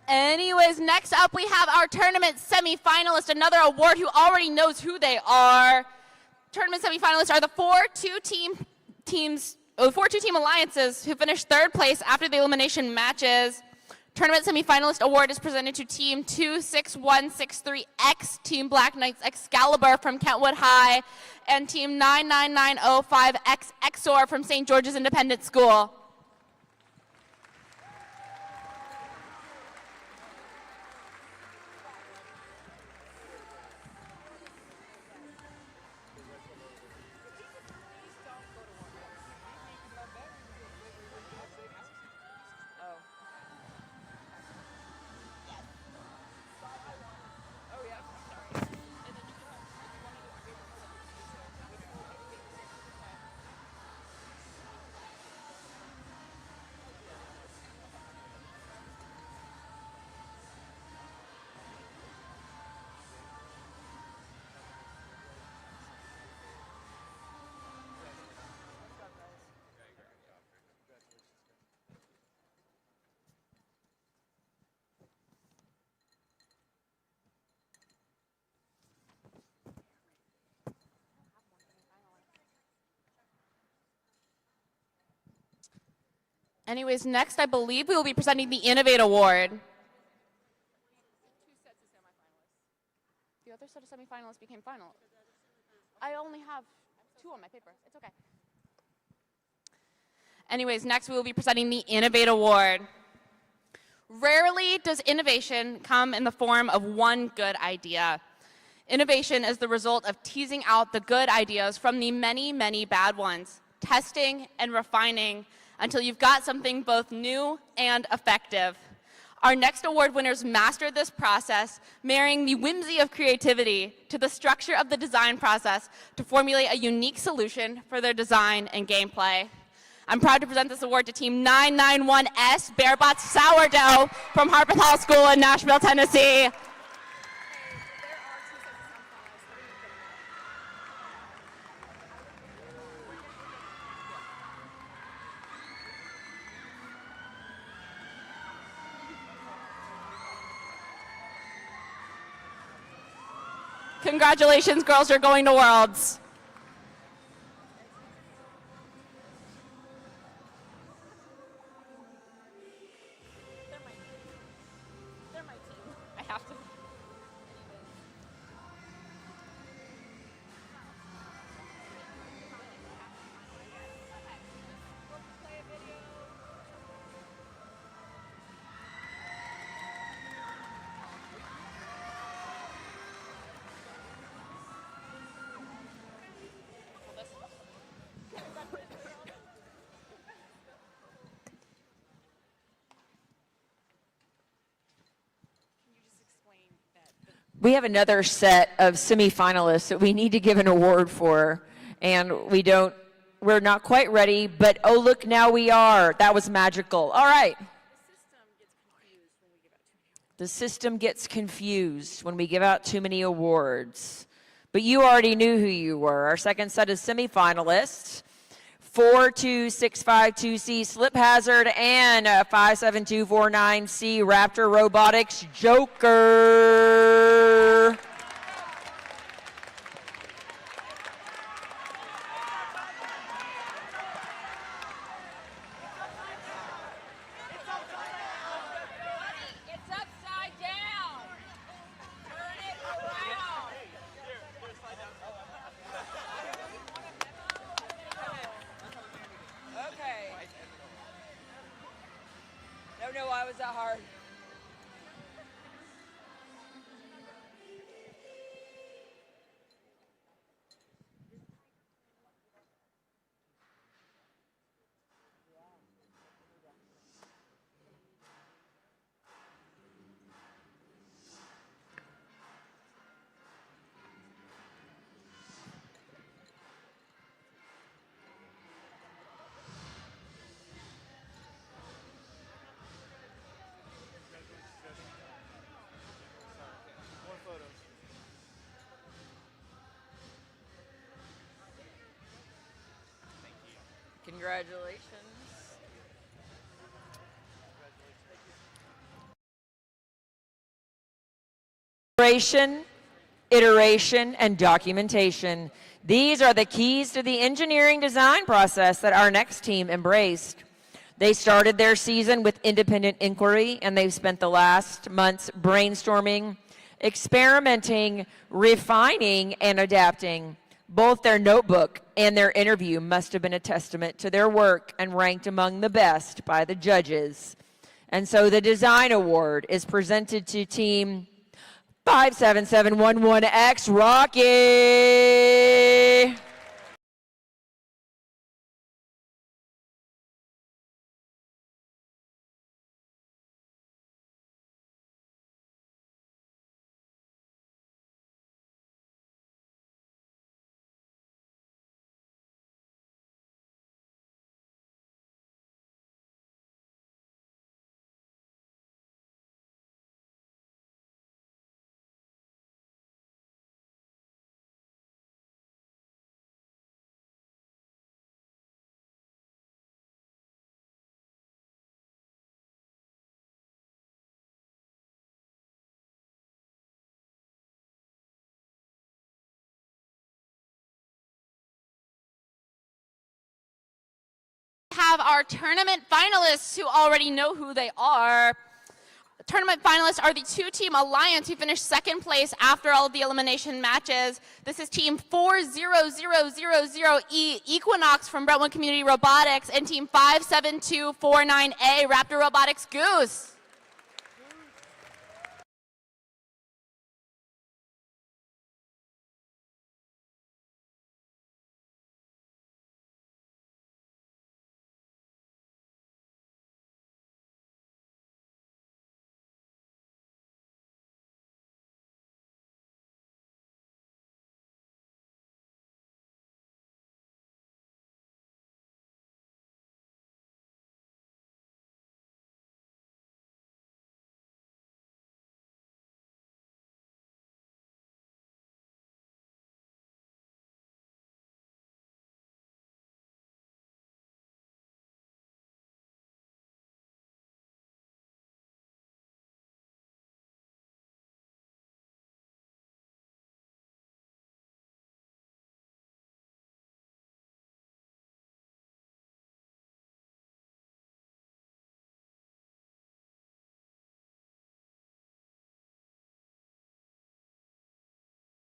Anyways, next up we have our tournament semifinalist, another award who already knows who they are. Tournament semifinalists are the four two-team alliances who finished third place after the elimination matches. Tournament semifinalist award is presented to Team 26163X, Team Black Knights Excalibur from Kentwood High, and Team 99905X Exor from St. George's Independent School. Anyways, next I believe we will be presenting the Innovate Award. The other set of semifinalists became final. I only have 2 on my paper. It's okay. Anyways, next we will be presenting the Innovate Award. Rarely does innovation come in the form of one good idea. Innovation is the result of teasing out the good ideas from the many, many bad ones, testing and refining until you've got something both new and effective. Our next award winners mastered this process, marrying the whimsy of creativity to the structure of the design process to formulate a unique solution for their design and gameplay. I'm proud to present this award to Team 991S Bearbots Sourdough from Harpeth Hall School in Nashville, Tennessee. Congratulations, girls, you're going to Worlds. They're my team. I have to. We have another set of semifinalists that we need to give an award for, and we're not quite ready, but oh look, now we are. That was magical. All right. The system gets confused when we give out too many awards. But you already knew who you were. Our second set of semifinalists, 42652C Slip Hazard and 57249C Raptor Robotics Joker. It's upside down. Turn it around. Okay. No, why was that hard? More photos. Congratulations. Iteration, and documentation. These are the keys to the engineering design process that our next team embraced. They started their season with independent inquiry, and they've spent the last months brainstorming, experimenting, refining, and adapting. Both their notebook and their interview must have been a testament to their work and ranked among the best by the judges. And so the design award is presented to Team 57711X Rocky. Have our tournament finalists who already know who they are. Tournament finalists are the two-team alliance who finished second place after all of the elimination matches. This is team 40000E Equinox from Brentwood Community Robotics and team 57249A Raptor Robotics Goose.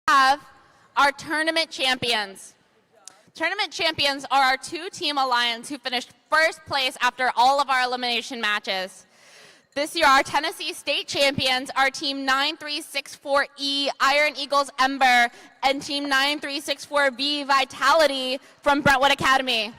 Have our tournament champions. Tournament champions are our two-team alliance who finished first place after all of our elimination matches. This year, our Tennessee State champions are Team 9364E Iron Eagles Ember and Team 9364V Vitality from Brentwood Academy.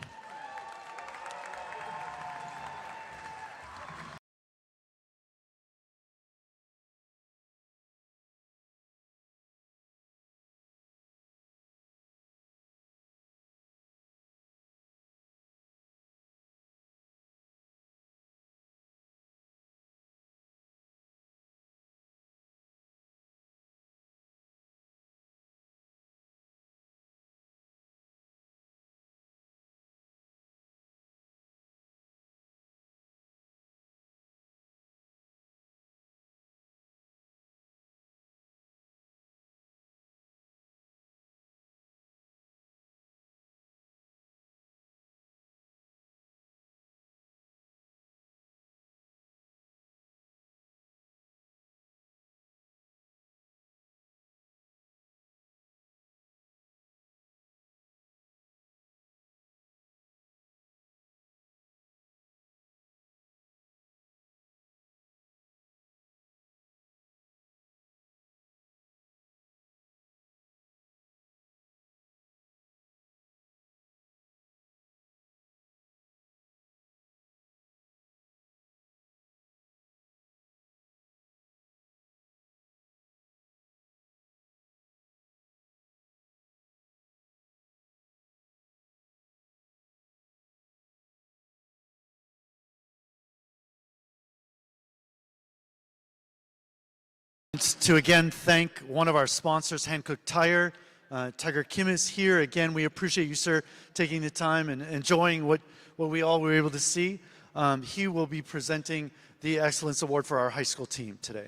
To again thank one of our sponsors, Hankook Tire. Tiger Kim is here. Again, we appreciate you, sir, taking the time and enjoying what we all were able to see. He will be presenting the Excellence Award for our high school team today.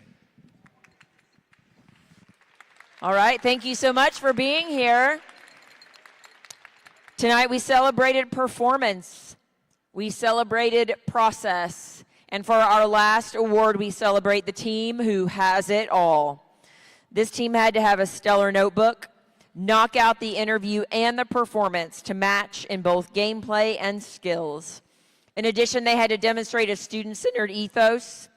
All right, thank you so much for being here. Tonight we celebrated performance. We celebrated process. And for our last award, we celebrate the team who has it all. This team had to have a stellar notebook, knock out the interview and the performance to match in both gameplay and skills. In addition, they had to demonstrate a student-centered ethos,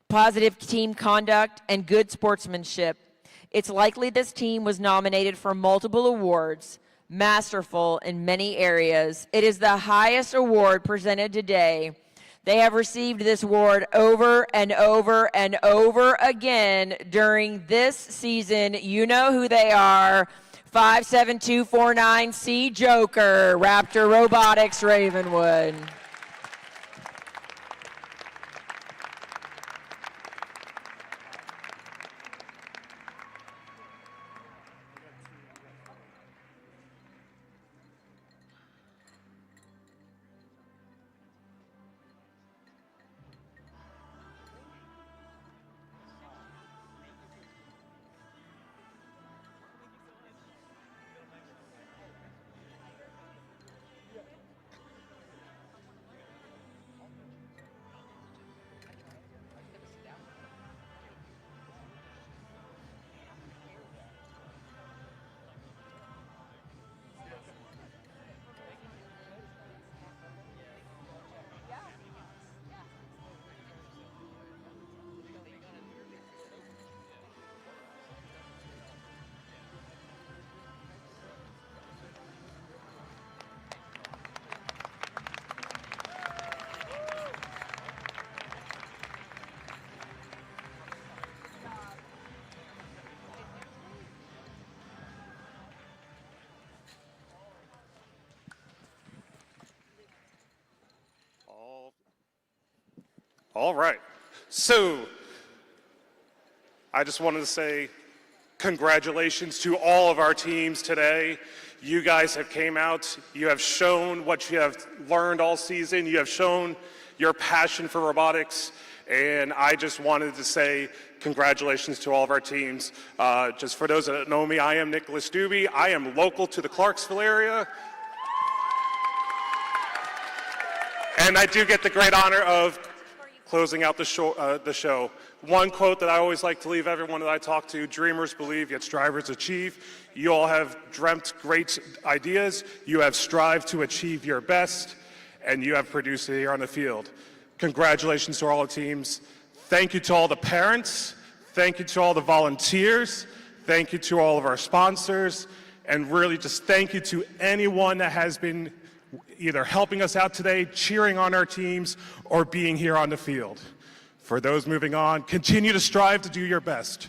positive team conduct, and good sportsmanship. It's likely this team was nominated for multiple awards, masterful in many areas. It is the highest award presented today. They have received this award over and over and over again during this season. You know who they are. 57249C Joker, Raptor Robotics Ravenwood. All right. So I just wanted to say congratulations to all of our teams today. You guys have came out. You have shown what you have learned all season. You have shown your passion for robotics. And I just wanted to say congratulations to all of our teams. Just for those that don't know me, I am Nicholas Doobie. I am local to the Clarksville area. And I do get the great honor of closing out the show. One quote that I always like to leave everyone that I talk to: dreamers believe, yet strivers achieve. You all have dreamt great ideas. You have strived to achieve your best, and you have produced it here on the field. Congratulations to all the teams. Thank you to all the parents. Thank you to all the volunteers. Thank you to all of our sponsors. And really just thank you to anyone that has been either helping us out today, cheering on our teams, or being here on the field. For those moving on, continue to strive to do your best.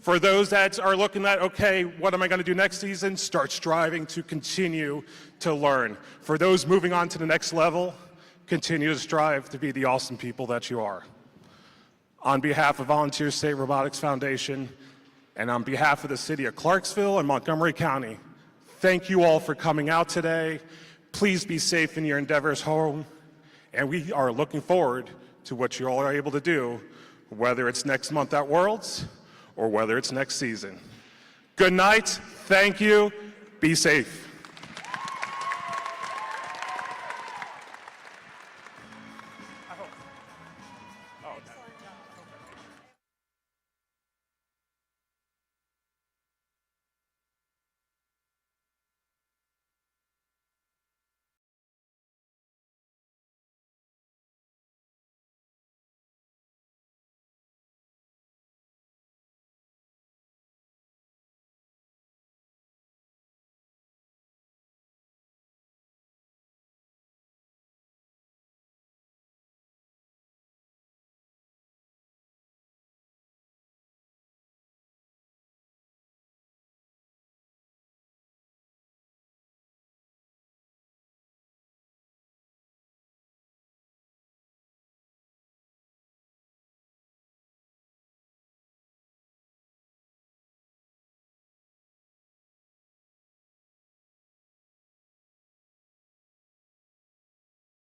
For those that are looking at, okay, what am I going to do next season? Start striving to continue to learn. For those moving on to the next level, continue to strive to be the awesome people that you are. On behalf of Volunteer State Robotics Foundation, and on behalf of the city of Clarksville and Montgomery County, thank you all for coming out today. Please be safe in your endeavors home, and we are looking forward to what you all are able to do, whether it's next month at Worlds or whether it's next season. Good night, thank you, be safe.